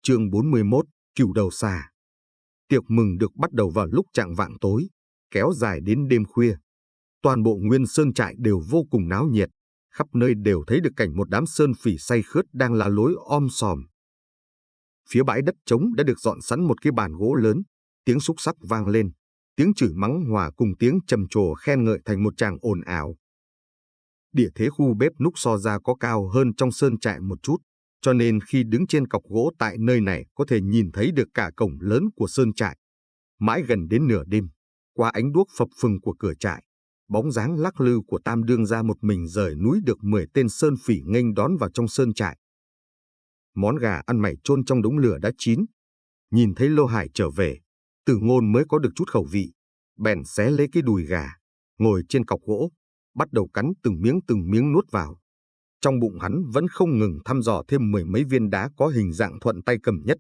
Chương 41, Cừu đầu xà. Tiệc mừng được bắt đầu vào lúc chạng vạng tối, kéo dài đến đêm khuya. Toàn bộ Nguyên Sơn trại đều vô cùng náo nhiệt, khắp nơi đều thấy được cảnh một đám sơn phỉ say khướt đang la lối om sòm. Phía bãi đất trống đã được dọn sẵn một cái bàn gỗ lớn, tiếng xúc xắc vang lên, tiếng chửi mắng hòa cùng tiếng trầm trồ khen ngợi thành một tràng ồn ào. Địa thế khu bếp núc so ra có cao hơn trong sơn trại một chút, cho nên khi đứng trên cọc gỗ tại nơi này có thể nhìn thấy được cả cổng lớn của sơn trại. Mãi gần đến nửa đêm, qua ánh đuốc phập phừng của cửa trại, bóng dáng lắc lư của Tam đương gia một mình rời núi được 10 tên sơn phỉ nghênh đón vào trong sơn trại. Món gà ăn mày chôn trong đống lửa đã chín. Nhìn thấy Lô Hải trở về, Từ Ngôn mới có được chút khẩu vị, bèn xé lấy cái đùi gà, ngồi trên cọc gỗ, bắt đầu cắn từng miếng nuốt vào. Trong bụng hắn vẫn không ngừng thăm dò thêm 10 mấy viên đá có hình dạng thuận tay cầm nhất.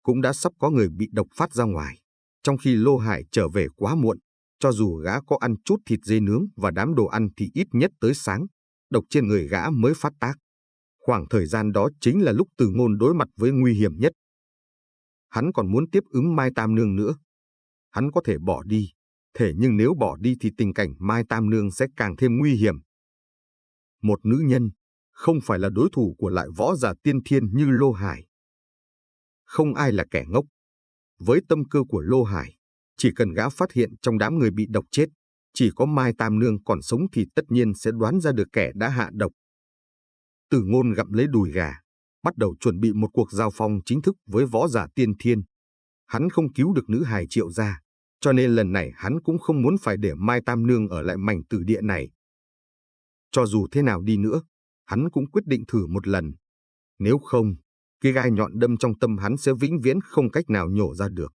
Cũng đã sắp có người bị độc phát ra ngoài, trong khi Lô Hải trở về quá muộn, cho dù gã có ăn chút thịt dê nướng và đám đồ ăn thì ít nhất tới sáng, độc trên người gã mới phát tác. Khoảng thời gian đó chính là lúc Từ Ngôn đối mặt với nguy hiểm nhất. Hắn còn muốn tiếp ứng Mai Tam Nương nữa. Hắn có thể bỏ đi, thế nhưng nếu bỏ đi thì tình cảnh Mai Tam Nương sẽ càng thêm nguy hiểm. Một nữ nhân không phải là đối thủ của lại võ giả tiên thiên như Lô Hải. Không ai là kẻ ngốc. Với tâm cơ của Lô Hải, chỉ cần gã phát hiện trong đám người bị độc chết, chỉ có Mai Tam Nương còn sống thì tất nhiên sẽ đoán ra được kẻ đã hạ độc. Từ Ngôn gặm lấy đùi gà, bắt đầu chuẩn bị một cuộc giao phong chính thức với võ giả tiên thiên. Hắn không cứu được nữ hài Triệu gia, cho nên lần này hắn cũng không muốn phải để Mai Tam Nương ở lại mảnh tử địa này. Cho dù thế nào đi nữa, hắn cũng quyết định thử một lần. Nếu không, cái gai nhọn đâm trong tâm hắn sẽ vĩnh viễn không cách nào nhổ ra được.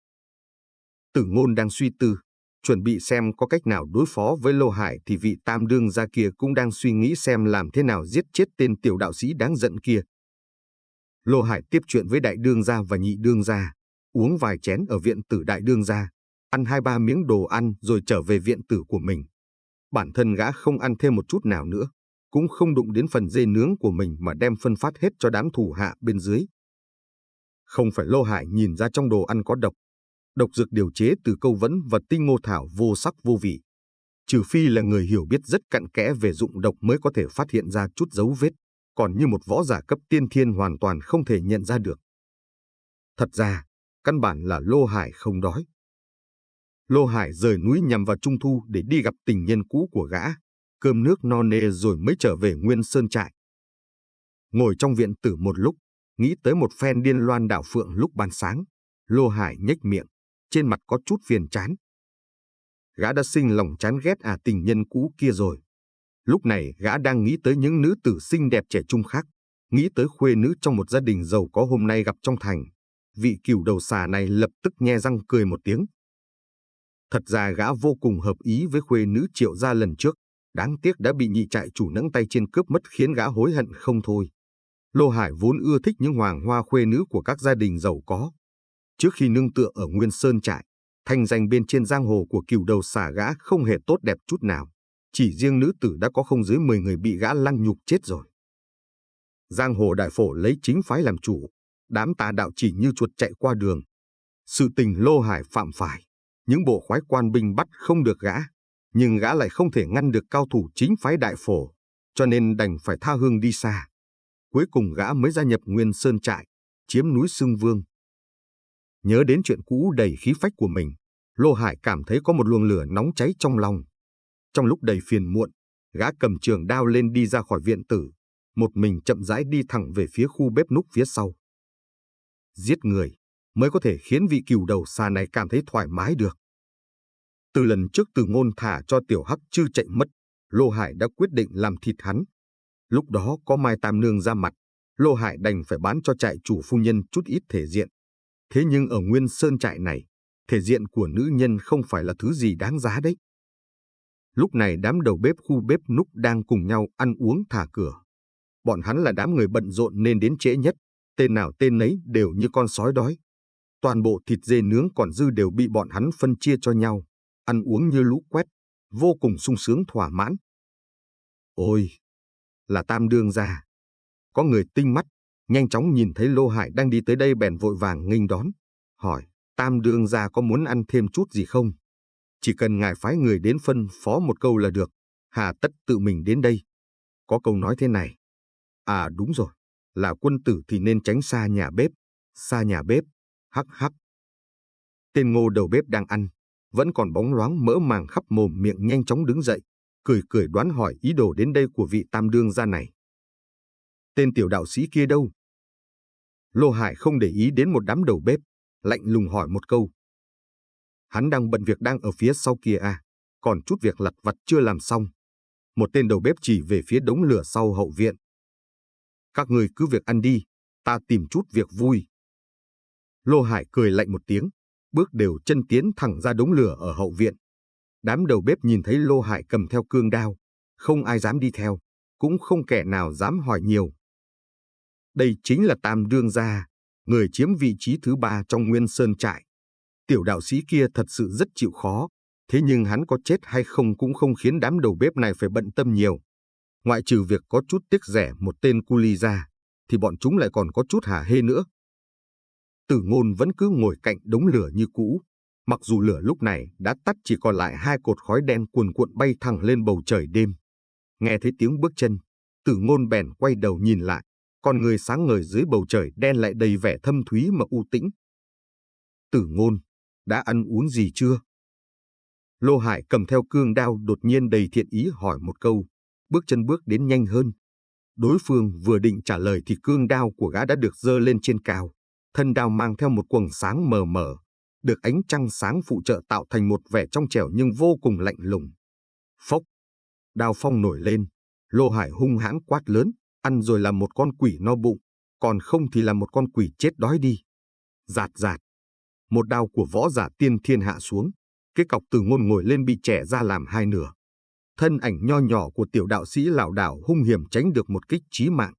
Từ Ngôn đang suy tư, chuẩn bị xem có cách nào đối phó với Lô Hải thì vị Tam đương gia kia cũng đang suy nghĩ xem làm thế nào giết chết tên tiểu đạo sĩ đáng giận kia. Lô Hải tiếp chuyện với đại đương gia và nhị đương gia, uống vài chén ở viện tử đại đương gia, ăn 2-3 miếng đồ ăn rồi trở về viện tử của mình. Bản thân gã không ăn thêm một chút nào nữa, cũng không đụng đến phần dê nướng của mình mà đem phân phát hết cho đám thủ hạ bên dưới. Không phải Lô Hải nhìn ra trong đồ ăn có độc. Độc dược điều chế từ câu vẫn và tinh ngô thảo vô sắc vô vị. Trừ phi là người hiểu biết rất cặn kẽ về dụng độc mới có thể phát hiện ra chút dấu vết, còn như một võ giả cấp tiên thiên hoàn toàn không thể nhận ra được. Thật ra, căn bản là Lô Hải không đói. Lô Hải rời núi nhằm vào Trung Thu để đi gặp tình nhân cũ của gã, cơm nước no nê rồi mới trở về Nguyên Sơn trại. Ngồi trong viện tử một lúc, nghĩ tới một phen điên loan đảo phượng lúc ban sáng, Lô Hải nhếch miệng, trên mặt có chút phiền chán. Gã đã sinh lòng chán ghét tình nhân cũ kia rồi. Lúc này gã đang nghĩ tới những nữ tử xinh đẹp trẻ trung khác, nghĩ tới khuê nữ trong một gia đình giàu có hôm nay gặp trong thành. Vị cừu đầu xà này lập tức nhe răng cười một tiếng. Thật ra gã vô cùng hợp ý với khuê nữ Triệu gia lần trước, đáng tiếc đã bị nhị trại chủ nẫng tay trên cướp mất khiến gã hối hận không thôi. Lô Hải vốn ưa thích những hoàng hoa khuê nữ của các gia đình giàu có. Trước khi nương tựa ở Nguyên Sơn trại, thanh danh bên trên giang hồ của cừu đầu xà gã không hề tốt đẹp chút nào. Chỉ riêng nữ tử đã có không dưới 10 người bị gã lăng nhục chết rồi. Giang hồ đại phổ lấy chính phái làm chủ, đám tà đạo chỉ như chuột chạy qua đường. Sự tình Lô Hải phạm phải, những bộ khoái quan binh bắt không được gã, nhưng gã lại không thể ngăn được cao thủ chính phái đại phổ, cho nên đành phải tha hương đi xa. Cuối cùng gã mới gia nhập Nguyên Sơn trại, chiếm núi Xưng Vương. Nhớ đến chuyện cũ đầy khí phách của mình, Lô Hải cảm thấy có một luồng lửa nóng cháy trong lòng. Trong lúc đầy phiền muộn, gã cầm trường đao lên đi ra khỏi viện tử, một mình chậm rãi đi thẳng về phía khu bếp núc phía sau. Giết người mới có thể khiến vị cừu đầu xà này cảm thấy thoải mái được. Từ lần trước Từ Ngôn thả cho tiểu hắc chư chạy mất, Lô Hải đã quyết định làm thịt hắn. Lúc đó có Mai Tam Nương ra mặt, Lô Hải đành phải bán cho trại chủ phu nhân chút ít thể diện. Thế nhưng ở Nguyên Sơn trại này, thể diện của nữ nhân không phải là thứ gì đáng giá đấy. Lúc này đám đầu bếp khu bếp núc đang cùng nhau ăn uống thả cửa. Bọn hắn là đám người bận rộn nên đến trễ nhất, tên nào tên nấy đều như con sói đói. Toàn bộ thịt dê nướng còn dư đều bị bọn hắn phân chia cho nhau, ăn uống như lũ quét, vô cùng sung sướng thỏa mãn. Ôi, là Tam đương gia. Có người tinh mắt, nhanh chóng nhìn thấy Lô Hải đang đi tới đây bèn vội vàng nghênh đón, hỏi: Tam đương gia có muốn ăn thêm chút gì không? Chỉ cần ngài phái người đến phân phó một câu là được, hà tất tự mình đến đây. Có câu nói thế này: à đúng rồi, là quân tử thì nên tránh xa nhà bếp. Xa nhà bếp, hắc hắc. Tên Ngô đầu bếp đang ăn, vẫn còn bóng loáng mỡ màng khắp mồm miệng, nhanh chóng đứng dậy, cười cười đoán hỏi ý đồ đến đây của vị tam đương gia này. Tên tiểu đạo sĩ kia đâu? Lô Hải không để ý đến một đám đầu bếp, lạnh lùng hỏi một câu. Hắn đang bận việc đang ở phía sau kia à, còn chút việc lặt vặt chưa làm xong. Một tên đầu bếp chỉ về phía đống lửa sau hậu viện. Các người cứ việc ăn đi, ta tìm chút việc vui. Lô Hải cười lạnh một tiếng, bước đều chân tiến thẳng ra đống lửa ở hậu viện. Đám đầu bếp nhìn thấy Lô Hải cầm theo cương đao, không ai dám đi theo, cũng không kẻ nào dám hỏi nhiều. Đây chính là Tam đương gia, người chiếm vị trí thứ 3 trong Nguyên Sơn trại. Tiểu đạo sĩ kia thật sự rất chịu khó, thế nhưng hắn có chết hay không cũng không khiến đám đầu bếp này phải bận tâm nhiều. Ngoại trừ việc có chút tiếc rẻ một tên cu li ra, thì bọn chúng lại còn có chút hả hê nữa. Tử Ngôn vẫn cứ ngồi cạnh đống lửa như cũ, mặc dù lửa lúc này đã tắt, chỉ còn lại 2 cột khói đen cuồn cuộn bay thẳng lên bầu trời đêm. Nghe thấy tiếng bước chân, Tử Ngôn bèn quay đầu nhìn lại, con người sáng ngời dưới bầu trời đen lại đầy vẻ thâm thúy mà u tĩnh. Tử Ngôn, đã ăn uống gì chưa? Lô Hải cầm theo cương đao đột nhiên đầy thiện ý hỏi một câu, bước chân bước đến nhanh hơn. Đối phương vừa định trả lời thì cương đao của gã đã được giơ lên trên cao, thân đao mang theo một quầng sáng mờ mờ, được ánh trăng sáng phụ trợ tạo thành một vẻ trong trẻo nhưng vô cùng lạnh lùng. Phốc, đao phong nổi lên, Lô Hải hung hãn quát lớn, ăn rồi là một con quỷ no bụng, còn không thì là một con quỷ chết đói đi. Rạt rạt, một đao của võ giả tiên thiên hạ xuống, cái cọc Tử Ngôn ngồi lên bị chẻ ra làm 2 nửa. Thân ảnh nho nhỏ của tiểu đạo sĩ lảo đảo hung hiểm tránh được một kích chí mạng.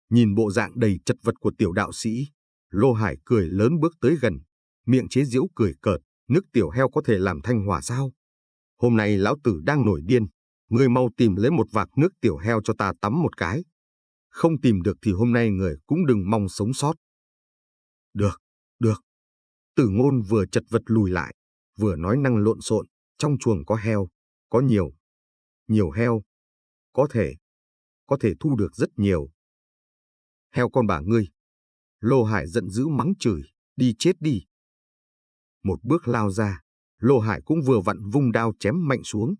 Nhìn bộ dạng đầy chật vật của tiểu đạo sĩ, Lô Hải cười lớn bước tới gần, miệng chế giễu cười cợt, nước tiểu heo có thể làm thanh hỏa sao? Hôm nay lão tử đang nổi điên, ngươi mau tìm lấy một vạc nước tiểu heo cho ta tắm một cái. Không tìm được thì hôm nay người cũng đừng mong sống sót. Được, được. Tử Ngôn vừa chật vật lùi lại, vừa nói năng lộn xộn, trong chuồng có heo, có nhiều heo, có thể thu được rất nhiều. Heo con bà ngươi. Lô Hải giận dữ mắng chửi, đi chết đi. Một bước lao ra, Lô Hải cũng vừa vặn vung đao chém mạnh xuống.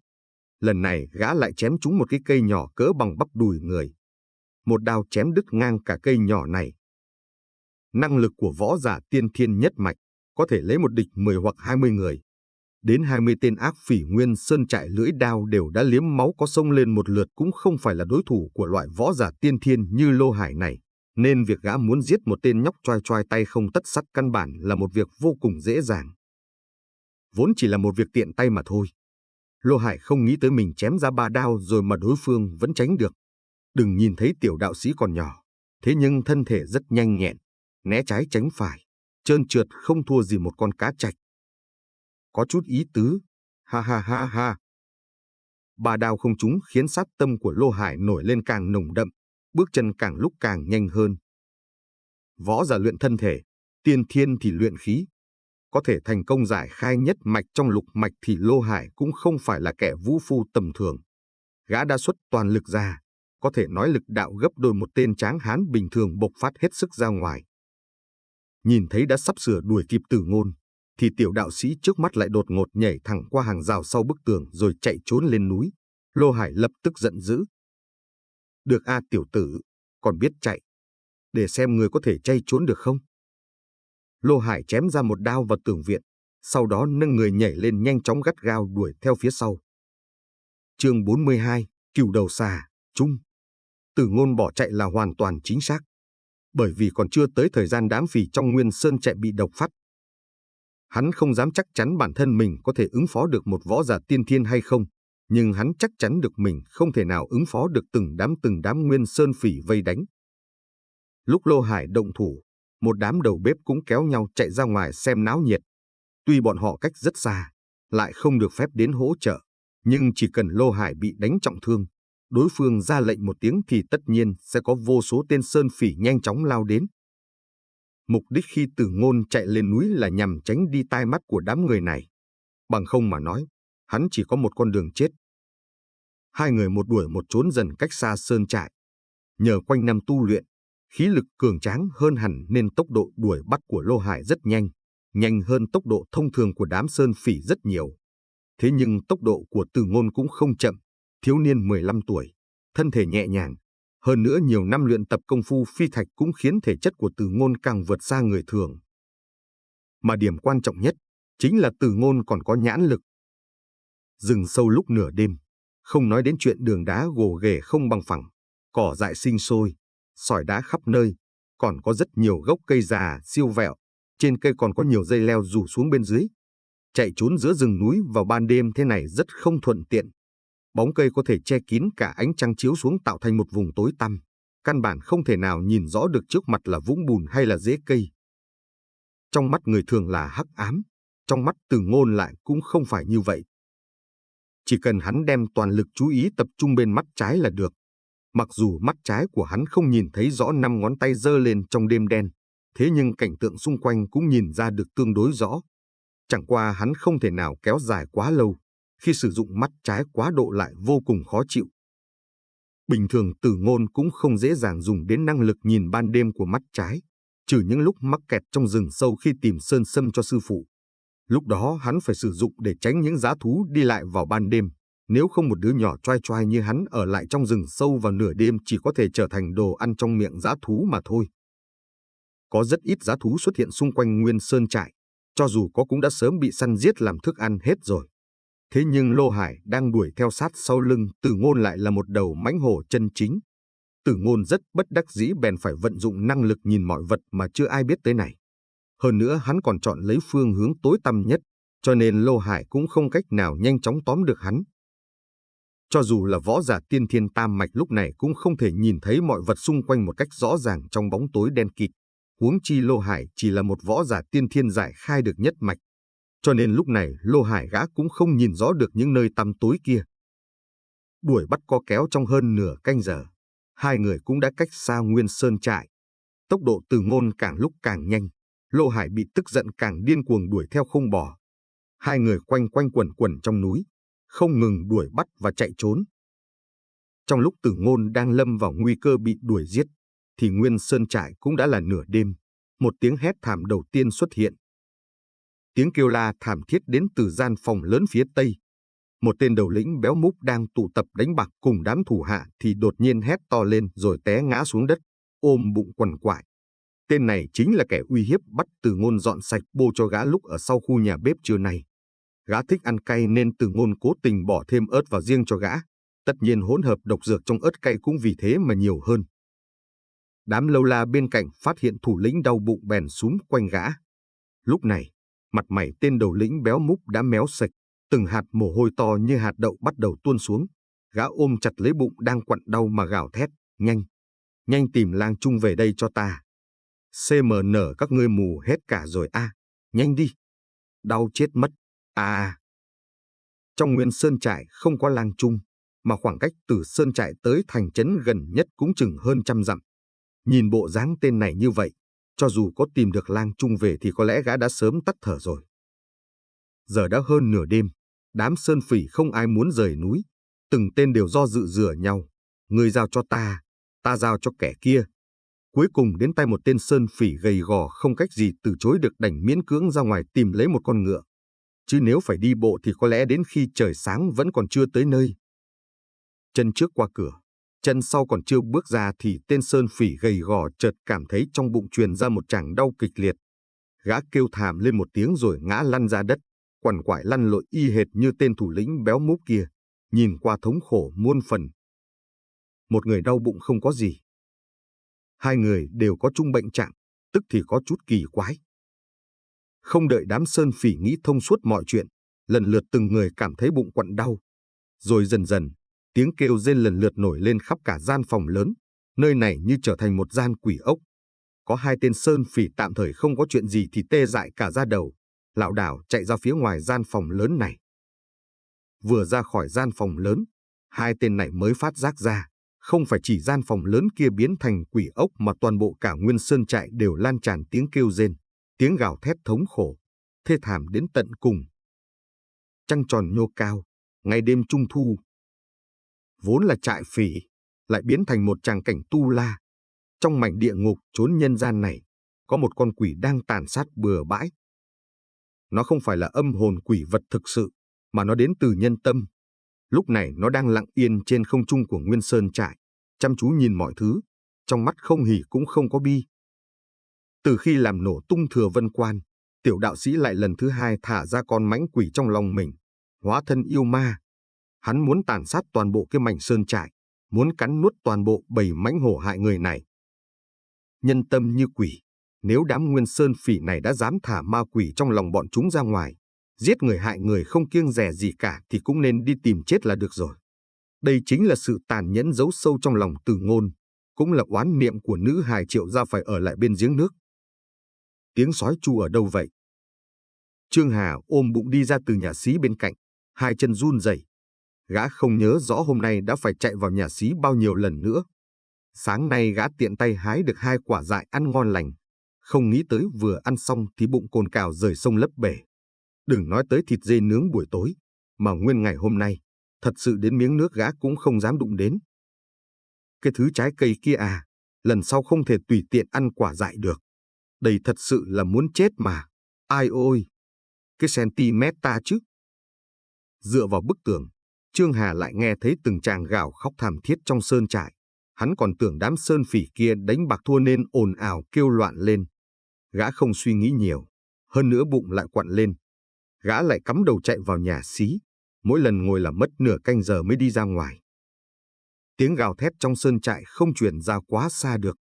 Lần này gã lại chém trúng một cái cây nhỏ cỡ bằng bắp đùi người. Một đao chém đứt ngang cả cây nhỏ này. Năng lực của võ giả tiên thiên nhất mạch có thể lấy một địch 10 hoặc 20 người. Đến 20 tên ác phỉ Nguyên Sơn trại lưỡi đao đều đã liếm máu có xông lên một lượt cũng không phải là đối thủ của loại võ giả tiên thiên như Lô Hải này, nên việc gã muốn giết một tên nhóc choai choai tay không tất sắt căn bản là một việc vô cùng dễ dàng. Vốn chỉ là một việc tiện tay mà thôi. Lô Hải không nghĩ tới mình chém ra 3 đao rồi mà đối phương vẫn tránh được. Đừng nhìn thấy tiểu đạo sĩ còn nhỏ, thế nhưng thân thể rất nhanh nhẹn, né trái tránh phải, trơn trượt không thua gì một con cá trạch. Có chút ý tứ, ha ha ha ha. 3 đao không trúng khiến sát tâm của Lô Hải nổi lên càng nồng đậm, bước chân càng lúc càng nhanh hơn. Võ giả luyện thân thể, tiên thiên thì luyện khí. Có thể thành công giải khai nhất mạch trong lục mạch thì Lô Hải cũng không phải là kẻ vũ phu tầm thường. Gã đã xuất toàn lực ra, có thể nói lực đạo gấp đôi một tên tráng hán bình thường bộc phát hết sức ra ngoài. Nhìn thấy đã sắp sửa đuổi kịp Tử Ngôn, thì tiểu đạo sĩ trước mắt lại đột ngột nhảy thẳng qua hàng rào sau bức tường rồi chạy trốn lên núi. Lô Hải lập tức giận dữ. Được a tiểu tử, còn biết chạy. Để xem người có thể chay trốn được không? Lô Hải chém ra một đao vào tường viện, sau đó nâng người nhảy lên nhanh chóng gắt gao đuổi theo phía sau. Chương 42, Cừu đầu xà, chung. Tử Ngôn bỏ chạy là hoàn toàn chính xác. Bởi vì còn chưa tới thời gian đám phỉ trong Nguyên Sơn chạy bị độc phát. Hắn không dám chắc chắn bản thân mình có thể ứng phó được một võ giả tiên thiên hay không, nhưng hắn chắc chắn được mình không thể nào ứng phó được từng đám Nguyên Sơn phỉ vây đánh. Lúc Lô Hải động thủ, một đám đầu bếp cũng kéo nhau chạy ra ngoài xem náo nhiệt. Tuy bọn họ cách rất xa, lại không được phép đến hỗ trợ, nhưng chỉ cần Lô Hải bị đánh trọng thương, đối phương ra lệnh một tiếng thì tất nhiên sẽ có vô số tên sơn phỉ nhanh chóng lao đến. Mục đích khi Từ Ngôn chạy lên núi là nhằm tránh đi tai mắt của đám người này. Bằng không mà nói, hắn chỉ có một con đường chết. Hai người một đuổi một trốn dần cách xa sơn trại. Nhờ quanh năm tu luyện, khí lực cường tráng hơn hẳn nên tốc độ đuổi bắt của Lô Hải rất nhanh, nhanh hơn tốc độ thông thường của đám sơn phỉ rất nhiều. Thế nhưng tốc độ của Từ Ngôn cũng không chậm, thiếu niên 15 tuổi, thân thể nhẹ nhàng. Hơn nữa nhiều năm luyện tập công phu phi thạch cũng khiến thể chất của Từ Ngôn càng vượt xa người thường. Mà điểm quan trọng nhất, chính là Từ Ngôn còn có nhãn lực. Rừng sâu lúc nửa đêm, không nói đến chuyện đường đá gồ ghề không bằng phẳng, cỏ dại sinh sôi, sỏi đá khắp nơi, còn có rất nhiều gốc cây già, siêu vẹo, trên cây còn có nhiều dây leo rủ xuống bên dưới. Chạy trốn giữa rừng núi vào ban đêm thế này rất không thuận tiện. Bóng cây có thể che kín cả ánh trăng chiếu xuống tạo thành một vùng tối tăm, căn bản không thể nào nhìn rõ được trước mặt là vũng bùn hay là rễ cây. Trong mắt người thường là hắc ám, trong mắt Từ Ngôn lại cũng không phải như vậy. Chỉ cần hắn đem toàn lực chú ý tập trung bên mắt trái là được. Mặc dù mắt trái của hắn không nhìn thấy rõ 5 ngón tay giơ lên trong đêm đen, thế nhưng cảnh tượng xung quanh cũng nhìn ra được tương đối rõ. Chẳng qua hắn không thể nào kéo dài quá lâu, khi sử dụng mắt trái quá độ lại vô cùng khó chịu. Bình thường Từ Ngôn cũng không dễ dàng dùng đến năng lực nhìn ban đêm của mắt trái, trừ những lúc mắc kẹt trong rừng sâu khi tìm sơn sâm cho sư phụ. Lúc đó hắn phải sử dụng để tránh những dã thú đi lại vào ban đêm, nếu không một đứa nhỏ choai choai như hắn ở lại trong rừng sâu vào nửa đêm chỉ có thể trở thành đồ ăn trong miệng dã thú mà thôi. Có rất ít dã thú xuất hiện xung quanh Nguyên Sơn trại, cho dù có cũng đã sớm bị săn giết làm thức ăn hết rồi. Thế nhưng Lô Hải đang đuổi theo sát sau lưng Từ Ngôn lại là một đầu mãnh hổ chân chính. Từ Ngôn rất bất đắc dĩ bèn phải vận dụng năng lực nhìn mọi vật mà chưa ai biết tới này. Hơn nữa hắn còn chọn lấy phương hướng tối tăm nhất, cho nên Lô Hải cũng không cách nào nhanh chóng tóm được hắn. Cho dù là võ giả tiên thiên tam mạch lúc này cũng không thể nhìn thấy mọi vật xung quanh một cách rõ ràng trong bóng tối đen kịt. Huống chi Lô Hải chỉ là một võ giả tiên thiên giải khai được nhất mạch. Cho nên lúc này Lô Hải gã cũng không nhìn rõ được những nơi tăm tối kia. Đuổi bắt co kéo trong hơn nửa canh giờ, hai người cũng đã cách xa Nguyên Sơn trại. Tốc độ Từ Ngôn càng lúc càng nhanh, Lô Hải bị tức giận càng điên cuồng đuổi theo không bỏ. Hai người quanh quanh quẩn quẩn trong núi, không ngừng đuổi bắt và chạy trốn. Trong lúc Từ Ngôn đang lâm vào nguy cơ bị đuổi giết, thì Nguyên Sơn trại cũng đã là nửa đêm. Một tiếng hét thảm đầu tiên xuất hiện. Tiếng kêu la thảm thiết đến từ gian phòng lớn phía tây. Một tên đầu lĩnh béo múp đang tụ tập đánh bạc cùng đám thủ hạ thì đột nhiên hét to lên rồi té ngã xuống đất, ôm bụng quằn quại. Tên này chính là kẻ uy hiếp bắt Từ Ngôn dọn sạch bô cho gã lúc ở sau khu nhà bếp trưa nay. Gã thích ăn cay nên Từ Ngôn cố tình bỏ thêm ớt vào riêng cho gã. Tất nhiên hỗn hợp độc dược trong ớt cay cũng vì thế mà nhiều hơn. Đám lâu la bên cạnh phát hiện thủ lĩnh đau bụng bèn xúm quanh gã. Lúc này, mặt mày tên đầu lĩnh béo múp đã méo sạch, từng hạt mồ hôi to như hạt đậu bắt đầu tuôn xuống. Gã ôm chặt lấy bụng đang quặn đau mà gào thét, nhanh, nhanh tìm lang trung về đây cho ta. CMN các ngươi mù hết cả rồi a, nhanh đi, đau chết mất, Trong Nguyên Sơn trại không có lang trung, mà khoảng cách từ Sơn trại tới thành trấn gần nhất cũng chừng hơn 100 dặm. Nhìn bộ dáng tên này như vậy, cho dù có tìm được lang trung về thì có lẽ gã đã sớm tắt thở rồi. Giờ đã hơn nửa đêm, đám sơn phỉ không ai muốn rời núi, từng tên đều do dự rửa nhau, ngươi giao cho ta, ta giao cho kẻ kia. Cuối cùng đến tay một tên sơn phỉ gầy gò không cách gì từ chối được đành miễn cưỡng ra ngoài tìm lấy một con ngựa. Chứ nếu phải đi bộ thì có lẽ đến khi trời sáng vẫn còn chưa tới nơi. Chân trước qua cửa, chân sau còn chưa bước ra thì tên sơn phỉ gầy gò chợt cảm thấy trong bụng truyền ra một tràng đau kịch liệt. Gã kêu thảm lên một tiếng rồi ngã lăn ra đất, quằn quại lăn lội y hệt như tên thủ lĩnh béo múp kia, nhìn qua thống khổ muôn phần. Một người đau bụng không có gì. Hai người đều có chung bệnh trạng, tức thì có chút kỳ quái. Không đợi đám sơn phỉ nghĩ thông suốt mọi chuyện, lần lượt từng người cảm thấy bụng quặn đau. Rồi dần dần, tiếng kêu rên lần lượt nổi lên khắp cả gian phòng lớn, nơi này như trở thành một gian quỷ ốc. Có hai tên sơn phỉ tạm thời không có chuyện gì thì tê dại cả da đầu, lảo đảo chạy ra phía ngoài gian phòng lớn này. Vừa ra khỏi gian phòng lớn, Hai tên này mới phát giác ra, không phải chỉ gian phòng lớn kia biến thành quỷ ốc mà toàn bộ cả nguyên sơn trại đều lan tràn tiếng kêu rên, tiếng gào thét thống khổ, thê thảm đến tận cùng. Trăng tròn nhô cao, ngày đêm trung thu. Vốn là trại phỉ, lại biến thành một tràng cảnh tu la. Trong mảnh địa ngục chốn nhân gian này, có một con quỷ đang tàn sát bừa bãi. Nó không phải là âm hồn quỷ vật thực sự, mà nó đến từ nhân tâm. Lúc này nó đang lặng yên trên không trung của Nguyên Sơn trại, chăm chú nhìn mọi thứ, trong mắt không hỉ cũng không có bi. Từ khi làm nổ tung Thừa Vân Quan, tiểu đạo sĩ lại lần thứ hai thả ra con mãnh quỷ trong lòng mình, hóa thân yêu ma. Hắn muốn tàn sát toàn bộ cái mảnh sơn trại, muốn cắn nuốt toàn bộ bầy mãnh hổ hại người này. Nhân tâm như quỷ, nếu đám Nguyên Sơn phỉ này đã dám thả ma quỷ trong lòng bọn chúng ra ngoài, giết người hại người không kiêng dè gì cả thì cũng nên đi tìm chết là được rồi. Đây chính là sự tàn nhẫn giấu sâu trong lòng Từ Ngôn, cũng là oán niệm của nữ hài Triệu gia phải ở lại bên giếng nước. Tiếng sói chu ở đâu vậy? Trương Hà ôm bụng đi ra từ nhà xí bên cạnh, hai chân run rẩy. Gã không nhớ rõ hôm nay đã phải chạy vào nhà xí bao nhiêu lần nữa. Sáng nay gã tiện tay hái được 2 quả dại ăn ngon lành, không nghĩ tới vừa ăn xong thì bụng cồn cào rời sông lấp bể. Đừng nói tới thịt dê nướng buổi tối, mà nguyên ngày hôm nay, thật sự đến miếng nước gã cũng không dám đụng đến. Cái thứ trái cây kia à, lần sau không thể tùy tiện ăn quả dại được. Đây thật sự là muốn chết mà. Ai ôi, cái centimet ta chứ. Dựa vào bức tường, Trương Hà lại nghe thấy từng tràng gào khóc thảm thiết trong sơn trại. Hắn còn tưởng đám sơn phỉ kia đánh bạc thua nên ồn ào kêu loạn lên. Gã không suy nghĩ nhiều, hơn nữa bụng lại quặn lên. Gã lại cắm đầu chạy vào nhà xí, mỗi lần ngồi là mất nửa canh giờ mới đi ra ngoài. Tiếng gào thét trong sơn trại không truyền ra quá xa được.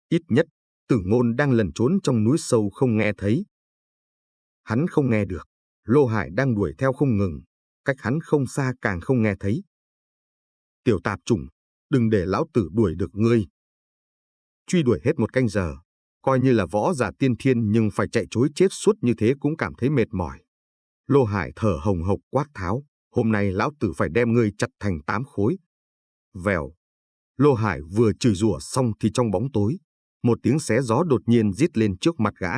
Ít nhất, Tử Ngôn đang lẩn trốn trong núi sâu không nghe thấy. Hắn không nghe được, Lô Hải đang đuổi theo không ngừng, cách hắn không xa càng không nghe thấy. Tiểu tạp chủng, đừng để lão tử đuổi được ngươi. Truy đuổi hết 1 canh giờ, coi như là võ giả tiên thiên nhưng phải chạy trối chết suốt như thế cũng cảm thấy mệt mỏi. Lô Hải thở hồng hộc quát tháo, hôm nay lão tử phải đem ngươi chặt thành 8 khối. Vèo. Lô Hải vừa chửi rủa xong thì trong bóng tối, một tiếng xé gió đột nhiên rít lên trước mặt gã.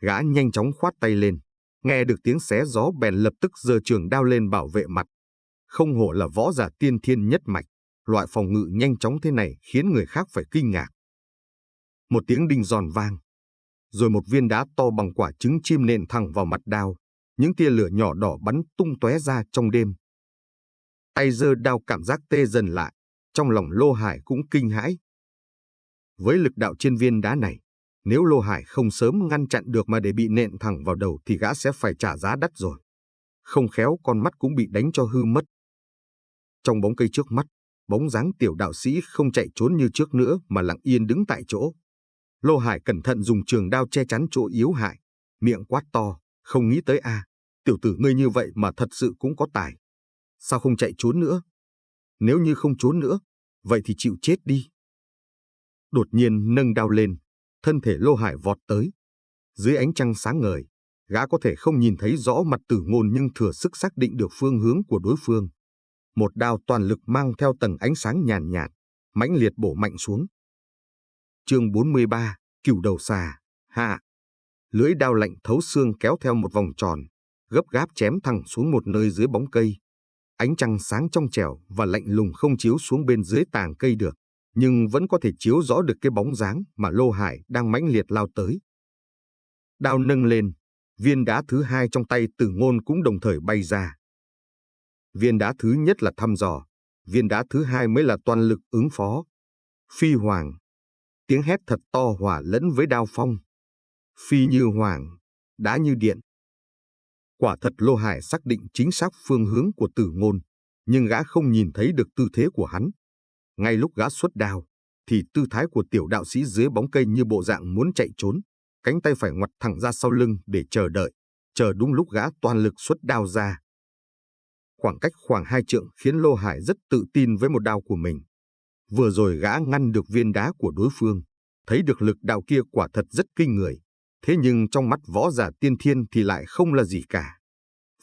Gã nhanh chóng khoát tay lên, nghe được tiếng xé gió bèn lập tức giơ trường đao lên bảo vệ mặt. Không hổ là võ giả tiên thiên nhất mạch, loại phòng ngự nhanh chóng thế này khiến người khác phải kinh ngạc. Một tiếng đinh giòn vang, rồi một viên đá to bằng quả trứng chim nện thẳng vào mặt đao, những tia lửa nhỏ đỏ bắn tung tóe ra trong đêm. Tay giơ đao cảm giác tê dần lại, trong lòng Lô Hải cũng kinh hãi. Với lực đạo trên viên đá này, nếu Lô Hải không sớm ngăn chặn được mà để bị nện thẳng vào đầu thì gã sẽ phải trả giá đắt rồi. Không khéo con mắt cũng bị đánh cho hư mất. Trong bóng cây trước mắt, bóng dáng tiểu đạo sĩ không chạy trốn như trước nữa mà lặng yên đứng tại chỗ. Lô Hải cẩn thận dùng trường đao che chắn chỗ yếu hại, miệng quát to, không nghĩ tới tiểu tử ngươi như vậy mà thật sự cũng có tài. Sao không chạy trốn nữa? Nếu như không trốn nữa, vậy thì chịu chết đi. Đột nhiên nâng đao lên, thân thể Lô Hải vọt tới. Dưới ánh trăng sáng ngời, gã có thể không nhìn thấy rõ mặt Tử Ngôn nhưng thừa sức xác định được phương hướng của đối phương. Một đao toàn lực mang theo tầng ánh sáng nhàn nhạt, mãnh liệt bổ mạnh xuống. Chương 43, Cửu đầu xà, hạ. Lưỡi đao lạnh thấu xương kéo theo một vòng tròn, gấp gáp chém thẳng xuống một nơi dưới bóng cây. Ánh trăng sáng trong trẻo và lạnh lùng không chiếu xuống bên dưới tàng cây được, nhưng vẫn có thể chiếu rõ được cái bóng dáng mà Lô Hải đang mãnh liệt lao tới. Đao nâng lên, viên đá thứ hai trong tay Tử Ngôn cũng đồng thời bay ra. Viên đá thứ nhất là thăm dò, viên đá thứ hai mới là toàn lực ứng phó. Phi hoàng. Tiếng hét thật to hòa lẫn với đao phong. Phi như hoàng, đá như điện. Quả thật Lô Hải xác định chính xác phương hướng của Tử Ngôn, nhưng gã không nhìn thấy được tư thế của hắn. Ngay lúc gã xuất đao, thì tư thái của tiểu đạo sĩ dưới bóng cây như bộ dạng muốn chạy trốn, cánh tay phải ngoặt thẳng ra sau lưng để chờ đợi, chờ đúng lúc gã toàn lực xuất đao ra. Khoảng cách khoảng 2 trượng khiến Lô Hải rất tự tin với một đao của mình. Vừa rồi gã ngăn được viên đá của đối phương, thấy được lực đạo kia quả thật rất kinh người, thế nhưng trong mắt võ giả tiên thiên thì lại không là gì cả.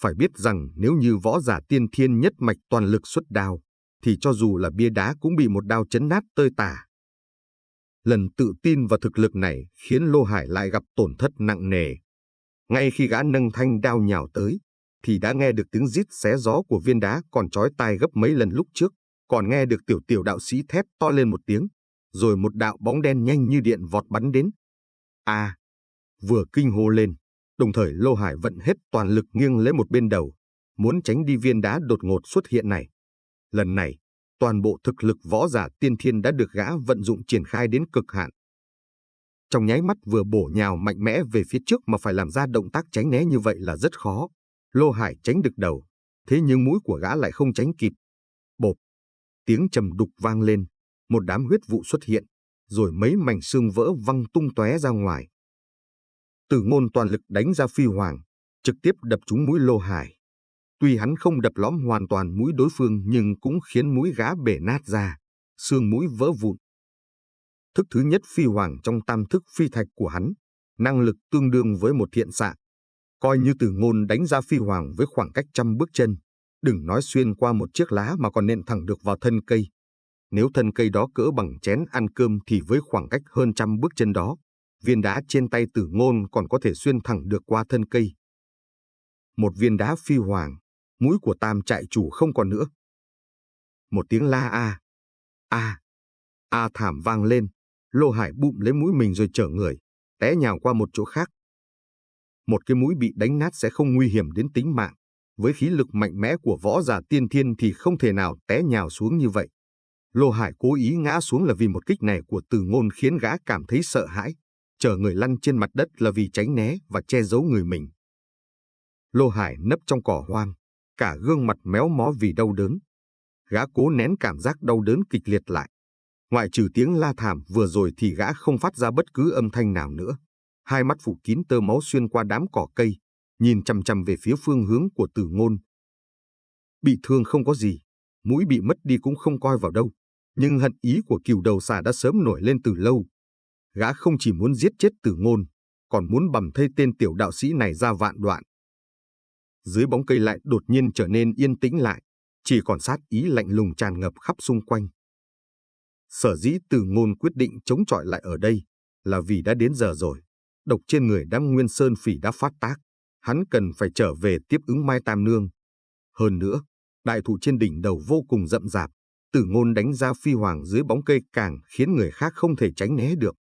Phải biết rằng nếu như võ giả tiên thiên nhất mạch toàn lực xuất đao, thì cho dù là bia đá cũng bị một đao chấn nát tơi tả. Lần tự tin và thực lực này khiến Lô Hải lại gặp tổn thất nặng nề. Ngay khi gã nâng thanh đao nhào tới, thì đã nghe được tiếng rít xé gió của viên đá còn chói tai gấp mấy lần lúc trước, còn nghe được tiểu đạo sĩ thét to lên một tiếng, rồi một đạo bóng đen nhanh như điện vọt bắn đến. Vừa kinh hô lên, đồng thời Lô Hải vận hết toàn lực nghiêng lấy một bên đầu, muốn tránh đi viên đá đột ngột xuất hiện này. Lần này, toàn bộ thực lực võ giả tiên thiên đã được gã vận dụng triển khai đến cực hạn. Trong nháy mắt vừa bổ nhào mạnh mẽ về phía trước mà phải làm ra động tác tránh né như vậy là rất khó. Lô Hải tránh được đầu, thế nhưng mũi của gã lại không tránh kịp. Bộp, tiếng trầm đục vang lên, một đám huyết vụ xuất hiện, rồi mấy mảnh xương vỡ văng tung tóe ra ngoài. Tử Ngôn toàn lực đánh ra phi hoàng, trực tiếp đập trúng mũi Lô Hải. Tuy hắn không đập lõm hoàn toàn mũi đối phương nhưng cũng khiến mũi gã bể nát ra, xương mũi vỡ vụn. Thức thứ nhất phi hoàng trong tam thức phi thạch của hắn, năng lực tương đương với một thiện xạ. Coi như Tử Ngôn đánh ra phi hoàng với khoảng cách 100 bước chân, đừng nói xuyên qua một chiếc lá mà còn nện thẳng được vào thân cây. Nếu thân cây đó cỡ bằng chén ăn cơm thì với khoảng cách hơn 100 bước chân đó, viên đá trên tay Tử Ngôn còn có thể xuyên thẳng được qua thân cây. Một viên đá phi hoàng, mũi của tam trại chủ không còn nữa. Một tiếng la thảm vang lên, Lô Hải bụm lấy mũi mình rồi chở người, té nhào qua một chỗ khác. Một cái mũi bị đánh nát sẽ không nguy hiểm đến tính mạng, với khí lực mạnh mẽ của võ giả tiên thiên thì không thể nào té nhào xuống như vậy. Lô Hải cố ý ngã xuống là vì một kích này của Tử Ngôn khiến gã cảm thấy sợ hãi, chở người lăn trên mặt đất là vì tránh né và che giấu người mình. Lô Hải nấp trong cỏ hoang, cả gương mặt méo mó vì đau đớn. Gã cố nén cảm giác đau đớn kịch liệt lại. Ngoại trừ tiếng la thảm vừa rồi thì gã không phát ra bất cứ âm thanh nào nữa. Hai mắt phủ kín tơ máu xuyên qua đám cỏ cây, nhìn chằm chằm về phía phương hướng của Tử Ngôn. Bị thương không có gì, mũi bị mất đi cũng không coi vào đâu, nhưng hận ý của Cừu Đầu Xà đã sớm nổi lên từ lâu. Gã không chỉ muốn giết chết Tử Ngôn, còn muốn bầm thây tên tiểu đạo sĩ này ra vạn đoạn. Dưới bóng cây lại đột nhiên trở nên yên tĩnh lại, chỉ còn sát ý lạnh lùng tràn ngập khắp xung quanh. Sở dĩ Tử Ngôn quyết định chống chọi lại ở đây là vì đã đến giờ rồi. Độc trên người đám Nguyên Sơn Phỉ đã phát tác, hắn cần phải trở về tiếp ứng Mai Tam Nương. Hơn nữa, đại thụ trên đỉnh đầu vô cùng rậm rạp, Tử Ngôn đánh ra phi hoàng dưới bóng cây càng khiến người khác không thể tránh né được.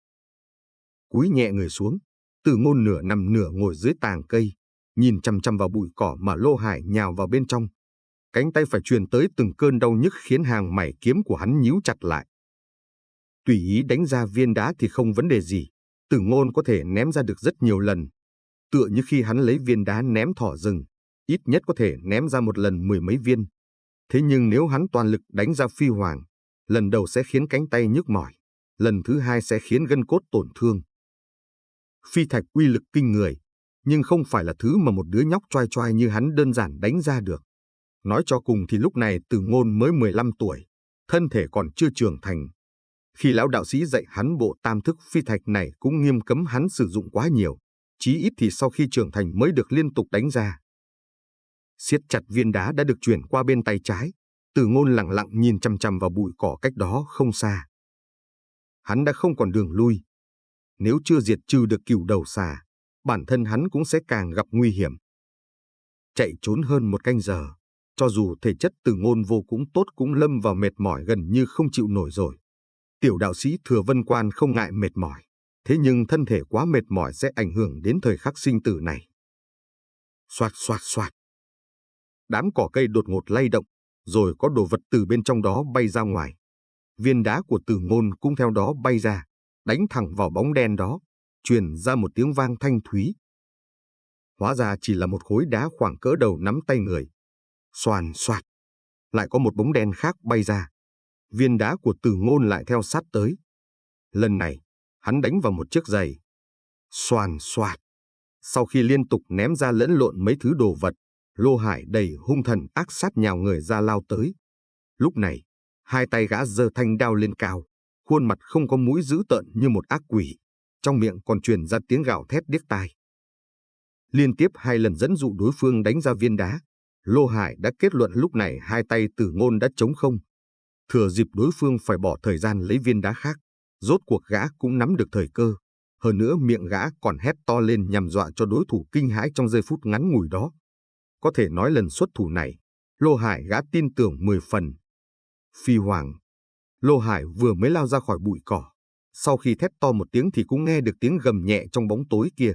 Cúi nhẹ người xuống, Tử Ngôn nửa nằm nửa ngồi dưới tàng cây, nhìn chằm chằm vào bụi cỏ mà Lô Hải nhào vào bên trong. Cánh tay phải truyền tới từng cơn đau nhức khiến hàng mày kiếm của hắn nhíu chặt lại. Tùy ý đánh ra viên đá thì không vấn đề gì, Tử Ngôn có thể ném ra được rất nhiều lần. Tựa như khi hắn lấy viên đá ném thỏ rừng, ít nhất có thể ném ra một lần 10 mấy viên. Thế nhưng nếu hắn toàn lực đánh ra phi hoàng, lần đầu sẽ khiến cánh tay nhức mỏi, lần thứ hai sẽ khiến gân cốt tổn thương. Phi thạch uy lực kinh người, nhưng không phải là thứ mà một đứa nhóc choai choai như hắn đơn giản đánh ra được. Nói cho cùng thì lúc này Tử Ngôn mới 15 tuổi, thân thể còn chưa trưởng thành. Khi lão đạo sĩ dạy hắn bộ tam thức phi thạch này cũng nghiêm cấm hắn sử dụng quá nhiều, chí ít thì sau khi trưởng thành mới được liên tục đánh ra. Siết chặt viên đá đã được chuyển qua bên tay trái, Tử Ngôn lặng lặng nhìn chằm chằm vào bụi cỏ cách đó không xa. Hắn đã không còn đường lui. Nếu chưa diệt trừ được Cừu Đầu Xà, bản thân hắn cũng sẽ càng gặp nguy hiểm. Chạy trốn hơn một canh giờ, cho dù thể chất Tử Ngôn vô cũng tốt cũng lâm vào mệt mỏi gần như không chịu nổi rồi. Tiểu đạo sĩ Thừa Vân Quan không ngại mệt mỏi, thế nhưng thân thể quá mệt mỏi sẽ ảnh hưởng đến thời khắc sinh tử này. Xoạt xoạt xoạt. Đám cỏ cây đột ngột lay động, rồi có đồ vật từ bên trong đó bay ra ngoài. Viên đá của Tử Ngôn cũng theo đó bay ra, đánh thẳng vào bóng đen đó, truyền ra một tiếng vang thanh thúy. Hóa ra chỉ là một khối đá khoảng cỡ đầu nắm tay người. Xoàn xoạt, lại có một bóng đen khác bay ra. Viên đá của Tử Ngôn lại theo sát tới. Lần này, hắn đánh vào một chiếc giày. Xoàn xoạt. Sau khi liên tục ném ra lẫn lộn mấy thứ đồ vật, Lô Hải đầy hung thần ác sát nhào người ra lao tới. Lúc này, hai tay gã giơ thanh đao lên cao, khuôn mặt không có mũi dữ tợn như một ác quỷ, trong miệng còn truyền ra tiếng gào thét điếc tai. Liên tiếp 2 lần dẫn dụ đối phương đánh ra viên đá, Lô Hải đã kết luận lúc này hai tay Tử Ngôn đã trống không. Thừa dịp đối phương phải bỏ thời gian lấy viên đá khác, rốt cuộc gã cũng nắm được thời cơ. Hơn nữa miệng gã còn hét to lên nhằm dọa cho đối thủ kinh hãi trong giây phút ngắn ngủi đó. Có thể nói lần xuất thủ này, Lô Hải gã tin tưởng 10 phần. Phi Hoàng. Lô Hải vừa mới lao ra khỏi bụi cỏ. Sau khi thét to một tiếng thì cũng nghe được tiếng gầm nhẹ trong bóng tối kia.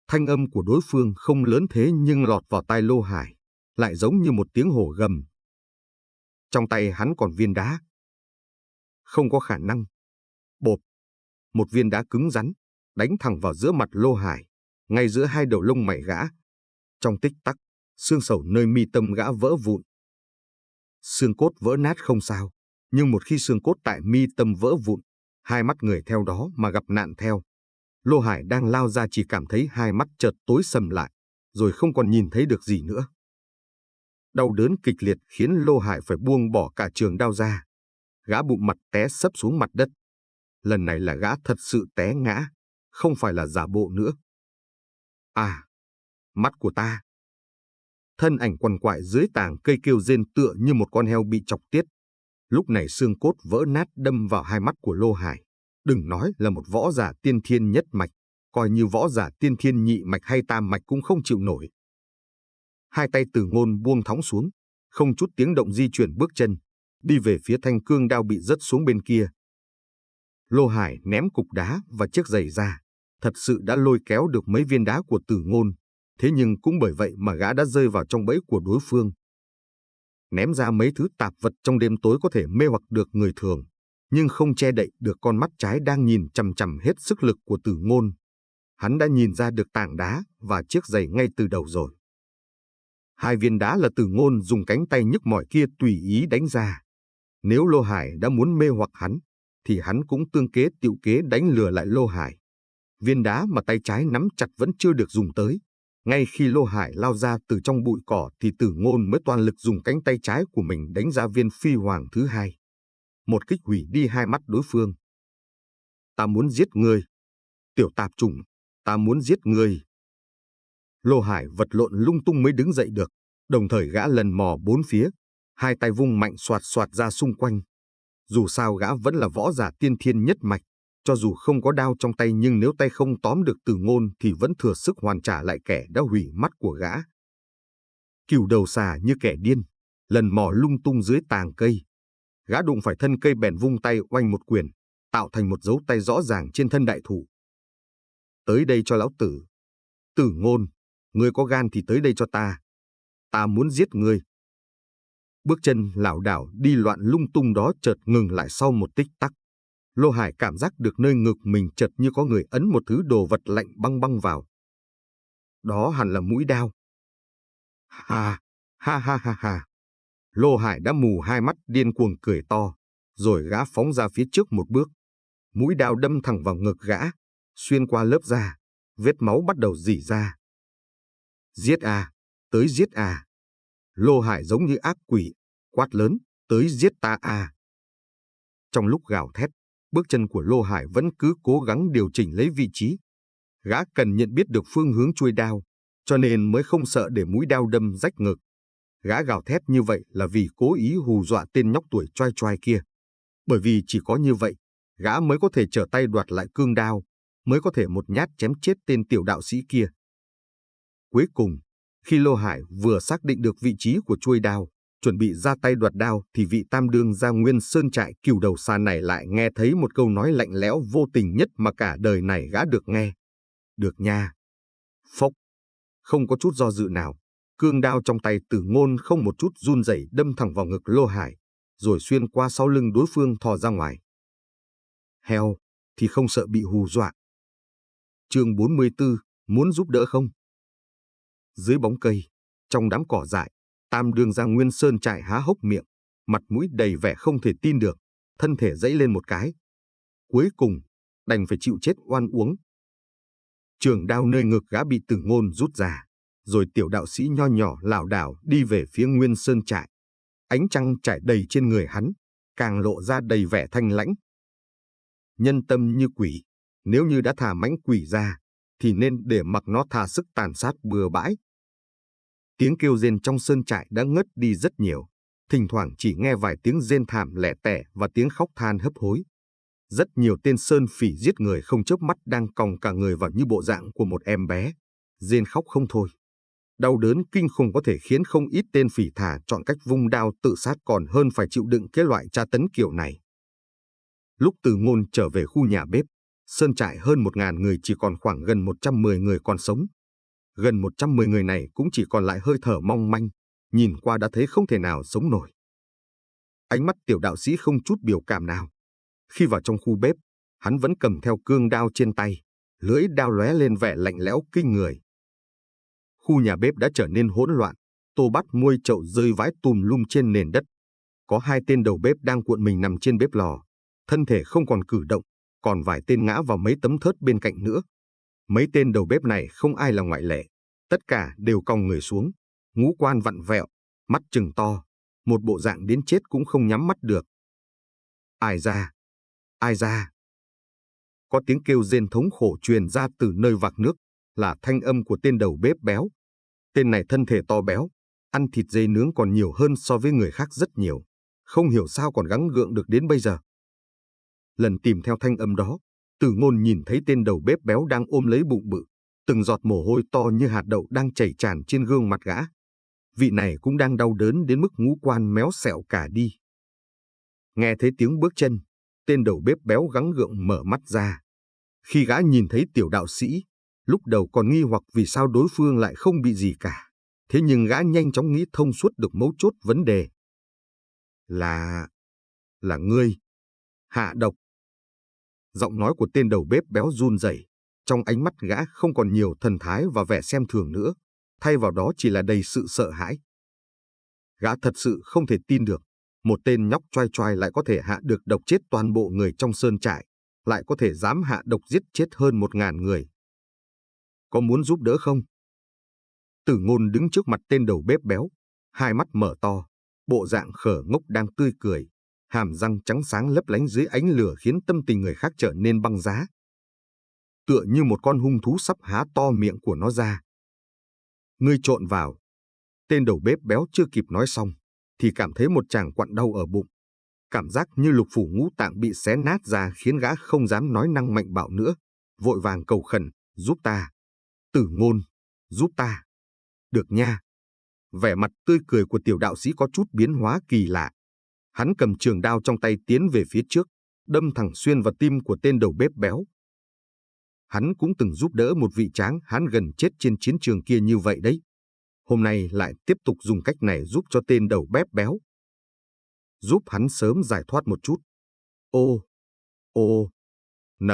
Thanh âm của đối phương không lớn thế nhưng lọt vào tai Lô Hải, lại giống như một tiếng hổ gầm. Trong tay hắn còn viên đá. Không có khả năng. Bộp. Một viên đá cứng rắn, đánh thẳng vào giữa mặt Lô Hải, ngay giữa hai đầu lông mày gã. Trong tích tắc, xương sầu nơi mi tâm gã vỡ vụn. Xương cốt vỡ nát không sao, nhưng một khi xương cốt tại mi tâm vỡ vụn, hai mắt người theo đó mà gặp nạn theo. Lô Hải đang lao ra chỉ cảm thấy hai mắt chợt tối sầm lại, rồi không còn nhìn thấy được gì nữa. Đau đớn kịch liệt khiến Lô Hải phải buông bỏ cả trường đao ra. Gã bụng mặt té sấp xuống mặt đất. Lần này là gã thật sự té ngã, không phải là giả bộ nữa. À, mắt của ta. Thân ảnh quằn quại dưới tàng cây kêu rên tựa như một con heo bị chọc tiết. Lúc này xương cốt vỡ nát đâm vào hai mắt của Lô Hải. Đừng nói là một võ giả tiên thiên nhất mạch, coi như võ giả tiên thiên nhị mạch hay tam mạch cũng không chịu nổi. Hai tay Tử Ngôn buông thõng xuống, không chút tiếng động di chuyển bước chân, đi về phía thanh cương đao bị rớt xuống bên kia. Lô Hải ném cục đá và chiếc giày ra, thật sự đã lôi kéo được mấy viên đá của Tử Ngôn, thế nhưng cũng bởi vậy mà gã đã rơi vào trong bẫy của đối phương. Ném ra mấy thứ tạp vật trong đêm tối có thể mê hoặc được người thường, nhưng không che đậy được con mắt trái đang nhìn chằm chằm hết sức lực của Tử Ngôn. Hắn đã nhìn ra được tảng đá và chiếc giày ngay từ đầu rồi. Hai viên đá là Tử Ngôn dùng cánh tay nhức mỏi kia tùy ý đánh ra. Nếu Lô Hải đã muốn mê hoặc hắn, thì hắn cũng tương kế tựu kế đánh lừa lại Lô Hải. Viên đá mà tay trái nắm chặt vẫn chưa được dùng tới. Ngay khi Lô Hải lao ra từ trong bụi cỏ thì Tử Ngôn mới toàn lực dùng cánh tay trái của mình đánh ra viên phi hoàng thứ hai. Một kích hủy đi hai mắt đối phương. Ta muốn giết ngươi. Tiểu tạp chủng, ta muốn giết ngươi. Lô Hải vật lộn lung tung mới đứng dậy được, đồng thời gã lần mò bốn phía, hai tay vung mạnh xoạt xoạt ra xung quanh. Dù sao gã vẫn là võ giả tiên thiên nhất mạch, cho dù không có đao trong tay nhưng nếu tay không tóm được Tử Ngôn thì vẫn thừa sức hoàn trả lại kẻ đã hủy mắt của gã. Cửu đầu xà như kẻ điên, lần mò lung tung dưới tàng cây. Gã đụng phải thân cây bèn vung tay oanh một quyền, tạo thành một dấu tay rõ ràng trên thân đại thụ. Tới đây cho lão tử. Tử Ngôn, ngươi có gan thì tới đây cho ta. Ta muốn giết ngươi. Bước chân lảo đảo đi loạn lung tung đó chợt ngừng lại sau một tích tắc. Lô Hải cảm giác được nơi ngực mình chợt như có người ấn một thứ đồ vật lạnh băng băng vào. Đó hẳn là mũi đao. Ha, ha ha ha ha. Lô Hải đã mù hai mắt điên cuồng cười to, rồi gã phóng ra phía trước một bước. Mũi đao đâm thẳng vào ngực gã, xuyên qua lớp da, vết máu bắt đầu rỉ ra. Giết à, tới giết à. Lô Hải giống như ác quỷ, quát lớn, tới giết ta à. Trong lúc gào thét, bước chân của Lô Hải vẫn cứ cố gắng điều chỉnh lấy vị trí. Gã cần nhận biết được phương hướng chuôi đao, cho nên mới không sợ để mũi đao đâm rách ngực. Gã gào thét như vậy là vì cố ý hù dọa tên nhóc tuổi choai choai kia. Bởi vì chỉ có như vậy, gã mới có thể trở tay đoạt lại cương đao, mới có thể một nhát chém chết tên tiểu đạo sĩ kia. Cuối cùng, khi Lô Hải vừa xác định được vị trí của chuôi đao, chuẩn bị ra tay đoạt đao thì vị tam đương gia Nguyên Sơn trại cửu đầu xà này lại nghe thấy một câu nói lạnh lẽo vô tình nhất mà cả đời này gã được nghe. Được nha. Phốc. Không có chút do dự nào, cương đao trong tay Tử Ngôn không một chút run rẩy đâm thẳng vào ngực Lô Hải, rồi xuyên qua sau lưng đối phương thò ra ngoài. Heo thì không sợ bị hù dọa. Chương 44, muốn giúp đỡ không? Dưới bóng cây, trong đám cỏ dại, tam đương gia Nguyên Sơn trại há hốc miệng, mặt mũi đầy vẻ không thể tin được, thân thể giãy lên một cái. Cuối cùng, đành phải chịu chết oan uống. Trường đao nơi ngực gã bị Tử Ngôn rút ra, rồi tiểu đạo sĩ nho nhỏ lảo đảo đi về phía Nguyên Sơn trại. Ánh trăng trải đầy trên người hắn, càng lộ ra đầy vẻ thanh lãnh. Nhân tâm như quỷ, nếu như đã thả mãnh quỷ ra, thì nên để mặc nó thà sức tàn sát bừa bãi. Tiếng kêu rên trong sơn trại đã ngớt đi rất nhiều, thỉnh thoảng chỉ nghe vài tiếng rên thảm lẻ tẻ và tiếng khóc than hấp hối. Rất nhiều tên sơn phỉ giết người không chớp mắt đang còng cả người vào như bộ dạng của một em bé, rên khóc không thôi. Đau đớn kinh khủng có thể khiến không ít tên phỉ thà chọn cách vung đao tự sát còn hơn phải chịu đựng cái loại tra tấn kiểu này. Lúc Từ Ngôn trở về khu nhà bếp, sơn trại hơn 1.000 người chỉ còn khoảng gần 110 người còn sống. Gần 110 người này cũng chỉ còn lại hơi thở mong manh, nhìn qua đã thấy không thể nào sống nổi. Ánh mắt tiểu đạo sĩ không chút biểu cảm nào. Khi vào trong khu bếp, hắn vẫn cầm theo cương đao trên tay, lưỡi đao lóe lên vẻ lạnh lẽo kinh người. Khu nhà bếp đã trở nên hỗn loạn, tô bát muôi chậu rơi vãi tùm lum trên nền đất. Có 2 tên đầu bếp đang cuộn mình nằm trên bếp lò, thân thể không còn cử động, còn vài tên ngã vào mấy tấm thớt bên cạnh nữa. Mấy tên đầu bếp này không ai là ngoại lệ, tất cả đều cong người xuống, ngũ quan vặn vẹo, mắt trừng to, một bộ dạng đến chết cũng không nhắm mắt được. Ai ra? Ai ra? Có tiếng kêu rên thống khổ truyền ra từ nơi vạc nước, là thanh âm của tên đầu bếp béo. Tên này thân thể to béo, ăn thịt dê nướng còn nhiều hơn so với người khác rất nhiều, không hiểu sao còn gắng gượng được đến bây giờ. Lần tìm theo thanh âm đó, Từ Ngôn nhìn thấy tên đầu bếp béo đang ôm lấy bụng bự, từng giọt mồ hôi to như hạt đậu đang chảy tràn trên gương mặt gã. Vị này cũng đang đau đớn đến mức ngũ quan méo xẹo cả đi. Nghe thấy tiếng bước chân, tên đầu bếp béo gắng gượng mở mắt ra. Khi gã nhìn thấy tiểu đạo sĩ, lúc đầu còn nghi hoặc vì sao đối phương lại không bị gì cả. Thế nhưng gã nhanh chóng nghĩ thông suốt được mấu chốt vấn đề. Là ngươi. Hạ độc. Giọng nói của tên đầu bếp béo run rẩy, trong ánh mắt gã không còn nhiều thần thái và vẻ xem thường nữa, thay vào đó chỉ là đầy sự sợ hãi. Gã thật sự không thể tin được, một tên nhóc choai choai lại có thể hạ được độc chết toàn bộ người trong sơn trại, lại có thể dám hạ độc giết chết hơn 1.000 người. Có muốn giúp đỡ không? Từ Ngôn đứng trước mặt tên đầu bếp béo, hai mắt mở to, bộ dạng khờ ngốc đang tươi cười, hàm răng trắng sáng lấp lánh dưới ánh lửa khiến tâm tình người khác trở nên băng giá. Tựa như một con hung thú sắp há to miệng của nó ra. Ngươi trộn vào. Tên đầu bếp béo chưa kịp nói xong, thì cảm thấy một tràng quặn đau ở bụng. Cảm giác như lục phủ ngũ tạng bị xé nát ra khiến gã không dám nói năng mạnh bạo nữa, vội vàng cầu khẩn, giúp ta. Từ Ngôn, giúp ta. Được nha. Vẻ mặt tươi cười của tiểu đạo sĩ có chút biến hóa kỳ lạ. Hắn cầm trường đao trong tay tiến về phía trước, đâm thẳng xuyên vào tim của tên đầu bếp béo. Hắn cũng từng giúp đỡ một vị tráng hán gần chết trên chiến trường kia như vậy đấy. Hôm nay lại tiếp tục dùng cách này giúp cho tên đầu bếp béo. Giúp hắn sớm giải thoát một chút. O, N,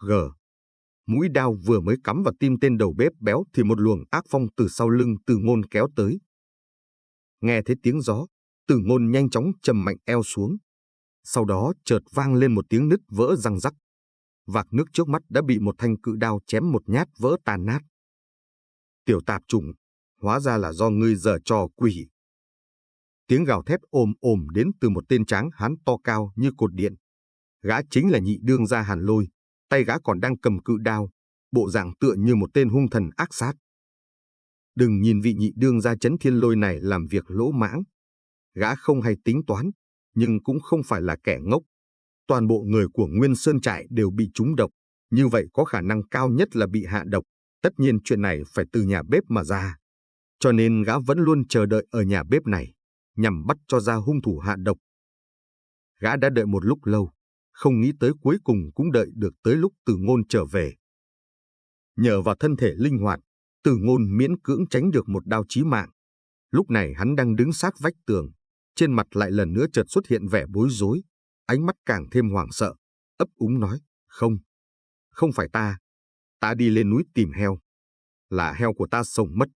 G. Mũi đao vừa mới cắm vào tim tên đầu bếp béo thì một luồng ác phong từ sau lưng Từ Ngôn kéo tới. Nghe thấy tiếng gió, Từ Ngôn nhanh chóng chầm mạnh eo xuống. Sau đó chợt vang lên một tiếng nứt vỡ răng rắc. Vạc nước trước mắt đã bị một thanh cự đao chém một nhát vỡ tan nát. Tiểu tạp chủng, hóa ra là do ngươi giở trò quỷ. Tiếng gào thét ồm ồm đến từ một tên tráng hán to cao như cột điện. Gã chính là Nhị Đương gia Hàn Lôi, tay gã còn đang cầm cự đao, bộ dạng tựa như một tên hung thần ác sát. Đừng nhìn vị Nhị Đương gia Trấn Thiên Lôi này làm việc lỗ mãng. Gã không hay tính toán, nhưng cũng không phải là kẻ ngốc. Toàn bộ người của Nguyên Sơn trại đều bị trúng độc, như vậy có khả năng cao nhất là bị hạ độc. Tất nhiên chuyện này phải từ nhà bếp mà ra. Cho nên gã vẫn luôn chờ đợi ở nhà bếp này, nhằm bắt cho ra hung thủ hạ độc. Gã đã đợi một lúc lâu, không nghĩ tới cuối cùng cũng đợi được tới lúc Từ Ngôn trở về. Nhờ vào thân thể linh hoạt, Từ Ngôn miễn cưỡng tránh được một đao chí mạng. Lúc này hắn đang đứng sát vách tường, trên mặt lại lần nữa chợt xuất hiện vẻ bối rối, ánh mắt càng thêm hoảng sợ, ấp úng nói, không phải ta đi lên núi tìm heo, là heo của ta sống mất.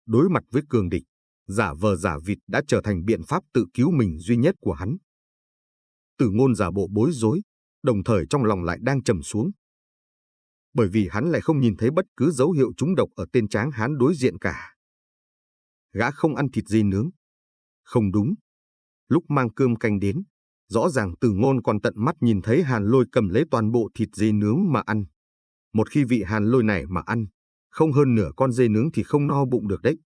Đối mặt với cường địch, giả vờ giả vịt đã trở thành biện pháp tự cứu mình duy nhất của hắn. Từ Ngôn giả bộ bối rối, đồng thời trong lòng lại đang trầm xuống. Bởi vì hắn lại không nhìn thấy bất cứ dấu hiệu trúng độc ở tên tráng hán đối diện cả. Gã không ăn thịt dê nướng. Không đúng. Lúc mang cơm canh đến, rõ ràng Từ Ngôn còn tận mắt nhìn thấy Hàn Lôi cầm lấy toàn bộ thịt dê nướng mà ăn. Một khi vị Hàn Lôi này mà ăn, không hơn nửa con dê nướng thì không no bụng được đấy.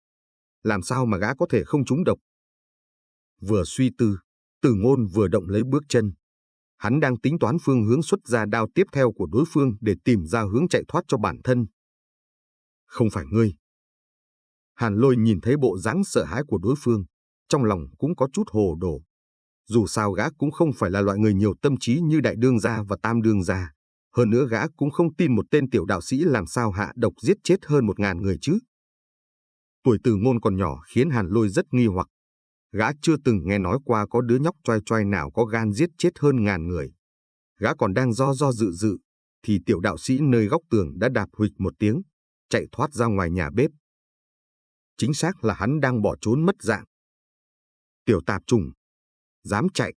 Làm sao mà gã có thể không trúng độc? Vừa suy tư, Từ Ngôn vừa động lấy bước chân. Hắn đang tính toán phương hướng xuất ra đao tiếp theo của đối phương để tìm ra hướng chạy thoát cho bản thân. Không phải ngươi. Hàn Lôi nhìn thấy bộ dáng sợ hãi của đối phương, trong lòng cũng có chút hồ đồ. Dù sao gã cũng không phải là loại người nhiều tâm trí như Đại Đương gia và Tam Đương gia. Hơn nữa gã cũng không tin một tên tiểu đạo sĩ làm sao hạ độc giết chết hơn 1000 người chứ. Tuổi Từ Ngôn còn nhỏ khiến Hàn Lôi rất nghi hoặc. Gã chưa từng nghe nói qua có đứa nhóc choai choai nào có gan giết chết hơn 1000 người. Gã còn đang do dự, thì tiểu đạo sĩ nơi góc tường đã đạp huỵch một tiếng, chạy thoát ra ngoài nhà bếp. Chính xác là hắn đang bỏ trốn mất dạng. Tiểu tạp trùng, dám chạy.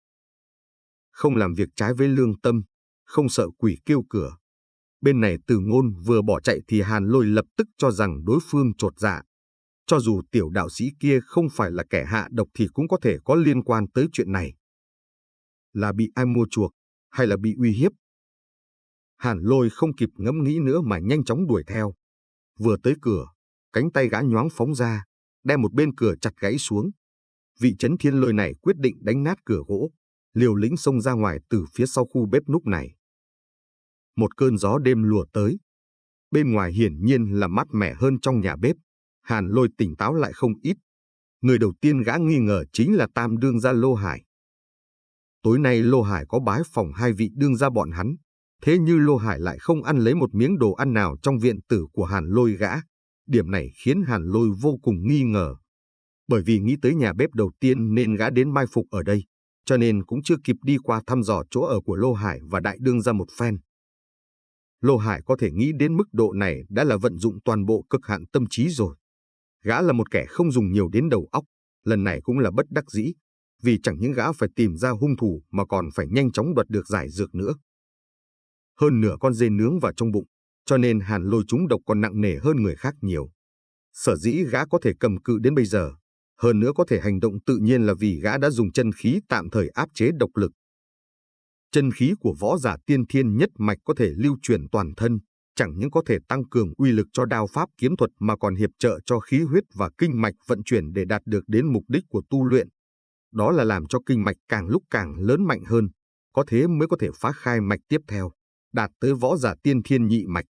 Không làm việc trái với lương tâm, không sợ quỷ kêu cửa. Bên này Từ Ngôn vừa bỏ chạy thì Hàn Lôi lập tức cho rằng đối phương chột dạ. Cho dù tiểu đạo sĩ kia không phải là kẻ hạ độc thì cũng có thể có liên quan tới chuyện này. Là bị ai mua chuộc, hay là bị uy hiếp? Hàn Lôi không kịp ngẫm nghĩ nữa mà nhanh chóng đuổi theo. Vừa tới cửa, cánh tay gã nhoáng phóng ra, đem một bên cửa chặt gãy xuống. Vị Chấn Thiên Lôi này quyết định đánh nát cửa gỗ, liều lĩnh xông ra ngoài từ phía sau khu bếp núc này. Một cơn gió đêm lùa tới. Bên ngoài hiển nhiên là mát mẻ hơn trong nhà bếp. Hàn Lôi tỉnh táo lại không ít. Người đầu tiên gã nghi ngờ chính là Tam Đương gia Lô Hải. Tối nay Lô Hải có bái phỏng 2 vị đương gia bọn hắn. Thế như Lô Hải lại không ăn lấy một miếng đồ ăn nào trong viện tử của Hàn Lôi gã. Điểm này khiến Hàn Lôi vô cùng nghi ngờ. Bởi vì nghĩ tới nhà bếp đầu tiên nên gã đến mai phục ở đây, cho nên cũng chưa kịp đi qua thăm dò chỗ ở của Lô Hải và Đại Đương gia một phen. Lô Hải có thể nghĩ đến mức độ này đã là vận dụng toàn bộ cực hạn tâm trí rồi. Gã là một kẻ không dùng nhiều đến đầu óc, lần này cũng là bất đắc dĩ, vì chẳng những gã phải tìm ra hung thủ mà còn phải nhanh chóng đoạt được giải dược nữa. Hơn nửa con dê nướng vào trong bụng, cho nên Hàn Lôi trúng độc còn nặng nề hơn người khác nhiều. Sở dĩ gã có thể cầm cự đến bây giờ, hơn nữa có thể hành động tự nhiên là vì gã đã dùng chân khí tạm thời áp chế độc lực. Chân khí của võ giả tiên thiên nhất mạch có thể lưu truyền toàn thân, chẳng những có thể tăng cường uy lực cho đao pháp kiếm thuật mà còn hiệp trợ cho khí huyết và kinh mạch vận chuyển để đạt được đến mục đích của tu luyện. Đó là làm cho kinh mạch càng lúc càng lớn mạnh hơn, có thế mới có thể phá khai mạch tiếp theo, đạt tới võ giả tiên thiên nhị mạch.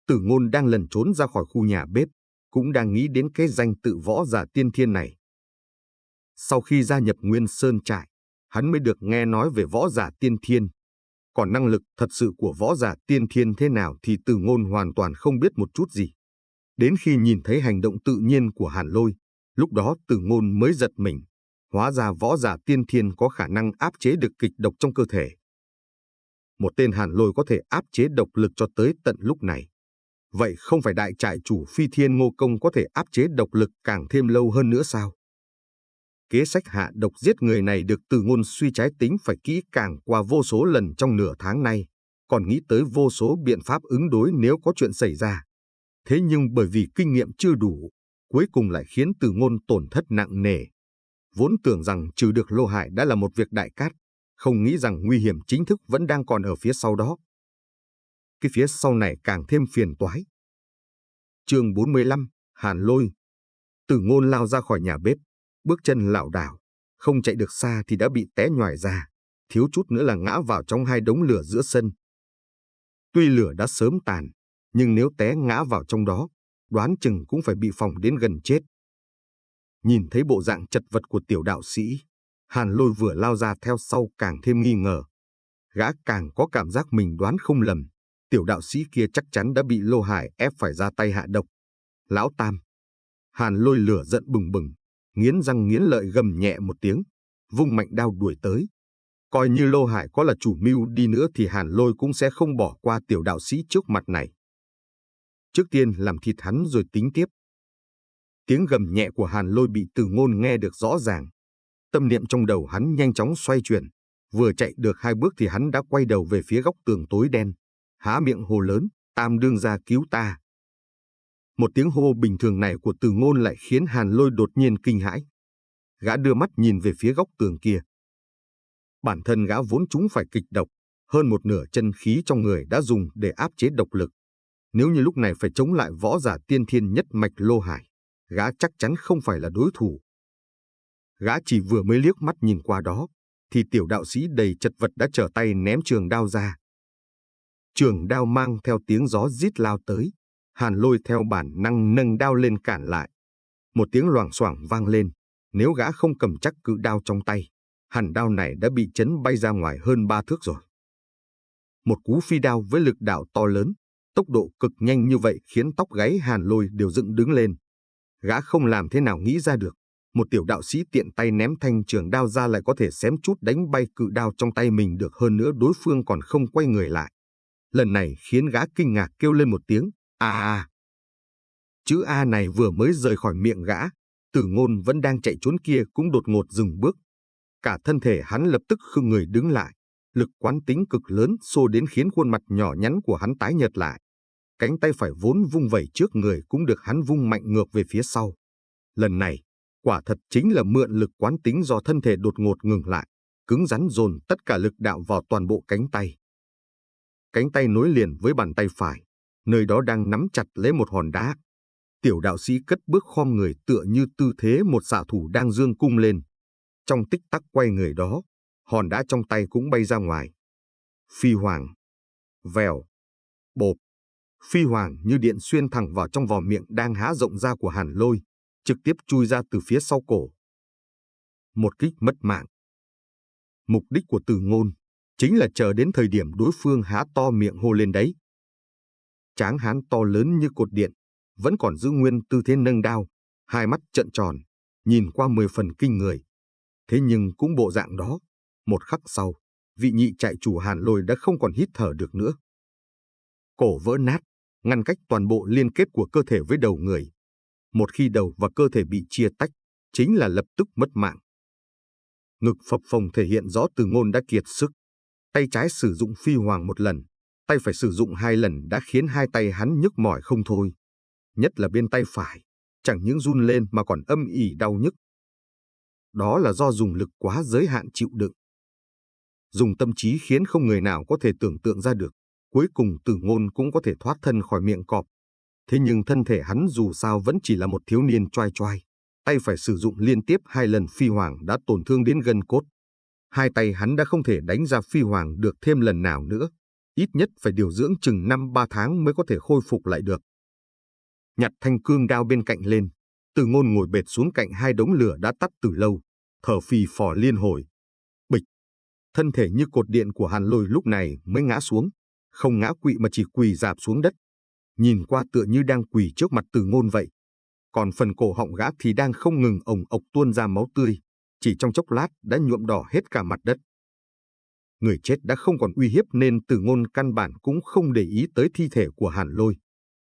Từ Ngôn đang lẩn trốn ra khỏi khu nhà bếp, cũng đang nghĩ đến cái danh tự võ giả tiên thiên này. Sau khi gia nhập Nguyên Sơn trại, hắn mới được nghe nói về võ giả tiên thiên. Còn năng lực thật sự của võ giả tiên thiên thế nào thì Từ Ngôn hoàn toàn không biết một chút gì. Đến khi nhìn thấy hành động tự nhiên của Hàn Lôi, lúc đó Từ Ngôn mới giật mình. Hóa ra võ giả tiên thiên có khả năng áp chế được kịch độc trong cơ thể. Một tên Hàn Lôi có thể áp chế độc lực cho tới tận lúc này. Vậy không phải đại trại chủ Phi Thiên Ngô Công có thể áp chế độc lực càng thêm lâu hơn nữa sao? Kế sách hạ độc giết người này được Từ Ngôn suy trái tính phải kỹ càng qua vô số lần trong nửa tháng nay, còn nghĩ tới vô số biện pháp ứng đối nếu có chuyện xảy ra. Thế nhưng bởi vì kinh nghiệm chưa đủ, cuối cùng lại khiến Từ Ngôn tổn thất nặng nề. Vốn tưởng rằng trừ được Lô Hải đã là một việc đại cát, không nghĩ rằng nguy hiểm chính thức vẫn đang còn ở phía sau đó. Cái phía sau này càng thêm phiền toái. Chương 45, Hàn Lôi. Từ Ngôn lao ra khỏi nhà bếp, bước chân lảo đảo, không chạy được xa thì đã bị té nhoài ra, thiếu chút nữa là ngã vào trong 2 đống lửa giữa sân. Tuy lửa đã sớm tàn, nhưng nếu té ngã vào trong đó, đoán chừng cũng phải bị phỏng đến gần chết. Nhìn thấy bộ dạng chật vật của tiểu đạo sĩ, Hàn Lôi vừa lao ra theo sau càng thêm nghi ngờ. Gã càng có cảm giác mình đoán không lầm, tiểu đạo sĩ kia chắc chắn đã bị Lô Hải ép phải ra tay hạ độc. Lão Tam. Hàn Lôi lửa giận bừng bừng, nghiến răng nghiến lợi gầm nhẹ một tiếng, vung mạnh đao đuổi tới. Coi như Lô Hải có là chủ mưu đi nữa thì Hàn Lôi cũng sẽ không bỏ qua tiểu đạo sĩ trước mặt này. Trước tiên làm thịt hắn rồi tính tiếp. Tiếng gầm nhẹ của Hàn Lôi bị Từ Ngôn nghe được rõ ràng. Tâm niệm trong đầu hắn nhanh chóng xoay chuyển, vừa chạy được 2 bước thì hắn đã quay đầu về phía góc tường tối đen, há miệng hô lớn, Tam Đương gia cứu ta. Một tiếng hô bình thường này của Từ Ngôn lại khiến Hàn Lôi đột nhiên kinh hãi. Gã đưa mắt nhìn về phía góc tường kia. Bản thân gã vốn trúng phải kịch độc, hơn một nửa chân khí trong người đã dùng để áp chế độc lực. Nếu như lúc này phải chống lại võ giả tiên thiên nhất mạch Lô Hải, gã chắc chắn không phải là đối thủ. Gã chỉ vừa mới liếc mắt nhìn qua đó, thì tiểu đạo sĩ đầy chật vật đã trở tay ném trường đao ra. Trường đao mang theo tiếng gió rít lao tới, Hàn Lôi theo bản năng nâng đao lên cản lại. Một tiếng loảng xoảng vang lên, nếu gã không cầm chắc cự đao trong tay, hẳn đao này đã bị chấn bay ra ngoài hơn 3 thước rồi. Một cú phi đao với lực đạo to lớn, tốc độ cực nhanh như vậy khiến tóc gáy Hàn Lôi đều dựng đứng lên. Gã không làm thế nào nghĩ ra được, một tiểu đạo sĩ tiện tay ném thanh trường đao ra lại có thể xém chút đánh bay cự đao trong tay mình được, hơn nữa đối phương còn không quay người lại. Lần này khiến gã kinh ngạc kêu lên một tiếng, a. Chữ A này vừa mới rời khỏi miệng gã, Tử Ngôn vẫn đang chạy trốn kia cũng đột ngột dừng bước. Cả thân thể hắn lập tức khựng người đứng lại, lực quán tính cực lớn xô đến khiến khuôn mặt nhỏ nhắn của hắn tái nhợt lại. Cánh tay phải vốn vung vẩy trước người cũng được hắn vung mạnh ngược về phía sau. Lần này, quả thật chính là mượn lực quán tính do thân thể đột ngột ngừng lại, cứng rắn dồn tất cả lực đạo vào toàn bộ cánh tay. Cánh tay nối liền với bàn tay phải, nơi đó đang nắm chặt lấy một hòn đá. Tiểu đạo sĩ cất bước khom người tựa như tư thế một xạ thủ đang giương cung lên. Trong tích tắc quay người đó, hòn đá trong tay cũng bay ra ngoài. Phi hoàng, vèo, bộp. Phi hoàng như điện xuyên thẳng vào trong vò miệng đang há rộng ra của Hàn Lôi, trực tiếp chui ra từ phía sau cổ. Một kích mất mạng. Mục đích của Tử Ngôn chính là chờ đến thời điểm đối phương há to miệng hô lên đấy. Tráng hán to lớn như cột điện, vẫn còn giữ nguyên tư thế nâng đao, hai mắt trợn tròn, nhìn qua 10 phần kinh người. Thế nhưng cũng bộ dạng đó, một khắc sau, vị nhị trại chủ Hàn Lôi đã không còn hít thở được nữa. Cổ vỡ nát, ngăn cách toàn bộ liên kết của cơ thể với đầu người. Một khi đầu và cơ thể bị chia tách, chính là lập tức mất mạng. Ngực phập phồng thể hiện rõ Tử Ngôn đã kiệt sức. Tay trái sử dụng phi hoàng một lần, tay phải sử dụng 2 lần đã khiến hai tay hắn nhức mỏi không thôi. Nhất là bên tay phải, chẳng những run lên mà còn âm ỉ đau nhức. Đó là do dùng lực quá giới hạn chịu đựng. Dùng tâm trí khiến không người nào có thể tưởng tượng ra được, cuối cùng Tử Ngôn cũng có thể thoát thân khỏi miệng cọp. Thế nhưng thân thể hắn dù sao vẫn chỉ là một thiếu niên choai choai. Tay phải sử dụng liên tiếp 2 lần phi hoàng đã tổn thương đến gân cốt. Hai tay hắn đã không thể đánh ra phi hoàng được thêm lần nào nữa. Ít nhất phải điều dưỡng chừng 5-3 tháng mới có thể khôi phục lại được. Nhặt thanh cương đao bên cạnh lên, Tử Ngôn ngồi bệt xuống cạnh 2 đống lửa đã tắt từ lâu, thở phì phò liên hồi. Bịch! Thân thể như cột điện của Hàn Lôi lúc này mới ngã xuống, không ngã quỵ mà chỉ quỳ rạp xuống đất. Nhìn qua tựa như đang quỳ trước mặt Tử Ngôn vậy. Còn phần cổ họng gã thì đang không ngừng ồng ộc tuôn ra máu tươi, chỉ trong chốc lát đã nhuộm đỏ hết cả mặt đất. Người chết đã không còn uy hiếp nên Tử Ngôn căn bản cũng không để ý tới thi thể của Hàn Lôi.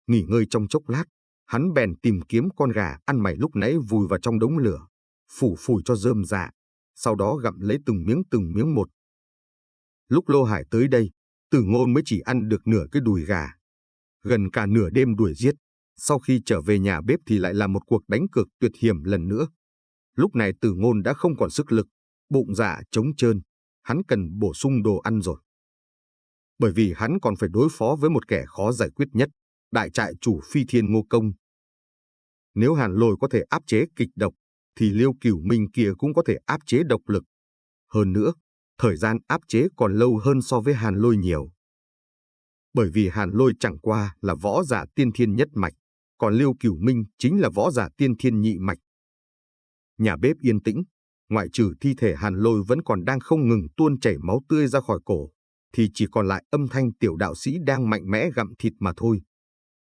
Nghỉ ngơi trong chốc lát, hắn bèn tìm kiếm con gà ăn mày lúc nãy vùi vào trong đống lửa, phủ phủi cho rơm rạ, sau đó gặm lấy từng miếng một. Lúc Lô Hải tới đây, Tử Ngôn mới chỉ ăn được nửa cái đùi gà. Gần cả nửa đêm đuổi giết, sau khi trở về nhà bếp thì lại là một cuộc đánh cược tuyệt hiểm lần nữa. Lúc này Tử Ngôn đã không còn sức lực, bụng dạ trống trơn, hắn cần bổ sung đồ ăn rồi. Bởi vì hắn còn phải đối phó với một kẻ khó giải quyết nhất, đại trại chủ Phi Thiên Ngô Công. Nếu Hàn Lôi có thể áp chế kịch độc, thì Liêu Cửu Minh kia cũng có thể áp chế độc lực. Hơn nữa, thời gian áp chế còn lâu hơn so với Hàn Lôi nhiều. Bởi vì Hàn Lôi chẳng qua là võ giả tiên thiên nhất mạch, còn Liêu Cửu Minh chính là võ giả tiên thiên nhị mạch. Nhà bếp yên tĩnh, ngoại trừ thi thể Hàn Lôi vẫn còn đang không ngừng tuôn chảy máu tươi ra khỏi cổ, thì chỉ còn lại âm thanh tiểu đạo sĩ đang mạnh mẽ gặm thịt mà thôi.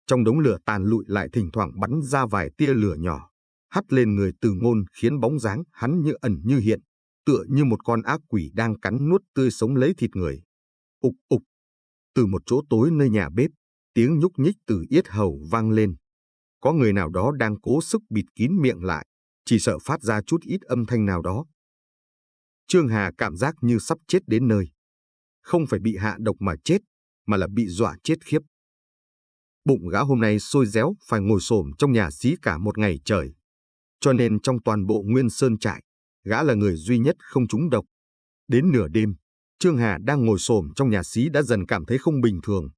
Trong đống lửa tàn lụi lại thỉnh thoảng bắn ra vài tia lửa nhỏ, hắt lên người Tử Ngôn khiến bóng dáng hắn như ẩn như hiện, tựa như một con ác quỷ đang cắn nuốt tươi sống lấy thịt người. Ục ục! Từ một chỗ tối nơi nhà bếp, tiếng nhúc nhích từ yết hầu vang lên. Có người nào đó đang cố sức bịt kín miệng lại, chỉ sợ phát ra chút ít âm thanh nào đó. Trương Hà cảm giác như sắp chết đến nơi. Không phải bị hạ độc mà chết, mà là bị dọa chết khiếp. Bụng gã hôm nay sôi réo phải ngồi xổm trong nhà xí cả một ngày trời. Cho nên trong toàn bộ Nguyên Sơn trại, gã là người duy nhất không trúng độc. Đến nửa đêm, Trương Hà đang ngồi xổm trong nhà xí đã dần cảm thấy không bình thường.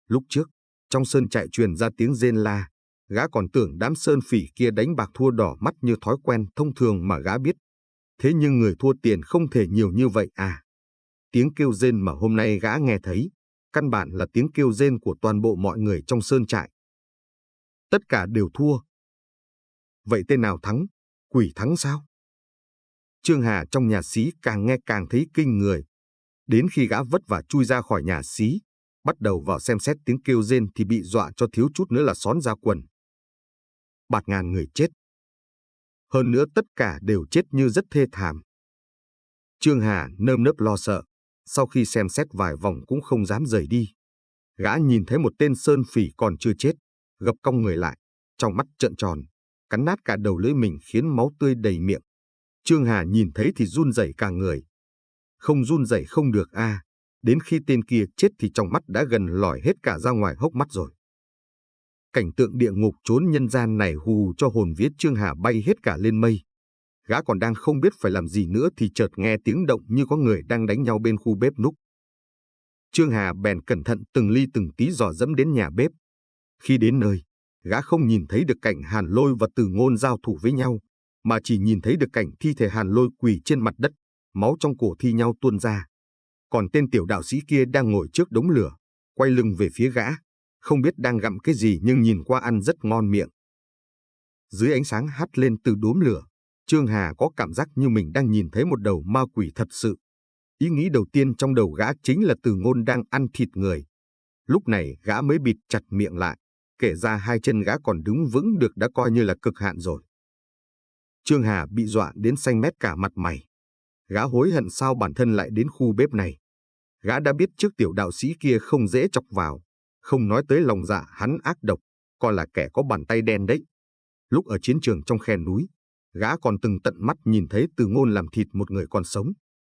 Lúc trước, trong sơn trại truyền ra tiếng rên la, gã còn tưởng đám sơn phỉ kia đánh bạc thua đỏ mắt như thói quen thông thường mà gã biết. Thế nhưng người thua tiền không thể nhiều như vậy à. Tiếng kêu rên mà hôm nay gã nghe thấy, căn bản là tiếng kêu rên của toàn bộ mọi người trong sơn trại. Tất cả đều thua. Vậy tên nào thắng? Quỷ thắng sao? Trương Hà trong nhà xí càng nghe càng thấy kinh người. Đến khi gã vất vả chui ra khỏi nhà xí, bắt đầu vào xem xét tiếng kêu rên thì bị dọa cho thiếu chút nữa là xón ra quần. Bạt ngàn người chết. Hơn nữa tất cả đều chết như rất thê thảm. Trương Hà nơm nớp lo sợ, sau khi xem xét vài vòng cũng không dám rời đi. Gã nhìn thấy một tên sơn phỉ còn chưa chết, gập cong người lại, trong mắt trợn tròn, cắn nát cả đầu lưỡi mình khiến máu tươi đầy miệng. Trương Hà nhìn thấy thì run rẩy cả người. Không run rẩy không được a, đến khi tên kia chết thì trong mắt đã gần lòi hết cả ra ngoài hốc mắt rồi. Cảnh tượng địa ngục trốn nhân gian này hù cho hồn vía Trương Hà bay hết cả lên mây. Gã còn đang không biết phải làm gì nữa thì chợt nghe tiếng động như có người đang đánh nhau bên khu bếp núc. Trương Hà bèn cẩn thận từng ly từng tí dò dẫm đến nhà bếp. Khi đến nơi, gã không nhìn thấy được cảnh Hàn Lôi và Từ Ngôn giao thủ với nhau, mà chỉ nhìn thấy được cảnh thi thể Hàn Lôi quỳ trên mặt đất, máu trong cổ thi nhau tuôn ra. Còn tên tiểu đạo sĩ kia đang ngồi trước đống lửa, quay lưng về phía gã, không biết đang gặm cái gì nhưng nhìn qua ăn rất ngon miệng. Dưới ánh sáng hắt lên từ đốm lửa, Trương Hà có cảm giác như mình đang nhìn thấy một đầu ma quỷ thật sự. Ý nghĩ đầu tiên trong đầu gã chính là Từ Ngôn đang ăn thịt người. Lúc này gã mới bịt chặt miệng lại, kể ra hai chân gã còn đứng vững được đã coi như là cực hạn rồi. Trương Hà bị dọa đến xanh mét cả mặt mày. Gã hối hận sao bản thân lại đến khu bếp này. Gã đã biết trước tiểu đạo sĩ kia không dễ chọc vào, không nói tới lòng dạ hắn ác độc, còn là kẻ có bàn tay đen đấy. Lúc ở chiến trường trong khe núi, gã còn từng tận mắt nhìn thấy Từ Ngôn làm thịt một người còn sống,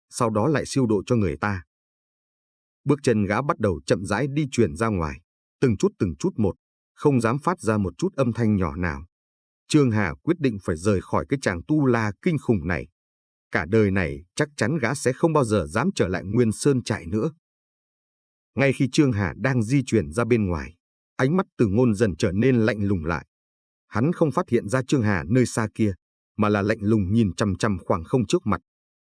sau đó lại siêu độ cho người ta. Bước chân gã bắt đầu chậm rãi đi chuyển ra ngoài, từng chút một, không dám phát ra một chút âm thanh nhỏ nào. Trương Hà quyết định phải rời khỏi cái tràng tu la kinh khủng này. Cả đời này chắc chắn gã sẽ không bao giờ dám trở lại Nguyên Sơn trại nữa. Ngay khi Trương Hà đang di chuyển ra bên ngoài, ánh mắt Từ Ngôn dần trở nên lạnh lùng lại. Hắn không phát hiện ra Trương Hà nơi xa kia, mà là lạnh lùng nhìn chằm chằm khoảng không trước mặt.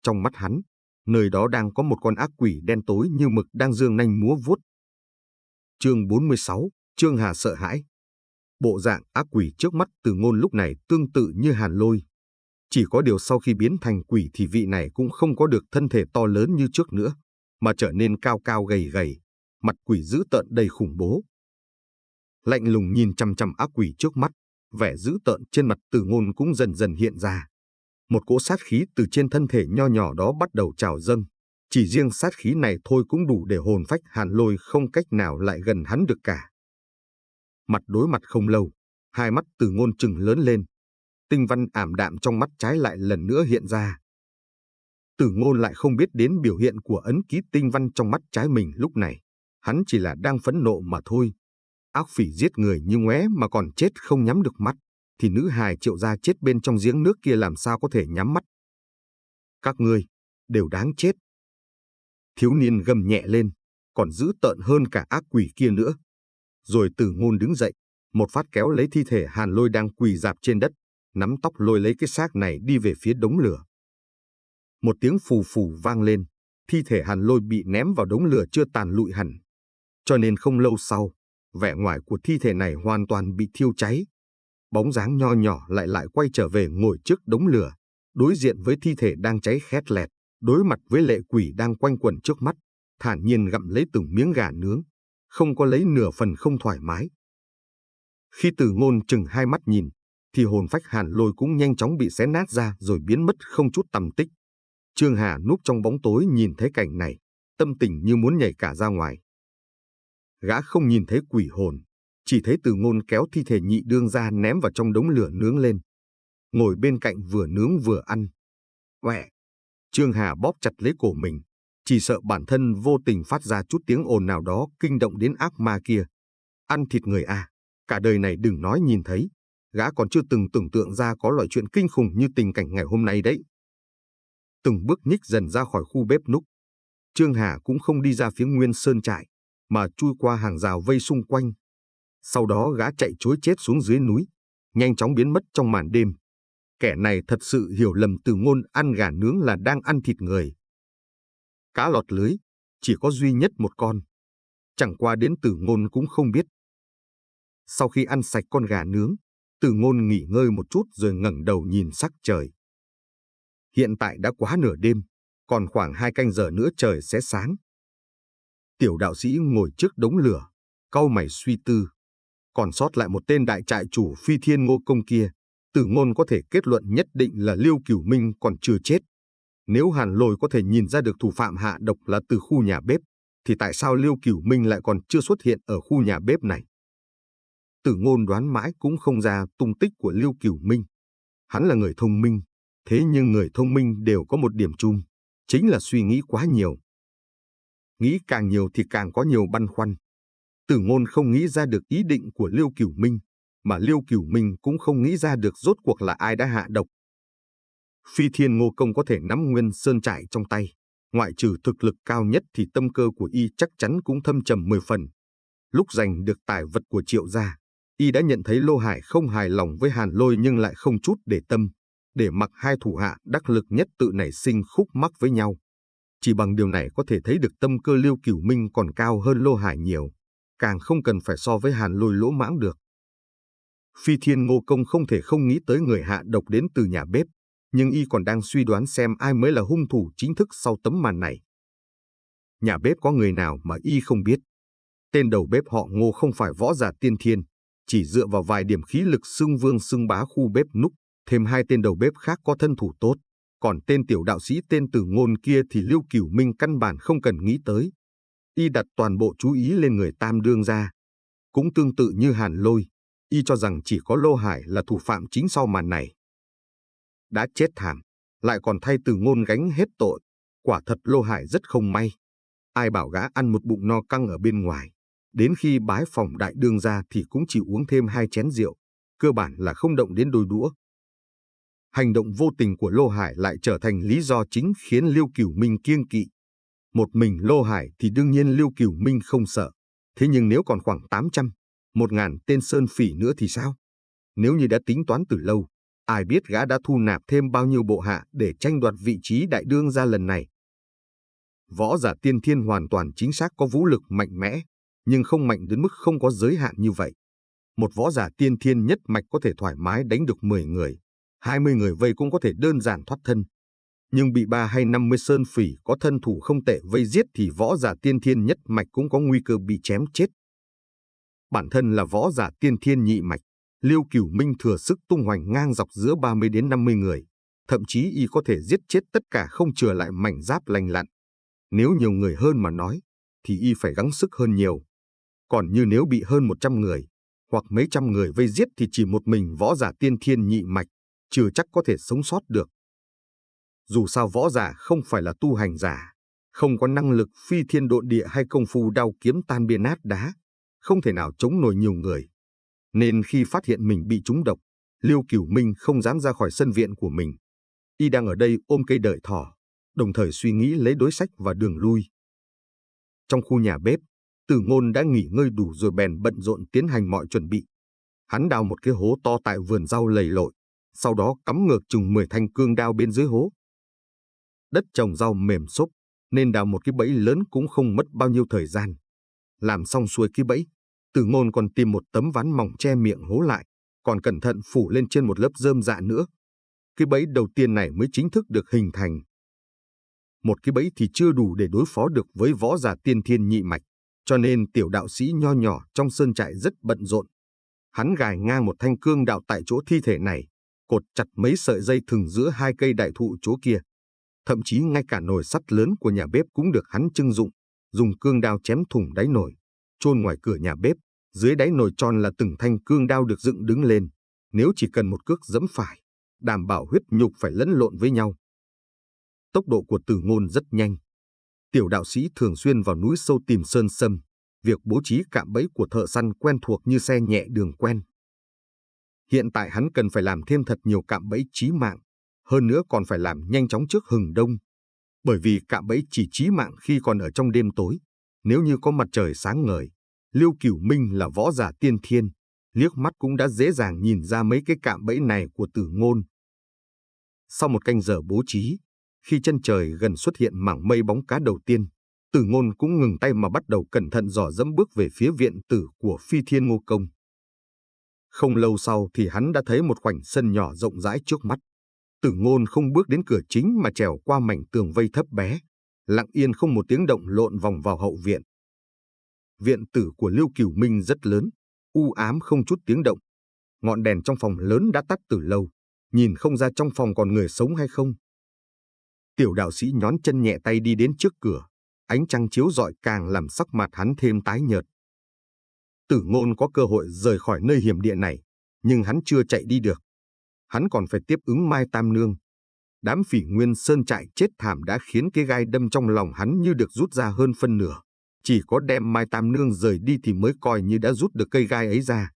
Trong mắt hắn, nơi đó đang có một con ác quỷ đen tối như mực đang giương nanh múa vuốt. Chương 46, Trương Hà sợ hãi. Bộ dạng ác quỷ trước mắt Từ Ngôn lúc này tương tự như Hàn Lôi. Chỉ có điều sau khi biến thành quỷ thì vị này cũng không có được thân thể to lớn như trước nữa, mà trở nên cao cao gầy gầy, mặt quỷ dữ tợn đầy khủng bố. Lạnh lùng nhìn chằm chằm ác quỷ trước mắt, vẻ dữ tợn trên mặt Từ Ngôn cũng dần dần hiện ra. Một cỗ sát khí từ trên thân thể nho nhỏ đó bắt đầu trào dâng. Chỉ riêng sát khí này thôi cũng đủ để hồn phách Hàn Lôi không cách nào lại gần hắn được cả. Mặt đối mặt không lâu, hai mắt Từ Ngôn trừng lớn lên. Tinh văn ảm đạm trong mắt trái lại lần nữa hiện ra. Từ Ngôn lại không biết đến biểu hiện của ấn ký tinh văn trong mắt trái mình lúc này. Hắn chỉ là đang phẫn nộ mà thôi. Ác phỉ giết người như ngoé mà còn chết không nhắm được mắt, thì nữ hài Triệu gia chết bên trong giếng nước kia làm sao có thể nhắm mắt. Các ngươi đều đáng chết. Thiếu niên gầm nhẹ lên, còn dữ tợn hơn cả ác quỷ kia nữa. Rồi Từ Ngôn đứng dậy, một phát kéo lấy thi thể Hàn Lôi đang quỳ rạp trên đất, nắm tóc lôi lấy cái xác này đi về phía đống lửa. Một tiếng phù phù vang lên, thi thể Hàn Lôi bị ném vào đống lửa chưa tàn lụi hẳn. Cho nên không lâu sau, vẻ ngoài của thi thể này hoàn toàn bị thiêu cháy. Bóng dáng nho nhỏ lại quay trở về ngồi trước đống lửa, đối diện với thi thể đang cháy khét lẹt, đối mặt với lệ quỷ đang quanh quẩn trước mắt, thản nhiên gặm lấy từng miếng gà nướng, không có lấy nửa phần không thoải mái. Khi Từ Ngôn chừng hai mắt nhìn, thì hồn phách Hàn Lôi cũng nhanh chóng bị xé nát ra rồi biến mất không chút tăm tích. Trương Hà núp trong bóng tối nhìn thấy cảnh này, tâm tình như muốn nhảy cả ra ngoài. Gã không nhìn thấy quỷ hồn, chỉ thấy Từ Ngôn kéo thi thể nhị đương ra ném vào trong đống lửa nướng lên. Ngồi bên cạnh vừa nướng vừa ăn. Quẹ! Trương Hà bóp chặt lấy cổ mình, chỉ sợ bản thân vô tình phát ra chút tiếng ồn nào đó kinh động đến ác ma kia. Ăn thịt người à, cả đời này đừng nói nhìn thấy, gã còn chưa từng tưởng tượng ra có loại chuyện kinh khủng như tình cảnh ngày hôm nay đấy. Từng bước nhích dần ra khỏi khu bếp núc, Trương Hà cũng không đi ra phía Nguyên Sơn trại, mà chui qua hàng rào vây xung quanh. Sau đó gã chạy trối chết xuống dưới núi, nhanh chóng biến mất trong màn đêm. Kẻ này thật sự hiểu lầm Từ Ngôn ăn gà nướng là đang ăn thịt người. Cá lọt lưới, chỉ có duy nhất một con. Chẳng qua đến Từ Ngôn cũng không biết. Sau khi ăn sạch con gà nướng, Từ Ngôn nghỉ ngơi một chút rồi ngẩng đầu nhìn sắc trời. Hiện tại đã quá nửa đêm, còn khoảng 2 canh giờ nữa trời sẽ sáng. Tiểu đạo sĩ ngồi trước đống lửa, cau mày suy tư. Còn sót lại một tên đại trại chủ Phi Thiên Ngô Công kia, Từ Ngôn có thể kết luận nhất định là Liêu Cửu Minh còn chưa chết. Nếu Hàn Lôi có thể nhìn ra được thủ phạm hạ độc là từ khu nhà bếp, thì tại sao Liêu Cửu Minh lại còn chưa xuất hiện ở khu nhà bếp này? Từ Ngôn đoán mãi cũng không ra tung tích của Liêu Cửu Minh. Hắn là người thông minh, thế nhưng người thông minh đều có một điểm chung, chính là suy nghĩ quá nhiều. Nghĩ càng nhiều thì càng có nhiều băn khoăn. Từ Ngôn không nghĩ ra được ý định của Liêu Cửu Minh, mà Liêu Cửu Minh cũng không nghĩ ra được rốt cuộc là ai đã hạ độc. Phi Thiên Ngô Công có thể nắm Nguyên Sơn trại trong tay, ngoại trừ thực lực cao nhất thì tâm cơ của y chắc chắn cũng thâm trầm 10 phần. Lúc giành được tài vật của Triệu gia, y đã nhận thấy Lô Hải không hài lòng với Hàn Lôi nhưng lại không chút để tâm, để mặc hai thủ hạ đắc lực nhất tự nảy sinh khúc mắc với nhau. Chỉ bằng điều này có thể thấy được tâm cơ Liêu Cửu Minh còn cao hơn Lô Hải nhiều, càng không cần phải so với Hàn Lôi lỗ mãng được. Phi Thiên Ngô Công không thể không nghĩ tới người hạ độc đến từ nhà bếp, nhưng y còn đang suy đoán xem ai mới là hung thủ chính thức sau tấm màn này. Nhà bếp có người nào mà y không biết. Tên đầu bếp họ Ngô không phải võ giả tiên thiên, chỉ dựa vào vài điểm khí lực xưng vương xưng bá khu bếp núc, thêm 2 tên đầu bếp khác có thân thủ tốt. Còn tên tiểu đạo sĩ tên Từ Ngôn kia thì Liêu Cửu Minh căn bản không cần nghĩ tới. Y đặt toàn bộ chú ý lên người Tam đương gia. Cũng tương tự như Hàn Lôi, y cho rằng chỉ có Lô Hải là thủ phạm chính sau màn này. Đã chết thảm, lại còn thay Từ Ngôn gánh hết tội. Quả thật Lô Hải rất không may. Ai bảo gã ăn một bụng no căng ở bên ngoài, đến khi bái phỏng đại đương gia thì cũng chỉ uống thêm 2 chén rượu, cơ bản là không động đến đôi đũa. Hành động vô tình của Lô Hải lại trở thành lý do chính khiến Liêu Cửu Minh kiêng kỵ. Một mình Lô Hải thì đương nhiên Liêu Cửu Minh không sợ, thế nhưng nếu còn khoảng 800, 1000 tên sơn phỉ nữa thì sao? Nếu như đã tính toán từ lâu, ai biết gã đã thu nạp thêm bao nhiêu bộ hạ để tranh đoạt vị trí đại đương gia lần này. Võ giả tiên thiên hoàn toàn chính xác có vũ lực mạnh mẽ, nhưng không mạnh đến mức không có giới hạn như vậy. Một võ giả tiên thiên nhất mạch có thể thoải mái đánh được 10 người, 20 người vây cũng có thể đơn giản thoát thân. Nhưng bị 3 hay 50 sơn phỉ có thân thủ không tệ vây giết thì võ giả tiên thiên nhất mạch cũng có nguy cơ bị chém chết. Bản thân là võ giả tiên thiên nhị mạch, Liêu Cửu Minh thừa sức tung hoành ngang dọc giữa 30 đến 50 người, thậm chí y có thể giết chết tất cả không chừa lại mảnh giáp lành lặn. Nếu nhiều người hơn mà nói, thì y phải gắng sức hơn nhiều. Còn như nếu bị hơn 100 người, hoặc mấy trăm người vây giết thì chỉ một mình võ giả tiên thiên nhị mạch, chưa chắc có thể sống sót được. Dù sao võ giả không phải là tu hành giả, không có năng lực phi thiên độn địa hay công phu đao kiếm tan bia nát đá, không thể nào chống nổi nhiều người. Nên khi phát hiện mình bị trúng độc, Liêu Cửu Minh không dám ra khỏi sân viện của mình. Y đang ở đây ôm cây đợi thỏ, đồng thời suy nghĩ lấy đối sách và đường lui. Trong khu nhà bếp, Từ Ngôn đã nghỉ ngơi đủ rồi bèn bận rộn tiến hành mọi chuẩn bị. Hắn đào một cái hố to tại vườn rau lầy lội, sau đó cắm ngược chừng 10 thanh cương đao bên dưới hố. Đất trồng rau mềm xốp, nên đào một cái bẫy lớn cũng không mất bao nhiêu thời gian. Làm xong xuôi cái bẫy, Từ Ngôn còn tìm một tấm ván mỏng che miệng hố lại, còn cẩn thận phủ lên trên một lớp rơm rạ nữa. Cái bẫy đầu tiên này mới chính thức được hình thành. Một cái bẫy thì chưa đủ để đối phó được với võ giả tiên thiên nhị mạch, cho nên tiểu đạo sĩ nho nhỏ trong sơn trại rất bận rộn. Hắn gài ngang một thanh cương đạo tại chỗ thi thể này, cột chặt mấy sợi dây thừng giữa 2 cây đại thụ chỗ kia. Thậm chí ngay cả nồi sắt lớn của nhà bếp cũng được hắn trưng dụng, dùng cương đao chém thủng đáy nồi, chôn ngoài cửa nhà bếp. Dưới đáy nồi tròn là từng thanh cương đao được dựng đứng lên, nếu chỉ cần một cước giẫm phải, đảm bảo huyết nhục phải lẫn lộn với nhau. Tốc độ của Từ Ngôn rất nhanh. Tiểu đạo sĩ thường xuyên vào núi sâu tìm sơn sâm, việc bố trí cạm bẫy của thợ săn quen thuộc như xe nhẹ đường quen. Hiện tại hắn cần phải làm thêm thật nhiều cạm bẫy chí mạng, hơn nữa còn phải làm nhanh chóng trước hừng đông. Bởi vì cạm bẫy chỉ chí mạng khi còn ở trong đêm tối. Nếu như có mặt trời sáng ngời, Liêu Cửu Minh là võ giả tiên thiên, liếc mắt cũng đã dễ dàng nhìn ra mấy cái cạm bẫy này của Tử Ngôn. Sau một canh giờ bố trí, khi chân trời gần xuất hiện mảng mây bóng cá đầu tiên, Tử Ngôn cũng ngừng tay mà bắt đầu cẩn thận dò dẫm bước về phía viện tử của Phi Thiên Ngô Công. Không lâu sau thì hắn đã thấy một khoảnh sân nhỏ rộng rãi trước mắt. Tử Ngôn không bước đến cửa chính mà trèo qua mảnh tường vây thấp bé, lặng yên không một tiếng động lộn vòng vào hậu viện. Viện tử của Liêu Cửu Minh rất lớn, u ám không chút tiếng động. Ngọn đèn trong phòng lớn đã tắt từ lâu, nhìn không ra trong phòng còn người sống hay không. Tiểu đạo sĩ nhón chân nhẹ tay đi đến trước cửa, ánh trăng chiếu rọi càng làm sắc mặt hắn thêm tái nhợt. Tử Ngôn có cơ hội rời khỏi nơi hiểm địa này, nhưng hắn chưa chạy đi được. Hắn còn phải tiếp ứng Mai Tam Nương. Đám Phỉ Nguyên Sơn trại chết thảm đã khiến cái gai đâm trong lòng hắn như được rút ra hơn phân nửa. Chỉ có đem Mai Tam Nương rời đi thì mới coi như đã rút được cây gai ấy ra.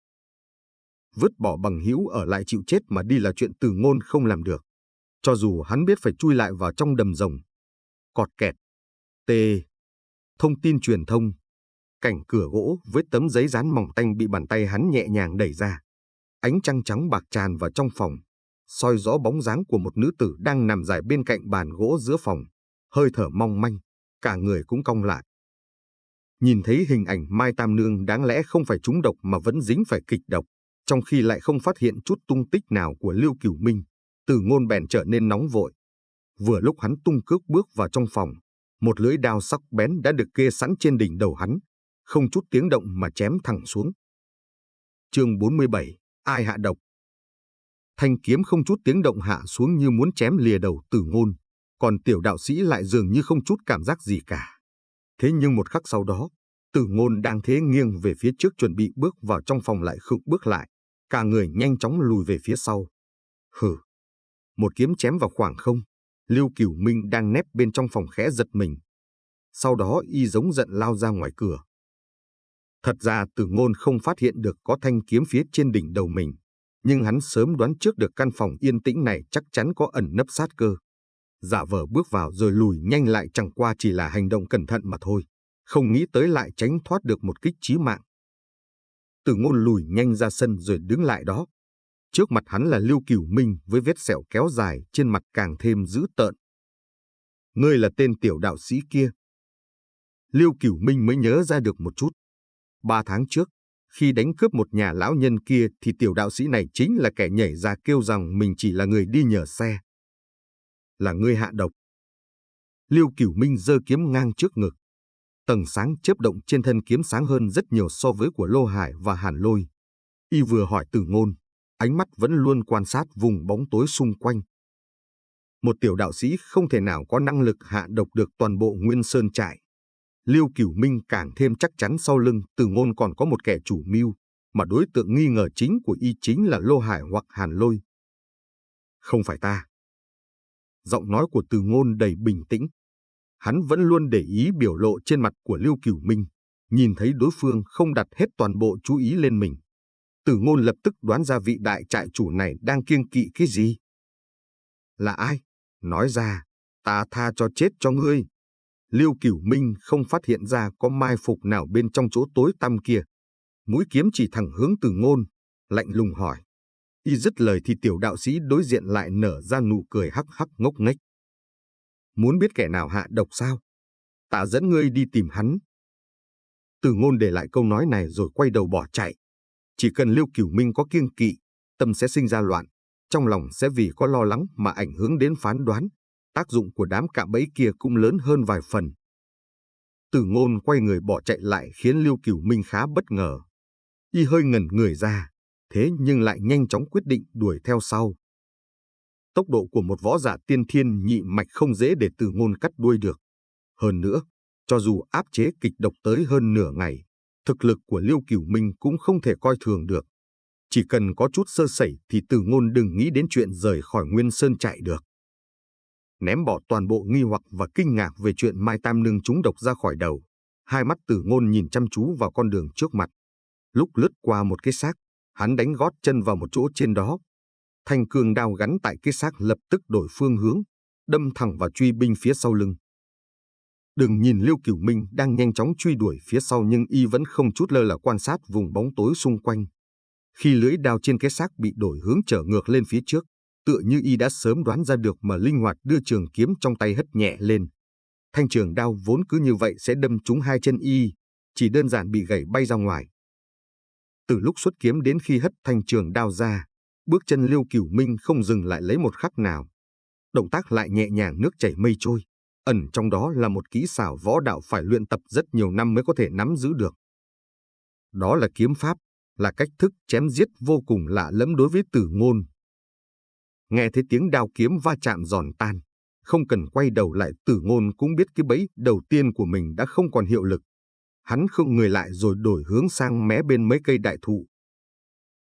Vứt bỏ bằng hữu ở lại chịu chết mà đi là chuyện Tử Ngôn không làm được. Cho dù hắn biết phải chui lại vào trong đầm rồng. Cọt kẹt. Thông tin truyền thông. Cảnh cửa gỗ với tấm giấy dán mỏng tanh bị bàn tay hắn nhẹ nhàng đẩy ra. Ánh trăng trắng bạc tràn vào trong phòng, soi rõ bóng dáng của một nữ tử đang nằm dài bên cạnh bàn gỗ giữa phòng, hơi thở mong manh, cả người cũng cong lại. Nhìn thấy hình ảnh Mai Tam Nương đáng lẽ không phải trúng độc mà vẫn dính phải kịch độc, trong khi lại không phát hiện chút tung tích nào của Liêu Cửu Minh, Tử Ngôn bèn trở nên nóng vội. Vừa lúc hắn tung cước bước vào trong phòng, một lưỡi đao sắc bén đã được kê sẵn trên đỉnh đầu hắn, không chút tiếng động mà chém thẳng xuống. Chương 47, ai hạ độc? Thanh kiếm không chút tiếng động hạ xuống như muốn chém lìa đầu Tử Ngôn, còn tiểu đạo sĩ lại dường như không chút cảm giác gì cả. Thế nhưng một khắc sau đó, Tử Ngôn đang thế nghiêng về phía trước chuẩn bị bước vào trong phòng lại khựng bước lại, cả người nhanh chóng lùi về phía sau. Hừ! Một kiếm chém vào khoảng không, Liêu Cửu Minh đang nép bên trong phòng khẽ giật mình. Sau đó y giống giận lao ra ngoài cửa. Thật ra Tử Ngôn không phát hiện được có thanh kiếm phía trên đỉnh đầu mình, nhưng hắn sớm đoán trước được căn phòng yên tĩnh này chắc chắn có ẩn nấp sát cơ. Giả vờ bước vào rồi lùi nhanh lại chẳng qua chỉ là hành động cẩn thận mà thôi, không nghĩ tới lại tránh thoát được một kích chí mạng. Tử Ngôn lùi nhanh ra sân rồi đứng lại đó. Trước mặt hắn là Liêu Cửu Minh với vết sẹo kéo dài trên mặt càng thêm dữ tợn. Ngươi là tên tiểu đạo sĩ kia. Liêu Cửu Minh mới nhớ ra được một chút. 3 tháng trước, khi đánh cướp một nhà lão nhân kia thì tiểu đạo sĩ này chính là kẻ nhảy ra kêu rằng mình chỉ là người đi nhờ xe. Là ngươi hạ độc. Liêu Cửu Minh giơ kiếm ngang trước ngực. Tầng sáng chớp động trên thân kiếm sáng hơn rất nhiều so với của Lô Hải và Hàn Lôi. Y vừa hỏi Tử Ngôn, ánh mắt vẫn luôn quan sát vùng bóng tối xung quanh. Một tiểu đạo sĩ không thể nào có năng lực hạ độc được toàn bộ Nguyên Sơn trại. Liêu Cửu Minh càng thêm chắc chắn sau lưng Tử Ngôn còn có một kẻ chủ mưu, mà đối tượng nghi ngờ chính của y chính là Lô Hải hoặc Hàn Lôi. Không phải ta. Giọng nói của Tử Ngôn đầy bình tĩnh. Hắn vẫn luôn để ý biểu lộ trên mặt của Liêu Cửu Minh, nhìn thấy đối phương không đặt hết toàn bộ chú ý lên mình. Tử Ngôn lập tức đoán ra vị đại trại chủ này đang kiêng kỵ cái gì. Là ai? Nói ra, ta tha cho chết cho ngươi. Liêu Cửu Minh không phát hiện ra có mai phục nào bên trong chỗ tối tăm kia. Mũi kiếm chỉ thẳng hướng Tử Ngôn, lạnh lùng hỏi. Y dứt lời thì tiểu đạo sĩ đối diện lại nở ra nụ cười hắc hắc ngốc nghếch. Muốn biết kẻ nào hạ độc sao? Ta dẫn ngươi đi tìm hắn. Tử Ngôn để lại câu nói này rồi quay đầu bỏ chạy. Chỉ cần Liêu Cửu Minh có kiêng kỵ, tâm sẽ sinh ra loạn, trong lòng sẽ vì có lo lắng mà ảnh hưởng đến phán đoán. Tác dụng của đám cạm bẫy kia cũng lớn hơn vài phần. Tử Ngôn quay người bỏ chạy lại khiến Liêu Cửu Minh khá bất ngờ. Y hơi ngẩn người ra, thế nhưng lại nhanh chóng quyết định đuổi theo sau. Tốc độ của một võ giả tiên thiên nhị mạch không dễ để Tử Ngôn cắt đuôi được. Hơn nữa, cho dù áp chế kịch độc tới hơn nửa ngày, thực lực của Liêu Cửu Minh cũng không thể coi thường được. Chỉ cần có chút sơ sẩy thì Tử Ngôn đừng nghĩ đến chuyện rời khỏi Nguyên Sơn trại được. Ném bỏ toàn bộ nghi hoặc và kinh ngạc về chuyện Mai Tam Nương trúng độc ra khỏi đầu, hai mắt Tử Ngôn nhìn chăm chú vào con đường trước mặt. Lúc lướt qua một cái xác, hắn đánh gót chân vào một chỗ trên đó. Thanh cương đao gắn tại cái xác lập tức đổi phương hướng, đâm thẳng vào truy binh phía sau lưng. Đừng nhìn Liêu Cửu Minh đang nhanh chóng truy đuổi phía sau, nhưng y vẫn không chút lơ là quan sát vùng bóng tối xung quanh. Khi lưỡi đao trên cái xác bị đổi hướng trở ngược lên phía trước, tựa như y đã sớm đoán ra được mà linh hoạt đưa trường kiếm trong tay hất nhẹ lên. Thanh trường đao vốn cứ như vậy sẽ đâm trúng hai chân y, chỉ đơn giản bị gãy bay ra ngoài. Từ lúc xuất kiếm đến khi hất thanh trường đao ra, bước chân Liêu Cửu Minh không dừng lại lấy một khắc nào. Động tác lại nhẹ nhàng nước chảy mây trôi, ẩn trong đó là một kỹ xảo võ đạo phải luyện tập rất nhiều năm mới có thể nắm giữ được. Đó là kiếm pháp, là cách thức chém giết vô cùng lạ lẫm đối với Tử Ngôn. Nghe thấy tiếng đao kiếm va chạm giòn tan, không cần quay đầu lại, Tử Ngôn cũng biết cái bẫy đầu tiên của mình đã không còn hiệu lực. Hắn khựng người lại rồi đổi hướng sang mé bên mấy cây đại thụ.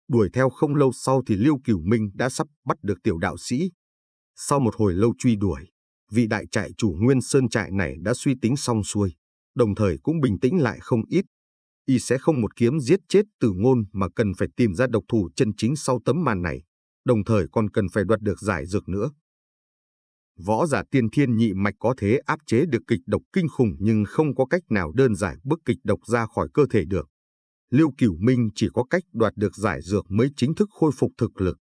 Đuổi theo không lâu sau thì Liêu Cửu Minh đã sắp bắt được tiểu đạo sĩ. Sau một hồi lâu truy đuổi, vị đại trại chủ Nguyên Sơn trại này đã suy tính xong xuôi, đồng thời cũng bình tĩnh lại không ít. Y sẽ không một kiếm giết chết Tử Ngôn mà cần phải tìm ra độc thủ chân chính sau tấm màn này, đồng thời còn cần phải đoạt được giải dược nữa. Võ giả tiên thiên nhị mạch có thể áp chế được kịch độc kinh khủng, nhưng không có cách nào đơn giản bức kịch độc ra khỏi cơ thể được. Liêu Cửu Minh chỉ có cách đoạt được giải dược mới chính thức khôi phục thực lực.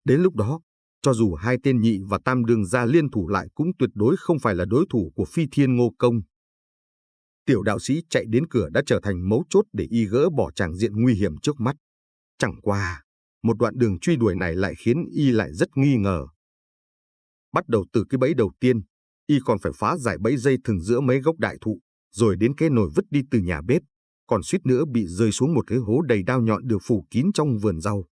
Đến lúc đó, cho dù hai tên nhị và tam đường gia liên thủ lại cũng tuyệt đối không phải là đối thủ của Phi Thiên Ngô Công. Tiểu đạo sĩ chạy đến cửa đã trở thành mấu chốt để y gỡ bỏ tràng diện nguy hiểm trước mắt. Chẳng qua, một đoạn đường truy đuổi này lại khiến y lại rất nghi ngờ. Bắt đầu từ cái bẫy đầu tiên, y còn phải phá giải bẫy dây thừng giữa mấy gốc đại thụ, rồi đến cái nồi vứt đi từ nhà bếp, còn suýt nữa bị rơi xuống một cái hố đầy đao nhọn được phủ kín trong vườn rau.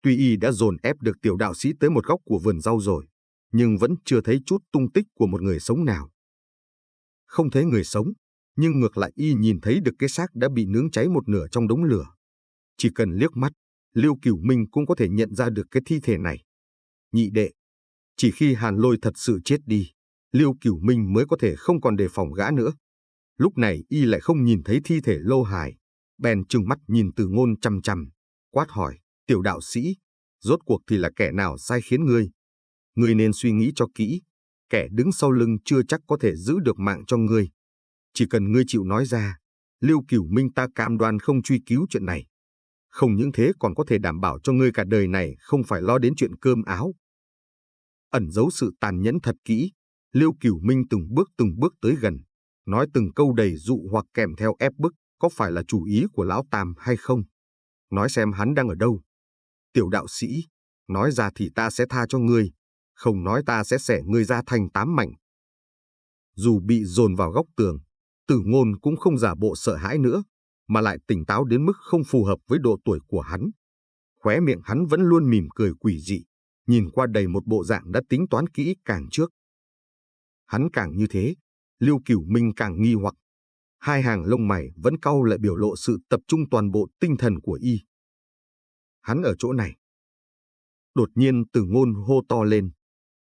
Tuy y đã dồn ép được tiểu đạo sĩ tới một góc của vườn rau rồi, nhưng vẫn chưa thấy chút tung tích của một người sống nào. Không thấy người sống, nhưng ngược lại y nhìn thấy được cái xác đã bị nướng cháy một nửa trong đống lửa. Chỉ cần liếc mắt, Liêu Cửu Minh cũng có thể nhận ra được cái thi thể này. Nhị đệ, chỉ khi Hàn Lôi thật sự chết đi, Liêu Cửu Minh mới có thể không còn đề phòng gã nữa. Lúc này y lại không nhìn thấy thi thể Lô Hải, bèn trừng mắt nhìn Tử Ngôn chằm chằm, quát hỏi: tiểu đạo sĩ, rốt cuộc thì là kẻ nào sai khiến ngươi? Ngươi nên suy nghĩ cho kỹ, kẻ đứng sau lưng chưa chắc có thể giữ được mạng cho ngươi. Chỉ cần ngươi chịu nói ra, Liêu Cửu Minh ta cam đoan không truy cứu chuyện này. Không những thế còn có thể đảm bảo cho ngươi cả đời này không phải lo đến chuyện cơm áo. Ẩn giấu sự tàn nhẫn thật kỹ, Liêu Cửu Minh từng bước tới gần, nói từng câu đầy dụ hoặc kèm theo ép bức. Có phải là chủ ý của lão Tam hay không? Nói xem hắn đang ở đâu. Tiểu đạo sĩ, nói ra thì ta sẽ tha cho ngươi, không nói ta sẽ xẻ ngươi ra thành 8 mảnh. Dù bị dồn vào góc tường, Tử Ngôn cũng không giả bộ sợ hãi nữa, mà lại tỉnh táo đến mức không phù hợp với độ tuổi của hắn. Khóe miệng hắn vẫn luôn mỉm cười quỷ dị, nhìn qua đầy một bộ dạng đã tính toán kỹ càng trước. Hắn càng như thế, Liêu Cửu Minh càng nghi hoặc. Hai hàng lông mày vẫn cau lại biểu lộ sự tập trung toàn bộ tinh thần của y. Hắn ở chỗ này. Đột nhiên Tử Ngôn hô to lên.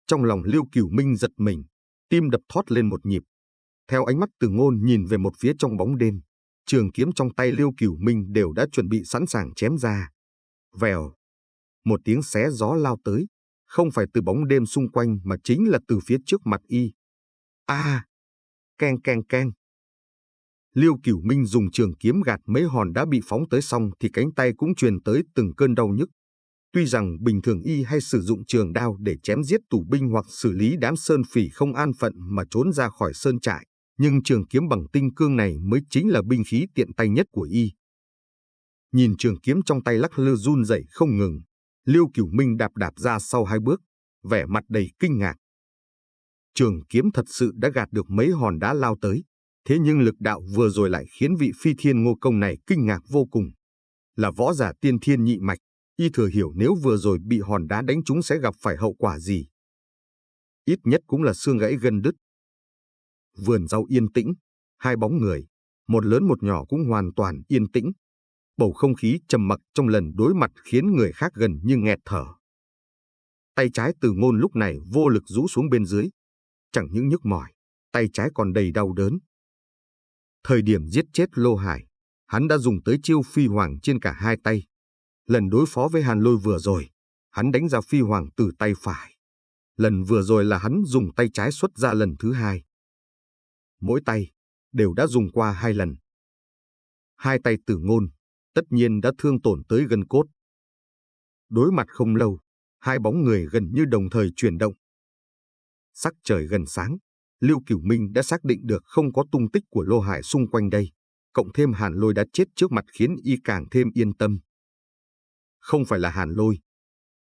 Trong lòng Liêu Cửu Minh giật mình, tim đập thót lên một nhịp. Theo ánh mắt Tử Ngôn nhìn về một phía trong bóng đêm, trường kiếm trong tay Liêu Cửu Minh đều đã chuẩn bị sẵn sàng chém ra. Vèo, một tiếng xé gió lao tới, không phải từ bóng đêm xung quanh mà chính là từ phía trước mặt y. Keng keng keng. Liêu Cửu Minh dùng trường kiếm gạt mấy hòn đá bị phóng tới, xong thì cánh tay cũng truyền tới từng cơn đau nhức. Tuy rằng bình thường y hay sử dụng trường đao để chém giết tù binh hoặc xử lý đám sơn phỉ không an phận mà trốn ra khỏi sơn trại, nhưng trường kiếm bằng tinh cương này mới chính là binh khí tiện tay nhất của y. Nhìn trường kiếm trong tay lắc lư run rẩy không ngừng, Liêu Cửu Minh đạp ra sau 2 bước, vẻ mặt đầy kinh ngạc. Trường kiếm thật sự đã gạt được mấy hòn đá lao tới. Thế nhưng lực đạo vừa rồi lại khiến vị Phi Thiên Ngô Công này kinh ngạc vô cùng. Là võ giả tiên thiên nhị mạch, y thừa hiểu nếu vừa rồi bị hòn đá đánh trúng sẽ gặp phải hậu quả gì. Ít nhất cũng là xương gãy gân đứt. Vườn rau yên tĩnh, 2 bóng người, một lớn một nhỏ cũng hoàn toàn yên tĩnh. Bầu không khí trầm mặc trong lần đối mặt khiến người khác gần như nghẹt thở. Tay trái Tử Ngôn lúc này vô lực rũ xuống bên dưới. Chẳng những nhức mỏi, tay trái còn đầy đau đớn. Thời điểm giết chết Lô Hải, hắn đã dùng tới chiêu phi hoàng trên cả 2 tay. Lần đối phó với Hàn Lôi vừa rồi, hắn đánh ra phi hoàng từ tay phải. Lần vừa rồi là hắn dùng tay trái xuất ra lần thứ hai. Mỗi tay đều đã dùng qua 2 lần. Hai tay Tử Ngôn tất nhiên đã thương tổn tới gân cốt. Đối mặt không lâu, hai bóng người gần như đồng thời chuyển động. Sắc trời gần sáng, Lưu Cửu Minh đã xác định được không có tung tích của Lô Hải xung quanh đây, cộng thêm Hàn Lôi đã chết trước mặt khiến y càng thêm yên tâm. Không phải là Hàn Lôi.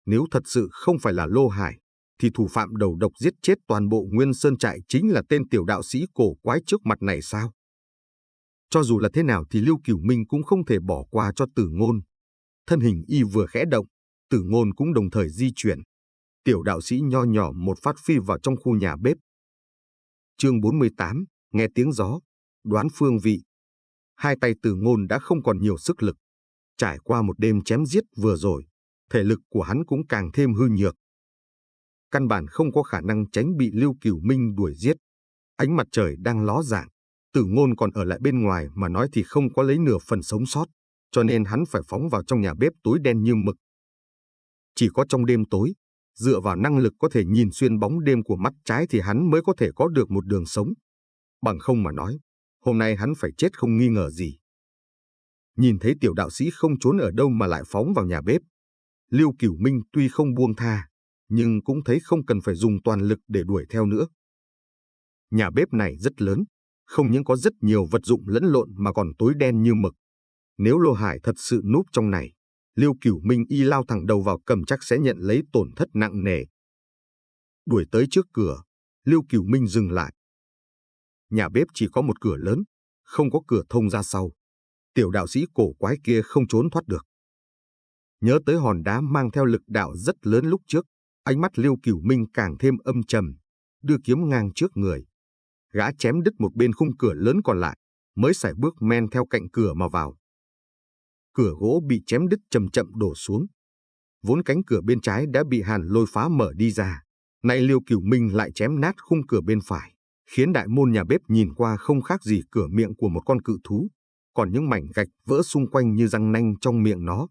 Nếu thật sự không phải là Lô Hải, thì thủ phạm đầu độc giết chết toàn bộ Nguyên Sơn trại chính là tên tiểu đạo sĩ cổ quái trước mặt này sao? Cho dù là thế nào thì Lưu Cửu Minh cũng không thể bỏ qua cho Tử Ngôn. Thân hình y vừa khẽ động, Tử Ngôn cũng đồng thời di chuyển. Tiểu đạo sĩ nho nhỏ một phát phi vào trong khu nhà bếp. Chương 48, nghe tiếng gió, đoán phương vị. Hai tay Tử Ngôn đã không còn nhiều sức lực. Trải qua một đêm chém giết vừa rồi, thể lực của hắn cũng càng thêm hư nhược. Căn bản không có khả năng tránh bị Lưu Cửu Minh đuổi giết. Ánh mặt trời đang ló dạng, Tử Ngôn còn ở lại bên ngoài mà nói thì không có lấy nửa phần sống sót, cho nên hắn phải phóng vào trong nhà bếp tối đen như mực. Chỉ có trong đêm tối, dựa vào năng lực có thể nhìn xuyên bóng đêm của mắt trái thì hắn mới có thể có được một đường sống. Bằng không mà nói, hôm nay hắn phải chết không nghi ngờ gì. Nhìn thấy tiểu đạo sĩ không trốn ở đâu mà lại phóng vào nhà bếp, Lưu Cửu Minh tuy không buông tha, nhưng cũng thấy không cần phải dùng toàn lực để đuổi theo nữa. Nhà bếp này rất lớn, không những có rất nhiều vật dụng lẫn lộn mà còn tối đen như mực. Nếu Lô Hải thật sự núp trong này, Lưu Cửu Minh y lao thẳng đầu vào cầm chắc sẽ nhận lấy tổn thất nặng nề. Đuổi tới trước cửa, Lưu Cửu Minh dừng lại. Nhà bếp chỉ có một cửa lớn, không có cửa thông ra sau. Tiểu đạo sĩ cổ quái kia không trốn thoát được. Nhớ tới hòn đá mang theo lực đạo rất lớn lúc trước, ánh mắt Lưu Cửu Minh càng thêm âm trầm, đưa kiếm ngang trước người. Gã chém đứt một bên khung cửa lớn còn lại, mới sải bước men theo cạnh cửa mà vào. Cửa gỗ bị chém đứt chậm chậm đổ xuống. Vốn cánh cửa bên trái đã bị Hàn Lôi phá mở đi ra, nay Lưu Cửu Minh lại chém nát khung cửa bên phải, khiến đại môn nhà bếp nhìn qua không khác gì cửa miệng của một con cự thú, còn những mảnh gạch vỡ xung quanh như răng nanh trong miệng nó.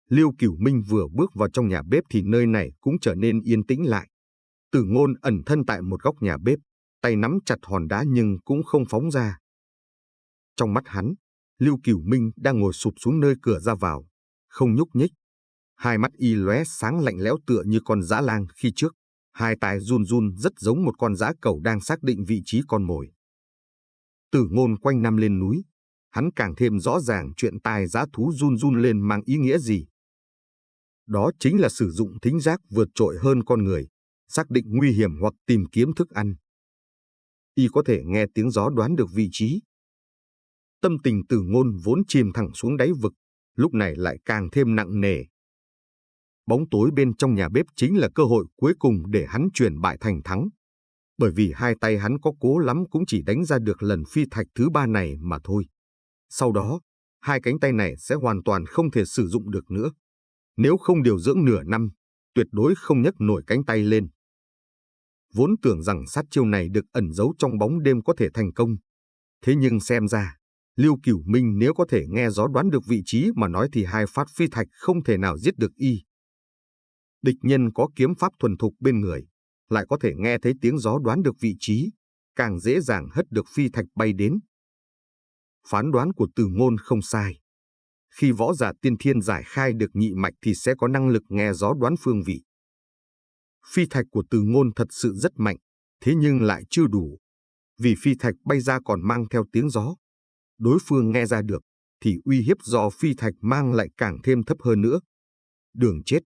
Lưu Cửu Minh vừa bước vào trong nhà bếp thì nơi này cũng trở nên yên tĩnh lại. Tử Ngôn ẩn thân tại một góc nhà bếp, tay nắm chặt hòn đá nhưng cũng không phóng ra. Trong mắt hắn, Lưu Cửu Minh đang ngồi sụp xuống nơi cửa ra vào, không nhúc nhích. Hai mắt y lóe sáng lạnh lẽo tựa như con dã lang khi trước, hai tai run run rất giống một con dã cẩu đang xác định vị trí con mồi. Tử Ngôn quanh năm lên núi, hắn càng thêm rõ ràng chuyện tai dã thú run run lên mang ý nghĩa gì. Đó chính là sử dụng thính giác vượt trội hơn con người, xác định nguy hiểm hoặc tìm kiếm thức ăn. Y có thể nghe tiếng gió đoán được vị trí. Tâm tình Tử Ngôn vốn chìm thẳng xuống đáy vực, lúc này lại càng thêm nặng nề. Bóng tối bên trong nhà bếp chính là cơ hội cuối cùng để hắn chuyển bại thành thắng. Bởi vì hai tay hắn có cố lắm cũng chỉ đánh ra được lần phi thạch thứ 3 này mà thôi. Sau đó, hai cánh tay này sẽ hoàn toàn không thể sử dụng được nữa. Nếu không điều dưỡng nửa năm, tuyệt đối không nhấc nổi cánh tay lên. Vốn tưởng rằng sát chiêu này được ẩn giấu trong bóng đêm có thể thành công. Thế nhưng xem ra, Lưu Cửu Minh nếu có thể nghe gió đoán được vị trí mà nói thì hai phát phi thạch không thể nào giết được y. Địch nhân có kiếm pháp thuần thục bên người, lại có thể nghe thấy tiếng gió đoán được vị trí, càng dễ dàng hất được phi thạch bay đến. Phán đoán của Tử Ngôn không sai. Khi võ giả tiên thiên giải khai được nhị mạch thì sẽ có năng lực nghe gió đoán phương vị. Phi thạch của Tử Ngôn thật sự rất mạnh, thế nhưng lại chưa đủ. Vì phi thạch bay ra còn mang theo tiếng gió. Đối phương nghe ra được, thì uy hiếp do phi thạch mang lại càng thêm thấp hơn nữa. Đường chết.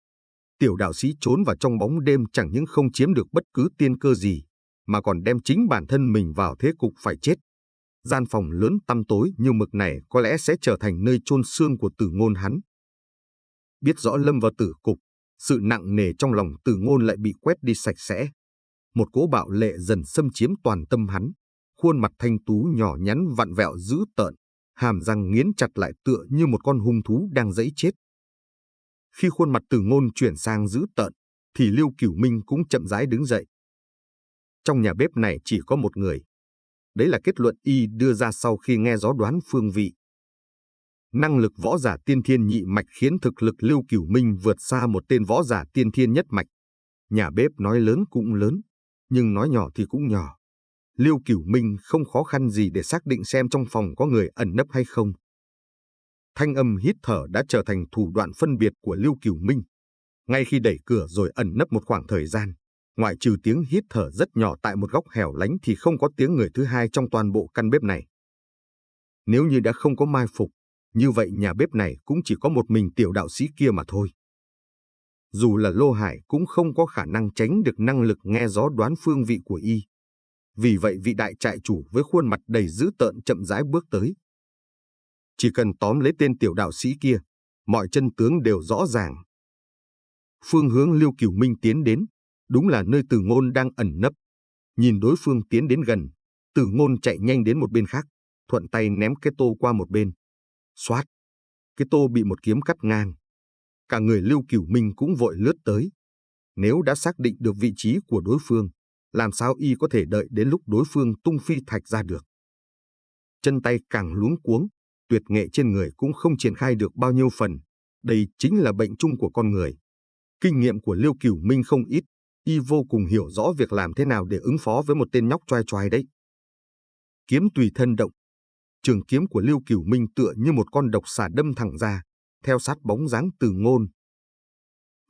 Tiểu đạo sĩ trốn vào trong bóng đêm chẳng những không chiếm được bất cứ tiên cơ gì, mà còn đem chính bản thân mình vào thế cục phải chết. Gian phòng lớn tăm tối như mực này có lẽ sẽ trở thành nơi chôn xương của Tử Ngôn hắn. Biết rõ lâm vào tử cục, sự nặng nề trong lòng Tử Ngôn lại bị quét đi sạch sẽ. Một cỗ bạo lệ dần xâm chiếm toàn tâm hắn, khuôn mặt thanh tú nhỏ nhắn vặn vẹo dữ tợn, hàm răng nghiến chặt lại tựa như một con hung thú đang giãy chết. Khi khuôn mặt Tử Ngôn chuyển sang dữ tợn, thì Lưu Cửu Minh cũng chậm rãi đứng dậy. Trong nhà bếp này chỉ có một người. Đấy là kết luận y đưa ra sau khi nghe gió đoán phương vị. Năng lực võ giả tiên thiên nhị mạch khiến thực lực Lưu Cửu Minh vượt xa một tên võ giả tiên thiên nhất mạch. Nhà bếp nói lớn cũng lớn, nhưng nói nhỏ thì cũng nhỏ. Liêu Cửu Minh không khó khăn gì để xác định xem trong phòng có người ẩn nấp hay không. Thanh âm hít thở đã trở thành thủ đoạn phân biệt của Liêu Cửu Minh. Ngay khi đẩy cửa rồi ẩn nấp một khoảng thời gian, ngoại trừ tiếng hít thở rất nhỏ tại một góc hẻo lánh thì không có tiếng người thứ hai trong toàn bộ căn bếp này. Nếu như đã không có mai phục, như vậy nhà bếp này cũng chỉ có một mình tiểu đạo sĩ kia mà thôi. Dù là Lô Hải cũng không có khả năng tránh được năng lực nghe gió đoán phương vị của y. Vì vậy vị đại trại chủ với khuôn mặt đầy dữ tợn chậm rãi bước tới. Chỉ cần tóm lấy tên tiểu đạo sĩ kia, mọi chân tướng đều rõ ràng. Phương hướng Liêu Cửu Minh tiến đến, đúng là nơi Từ Ngôn đang ẩn nấp. Nhìn đối phương tiến đến gần, Từ Ngôn chạy nhanh đến một bên khác, thuận tay ném cái tô qua một bên. Xoát, cái tô bị một kiếm cắt ngang. Cả người Liêu Cửu Minh cũng vội lướt tới. Nếu đã xác định được vị trí của đối phương, làm sao y có thể đợi đến lúc đối phương tung phi thạch ra được. Chân tay càng luống cuống, tuyệt nghệ trên người cũng không triển khai được bao nhiêu phần. Đây chính là bệnh chung của con người. Kinh nghiệm của Liêu Cửu Minh không ít, y vô cùng hiểu rõ việc làm thế nào để ứng phó với một tên nhóc choai choai đấy. Kiếm tùy thân động. Trường kiếm của Liêu Cửu Minh tựa như một con độc xà đâm thẳng ra, theo sát bóng dáng Từ Ngôn.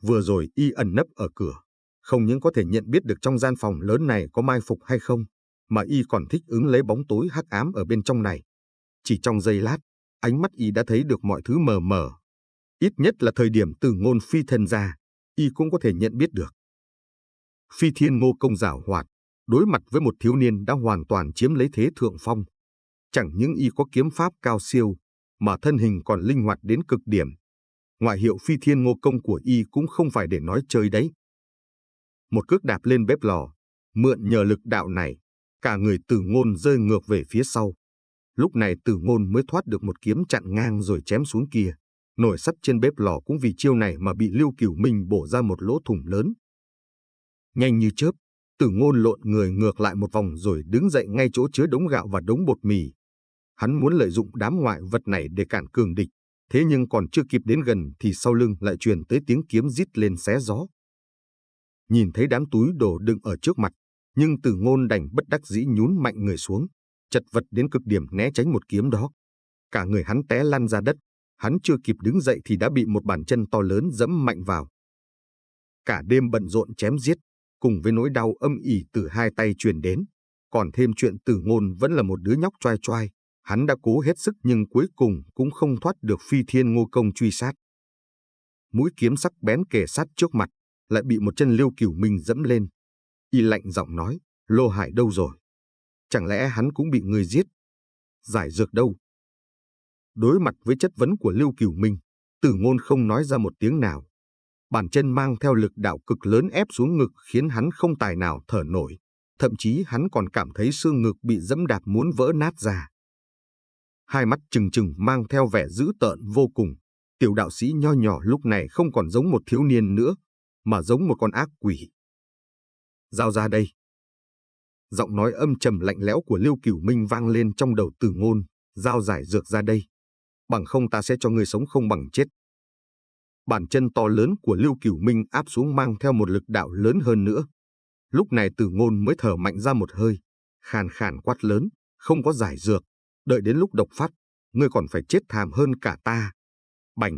Vừa rồi y ẩn nấp ở cửa, không những có thể nhận biết được trong gian phòng lớn này có mai phục hay không, mà y còn thích ứng lấy bóng tối hắc ám ở bên trong này. Chỉ trong giây lát, ánh mắt y đã thấy được mọi thứ mờ mờ. Ít nhất là thời điểm Từ Ngôn phi thân ra, y cũng có thể nhận biết được. Phi Thiên Ngô Công giảo hoạt, đối mặt với một thiếu niên đã hoàn toàn chiếm lấy thế thượng phong. Chẳng những y có kiếm pháp cao siêu, mà thân hình còn linh hoạt đến cực điểm. Ngoại hiệu Phi Thiên Ngô Công của y cũng không phải để nói chơi đấy. Một cước đạp lên bếp lò, mượn nhờ lực đạo này, cả người Từ Ngôn rơi ngược về phía sau. Lúc này Từ Ngôn mới thoát được một kiếm chặn ngang rồi chém xuống kia. Nồi sắt trên bếp lò cũng vì chiêu này mà bị Liêu Cửu Minh bổ ra một lỗ thủng lớn. Nhanh như chớp, Từ Ngôn lộn người ngược lại một vòng rồi đứng dậy ngay chỗ chứa đống gạo và đống bột mì. Hắn muốn lợi dụng đám ngoại vật này để cản cường địch, thế nhưng còn chưa kịp đến gần thì sau lưng lại truyền tới tiếng kiếm rít lên xé gió. Nhìn thấy đám túi đồ đựng ở trước mặt, nhưng Từ Ngôn đành bất đắc dĩ nhún mạnh người xuống, chật vật đến cực điểm né tránh một kiếm đó. Cả người hắn té lăn ra đất, hắn chưa kịp đứng dậy thì đã bị một bàn chân to lớn giẫm mạnh vào. Cả đêm bận rộn chém giết, cùng với nỗi đau âm ỉ từ hai tay truyền đến, còn thêm chuyện Từ Ngôn vẫn là một đứa nhóc choai choai, hắn đã cố hết sức nhưng cuối cùng cũng không thoát được Phi Thiên Ngô Công truy sát. Mũi kiếm sắc bén kề sát trước mặt, lại bị một chân Liêu Cửu Minh dẫm lên. Y lạnh giọng nói, Lô Hải đâu rồi? Chẳng lẽ hắn cũng bị người giết? Giải dược đâu? Đối mặt với chất vấn của Liêu Cửu Minh, Từ Ngôn không nói ra một tiếng nào. Bàn chân mang theo lực đạo cực lớn ép xuống ngực khiến hắn không tài nào thở nổi. Thậm chí hắn còn cảm thấy xương ngực bị dẫm đạp muốn vỡ nát ra. Hai mắt trừng trừng mang theo vẻ dữ tợn vô cùng. Tiểu đạo sĩ nho nhỏ lúc này không còn giống một thiếu niên nữa, mà giống một con ác quỷ. Giao ra đây. Giọng nói âm trầm lạnh lẽo của Liêu Cửu Minh vang lên trong đầu Từ Ngôn, giao giải dược ra đây. Bằng không ta sẽ cho ngươi sống không bằng chết. Bàn chân to lớn của Liêu Cửu Minh áp xuống mang theo một lực đạo lớn hơn nữa. Lúc này Từ Ngôn mới thở mạnh ra một hơi, khàn khàn quát lớn, không có giải dược, đợi đến lúc độc phát, ngươi còn phải chết thảm hơn cả ta. Bành!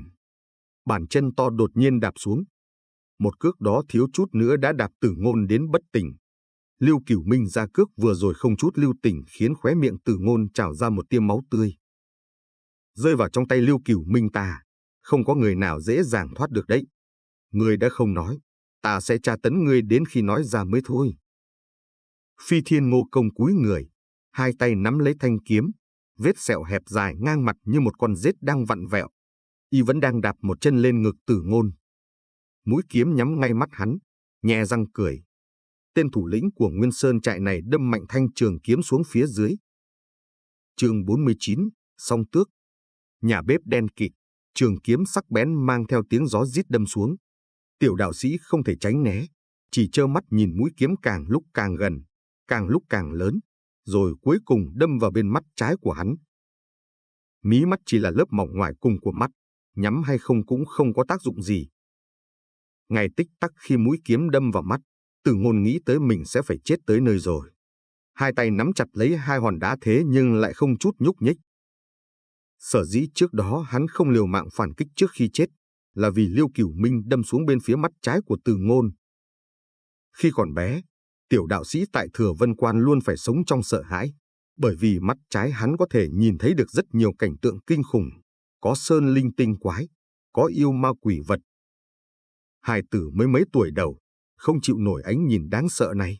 Bàn chân to đột nhiên đạp xuống. Một cước đó thiếu chút nữa đã đạp Từ Ngôn đến bất tỉnh. Liêu Cửu Minh ra cước vừa rồi không chút lưu tình khiến khóe miệng Từ Ngôn trào ra một tia máu tươi. Rơi vào trong tay Liêu Cửu Minh ta, không có người nào dễ dàng thoát được đấy. Ngươi đã không nói, ta sẽ tra tấn ngươi đến khi nói ra mới thôi. Phi Thiên Ngô Công cúi người, hai tay nắm lấy thanh kiếm, vết sẹo hẹp dài ngang mặt như một con rết đang vặn vẹo. Y vẫn đang đạp một chân lên ngực Từ Ngôn. Mũi kiếm nhắm ngay mắt hắn, nhè răng cười. Tên thủ lĩnh của Nguyên Sơn trại này đâm mạnh thanh trường kiếm xuống phía dưới. Chương 49, Song Tước. Nhà bếp đen kịt, trường kiếm sắc bén mang theo tiếng gió rít đâm xuống. Tiểu đạo sĩ không thể tránh né, chỉ trơ mắt nhìn mũi kiếm càng lúc càng gần, càng lúc càng lớn, rồi cuối cùng đâm vào bên mắt trái của hắn. Mí mắt chỉ là lớp mỏng ngoài cùng của mắt, nhắm hay không cũng không có tác dụng gì. Ngay tích tắc khi mũi kiếm đâm vào mắt, Từ Ngôn nghĩ tới mình sẽ phải chết tới nơi rồi. Hai tay nắm chặt lấy hai hòn đá thế nhưng lại không chút nhúc nhích. Sở dĩ trước đó hắn không liều mạng phản kích trước khi chết là vì Liêu Cửu Minh đâm xuống bên phía mắt trái của Từ Ngôn. Khi còn bé, tiểu đạo sĩ tại Thừa Vân Quan luôn phải sống trong sợ hãi, bởi vì mắt trái hắn có thể nhìn thấy được rất nhiều cảnh tượng kinh khủng, có sơn linh tinh quái, có yêu ma quỷ vật. Hài tử mới mấy tuổi đầu, không chịu nổi ánh nhìn đáng sợ này.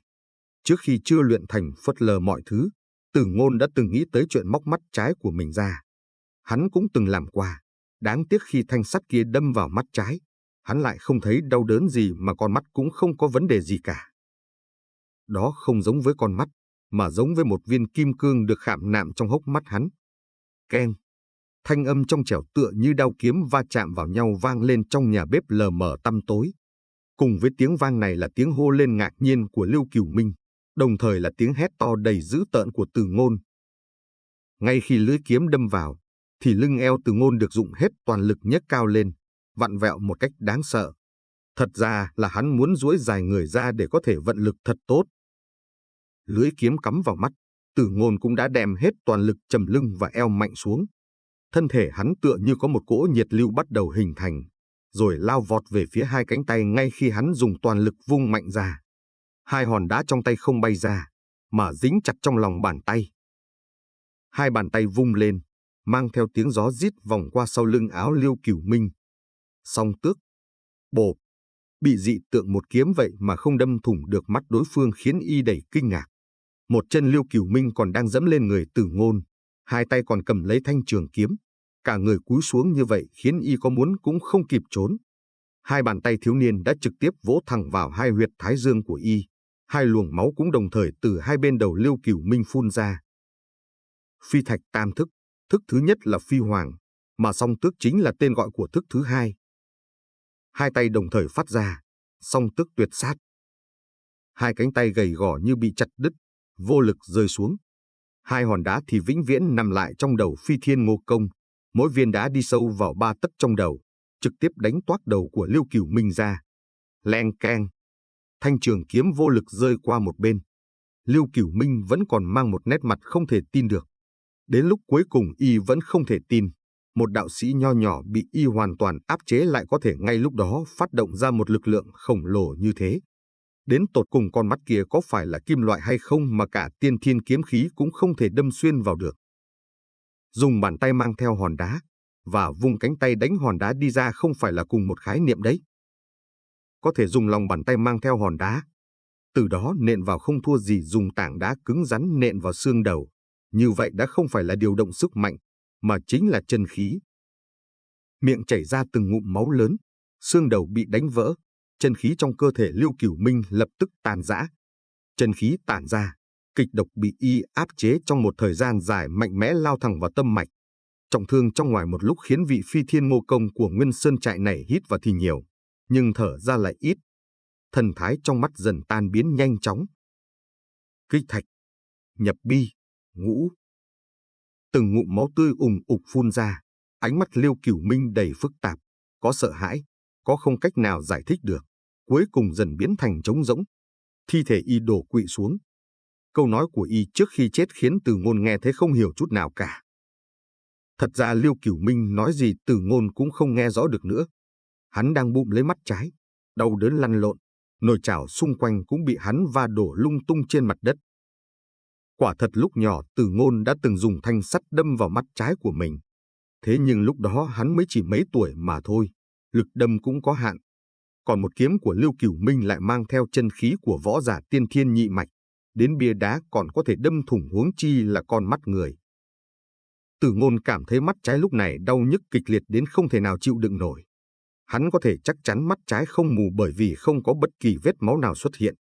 Trước khi chưa luyện thành phớt lờ mọi thứ, Từ Ngôn đã từng nghĩ tới chuyện móc mắt trái của mình ra. Hắn cũng từng làm qua, đáng tiếc khi thanh sắt kia đâm vào mắt trái, hắn lại không thấy đau đớn gì mà con mắt cũng không có vấn đề gì cả. Đó không giống với con mắt, mà giống với một viên kim cương được khảm nạm trong hốc mắt hắn. Keng! Thanh âm trong trẻo tựa như đao kiếm va chạm vào nhau vang lên trong nhà bếp lờ mờ tăm tối. Cùng với tiếng vang này là tiếng hô lên ngạc nhiên của Liêu Cửu Minh, đồng thời là tiếng hét to đầy dữ tợn của Từ Ngôn. Ngay khi lưỡi kiếm đâm vào, thì lưng eo Từ Ngôn được dụng hết toàn lực nhấc cao lên, vặn vẹo một cách đáng sợ. Thật ra là hắn muốn duỗi dài người ra để có thể vận lực thật tốt. Lưỡi kiếm cắm vào mắt, Từ Ngôn cũng đã đem hết toàn lực chầm lưng và eo mạnh xuống. Thân thể hắn tựa như có một cỗ nhiệt lưu bắt đầu hình thành, rồi lao vọt về phía hai cánh tay ngay khi hắn dùng toàn lực vung mạnh ra. Hai hòn đá trong tay không bay ra, mà dính chặt trong lòng bàn tay. Hai bàn tay vung lên, mang theo tiếng gió rít vòng qua sau lưng áo Liêu Cửu Minh. Song tước, bộp, bị dị tượng một kiếm vậy mà không đâm thủng được mắt đối phương khiến y đầy kinh ngạc. Một chân Liêu Cửu Minh còn đang dẫm lên người Từ Ngôn, hai tay còn cầm lấy thanh trường kiếm. Cả người cúi xuống như vậy khiến y có muốn cũng không kịp trốn. Hai bàn tay thiếu niên đã trực tiếp vỗ thẳng vào hai huyệt thái dương của y. Hai luồng máu cũng đồng thời từ hai bên đầu Liêu Cửu Minh phun ra. Phi thạch tam thức, thức thứ nhất là phi hoàng, mà song tước chính là tên gọi của thức thứ hai. Hai tay đồng thời phát ra, song tước tuyệt sát. Hai cánh tay gầy gò như bị chặt đứt, vô lực rơi xuống. Hai hòn đá thì vĩnh viễn nằm lại trong đầu Phi Thiên Ngô Công, mỗi viên đá đi sâu vào 3 tấc trong đầu, trực tiếp đánh toác đầu của Liêu Cửu Minh ra. Leng keng, thanh trường kiếm vô lực rơi qua một bên. Liêu Cửu Minh vẫn còn mang một nét mặt không thể tin được. Đến lúc cuối cùng y vẫn không thể tin, một đạo sĩ nho nhỏ bị y hoàn toàn áp chế lại có thể ngay lúc đó phát động ra một lực lượng khổng lồ như thế. Đến tột cùng con mắt kia có phải là kim loại hay không mà cả tiên thiên kiếm khí cũng không thể đâm xuyên vào được. Dùng bàn tay mang theo hòn đá và vung cánh tay đánh hòn đá đi ra không phải là cùng một khái niệm đấy. Có thể dùng lòng bàn tay mang theo hòn đá, từ đó nện vào không thua gì dùng tảng đá cứng rắn nện vào xương đầu. Như vậy đã không phải là điều động sức mạnh, mà chính là chân khí. Miệng chảy ra từng ngụm máu lớn, xương đầu bị đánh vỡ, chân khí trong cơ thể Liêu Cửu Minh lập tức tàn rã. Chân khí tản ra, kịch độc bị y áp chế trong một thời gian dài mạnh mẽ lao thẳng vào tâm mạch. Trọng thương trong ngoài một lúc khiến vị Phi Thiên Ngô Công của Nguyên Sơn trại này hít vào thì nhiều, nhưng thở ra lại ít. Thần thái trong mắt dần tan biến nhanh chóng. Kích thạch, nhập bi, ngũ. Từng ngụm máu tươi ùng ục phun ra, ánh mắt Liêu Cửu Minh đầy phức tạp, có sợ hãi, có không cách nào giải thích được, cuối cùng dần biến thành trống rỗng. Thi thể y đổ quỵ xuống. Câu nói của y trước khi chết khiến Từ Ngôn nghe thấy không hiểu chút nào cả. Thật ra Liêu Cửu Minh nói gì Từ Ngôn cũng không nghe rõ được nữa. Hắn đang bụm lấy mắt trái, đau đớn lăn lộn, nồi chảo xung quanh cũng bị hắn va đổ lung tung trên mặt đất. Quả thật lúc nhỏ Từ Ngôn đã từng dùng thanh sắt đâm vào mắt trái của mình. Thế nhưng lúc đó hắn mới chỉ mấy tuổi mà thôi, lực đâm cũng có hạn. Còn một kiếm của Liêu Cửu Minh lại mang theo chân khí của võ giả tiên thiên nhị mạch, đến bia đá còn có thể đâm thủng huống chi là con mắt người. Từ Ngôn cảm thấy mắt trái lúc này đau nhức kịch liệt đến không thể nào chịu đựng nổi. Hắn có thể chắc chắn mắt trái không mù bởi vì không có bất kỳ vết máu nào xuất hiện.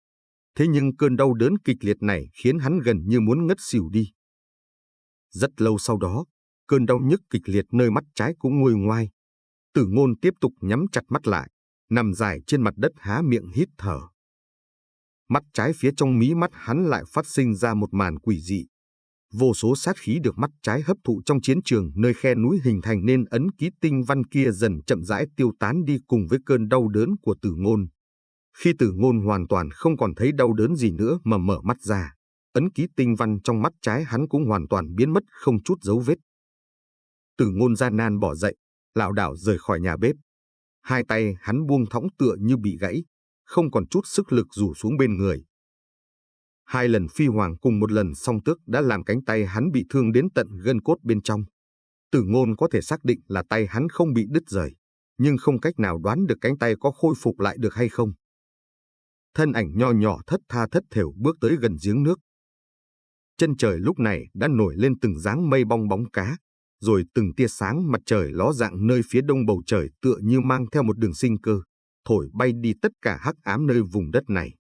Thế nhưng cơn đau đớn kịch liệt này khiến hắn gần như muốn ngất xỉu đi. Rất lâu sau đó, cơn đau nhức kịch liệt nơi mắt trái cũng nguôi ngoai. Từ Ngôn tiếp tục nhắm chặt mắt lại, nằm dài trên mặt đất há miệng hít thở. Mắt trái phía trong mí mắt hắn lại phát sinh ra một màn quỷ dị. Vô số sát khí được mắt trái hấp thụ trong chiến trường nơi khe núi hình thành nên ấn ký tinh văn kia dần chậm rãi tiêu tán đi cùng với cơn đau đớn của Tử Ngôn. Khi Tử Ngôn hoàn toàn không còn thấy đau đớn gì nữa mà mở mắt ra, ấn ký tinh văn trong mắt trái hắn cũng hoàn toàn biến mất không chút dấu vết. Tử Ngôn gian nan bỏ dậy, lảo đảo rời khỏi nhà bếp. Hai tay hắn buông thõng tựa như bị gãy, không còn chút sức lực rủ xuống bên người. 2 lần phi hoàng cùng 1 lần song tước đã làm cánh tay hắn bị thương đến tận gân cốt bên trong. Tử Ngôn có thể xác định là tay hắn không bị đứt rời, nhưng không cách nào đoán được cánh tay có khôi phục lại được hay không. Thân ảnh nho nhỏ thất tha thất thểu bước tới gần giếng nước. Chân trời lúc này đã nổi lên từng dáng mây bong bóng cá, rồi từng tia sáng mặt trời ló dạng nơi phía đông bầu trời tựa như mang theo một đường sinh cơ, thổi bay đi tất cả hắc ám nơi vùng đất này.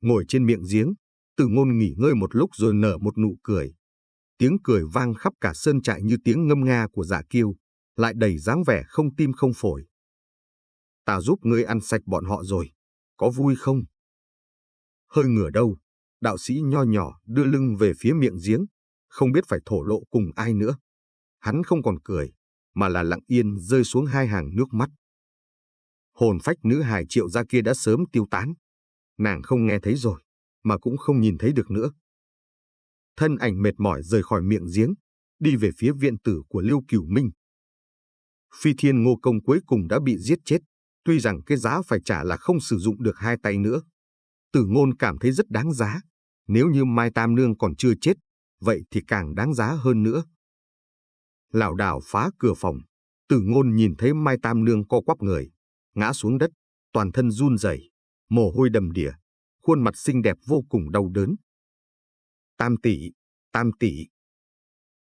Ngồi trên miệng giếng, Tử Ngôn nghỉ ngơi một lúc rồi nở một nụ cười. Tiếng cười vang khắp cả sơn trại như tiếng ngâm nga của Dạ Kiêu, lại đầy dáng vẻ không tim không phổi. Ta giúp ngươi ăn sạch bọn họ rồi, có vui không? Hơi ngửa đầu, đạo sĩ nho nhỏ đưa lưng về phía miệng giếng, không biết phải thổ lộ cùng ai nữa. Hắn không còn cười, mà là lặng yên rơi xuống 2 hàng nước mắt. Hồn phách nữ hài Triệu gia kia đã sớm tiêu tán. Nàng không nghe thấy rồi, mà cũng không nhìn thấy được nữa. Thân ảnh mệt mỏi rời khỏi miệng giếng, đi về phía viện tử của Liêu Cửu Minh. Phi Thiên Ngô Công cuối cùng đã bị giết chết, tuy rằng cái giá phải trả là không sử dụng được 2 tay nữa. Tử Ngôn cảm thấy rất đáng giá, nếu như Mai Tam Nương còn chưa chết, vậy thì càng đáng giá hơn nữa. Lảo đảo phá cửa phòng, Tử Ngôn nhìn thấy Mai Tam Nương co quắp người, ngã xuống đất, toàn thân run rẩy, mồ hôi đầm đìa, khuôn mặt xinh đẹp vô cùng đau đớn. Tam tỷ, Tam tỷ.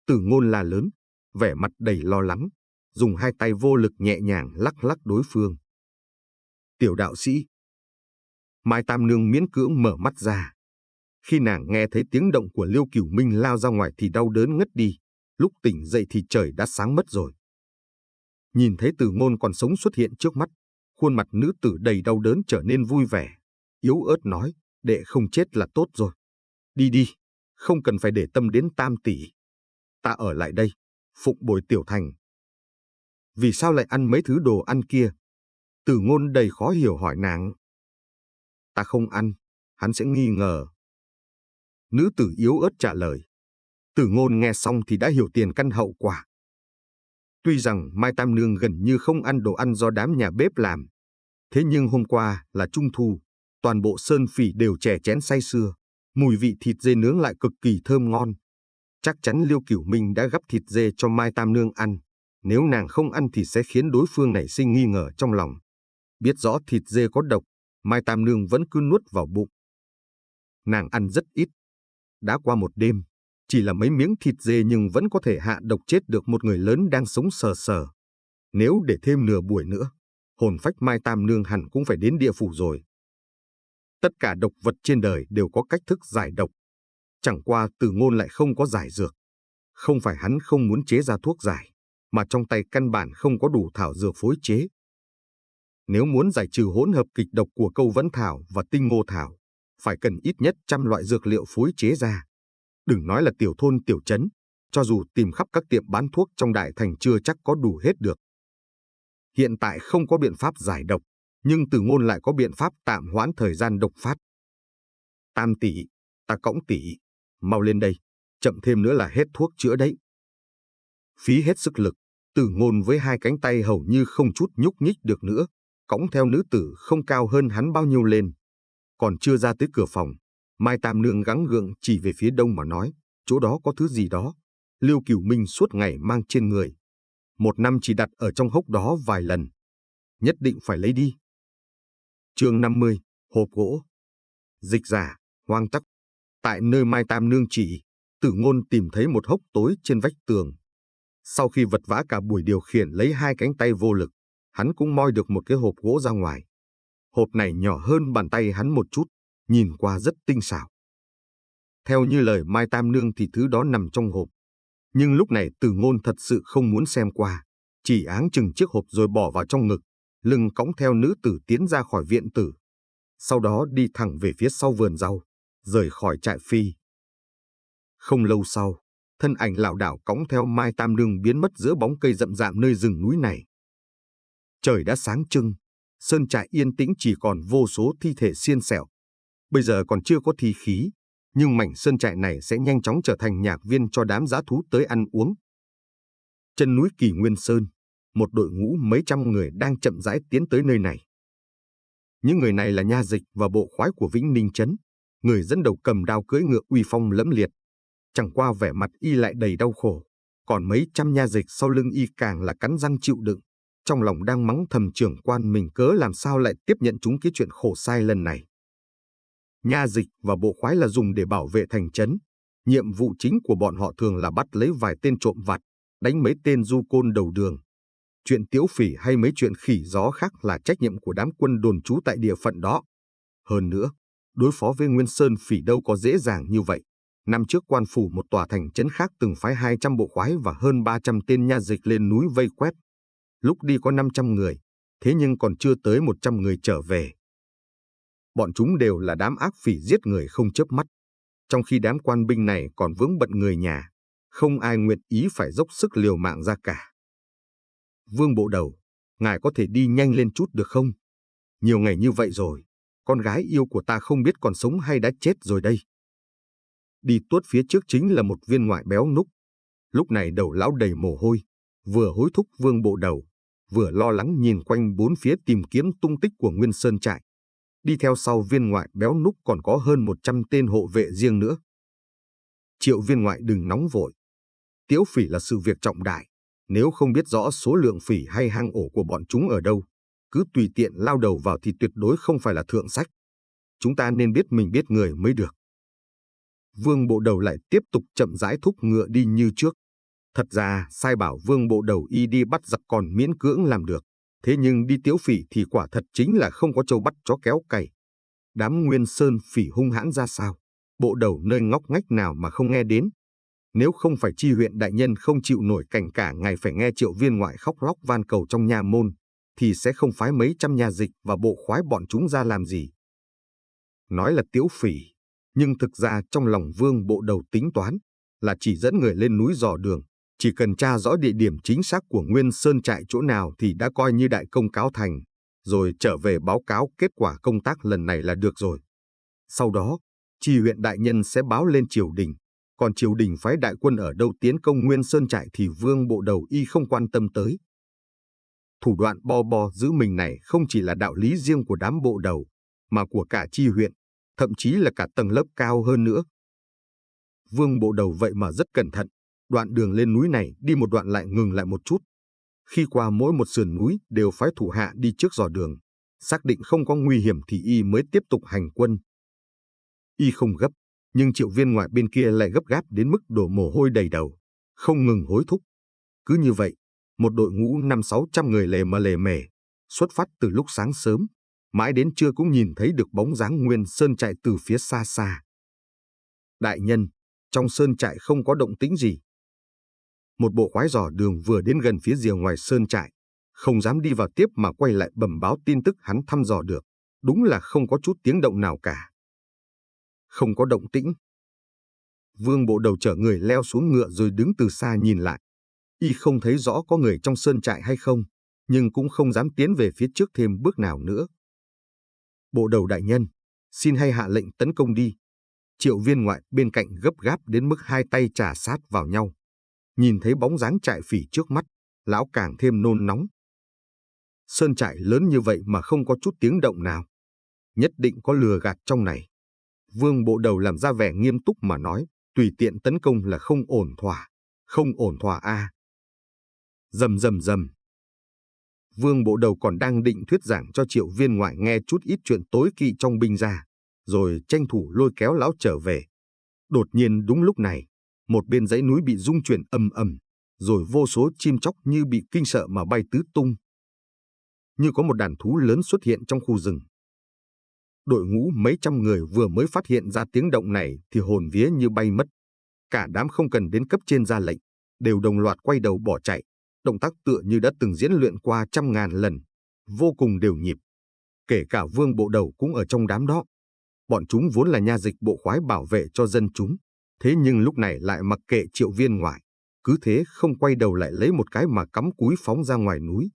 Tử Ngôn la lớn, vẻ mặt đầy lo lắng, dùng 2 tay vô lực nhẹ nhàng lắc lắc đối phương. Tiểu đạo sĩ. Mai Tam Nương miễn cưỡng mở mắt ra. Khi nàng nghe thấy tiếng động của Liêu Cửu Minh lao ra ngoài thì đau đớn ngất đi, lúc tỉnh dậy thì trời đã sáng mất rồi. Nhìn thấy Tử Ngôn còn sống xuất hiện trước mắt, khuôn mặt nữ tử đầy đau đớn trở nên vui vẻ, yếu ớt nói, đệ không chết là tốt rồi. Đi đi, không cần phải để tâm đến Tam tỷ. Ta ở lại đây, phụng bồi Tiểu Thành. Vì sao lại ăn mấy thứ đồ ăn kia? Tử Ngôn đầy khó hiểu hỏi nàng. Ta không ăn, hắn sẽ nghi ngờ. Nữ tử yếu ớt trả lời. Tử Ngôn nghe xong thì đã hiểu tiền căn hậu quả. Tuy rằng Mai Tam Nương gần như không ăn đồ ăn do đám nhà bếp làm, thế nhưng hôm qua là Trung Thu, toàn bộ Sơn Phỉ đều chè chén say sưa, mùi vị thịt dê nướng lại cực kỳ thơm ngon. Chắc chắn Liêu Cửu Minh đã gắp thịt dê cho Mai Tam Nương ăn, nếu nàng không ăn thì sẽ khiến đối phương nảy sinh nghi ngờ trong lòng. Biết rõ thịt dê có độc, Mai Tam Nương vẫn cứ nuốt vào bụng. Nàng ăn rất ít. Đã qua một đêm, chỉ là mấy miếng thịt dê nhưng vẫn có thể hạ độc chết được một người lớn đang sống sờ sờ. Nếu để thêm nửa buổi nữa, hồn phách Mai Tam Nương hẳn cũng phải đến địa phủ rồi. Tất cả độc vật trên đời đều có cách thức giải độc. Chẳng qua Tử Ngôn lại không có giải dược. Không phải hắn không muốn chế ra thuốc giải, mà trong tay căn bản không có đủ thảo dược phối chế. Nếu muốn giải trừ hỗn hợp kịch độc của Câu Vẫn Thảo và Tinh Ngô Thảo, phải cần ít nhất 100 loại dược liệu phối chế ra. Đừng nói là tiểu thôn tiểu trấn, cho dù tìm khắp các tiệm bán thuốc trong đại thành chưa chắc có đủ hết được. Hiện tại không có biện pháp giải độc, nhưng Tử Ngôn lại có biện pháp tạm hoãn thời gian độc phát. Tam tỷ, ta cõng tỷ, mau lên đây, chậm thêm nữa là hết thuốc chữa đấy. Phí hết sức lực, Tử Ngôn với 2 cánh tay hầu như không chút nhúc nhích được nữa, cõng theo nữ tử không cao hơn hắn bao nhiêu lên. Còn chưa ra tới cửa phòng, Mai Tam Nương gắng gượng chỉ về phía đông mà nói, chỗ đó có thứ gì đó. Liêu Cửu Minh suốt ngày mang trên người. 1 năm chỉ đặt ở trong hốc đó vài lần. Nhất định phải lấy đi. Chương 50, hộp gỗ. Dịch giả, Hoang Tắc. Tại nơi Mai Tam Nương chỉ, Tử Ngôn tìm thấy một hốc tối trên vách tường. Sau khi vật vã cả buổi điều khiển lấy 2 cánh tay vô lực, hắn cũng moi được một cái hộp gỗ ra ngoài. Hộp này nhỏ hơn bàn tay hắn một chút, nhìn qua rất tinh xảo. Theo như lời Mai Tam Nương thì thứ đó nằm trong hộp. Nhưng lúc này Tử Ngôn thật sự không muốn xem qua, chỉ áng chừng chiếc hộp rồi bỏ vào trong ngực, lưng cõng theo nữ tử tiến ra khỏi viện tử. Sau đó đi thẳng về phía sau vườn rau, rời khỏi trại phi. Không lâu sau, thân ảnh lảo đảo cõng theo Mai Tam Nương biến mất giữa bóng cây rậm rạp nơi rừng núi này. Trời đã sáng trưng, sơn trại yên tĩnh chỉ còn vô số thi thể xiên xẻo. Bây giờ còn chưa có thi khí, nhưng mảnh sơn trại này sẽ nhanh chóng trở thành nhạc viên cho đám dã thú tới ăn uống. Chân núi Kỳ Nguyên Sơn, một đội ngũ mấy trăm người đang chậm rãi tiến tới nơi này. Những người này là nha dịch và bộ khoái của Vĩnh Ninh Trấn, người dẫn đầu cầm đao cưỡi ngựa uy phong lẫm liệt. Chẳng qua vẻ mặt y lại đầy đau khổ, còn mấy trăm nha dịch sau lưng y càng là cắn răng chịu đựng, trong lòng đang mắng thầm trưởng quan mình cớ làm sao lại tiếp nhận chúng cái chuyện khổ sai lần này. Nha dịch và bộ khoái là dùng để bảo vệ thành trấn, nhiệm vụ chính của bọn họ thường là bắt lấy vài tên trộm vặt, đánh mấy tên du côn đầu đường. Chuyện tiếu phỉ hay mấy chuyện khỉ gió khác là trách nhiệm của đám quân đồn trú tại địa phận đó. Hơn nữa, đối phó với Nguyên Sơn phỉ đâu có dễ dàng như vậy. Năm trước quan phủ một tòa thành trấn khác từng phái 200 bộ khoái và hơn 300 tên nha dịch lên núi vây quét. Lúc đi có 500 người, thế nhưng còn chưa tới 100 người trở về. Bọn chúng đều là đám ác phỉ giết người không chớp mắt. Trong khi đám quan binh này còn vướng bận người nhà, không ai nguyện ý phải dốc sức liều mạng ra cả. Vương bộ đầu, ngài có thể đi nhanh lên chút được không? Nhiều ngày như vậy rồi, con gái yêu của ta không biết còn sống hay đã chết rồi đây. Đi tuốt phía trước chính là một viên ngoại béo núc. Lúc này đầu lão đầy mồ hôi, vừa hối thúc Vương bộ đầu, vừa lo lắng nhìn quanh bốn phía tìm kiếm tung tích của Nguyên Sơn trại. Đi theo sau viên ngoại béo núc còn có hơn 100 tên hộ vệ riêng nữa. Triệu viên ngoại đừng nóng vội. Tiếu phỉ là sự việc trọng đại. Nếu không biết rõ số lượng phỉ hay hang ổ của bọn chúng ở đâu, cứ tùy tiện lao đầu vào thì tuyệt đối không phải là thượng sách. Chúng ta nên biết mình biết người mới được. Vương bộ đầu lại tiếp tục chậm rãi thúc ngựa đi như trước. Thật ra, sai bảo Vương bộ đầu y đi bắt giặc còn miễn cưỡng làm được. Thế nhưng đi tiếu phỉ thì quả thật chính là không có trâu bắt chó kéo cày. Đám Nguyên Sơn phỉ hung hãn ra sao, bộ đầu nơi ngóc ngách nào mà không nghe đến. Nếu không phải Chi huyện đại nhân không chịu nổi cảnh cả ngày phải nghe Triệu viên ngoại khóc lóc van cầu trong nhà môn, thì sẽ không phái mấy trăm nha dịch và bộ khoái bọn chúng ra làm gì. Nói là tiếu phỉ, nhưng thực ra trong lòng Vương bộ đầu tính toán là chỉ dẫn người lên núi dò đường, chỉ cần tra rõ địa điểm chính xác của Nguyên Sơn trại chỗ nào thì đã coi như đại công cáo thành, rồi trở về báo cáo kết quả công tác lần này là được rồi. Sau đó, Chi huyện đại nhân sẽ báo lên triều đình, còn triều đình phái đại quân ở đâu tiến công Nguyên Sơn trại thì Vương bộ đầu y không quan tâm tới. Thủ đoạn bo bo giữ mình này không chỉ là đạo lý riêng của đám bộ đầu, mà của cả Chi huyện, thậm chí là cả tầng lớp cao hơn nữa. Vương bộ đầu vậy mà rất cẩn thận, đoạn đường lên núi này đi một đoạn lại ngừng lại một chút. Khi qua mỗi một sườn núi đều phái thủ hạ đi trước dò đường, xác định không có nguy hiểm thì y mới tiếp tục hành quân. Y không gấp, nhưng Triệu viên ngoại bên kia lại gấp gáp đến mức đổ mồ hôi đầy đầu, không ngừng hối thúc. Cứ như vậy, một đội ngũ 500-600 người lề mề, xuất phát từ lúc sáng sớm, mãi đến trưa cũng nhìn thấy được bóng dáng Nguyên Sơn trại từ phía xa xa. Đại nhân, trong sơn trại không có động tĩnh gì. Một bộ khoái dò đường vừa đến gần phía rìa ngoài sơn trại, không dám đi vào tiếp mà quay lại bẩm báo tin tức hắn thăm dò được. Đúng là không có chút tiếng động nào cả. Không có động tĩnh. Vương bộ đầu chở người leo xuống ngựa rồi đứng từ xa nhìn lại. Y không thấy rõ có người trong sơn trại hay không, nhưng cũng không dám tiến về phía trước thêm bước nào nữa. Bộ đầu đại nhân, xin hay hạ lệnh tấn công đi. Triệu viên ngoại bên cạnh gấp gáp đến mức hai tay chà sát vào nhau. Nhìn thấy bóng dáng trại phỉ trước mắt, lão càng thêm nôn nóng. Sơn trại lớn như vậy mà không có chút tiếng động nào. Nhất định có lừa gạt trong này. Vương bộ đầu làm ra vẻ nghiêm túc mà nói, tùy tiện tấn công là không ổn thỏa. Không ổn thỏa a. Rầm rầm rầm. Vương bộ đầu còn đang định thuyết giảng cho Triệu viên ngoại nghe chút ít chuyện tối kỵ trong binh ra, rồi tranh thủ lôi kéo lão trở về. Đột nhiên đúng lúc này, một bên dãy núi bị rung chuyển ầm ầm, rồi vô số chim chóc như bị kinh sợ mà bay tứ tung. Như có một đàn thú lớn xuất hiện trong khu rừng. Đội ngũ mấy trăm người vừa mới phát hiện ra tiếng động này thì hồn vía như bay mất. Cả đám không cần đến cấp trên ra lệnh, đều đồng loạt quay đầu bỏ chạy. Động tác tựa như đã từng diễn luyện qua trăm ngàn lần, vô cùng đều nhịp. Kể cả Vương bộ đầu cũng ở trong đám đó. Bọn chúng vốn là nha dịch bộ khoái bảo vệ cho dân chúng, Thế nhưng lúc này lại mặc kệ Triệu Viên Ngoại, cứ thế không quay đầu lại lấy một cái mà cắm cúi phóng ra ngoài núi.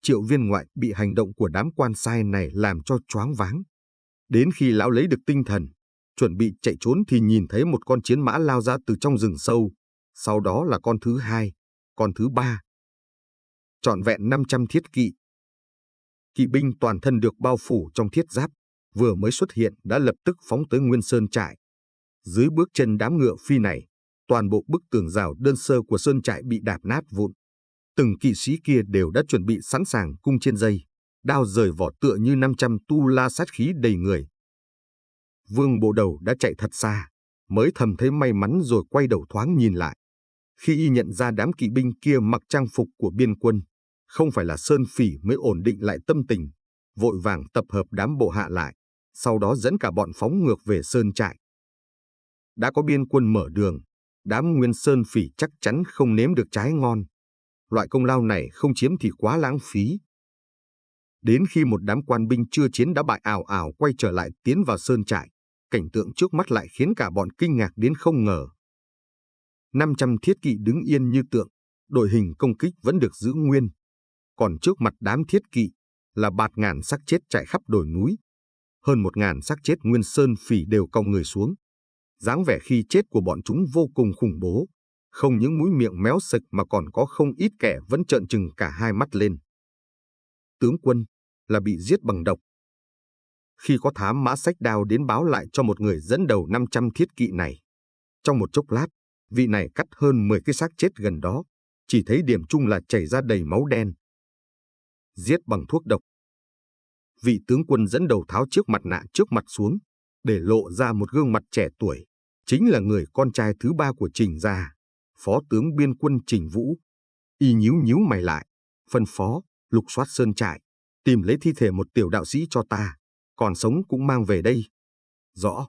Triệu Viên Ngoại bị hành động của đám quan sai này làm cho choáng váng. Đến khi lão lấy được tinh thần, chuẩn bị chạy trốn thì nhìn thấy một con chiến mã lao ra từ trong rừng sâu, sau đó là con thứ hai, con thứ ba. Trọn vẹn 500 thiết kỵ. Kỵ binh toàn thân được bao phủ trong thiết giáp, vừa mới xuất hiện đã lập tức phóng tới Nguyên Sơn trại. Dưới bước chân đám ngựa phi này, toàn bộ bức tường rào đơn sơ của sơn trại bị đạp nát vụn. Từng kỵ sĩ kia đều đã chuẩn bị sẵn sàng cung trên dây, đao rời vỏ tựa như 500 tu la sát khí đầy người. Vương Bộ Đầu đã chạy thật xa, mới thầm thấy may mắn rồi quay đầu thoáng nhìn lại. Khi y nhận ra đám kỵ binh kia mặc trang phục của biên quân, không phải là Sơn Phỉ mới ổn định lại tâm tình, vội vàng tập hợp đám bộ hạ lại, sau đó dẫn cả bọn phóng ngược về sơn trại. Đã có biên quân mở đường, đám Nguyên Sơn Phỉ chắc chắn không nếm được trái ngon. Loại công lao này không chiếm thì quá lãng phí. Đến khi một đám quan binh chưa chiến đã bại ào ào quay trở lại tiến vào sơn trại, cảnh tượng trước mắt lại khiến cả bọn kinh ngạc đến không ngờ. 500 thiết kỵ đứng yên như tượng, đội hình công kích vẫn được giữ nguyên. Còn trước mặt đám thiết kỵ là bạt ngàn xác chết chạy khắp đồi núi. Hơn 1000 xác chết Nguyên Sơn Phỉ đều cong người xuống. Dáng vẻ khi chết của bọn chúng vô cùng khủng bố. Không những mũi miệng méo sạch mà còn có không ít kẻ vẫn trợn trừng cả hai mắt lên. Tướng quân là bị giết bằng độc. Khi có thám mã xách đao đến báo lại cho một người dẫn đầu 500 thiết kỵ này. Trong một chốc lát, vị này cắt hơn 10 cái xác chết gần đó, chỉ thấy điểm chung là chảy ra đầy máu đen. Giết bằng thuốc độc. Vị tướng quân dẫn đầu tháo chiếc mặt nạ trước mặt xuống, để lộ ra một gương mặt trẻ tuổi, chính là người con trai thứ ba của Trình gia, phó tướng biên quân Trình Vũ. Y nhíu nhíu mày lại, phân phó, lục soát sơn trại, tìm lấy thi thể một tiểu đạo sĩ cho ta, còn sống cũng mang về đây. Rõ.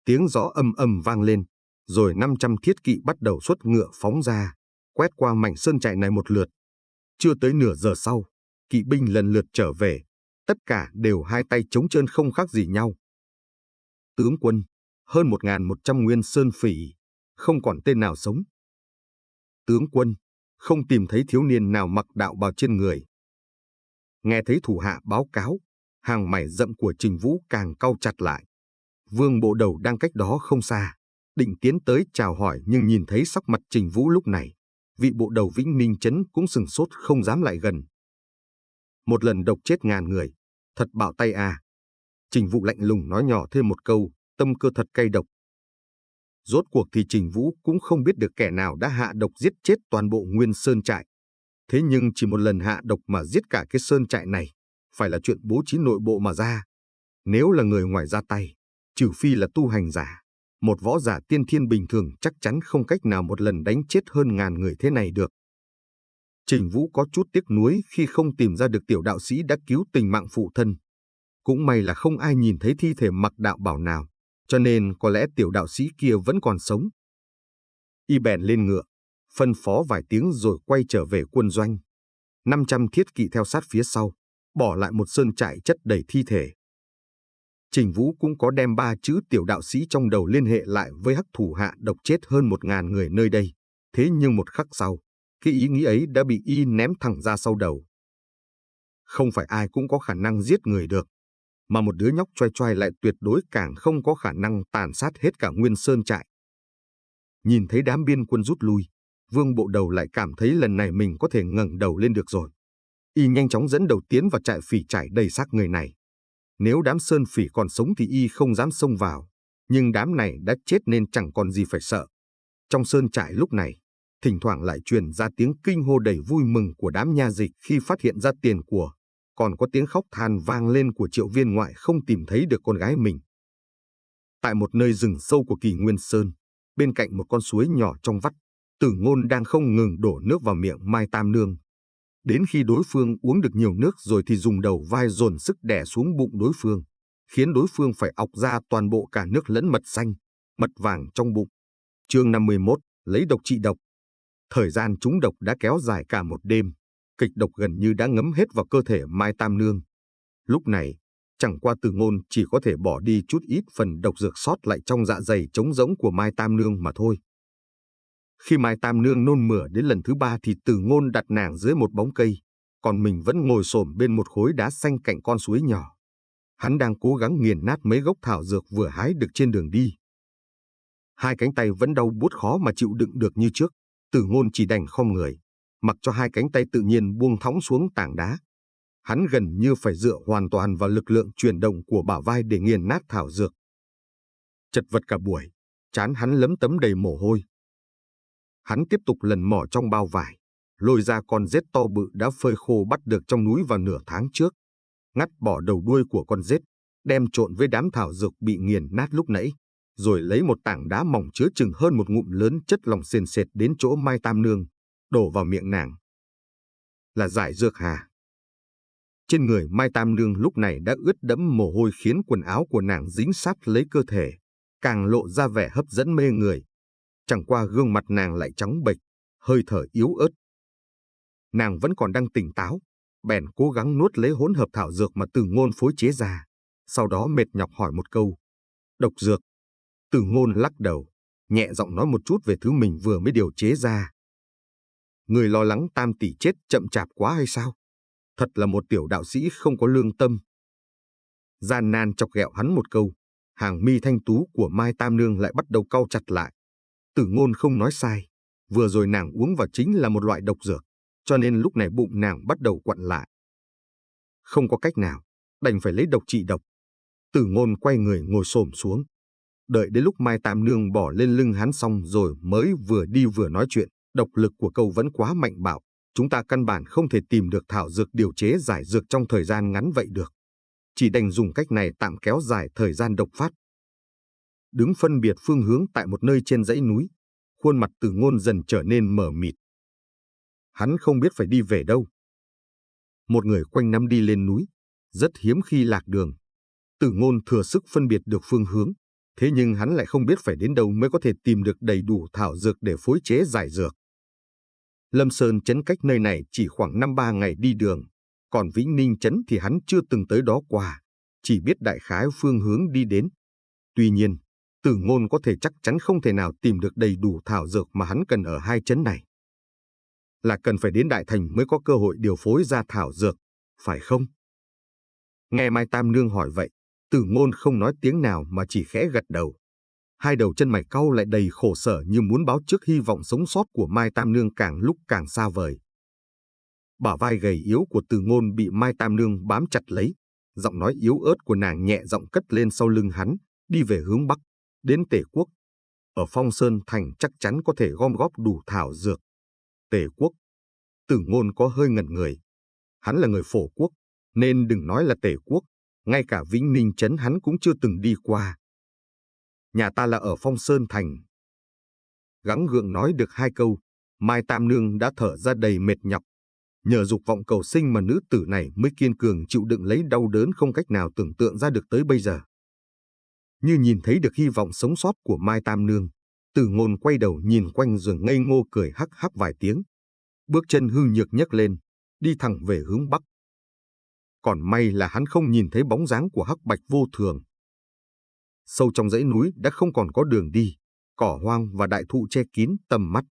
Tiếng rõ ầm ầm vang lên, rồi 500 thiết kỵ bắt đầu xuất ngựa phóng ra, quét qua mảnh sơn trại này một lượt. Chưa tới nửa giờ sau, kỵ binh lần lượt trở về, tất cả đều hai tay trống trơn không khác gì nhau. Tướng quân, hơn 1100 Nguyên Sơn Phỉ, không còn tên nào sống. Tướng quân, không tìm thấy thiếu niên nào mặc đạo bào trên người. Nghe thấy thủ hạ báo cáo, hàng mày rậm của Trình Vũ càng cau chặt lại. Vương Bộ Đầu đang cách đó không xa, định tiến tới chào hỏi nhưng nhìn thấy sắc mặt Trình Vũ lúc này, vị bộ đầu Vĩnh Ninh Trấn cũng sừng sốt không dám lại gần. Một lần độc chết ngàn người, thật bạo tay à. Trình Vũ lạnh lùng nói nhỏ thêm một câu, tâm cơ thật cay độc. Rốt cuộc thì Trình Vũ cũng không biết được kẻ nào đã hạ độc giết chết toàn bộ Nguyên Sơn trại. Thế nhưng chỉ một lần hạ độc mà giết cả cái sơn trại này, phải là chuyện bố trí nội bộ mà ra. Nếu là người ngoài ra tay, trừ phi là tu hành giả, một võ giả tiên thiên bình thường chắc chắn không cách nào một lần đánh chết hơn ngàn người thế này được. Trình Vũ có chút tiếc nuối khi không tìm ra được tiểu đạo sĩ đã cứu tình mạng phụ thân. Cũng may là không ai nhìn thấy thi thể mặc đạo bào nào, cho nên có lẽ tiểu đạo sĩ kia vẫn còn sống. Y bèn lên ngựa, phân phó vài tiếng rồi quay trở về quân doanh. 500 thiết kỵ theo sát phía sau, bỏ lại một sơn trại chất đầy thi thể. Trình Vũ cũng có đem 3 chữ tiểu đạo sĩ trong đầu liên hệ lại với hắc thủ hạ độc chết hơn 1000 người nơi đây. Thế nhưng một khắc sau, cái ý nghĩ ấy đã bị y ném thẳng ra sau đầu. Không phải ai cũng có khả năng giết người được, mà một đứa nhóc choai choai lại tuyệt đối càng không có khả năng tàn sát hết cả Nguyên Sơn trại. Nhìn thấy đám biên quân rút lui, Vương Bộ Đầu lại cảm thấy lần này mình có thể ngẩng đầu lên được rồi. Y nhanh chóng dẫn đầu tiến vào trại phỉ trải đầy xác người này. Nếu đám Sơn Phỉ còn sống thì y không dám xông vào, nhưng đám này đã chết nên chẳng còn gì phải sợ. Trong sơn trại lúc này, thỉnh thoảng lại truyền ra tiếng kinh hô đầy vui mừng của đám nha dịch khi phát hiện ra tiền của, còn có tiếng khóc than vang lên của Triệu Viên Ngoại không tìm thấy được con gái mình. Tại một nơi rừng sâu của Kỳ Nguyên Sơn, bên cạnh một con suối nhỏ trong vắt, Tử Ngôn đang không ngừng đổ nước vào miệng Mai Tam Nương. Đến khi đối phương uống được nhiều nước rồi thì dùng đầu vai dồn sức đè xuống bụng đối phương, khiến đối phương phải ọc ra toàn bộ cả nước lẫn mật xanh, mật vàng trong bụng. Chương 51, lấy độc trị độc. Thời gian trúng độc đã kéo dài cả một đêm, kịch độc gần như đã ngấm hết vào cơ thể Mai Tam Nương. Lúc này, Chẳng qua Từ Ngôn chỉ có thể bỏ đi chút ít phần độc dược sót lại trong dạ dày trống rỗng của Mai Tam Nương mà thôi. Khi Mai Tam Nương nôn mửa đến lần thứ 3 thì Từ Ngôn đặt nàng dưới một bóng cây, còn mình vẫn ngồi xổm bên một khối đá xanh cạnh con suối nhỏ. Hắn đang cố gắng nghiền nát mấy gốc thảo dược vừa hái được trên đường đi. Hai cánh tay vẫn đau buốt khó mà chịu đựng được như trước, Từ Ngôn chỉ đành khom người, mặc cho hai cánh tay tự nhiên buông thõng xuống tảng đá. Hắn gần như phải dựa hoàn toàn vào lực lượng chuyển động của bả vai để nghiền nát thảo dược. Chật vật cả buổi, trán hắn lấm tấm đầy mồ hôi. Hắn tiếp tục lần mò trong bao vải, lôi ra con rết to bự đã phơi khô bắt được trong núi vào nửa tháng trước, ngắt bỏ đầu đuôi của con rết, đem trộn với đám thảo dược bị nghiền nát lúc nãy, rồi lấy một tảng đá mỏng chứa chừng hơn một ngụm lớn chất lỏng sền sệt đến chỗ Mai Tam Nương, đổ vào miệng nàng. Là giải dược hà. Trên người Mai Tam Nương lúc này đã ướt đẫm mồ hôi khiến quần áo của nàng dính sát lấy cơ thể, càng lộ ra vẻ hấp dẫn mê người. Chẳng qua gương mặt nàng lại trắng bệch, hơi thở yếu ớt. Nàng vẫn còn đang tỉnh táo, bèn cố gắng nuốt lấy hỗn hợp thảo dược mà Từ Ngôn phối chế ra, sau đó mệt nhọc hỏi một câu. Độc dược. Từ Ngôn lắc đầu, nhẹ giọng nói một chút về thứ mình vừa mới điều chế ra. Người lo lắng Tam tỷ chết chậm chạp quá hay sao? Thật là một tiểu đạo sĩ không có lương tâm. Gian nan chọc ghẹo hắn một câu, hàng mi thanh tú của Mai Tam Nương lại bắt đầu cau chặt lại. Từ Ngôn không nói sai, vừa rồi nàng uống vào chính là một loại độc dược, cho nên lúc này bụng nàng bắt đầu quặn lại. Không có cách nào, đành phải lấy độc trị độc. Từ Ngôn quay người ngồi xổm xuống, đợi đến lúc Mai Tam Nương bỏ lên lưng hắn xong rồi mới vừa đi vừa nói chuyện. Độc lực của câu vẫn quá mạnh bạo, chúng ta căn bản không thể tìm được thảo dược điều chế giải dược trong thời gian ngắn vậy được. Chỉ đành dùng cách này tạm kéo dài thời gian độc phát. Đứng phân biệt phương hướng tại một nơi trên dãy núi, khuôn mặt Từ Ngôn dần trở nên mờ mịt. Hắn không biết phải đi về đâu. Một người quanh năm đi lên núi, rất hiếm khi lạc đường. Từ Ngôn thừa sức phân biệt được phương hướng, thế nhưng hắn lại không biết phải đến đâu mới có thể tìm được đầy đủ thảo dược để phối chế giải dược. Lâm Sơn trấn cách nơi này chỉ khoảng 5-3 ngày đi đường, còn Vĩnh Ninh trấn thì hắn chưa từng tới đó qua, chỉ biết đại khái phương hướng đi đến. Tuy nhiên, Từ Ngôn có thể chắc chắn không thể nào tìm được đầy đủ thảo dược mà hắn cần ở hai trấn này. Là cần phải đến Đại Thành mới có cơ hội điều phối ra thảo dược, phải không? Nghe Mai Tam Nương hỏi vậy, Từ Ngôn không nói tiếng nào mà chỉ khẽ gật đầu. Hai đầu chân mày cau lại đầy khổ sở như muốn báo trước hy vọng sống sót của Mai Tam Nương càng lúc càng xa vời. Bả vai gầy yếu của Từ Ngôn bị Mai Tam Nương bám chặt lấy, giọng nói yếu ớt của nàng nhẹ giọng cất lên sau lưng hắn, đi về hướng Bắc, đến Tề Quốc. Ở Phong Sơn Thành chắc chắn có thể gom góp đủ thảo dược. Tề Quốc. Từ Ngôn có hơi ngẩn người. Hắn là người Phổ Quốc, nên đừng nói là Tề Quốc, ngay cả Vĩnh Ninh trấn hắn cũng chưa từng đi qua. Nhà ta là ở Phong Sơn Thành. Gắng gượng nói được hai câu, Mai Tam Nương đã thở ra đầy mệt nhọc. Nhờ dục vọng cầu sinh mà nữ tử này mới kiên cường chịu đựng lấy đau đớn không cách nào tưởng tượng ra được tới bây giờ. Như nhìn thấy được hy vọng sống sót của Mai Tam Nương, Từ Ngôn quay đầu nhìn quanh rồi ngây ngô cười hắc hắc vài tiếng. Bước chân hư nhược nhấc lên, đi thẳng về hướng Bắc. Còn may là hắn không nhìn thấy bóng dáng của Hắc Bạch Vô Thường. Sâu trong dãy núi đã không còn có đường đi, cỏ hoang và đại thụ che kín tầm mắt.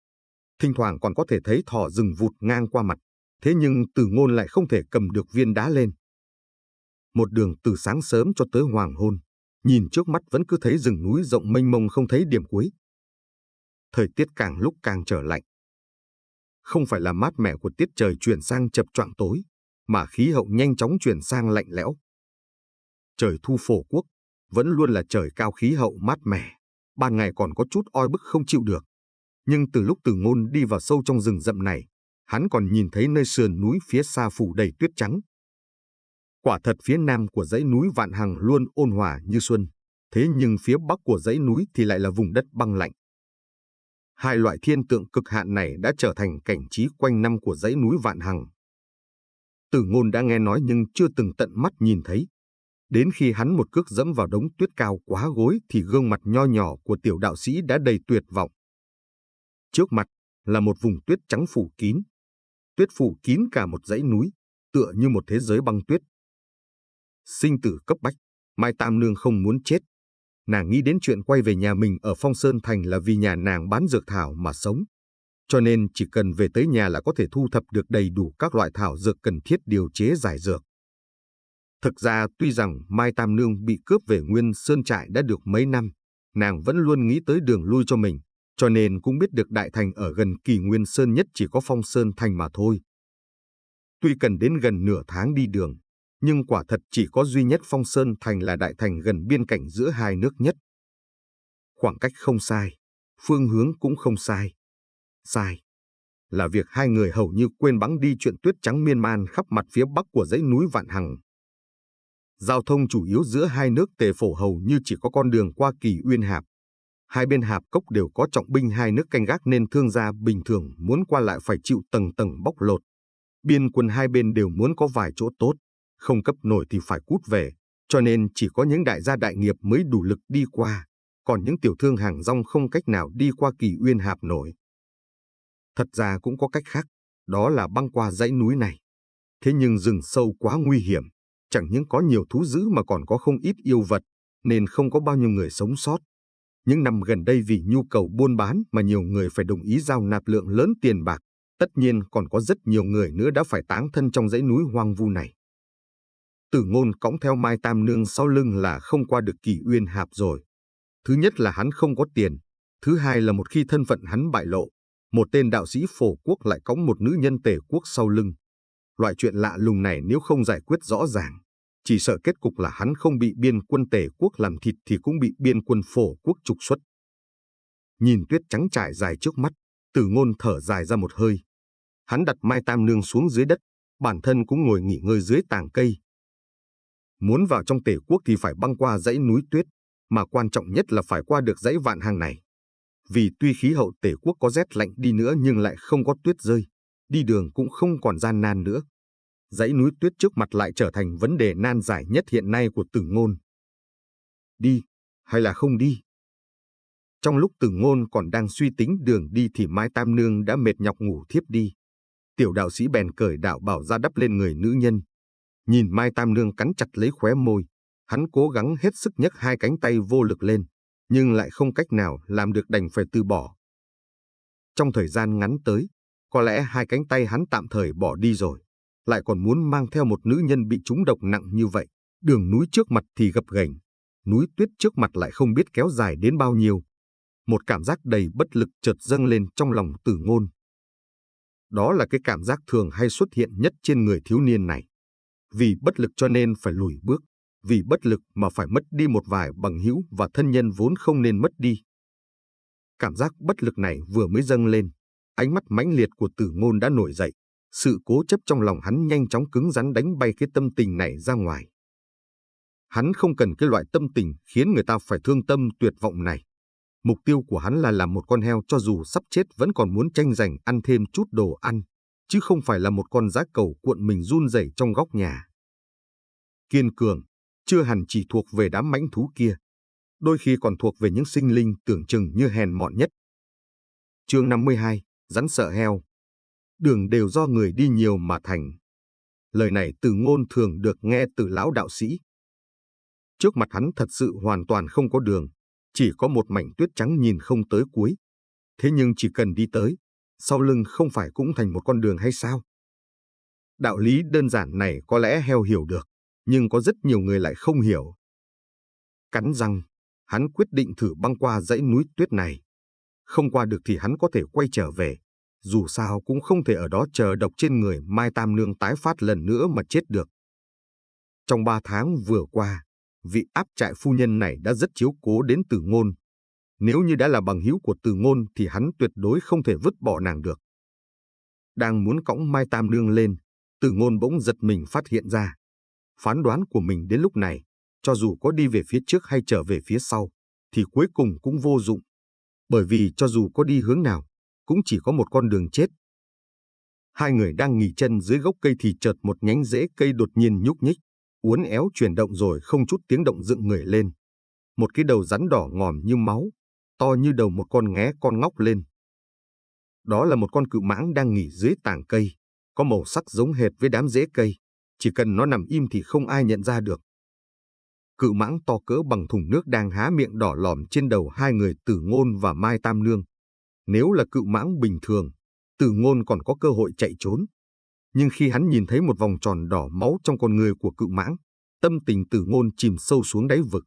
Thỉnh thoảng còn có thể thấy thỏ rừng vụt ngang qua mặt, thế nhưng Từ Ngôn lại không thể cầm được viên đá lên. Một đường từ sáng sớm cho tới hoàng hôn, nhìn trước mắt vẫn cứ thấy rừng núi rộng mênh mông không thấy điểm cuối. Thời tiết càng lúc càng trở lạnh. Không phải là mát mẻ của tiết trời chuyển sang chập choạng tối, mà khí hậu nhanh chóng chuyển sang lạnh lẽo. Trời thu Phổ Quốc vẫn luôn là trời cao khí hậu mát mẻ, ban ngày còn có chút oi bức không chịu được. Nhưng từ lúc Từ Ngôn đi vào sâu trong rừng rậm này, hắn còn nhìn thấy nơi sườn núi phía xa phủ đầy tuyết trắng. Quả thật phía nam của dãy núi Vạn Hằng luôn ôn hòa như xuân, thế nhưng phía bắc của dãy núi thì lại là vùng đất băng lạnh. Hai loại thiên tượng cực hạn này đã trở thành cảnh trí quanh năm của dãy núi Vạn Hằng. Từ Ngôn đã nghe nói nhưng chưa từng tận mắt nhìn thấy. Đến khi hắn một cước dẫm vào đống tuyết cao quá gối thì gương mặt nho nhỏ của tiểu đạo sĩ đã đầy tuyệt vọng. Trước mặt là một vùng tuyết trắng phủ kín. Tuyết phủ kín cả một dãy núi, tựa như một thế giới băng tuyết. Sinh tử cấp bách, Mai Tam Nương không muốn chết. Nàng nghĩ đến chuyện quay về nhà mình ở Phong Sơn Thành là vì nhà nàng bán dược thảo mà sống. Cho nên chỉ cần về tới nhà là có thể thu thập được đầy đủ các loại thảo dược cần thiết điều chế giải dược. Thực ra tuy rằng Mai Tam Nương bị cướp về Nguyên Sơn Trại đã được mấy năm, nàng vẫn luôn nghĩ tới đường lui cho mình, cho nên cũng biết được đại thành ở gần Kỳ Nguyên Sơn nhất chỉ có Phong Sơn Thành mà thôi. Tuy cần đến gần nửa tháng đi đường, nhưng quả thật chỉ có duy nhất Phong Sơn Thành là đại thành gần biên cảnh giữa hai nước nhất. Khoảng cách không sai, phương hướng cũng không sai. Sai là việc hai người hầu như quên bẵng đi chuyện tuyết trắng miên man khắp mặt phía bắc của dãy núi Vạn Hằng. Giao thông chủ yếu giữa hai nước Tề Phổ hầu như chỉ có con đường qua Kỳ Uyên Hạp. Hai bên hạp cốc đều có trọng binh hai nước canh gác nên thương gia bình thường muốn qua lại phải chịu tầng tầng bóc lột. Biên quân hai bên đều muốn có vài chỗ tốt, không cấp nổi thì phải cút về, cho nên chỉ có những đại gia đại nghiệp mới đủ lực đi qua, còn những tiểu thương hàng rong không cách nào đi qua Kỳ Uyên Hạp nổi. Thật ra cũng có cách khác, đó là băng qua dãy núi này. Thế nhưng rừng sâu quá nguy hiểm, chẳng những có nhiều thú dữ mà còn có không ít yêu vật, nên không có bao nhiêu người sống sót. Những năm gần đây vì nhu cầu buôn bán mà nhiều người phải đồng ý giao nạp lượng lớn tiền bạc, tất nhiên còn có rất nhiều người nữa đã phải táng thân trong dãy núi hoang vu này. Tử Ngôn cõng theo Mai Tam Nương sau lưng là không qua được Kỳ Uyên Hạp rồi. Thứ nhất là hắn không có tiền, thứ hai là một khi thân phận hắn bại lộ, một tên đạo sĩ Phổ Quốc lại cõng một nữ nhân Tề Quốc sau lưng. Loại chuyện lạ lùng này nếu không giải quyết rõ ràng, chỉ sợ kết cục là hắn không bị biên quân Tề Quốc làm thịt thì cũng bị biên quân Phổ Quốc trục xuất. Nhìn tuyết trắng trải dài trước mắt, Tử Ngôn thở dài ra một hơi. Hắn đặt Mai Tam Nương xuống dưới đất, bản thân cũng ngồi nghỉ ngơi dưới tàng cây. Muốn vào trong Tề Quốc thì phải băng qua dãy núi tuyết, mà quan trọng nhất là phải qua được dãy Vạn Hằng này. Vì tuy khí hậu Tề Quốc có rét lạnh đi nữa nhưng lại không có tuyết rơi, đi đường cũng không còn gian nan nữa. Dãy núi tuyết trước mặt lại trở thành vấn đề nan giải nhất hiện nay của Tử Ngôn. Đi, hay là không đi? Trong lúc Tử Ngôn còn đang suy tính đường đi thì Mai Tam Nương đã mệt nhọc ngủ thiếp đi. Tiểu đạo sĩ bèn cởi đạo bào ra đắp lên người nữ nhân. Nhìn Mai Tam Nương cắn chặt lấy khóe môi, hắn cố gắng hết sức nhấc hai cánh tay vô lực lên, nhưng lại không cách nào làm được đành phải từ bỏ. Trong thời gian ngắn tới, có lẽ hai cánh tay hắn tạm thời bỏ đi rồi, lại còn muốn mang theo một nữ nhân bị trúng độc nặng như vậy, đường núi trước mặt thì gập ghềnh, núi tuyết trước mặt lại không biết kéo dài đến bao nhiêu. Một cảm giác đầy bất lực chợt dâng lên trong lòng Tử Ngôn. Đó là cái cảm giác thường hay xuất hiện nhất trên người thiếu niên này. Vì bất lực cho nên phải lùi bước, vì bất lực mà phải mất đi một vài bằng hữu và thân nhân vốn không nên mất đi. Cảm giác bất lực này vừa mới dâng lên, ánh mắt mãnh liệt của Tử Ngôn đã nổi dậy, sự cố chấp trong lòng hắn nhanh chóng cứng rắn đánh bay cái tâm tình này ra ngoài. Hắn không cần cái loại tâm tình khiến người ta phải thương tâm tuyệt vọng này. Mục tiêu của hắn là làm một con heo cho dù sắp chết vẫn còn muốn tranh giành ăn thêm chút đồ ăn, chứ không phải là một con dã cẩu cuộn mình run rẩy trong góc nhà. Kiên cường, chưa hẳn chỉ thuộc về đám mãnh thú kia, đôi khi còn thuộc về những sinh linh tưởng chừng như hèn mọn nhất. Chương 52, rắn sợ heo. Đường đều do người đi nhiều mà thành. Lời này Tử Ngôn thường được nghe từ lão đạo sĩ. Trước mặt hắn thật sự hoàn toàn không có đường, chỉ có một mảnh tuyết trắng nhìn không tới cuối. Thế nhưng chỉ cần đi tới, sau lưng không phải cũng thành một con đường hay sao? Đạo lý đơn giản này có lẽ heo hiểu được, nhưng có rất nhiều người lại không hiểu. Cắn răng, hắn quyết định thử băng qua dãy núi tuyết này. Không qua được thì hắn có thể quay trở về, dù sao cũng không thể ở đó chờ độc trên người Mai Tam Nương tái phát lần nữa mà chết được. Trong 3 tháng vừa qua, vị áp trại phu nhân này đã rất chiếu cố đến Tử Ngôn. Nếu như đã là bằng hữu của Tử Ngôn thì hắn tuyệt đối không thể vứt bỏ nàng được. Đang muốn cõng Mai Tam Nương lên, Tử Ngôn bỗng giật mình phát hiện ra. Phán đoán của mình đến lúc này, cho dù có đi về phía trước hay trở về phía sau, thì cuối cùng cũng vô dụng. Bởi vì cho dù có đi hướng nào, cũng chỉ có một con đường chết. Hai người đang nghỉ chân dưới gốc cây thì chợt một nhánh rễ cây đột nhiên nhúc nhích, uốn éo chuyển động rồi không chút tiếng động dựng người lên. Một cái đầu rắn đỏ ngòm như máu, to như đầu một con nghé con ngóc lên. Đó là một con cự mãng đang nghỉ dưới tàng cây, có màu sắc giống hệt với đám rễ cây. Chỉ cần nó nằm im thì không ai nhận ra được, Cự mãng to cỡ bằng thùng nước đang há miệng đỏ lòm trên đầu hai người Tử Ngôn và Mai Tam Nương. Nếu là cự mãng bình thường, Tử Ngôn còn có cơ hội chạy trốn. Nhưng khi hắn nhìn thấy một vòng tròn đỏ máu trong con người của cự mãng, tâm tình Tử Ngôn chìm sâu xuống đáy vực.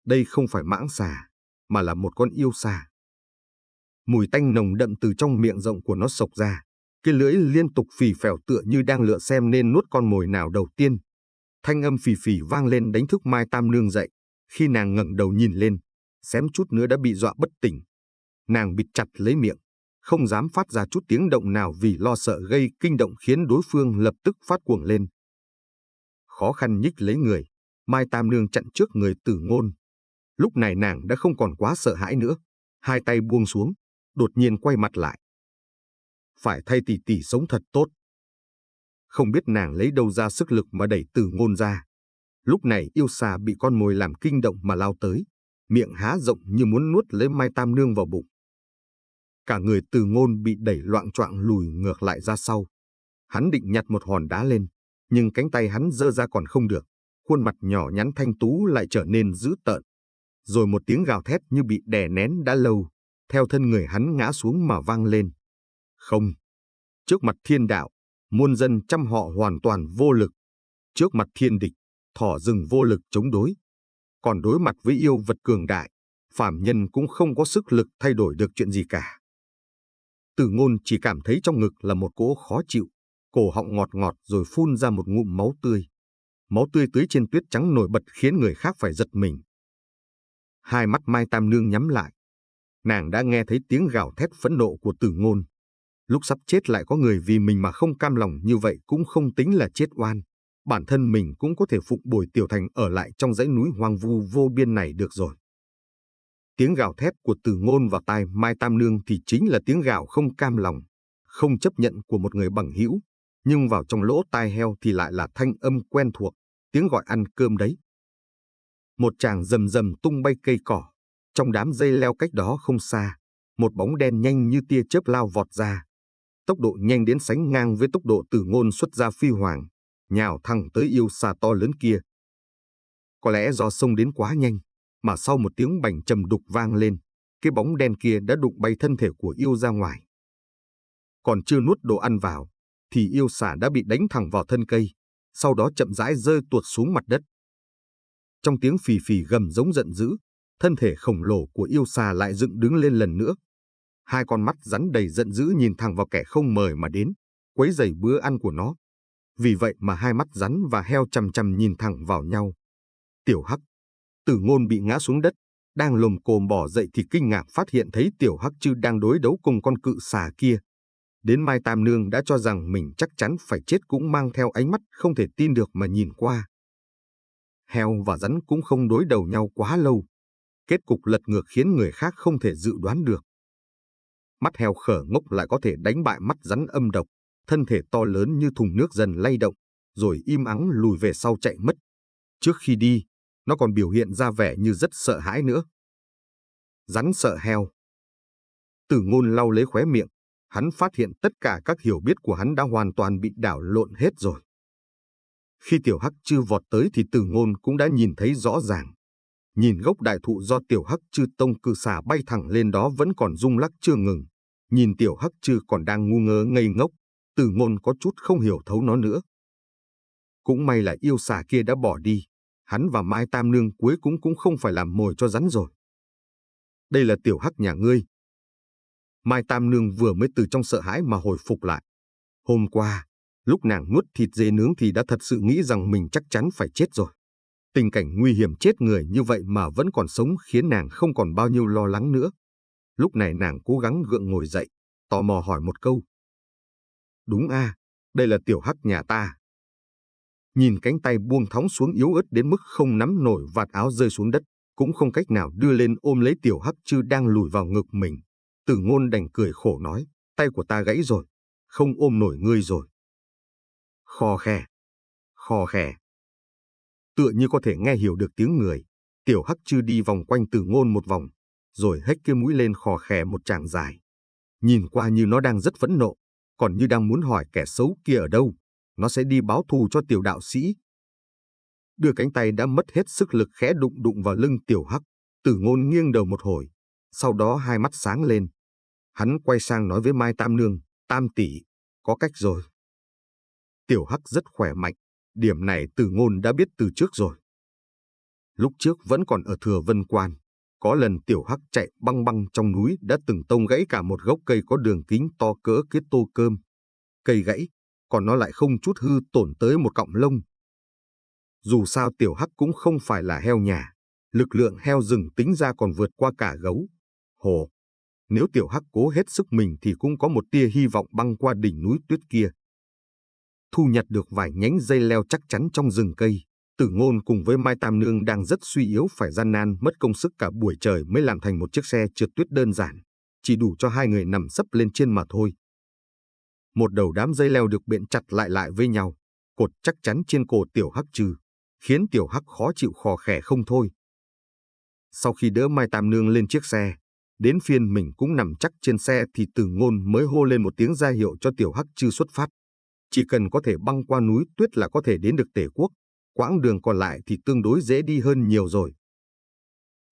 Đây không phải mãng xà, mà là một con yêu xà. Mùi tanh nồng đậm từ trong miệng rộng của nó xộc ra, cái lưỡi liên tục phì phèo tựa như đang lựa xem nên nuốt con mồi nào đầu tiên. Thanh âm phì phì vang lên đánh thức Mai Tam Nương dậy. Khi nàng ngẩng đầu nhìn lên, xém chút nữa đã bị dọa bất tỉnh. Nàng bịt chặt lấy miệng, không dám phát ra chút tiếng động nào vì lo sợ gây kinh động khiến đối phương lập tức phát cuồng lên. Khó khăn nhích lấy người, Mai Tam Nương chặn trước người Tử Ngôn. Lúc này nàng đã không còn quá sợ hãi nữa, hai tay buông xuống, đột nhiên quay mặt lại. Phải thay tỷ tỷ sống thật tốt. Không biết nàng lấy đâu ra sức lực mà đẩy Tử Ngôn ra. Lúc này yêu xà bị con mồi làm kinh động mà lao tới, miệng há rộng như muốn nuốt lấy Mai Tam Nương vào bụng. Cả người Tử Ngôn bị đẩy loạng choạng lùi ngược lại ra sau. Hắn định nhặt một hòn đá lên, nhưng cánh tay hắn giơ ra còn không được, khuôn mặt nhỏ nhắn thanh tú lại trở nên dữ tợn. Rồi một tiếng gào thét như bị đè nén đã lâu, theo thân người hắn ngã xuống mà vang lên. Không! Trước mặt thiên đạo, muôn dân trăm họ hoàn toàn vô lực. Trước mặt thiên địch, thỏ rừng vô lực chống đối. Còn đối mặt với yêu vật cường đại, phàm nhân cũng không có sức lực thay đổi được chuyện gì cả. Tử Ngôn chỉ cảm thấy trong ngực là một cỗ khó chịu, cổ họng ngọt ngọt rồi phun ra một ngụm máu tươi. Máu tươi tưới trên tuyết trắng nổi bật khiến người khác phải giật mình. Hai mắt Mai Tam Nương nhắm lại. Nàng đã nghe thấy tiếng gào thét phẫn nộ của Tử Ngôn. Lúc sắp chết lại có người vì mình mà không cam lòng như vậy cũng không tính là chết oan. Bản thân mình cũng có thể phụng bồi Tiểu Thành ở lại trong dãy núi hoang vu vô biên này được rồi. Tiếng gào thét của Tử Ngôn vào tai Mai Tam Nương thì chính là tiếng gào không cam lòng, không chấp nhận của một người bằng hữu, nhưng vào trong lỗ tai heo thì lại là thanh âm quen thuộc, tiếng gọi ăn cơm đấy. Một tràng rầm rầm tung bay cây cỏ, trong đám dây leo cách đó không xa, một bóng đen nhanh như tia chớp lao vọt ra. Tốc độ nhanh đến sánh ngang với tốc độ Tử Ngôn xuất ra phi hoàng, nhào thẳng tới yêu xà to lớn kia. Có lẽ do xông đến quá nhanh, mà sau một tiếng bành trầm đục vang lên, cái bóng đen kia đã đụng bay thân thể của yêu ra ngoài. Còn chưa nuốt đồ ăn vào, thì yêu xà đã bị đánh thẳng vào thân cây, sau đó chậm rãi rơi tuột xuống mặt đất. Trong tiếng phì phì gầm giống giận dữ, thân thể khổng lồ của yêu xà lại dựng đứng lên lần nữa. Hai con mắt rắn đầy giận dữ nhìn thẳng vào kẻ không mời mà đến, quấy rầy bữa ăn của nó. Vì vậy mà hai mắt rắn và heo chằm chằm nhìn thẳng vào nhau. Tiểu Hắc, Tử Ngôn bị ngã xuống đất, đang lồm cồm bò dậy thì kinh ngạc phát hiện thấy Tiểu Hắc Trư đang đối đấu cùng con cự xà kia. Đến Mai Tam Nương đã cho rằng mình chắc chắn phải chết cũng mang theo ánh mắt không thể tin được mà nhìn qua. Heo và rắn cũng không đối đầu nhau quá lâu. Kết cục lật ngược khiến người khác không thể dự đoán được. Mắt heo khở ngốc lại có thể đánh bại mắt rắn âm độc, thân thể to lớn như thùng nước dần lay động, rồi im ắng lùi về sau chạy mất. Trước khi đi, nó còn biểu hiện ra vẻ như rất sợ hãi nữa. Rắn sợ heo. Tử Ngôn lau lấy khóe miệng, hắn phát hiện tất cả các hiểu biết của hắn đã hoàn toàn bị đảo lộn hết rồi. Khi Tiểu Hắc Trư vọt tới thì Tử Ngôn cũng đã nhìn thấy rõ ràng. Nhìn gốc đại thụ do Tiểu Hắc Trư tông cự xà bay thẳng lên đó vẫn còn rung lắc chưa ngừng. Nhìn Tiểu Hắc Trư còn đang ngu ngơ ngây ngốc, Tử Ngôn có chút không hiểu thấu nó nữa. Cũng may là yêu xà kia đã bỏ đi, hắn và Mai Tam Nương cuối cũng không phải làm mồi cho rắn rồi. Đây là Tiểu Hắc nhà ngươi. Mai Tam Nương vừa mới từ trong sợ hãi mà hồi phục lại. Hôm qua, lúc nàng nuốt thịt dê nướng thì đã thật sự nghĩ rằng mình chắc chắn phải chết rồi. Tình cảnh nguy hiểm chết người như vậy mà vẫn còn sống khiến nàng không còn bao nhiêu lo lắng nữa. Lúc này nàng cố gắng gượng ngồi dậy, tò mò hỏi một câu. Đúng a, đây là Tiểu Hắc nhà ta. Nhìn cánh tay buông thõng xuống yếu ớt đến mức không nắm nổi vạt áo rơi xuống đất, cũng không cách nào đưa lên ôm lấy Tiểu Hắc Trư đang lùi vào ngực mình. Tử Ngôn đành cười khổ nói, tay của ta gãy rồi, không ôm nổi ngươi rồi. Khò khè, khò khè. Tựa như có thể nghe hiểu được tiếng người, Tiểu Hắc Trư đi vòng quanh Tử Ngôn một vòng, rồi hếch cái mũi lên khò khè một tràng dài. Nhìn qua như nó đang rất phẫn nộ, còn như đang muốn hỏi kẻ xấu kia ở đâu, nó sẽ đi báo thù cho Tiểu đạo sĩ. đưa cánh tay đã mất hết sức lực khẽ đụng đụng vào lưng Tiểu Hắc. Tử Ngôn nghiêng đầu một hồi, sau đó hai mắt sáng lên. Hắn quay sang nói với Mai Tam Nương, Tam tỷ, có cách rồi. Tiểu Hắc rất khỏe mạnh, điểm này Tử Ngôn đã biết từ trước rồi. Lúc trước vẫn còn ở Thừa Vân Quan, có lần Tiểu Hắc chạy băng băng trong núi đã từng tông gãy cả một gốc cây có đường kính to cỡ cái tô cơm. Cây gãy, còn nó lại không chút hư tổn tới một cọng lông. Dù sao Tiểu Hắc cũng không phải là heo nhà, lực lượng heo rừng tính ra còn vượt qua cả gấu. Hồ, nếu Tiểu Hắc cố hết sức mình thì cũng có một tia hy vọng băng qua đỉnh núi tuyết kia. Thu nhặt được vài nhánh dây leo chắc chắn trong rừng cây, Tử Ngôn cùng với Mai Tam Nương đang rất suy yếu phải gian nan mất công sức cả buổi trời mới làm thành một chiếc xe trượt tuyết đơn giản, chỉ đủ cho hai người nằm sấp lên trên mà thôi. Một đầu đám dây leo được biện chặt lại với nhau, cột chắc chắn trên cổ Tiểu Hắc Trư, khiến Tiểu Hắc khó chịu khò khè không thôi. Sau khi đỡ Mai Tam Nương lên chiếc xe, đến phiên mình cũng nằm chắc trên xe thì Tử Ngôn mới hô lên một tiếng ra hiệu cho Tiểu Hắc Trư xuất phát. Chỉ cần có thể băng qua núi tuyết là có thể đến được Tề Quốc, quãng đường còn lại thì tương đối dễ đi hơn nhiều rồi.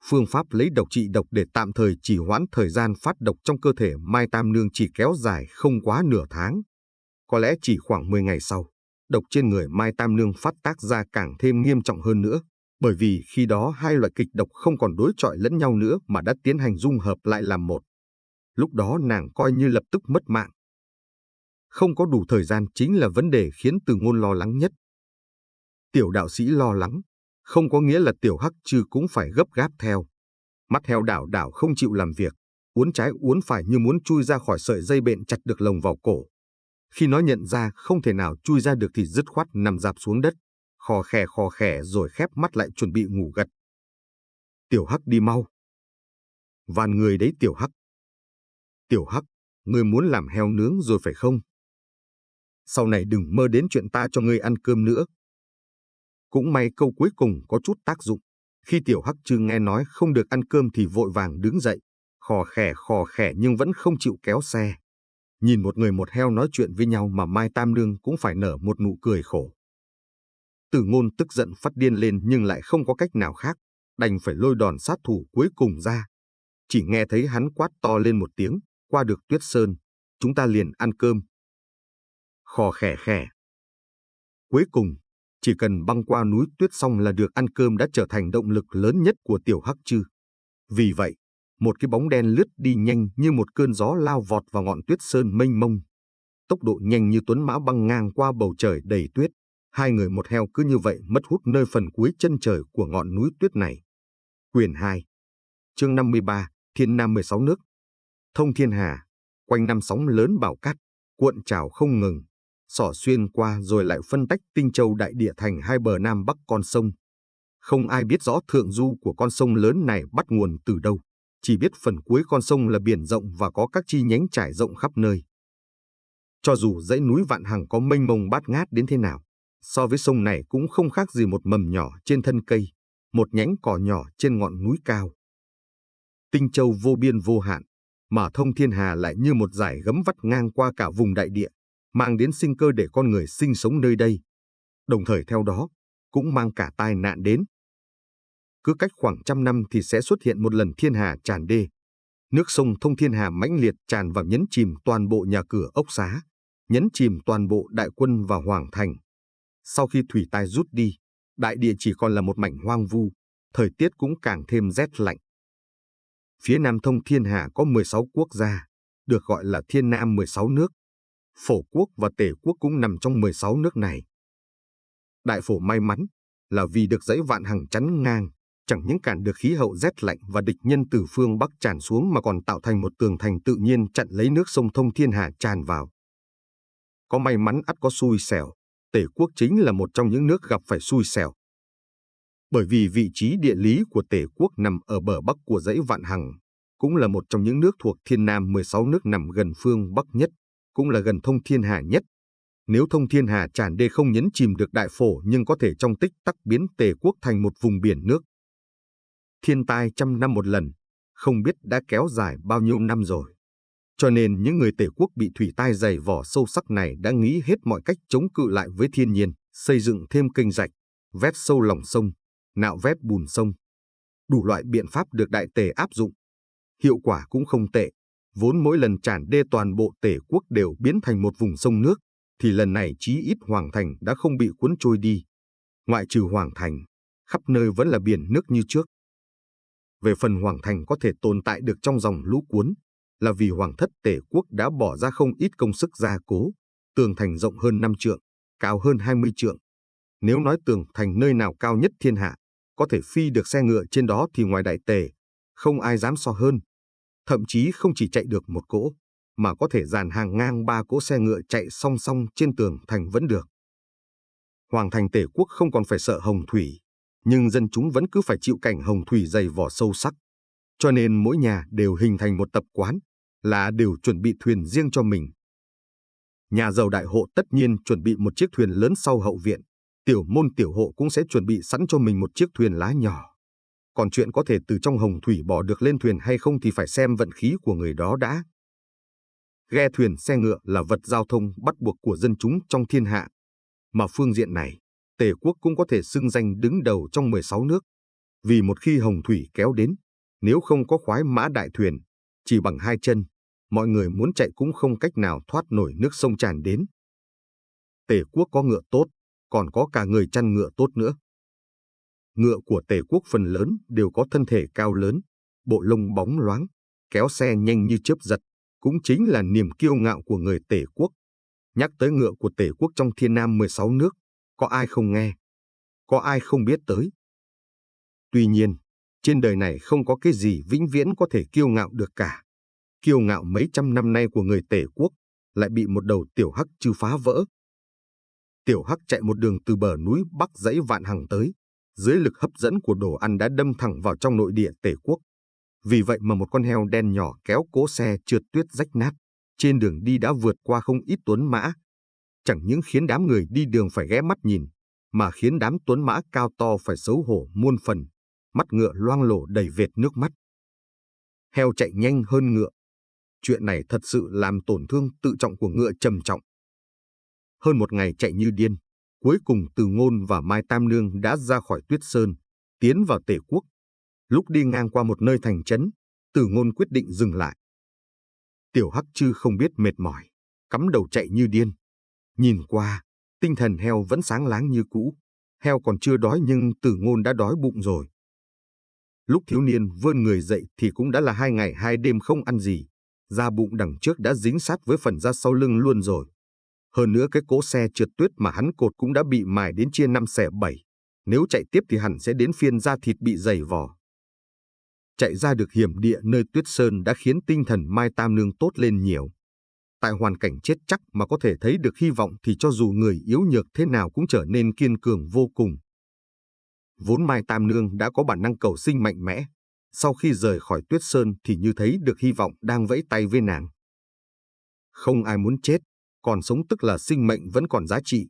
Phương pháp lấy độc trị độc để tạm thời trì hoãn thời gian phát độc trong cơ thể Mai Tam Nương chỉ kéo dài không quá nửa tháng. Có lẽ chỉ khoảng 10 ngày sau, độc trên người Mai Tam Nương phát tác ra càng thêm nghiêm trọng hơn nữa, bởi vì khi đó hai loại kịch độc không còn đối chọi lẫn nhau nữa mà đã tiến hành dung hợp lại làm một. Lúc đó nàng coi như lập tức mất mạng. Không có đủ thời gian chính là vấn đề khiến Tử Ngôn lo lắng nhất. Tiểu đạo sĩ lo lắng, không có nghĩa là Tiểu Hắc Trư cũng phải gấp gáp theo. Mắt heo đảo đảo không chịu làm việc, uốn trái uốn phải như muốn chui ra khỏi sợi dây bện chặt được lồng vào cổ. Khi nó nhận ra không thể nào chui ra được thì dứt khoát nằm rạp xuống đất, khò khè rồi khép mắt lại chuẩn bị ngủ gật. Tiểu Hắc đi mau. Van người đấy Tiểu Hắc. Tiểu Hắc, ngươi muốn làm heo nướng rồi phải không? Sau này đừng mơ đến chuyện ta cho ngươi ăn cơm nữa. Cũng may câu cuối cùng có chút tác dụng. Khi Tiểu Hắc Trư nghe nói không được ăn cơm thì vội vàng đứng dậy, khò khè nhưng vẫn không chịu kéo xe. Nhìn một người một heo nói chuyện với nhau mà Mai Tam Nương cũng phải nở một nụ cười khổ. Tử Ngôn tức giận phát điên lên nhưng lại không có cách nào khác, đành phải lôi đòn sát thủ cuối cùng ra. Chỉ nghe thấy hắn quát to lên một tiếng, qua được Tuyết Sơn, chúng ta liền ăn cơm. Khò khè. Cuối cùng, chỉ cần băng qua núi tuyết xong là được ăn cơm đã trở thành động lực lớn nhất của Tiểu Hắc Trư. Vì vậy, một cái bóng đen lướt đi nhanh như một cơn gió lao vọt vào ngọn tuyết sơn mênh mông. Tốc độ nhanh như tuấn mã băng ngang qua bầu trời đầy tuyết. Hai người một heo cứ như vậy mất hút nơi phần cuối chân trời của ngọn núi tuyết này. Quyển 2, chương 53, Thiên Nam 16 nước. Thông thiên hà, quanh năm sóng lớn bão cát, cuộn trào không ngừng, xỏ xuyên qua rồi lại phân tách Tinh Châu đại địa thành hai bờ nam bắc con sông. Không ai biết rõ thượng du của con sông lớn này bắt nguồn từ đâu, chỉ biết phần cuối con sông là biển rộng và có các chi nhánh trải rộng khắp nơi. Cho dù dãy núi Vạn Hằng có mênh mông bát ngát đến thế nào, so với sông này cũng không khác gì một mầm nhỏ trên thân cây, một nhánh cỏ nhỏ trên ngọn núi cao. Tinh Châu vô biên vô hạn, mà thông thiên hà lại như một dải gấm vắt ngang qua cả vùng đại địa, mang đến sinh cơ để con người sinh sống nơi đây. Đồng thời theo đó, cũng mang cả tai nạn đến. Cứ cách khoảng trăm năm thì sẽ xuất hiện một lần thiên hà tràn đê. Nước sông thông thiên hà mãnh liệt tràn vào nhấn chìm toàn bộ nhà cửa ốc xá, nhấn chìm toàn bộ đại quân và hoàng thành. Sau khi thủy tai rút đi, đại địa chỉ còn là một mảnh hoang vu, thời tiết cũng càng thêm rét lạnh. Phía nam thông thiên hà có 16 quốc gia, được gọi là Thiên Nam 16 nước. Phổ quốc và Tề quốc cũng nằm trong 16 nước này. Đại Phổ may mắn là vì được dãy Vạn Hằng chắn ngang, chẳng những cản được khí hậu rét lạnh và địch nhân từ phương Bắc tràn xuống mà còn tạo thành một tường thành tự nhiên chặn lấy nước sông thông thiên hà tràn vào. Có may mắn ắt có xui xẻo, Tề quốc chính là một trong những nước gặp phải xui xẻo. Bởi vì vị trí địa lý của Tề quốc nằm ở bờ bắc của dãy Vạn Hằng, cũng là một trong những nước thuộc Thiên Nam 16 nước nằm gần phương Bắc nhất, cũng là gần thông thiên hà nhất. Nếu thông thiên hà tràn đê không nhấn chìm được Đại Phổ nhưng có thể trong tích tắc biến Tề quốc thành một vùng biển nước. Thiên tai trăm năm một lần, không biết đã kéo dài bao nhiêu năm rồi. Cho nên những người Tề quốc bị thủy tai dày vò sâu sắc này đã nghĩ hết mọi cách chống cự lại với thiên nhiên, xây dựng thêm kênh rạch, vét sâu lòng sông, nạo vét bùn sông. Đủ loại biện pháp được đại tề áp dụng. Hiệu quả cũng không tệ, vốn mỗi lần tràn đê toàn bộ Tề quốc đều biến thành một vùng sông nước, thì lần này chí ít Hoàng Thành đã không bị cuốn trôi đi. Ngoại trừ Hoàng Thành, khắp nơi vẫn là biển nước như trước. Về phần Hoàng Thành có thể tồn tại được trong dòng lũ cuốn, là vì Hoàng thất Tề quốc đã bỏ ra không ít công sức gia cố. Tường thành rộng hơn 5 trượng, cao hơn 20 trượng. Nếu nói tường thành nơi nào cao nhất thiên hạ, có thể phi được xe ngựa trên đó thì ngoài Đại Tề, không ai dám so hơn. Thậm chí không chỉ chạy được một cỗ, mà có thể dàn hàng ngang 3 cỗ xe ngựa chạy song song trên tường thành vẫn được. Hoàng thành Tề quốc không còn phải sợ hồng thủy, nhưng dân chúng vẫn cứ phải chịu cảnh hồng thủy dày vỏ sâu sắc. Cho nên mỗi nhà đều hình thành một tập quán, là đều chuẩn bị thuyền riêng cho mình. Nhà giàu đại hộ tất nhiên chuẩn bị một chiếc thuyền lớn sau hậu viện, tiểu môn tiểu hộ cũng sẽ chuẩn bị sẵn cho mình một chiếc thuyền lá nhỏ. Còn chuyện có thể từ trong hồng thủy bỏ được lên thuyền hay không thì phải xem vận khí của người đó đã. Ghe thuyền xe ngựa là vật giao thông bắt buộc của dân chúng trong thiên hạ. Mà phương diện này, Tề quốc cũng có thể xưng danh đứng đầu trong 16 nước. Vì một khi hồng thủy kéo đến, nếu không có khoái mã đại thuyền, chỉ bằng 2 chân, mọi người muốn chạy cũng không cách nào thoát nổi nước sông tràn đến. Tề quốc có ngựa tốt, còn có cả người chăn ngựa tốt nữa. Ngựa của Tề quốc phần lớn đều có thân thể cao lớn, bộ lông bóng loáng, kéo xe nhanh như chớp giật, cũng chính là niềm kiêu ngạo của người Tề quốc. Nhắc tới ngựa của Tề quốc trong thiên nam 16 nước, có ai không nghe, có ai không biết tới. Tuy nhiên, trên đời này không có cái gì vĩnh viễn có thể kiêu ngạo được cả. Kiêu ngạo mấy trăm năm nay của người Tề quốc lại bị một đầu tiểu hắc chư phá vỡ. Tiểu hắc chạy một đường từ bờ núi Bắc dãy Vạn Hằng tới, dưới lực hấp dẫn của đồ ăn đã đâm thẳng vào trong nội địa Tề quốc. Vì vậy mà một con heo đen nhỏ kéo cỗ xe trượt tuyết rách nát, trên đường đi đã vượt qua không ít tuấn mã. Chẳng những khiến đám người đi đường phải ghé mắt nhìn, mà khiến đám tuấn mã cao to phải xấu hổ muôn phần, mắt ngựa loang lổ đầy vệt nước mắt. Heo chạy nhanh hơn ngựa. Chuyện này thật sự làm tổn thương tự trọng của ngựa trầm trọng. Hơn một ngày chạy như điên, cuối cùng Từ Ngôn và Mai Tam Nương đã ra khỏi Tuyết Sơn, tiến vào Tề quốc. Lúc đi ngang qua một nơi thành trấn, Từ Ngôn quyết định dừng lại. Tiểu hắc chư không biết mệt mỏi, cắm đầu chạy như điên. Nhìn qua, tinh thần heo vẫn sáng láng như cũ. Heo còn chưa đói nhưng Từ Ngôn đã đói bụng rồi. Lúc thiếu niên vươn người dậy thì cũng đã là 2 ngày 2 đêm không ăn gì. Da bụng đằng trước đã dính sát với phần da sau lưng luôn rồi. Hơn nữa cái cỗ xe trượt tuyết mà hắn cột cũng đã bị mài đến chia 5 xẻ 7. Nếu chạy tiếp thì hẳn sẽ đến phiên da thịt bị dày vò. Chạy ra được hiểm địa nơi Tuyết Sơn đã khiến tinh thần Mai Tam Nương tốt lên nhiều. Tại hoàn cảnh chết chắc mà có thể thấy được hy vọng thì cho dù người yếu nhược thế nào cũng trở nên kiên cường vô cùng. Vốn Mai Tam Nương đã có bản năng cầu sinh mạnh mẽ. Sau khi rời khỏi Tuyết Sơn thì như thấy được hy vọng đang vẫy tay với nàng. Không ai muốn chết, còn sống tức là sinh mệnh vẫn còn giá trị.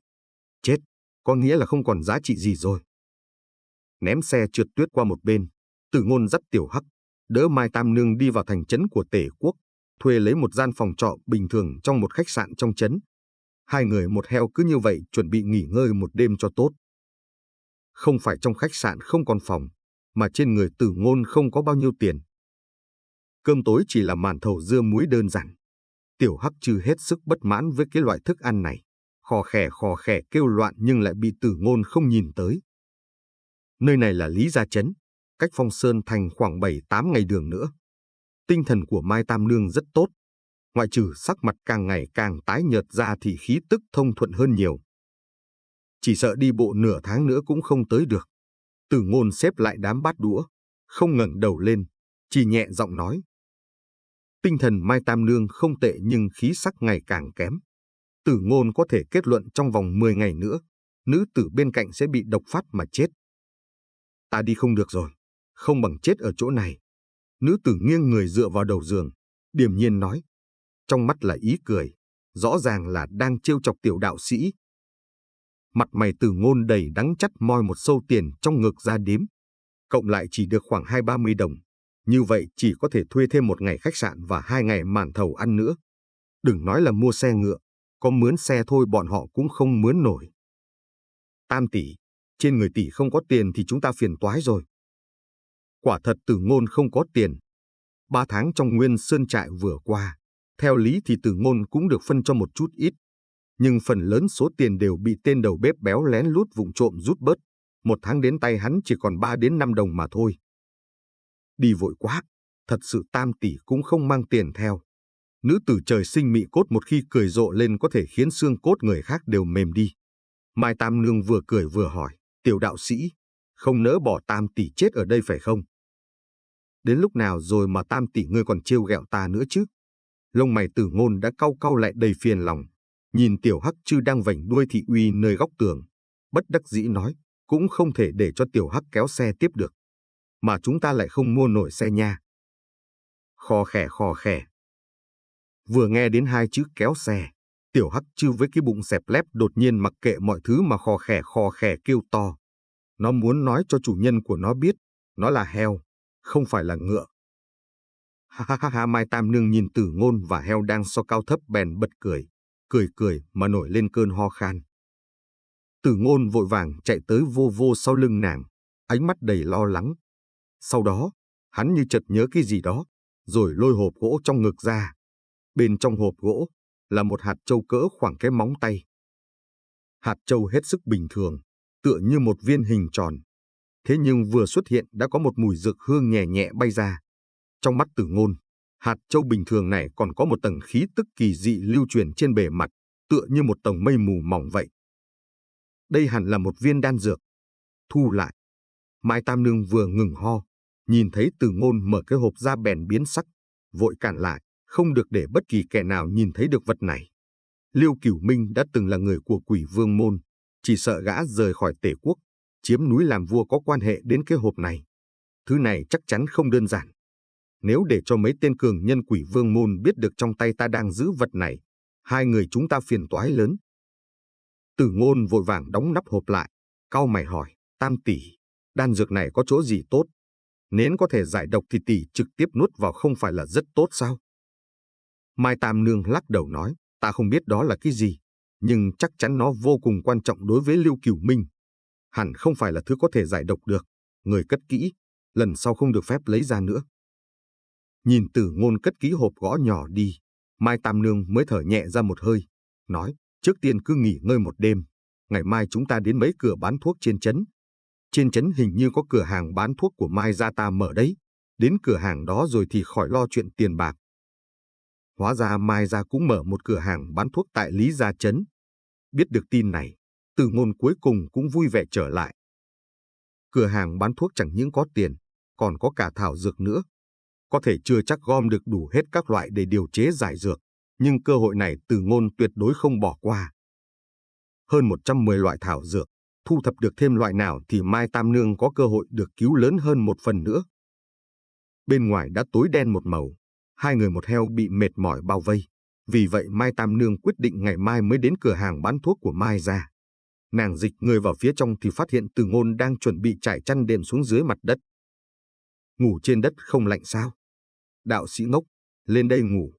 Chết, có nghĩa là không còn giá trị gì rồi. Ném xe trượt tuyết qua một bên, Từ Ngôn dắt Tiểu Hắc, đỡ Mai Tam Nương đi vào thành trấn của Tề quốc, thuê lấy một gian phòng trọ bình thường trong một khách sạn trong trấn. 2 người một heo cứ như vậy chuẩn bị nghỉ ngơi một đêm cho tốt. Không phải trong khách sạn không còn phòng, mà trên người Từ Ngôn không có bao nhiêu tiền. Cơm tối chỉ là màn thầu dưa muối đơn giản. Tiểu hắc chư hết sức bất mãn với cái loại thức ăn này, khò khè kêu loạn nhưng lại bị Từ Ngôn không nhìn tới. Nơi này là Lý Gia Trấn, cách Phong Sơn Thành khoảng 7-8 ngày đường nữa. Tinh thần của Mai Tam Nương rất tốt, ngoại trừ sắc mặt càng ngày càng tái nhợt ra thì khí tức thông thuận hơn nhiều. Chỉ sợ đi bộ nửa tháng nữa cũng không tới được. Từ Ngôn xếp lại đám bát đũa, không ngẩng đầu lên, chỉ nhẹ giọng nói. Tinh thần Mai Tam Nương không tệ nhưng khí sắc ngày càng kém. Từ Ngôn có thể kết luận trong vòng 10 ngày nữa, nữ tử bên cạnh sẽ bị độc phát mà chết. Ta đi không được rồi, không bằng chết ở chỗ này. Nữ tử nghiêng người dựa vào đầu giường, điềm nhiên nói. Trong mắt là ý cười, rõ ràng là đang trêu chọc tiểu đạo sĩ. Mặt mày Từ Ngôn đầy đắng chắt moi một xâu tiền trong ngực ra đếm. Cộng lại chỉ được khoảng 20-30 đồng. Như vậy chỉ có thể thuê thêm 1 ngày khách sạn và 2 ngày màn thầu ăn nữa. Đừng nói là mua xe ngựa, có mướn xe thôi bọn họ cũng không mướn nổi. Tam tỷ, Trên người tỷ không có tiền thì chúng ta phiền toái rồi. Quả thật Từ Ngôn không có tiền. 3 tháng trong Nguyên Sơn trại vừa qua, theo lý thì Từ Ngôn cũng được phân cho một chút ít. Nhưng phần lớn số tiền đều bị tên đầu bếp béo lén lút vụng trộm rút bớt. 1 tháng đến tay hắn chỉ còn 3 đến 5 đồng mà thôi. Đi vội quá, thật sự Tam tỷ cũng không mang tiền theo. Nữ tử trời sinh mị cốt một khi cười rộ lên có thể khiến xương cốt người khác đều mềm đi. Mai Tam Nương vừa cười vừa hỏi, tiểu đạo sĩ, không nỡ bỏ Tam tỷ chết ở đây phải không? Đến lúc nào rồi mà Tam tỷ ngươi còn trêu ghẹo ta nữa chứ? Lông mày Từ Ngôn đã cau cau lại đầy phiền lòng, nhìn tiểu hắc chư đang vảnh đuôi thị uy nơi góc tường, bất đắc dĩ nói, cũng không thể để cho tiểu hắc kéo xe tiếp được. Mà chúng ta lại không mua nổi xe nha. Khò khè khò khè. Vừa nghe đến 2 chữ kéo xe, tiểu hắc chư với cái bụng xẹp lép đột nhiên mặc kệ mọi thứ mà khò khè kêu to. Nó muốn nói cho chủ nhân của nó biết, nó là heo, không phải là ngựa. Ha ha ha ha. Mai Tam Nương nhìn Từ Ngôn và heo đang so cao thấp bèn bật cười, cười mà nổi lên cơn ho khan. Từ Ngôn vội vàng chạy tới vô vô sau lưng nàng, ánh mắt đầy lo lắng. Sau đó, hắn như chợt nhớ cái gì đó, rồi lôi hộp gỗ trong ngực ra. Bên trong hộp gỗ là một hạt châu cỡ khoảng cái móng tay. Hạt châu hết sức bình thường, tựa như một viên hình tròn. Thế nhưng vừa xuất hiện đã có một mùi dược hương nhẹ nhẹ bay ra. Trong mắt Từ Ngôn, hạt châu bình thường này còn có một tầng khí tức kỳ dị lưu truyền trên bề mặt, tựa như một tầng mây mù mỏng vậy. Đây hẳn là một viên đan dược. Thu lại. Mai Tam Nương vừa ngừng ho, nhìn thấy Từ Ngôn mở cái hộp ra bèn biến sắc, vội cản lại, không được để bất kỳ kẻ nào nhìn thấy được vật này. Liêu Cửu Minh đã từng là người của Quỷ Vương môn, chỉ sợ gã rời khỏi Tề quốc, chiếm núi làm vua có quan hệ đến cái hộp này. Thứ này chắc chắn không đơn giản. Nếu để cho mấy tên cường nhân Quỷ Vương môn biết được trong tay ta đang giữ vật này, 2 người chúng ta phiền toái lớn. Từ Ngôn vội vàng đóng nắp hộp lại, cau mày hỏi, Tam tỷ, đan dược này có chỗ gì tốt? Nếu có thể giải độc thì tỷ trực tiếp nuốt vào không phải là rất tốt sao? Mai Tam Nương lắc đầu nói, ta không biết đó là cái gì, nhưng chắc chắn nó vô cùng quan trọng đối với Liêu Cửu Minh. Hẳn không phải là thứ có thể giải độc được, người cất kỹ, lần sau không được phép lấy ra nữa. Nhìn Từ Ngôn cất kỹ hộp gỗ nhỏ đi, Mai Tam Nương mới thở nhẹ ra một hơi, nói, trước tiên cứ nghỉ ngơi một đêm, ngày mai chúng ta đến mấy cửa bán thuốc trên trấn. Trên trấn hình như có cửa hàng bán thuốc của Mai gia ta mở đấy, đến cửa hàng đó rồi thì khỏi lo chuyện tiền bạc. Hóa ra Mai gia cũng mở một cửa hàng bán thuốc tại Lý Gia trấn. Biết được tin này, Từ Ngôn cuối cùng cũng vui vẻ trở lại. Cửa hàng bán thuốc chẳng những có tiền, còn có cả thảo dược nữa. Có thể chưa chắc gom được đủ hết các loại để điều chế giải dược, nhưng cơ hội này Từ Ngôn tuyệt đối không bỏ qua. Hơn 110 loại thảo dược, thu thập được thêm loại nào thì Mai Tam Nương có cơ hội được cứu lớn hơn một phần nữa. Bên ngoài đã tối đen một màu, 2 người một heo bị mệt mỏi bao vây. Vì vậy Mai Tam Nương quyết định ngày mai mới đến cửa hàng bán thuốc của Mai gia. Nàng dịch người vào phía trong thì phát hiện Từ Ngôn đang chuẩn bị trải chăn đệm xuống dưới mặt đất. Ngủ trên đất không lạnh sao? Đạo sĩ ngốc, lên đây ngủ.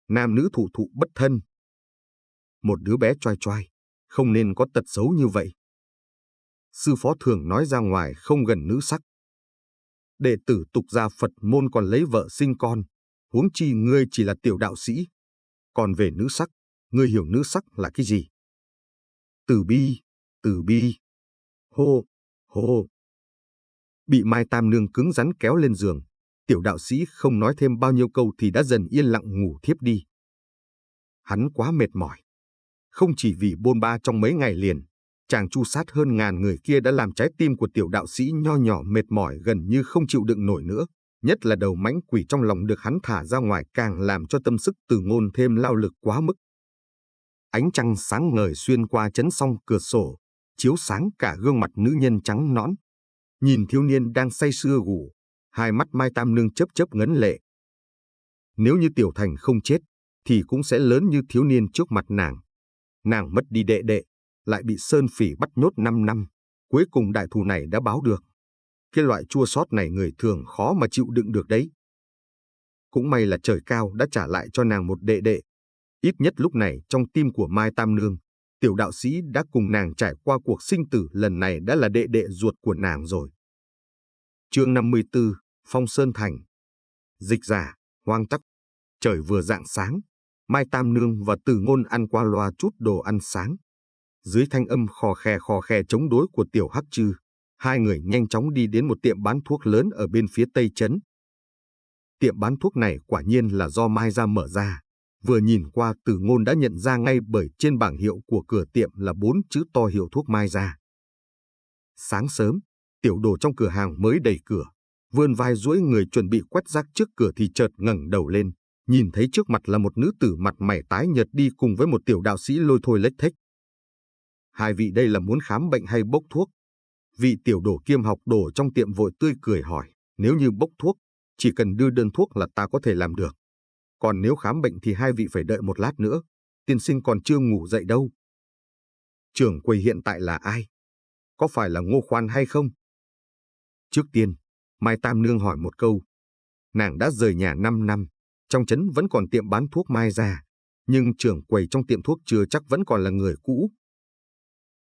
Nam nữ thụ thụ bất thân. Một đứa bé choai choai, không nên có tật xấu như vậy. Sư phó thường nói ra ngoài không gần nữ sắc. Đệ tử tục gia Phật môn còn lấy vợ sinh con, huống chi ngươi chỉ là tiểu đạo sĩ. Còn về nữ sắc, ngươi hiểu nữ sắc là cái gì? Từ bi. Hô, hô. Bị Mai Tam Nương cứng rắn kéo lên giường, tiểu đạo sĩ không nói thêm bao nhiêu câu thì đã dần yên lặng ngủ thiếp đi. Hắn quá mệt mỏi. Không chỉ vì bôn ba trong mấy ngày liền, chàng chu sát hơn ngàn người kia đã làm trái tim của tiểu đạo sĩ nho nhỏ mệt mỏi gần như không chịu đựng nổi nữa. Nhất là đầu mãnh quỷ trong lòng được hắn thả ra ngoài càng làm cho tâm sức Từ Ngôn thêm lao lực quá mức. Ánh trăng sáng ngời xuyên qua chấn song cửa sổ, chiếu sáng cả gương mặt nữ nhân trắng nõn. Nhìn thiếu niên đang say sưa ngủ, hai mắt Mai Tam Nương chớp chớp ngấn lệ. Nếu như Tiểu Thành không chết, thì cũng sẽ lớn như thiếu niên trước mặt nàng. Nàng mất đi đệ đệ, lại bị Sơn Phỉ bắt nhốt 5 năm, cuối cùng đại thù này đã báo được. Cái loại chua xót này người thường khó mà chịu đựng được đấy. Cũng may là trời cao đã trả lại cho nàng một đệ đệ. Ít nhất lúc này trong tim của Mai Tam Nương, tiểu đạo sĩ đã cùng nàng trải qua cuộc sinh tử, lần này đã là đệ đệ ruột của nàng rồi. Chương 54, Phong Sơn Thành. Dịch giả, Hoang Tắc. Trời vừa rạng sáng, Mai Tam Nương và Từ Ngôn ăn qua loa chút đồ ăn sáng. Dưới thanh âm khò khè chống đối của tiểu Hắc Trư, hai người nhanh chóng đi đến một tiệm bán thuốc lớn ở bên phía tây trấn. Tiệm bán thuốc này quả nhiên là do Mai gia mở ra. Vừa nhìn qua, Từ Ngôn đã nhận ra ngay bởi trên bảng hiệu của cửa tiệm là 4 chữ to hiệu thuốc Mai gia. Sáng sớm, Tiểu Đồ trong cửa hàng mới đẩy cửa, vươn vai duỗi người chuẩn bị quét rác trước cửa thì chợt ngẩng đầu lên, nhìn thấy trước mặt là một nữ tử mặt mày tái nhợt đi cùng với một tiểu đạo sĩ lôi thôi lếch thếch. Hai vị đây là muốn khám bệnh hay bốc thuốc? Vị tiểu đồ kiêm học đồ trong tiệm vội tươi cười hỏi. Nếu như bốc thuốc, chỉ cần đưa đơn thuốc là ta có thể làm được. Còn nếu khám bệnh thì hai vị phải đợi một lát nữa. Tiên sinh còn chưa ngủ dậy đâu. Trưởng quầy hiện tại là ai? Có phải là Ngô Khoan hay không? Trước tiên, Mai Tam Nương hỏi một câu. Nàng đã rời nhà 5 năm, trong trấn vẫn còn tiệm bán thuốc Mai gia, nhưng trưởng quầy trong tiệm thuốc chưa chắc vẫn còn là người cũ.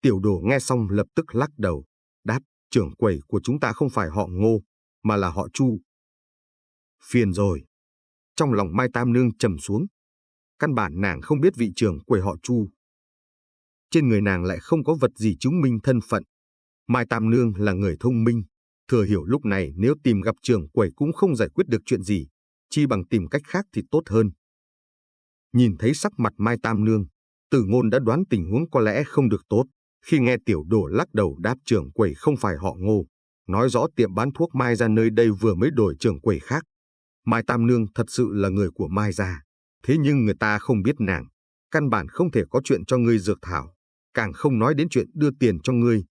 Tiểu Đồ nghe xong lập tức lắc đầu, đáp, trưởng quầy của chúng ta không phải họ Ngô, mà là họ Chu. Phiền rồi. Trong lòng Mai Tam Nương trầm xuống. Căn bản nàng không biết vị trưởng quầy họ Chu. Trên người nàng lại không có vật gì chứng minh thân phận. Mai Tam Nương là người thông minh, thừa hiểu lúc này nếu tìm gặp trưởng quầy cũng không giải quyết được chuyện gì, chi bằng tìm cách khác thì tốt hơn. Nhìn thấy sắc mặt Mai Tam Nương, Từ Ngôn đã đoán tình huống có lẽ không được tốt. Khi nghe Tiểu Đồ lắc đầu đáp trưởng quầy không phải họ Ngô, nói rõ tiệm bán thuốc Mai gia nơi đây vừa mới đổi trưởng quầy khác. Mai Tam Nương thật sự là người của Mai gia, thế nhưng người ta không biết nàng, căn bản không thể có chuyện cho ngươi dược thảo, càng không nói đến chuyện đưa tiền cho ngươi.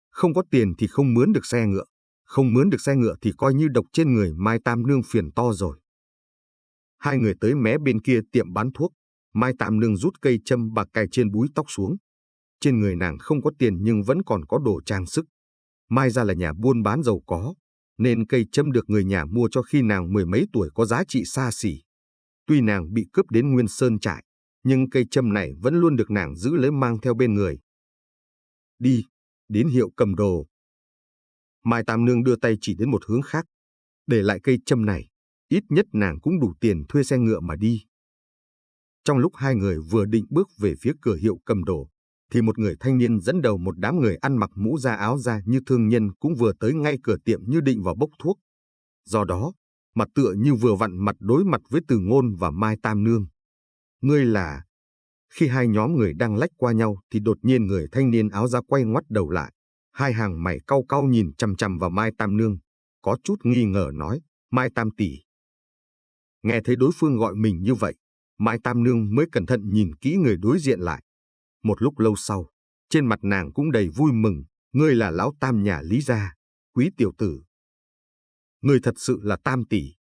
Không có tiền thì không mướn được xe ngựa, không mướn được xe ngựa thì coi như độc trên người Mai Tam Nương phiền to rồi. Hai người tới mé bên kia tiệm bán thuốc, Mai Tam Nương rút cây châm bạc cài trên búi tóc xuống. Trên người nàng không có tiền nhưng vẫn còn có đồ trang sức. Mai gia là nhà buôn bán giàu có, nên cây châm được người nhà mua cho khi nàng 10 mấy tuổi có giá trị xa xỉ. Tuy nàng bị cướp đến Nguyên Sơn trại, nhưng cây châm này vẫn luôn được nàng giữ lấy mang theo bên người. Đi, đến hiệu cầm đồ. Mai Tam Nương đưa tay chỉ đến một hướng khác. Để lại cây châm này, ít nhất nàng cũng đủ tiền thuê xe ngựa mà đi. Trong lúc hai người vừa định bước về phía cửa hiệu cầm đồ, thì một người thanh niên dẫn đầu một đám người ăn mặc mũ da áo da như thương nhân cũng vừa tới ngay cửa tiệm như định vào bốc thuốc. Do đó, mặt tựa như vừa vặn mặt đối mặt với Từ Ngôn và Mai Tam Nương. Ngươi là... Khi hai nhóm người đang lách qua nhau thì đột nhiên người thanh niên áo da quay ngoắt đầu lại. Hai hàng mày cau cau nhìn chằm chằm vào Mai Tam Nương, có chút nghi ngờ nói, Mai Tam tỷ. Nghe thấy đối phương gọi mình như vậy, Mai Tam Nương mới cẩn thận nhìn kỹ người đối diện lại. Một lúc lâu sau, trên mặt nàng cũng đầy vui mừng, ngươi là lão tam nhà Lý gia, Quý tiểu tử. Ngươi thật sự là Tam tỷ.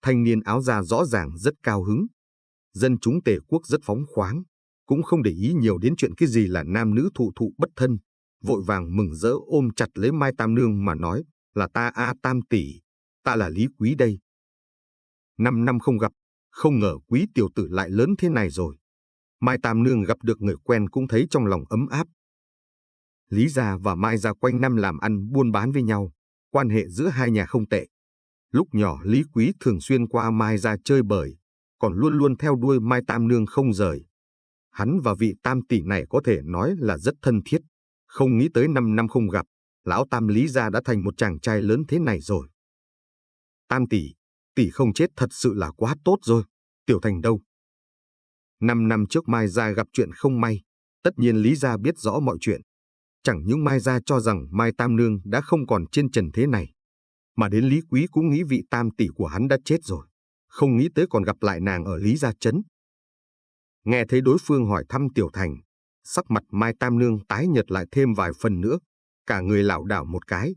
Thanh niên áo da rõ ràng rất cao hứng. Dân chúng Tề quốc rất phóng khoáng, cũng không để ý nhiều đến chuyện cái gì là nam nữ thụ thụ bất thân, vội vàng mừng rỡ ôm chặt lấy Mai Tam Nương mà nói, là ta Tam tỷ, ta là Lý Quý đây. 5 năm không gặp, không ngờ Quý tiểu tử lại lớn thế này rồi. Mai Tam Nương gặp được người quen cũng thấy trong lòng ấm áp. Lý gia và Mai gia quanh năm làm ăn buôn bán với nhau, quan hệ giữa hai nhà không tệ. Lúc nhỏ Lý Quý thường xuyên qua Mai gia chơi bời, còn luôn luôn theo đuôi Mai Tam Nương không rời. Hắn và vị Tam tỷ này có thể nói là rất thân thiết, không nghĩ tới 5 năm không gặp, lão Tam Lý gia đã thành một chàng trai lớn thế này rồi. Tam tỷ, tỷ không chết thật sự là quá tốt rồi, Tiểu Thành đâu? 5 năm trước Mai gia gặp chuyện không may, tất nhiên Lý gia biết rõ mọi chuyện. Chẳng những Mai gia cho rằng Mai Tam Nương đã không còn trên trần thế này, mà đến Lý Quý cũng nghĩ vị tam tỷ của hắn đã chết rồi, không nghĩ tới còn gặp lại nàng ở Lý gia trấn. Nghe thấy đối phương hỏi thăm Tiểu Thành, sắc mặt Mai Tam Nương tái nhợt lại thêm vài phần nữa, cả người lảo đảo một cái.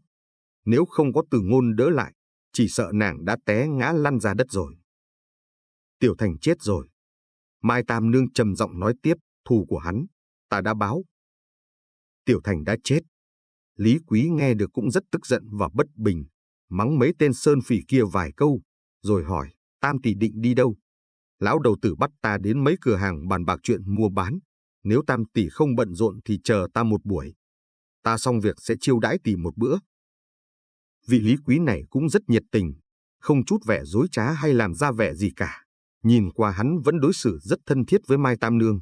Nếu không có Từ Ngôn đỡ lại, chỉ sợ nàng đã té ngã lăn ra đất rồi. Tiểu Thành chết rồi. Mai Tam Nương trầm giọng nói tiếp, thù của hắn, ta đã báo. Tiểu Thành đã chết. Lý Quý nghe được cũng rất tức giận và bất bình, mắng mấy tên sơn phỉ kia vài câu, rồi hỏi, Tam tỷ định đi đâu? Lão đầu tử bắt ta đến mấy cửa hàng bàn bạc chuyện mua bán, Nếu Tam tỷ không bận rộn thì chờ ta một buổi. Ta xong việc sẽ chiêu đãi tỷ một bữa. Vị Lý Quý này cũng rất nhiệt tình, không chút vẻ dối trá hay làm ra vẻ gì cả. Nhìn qua hắn vẫn đối xử rất thân thiết với Mai Tam Nương.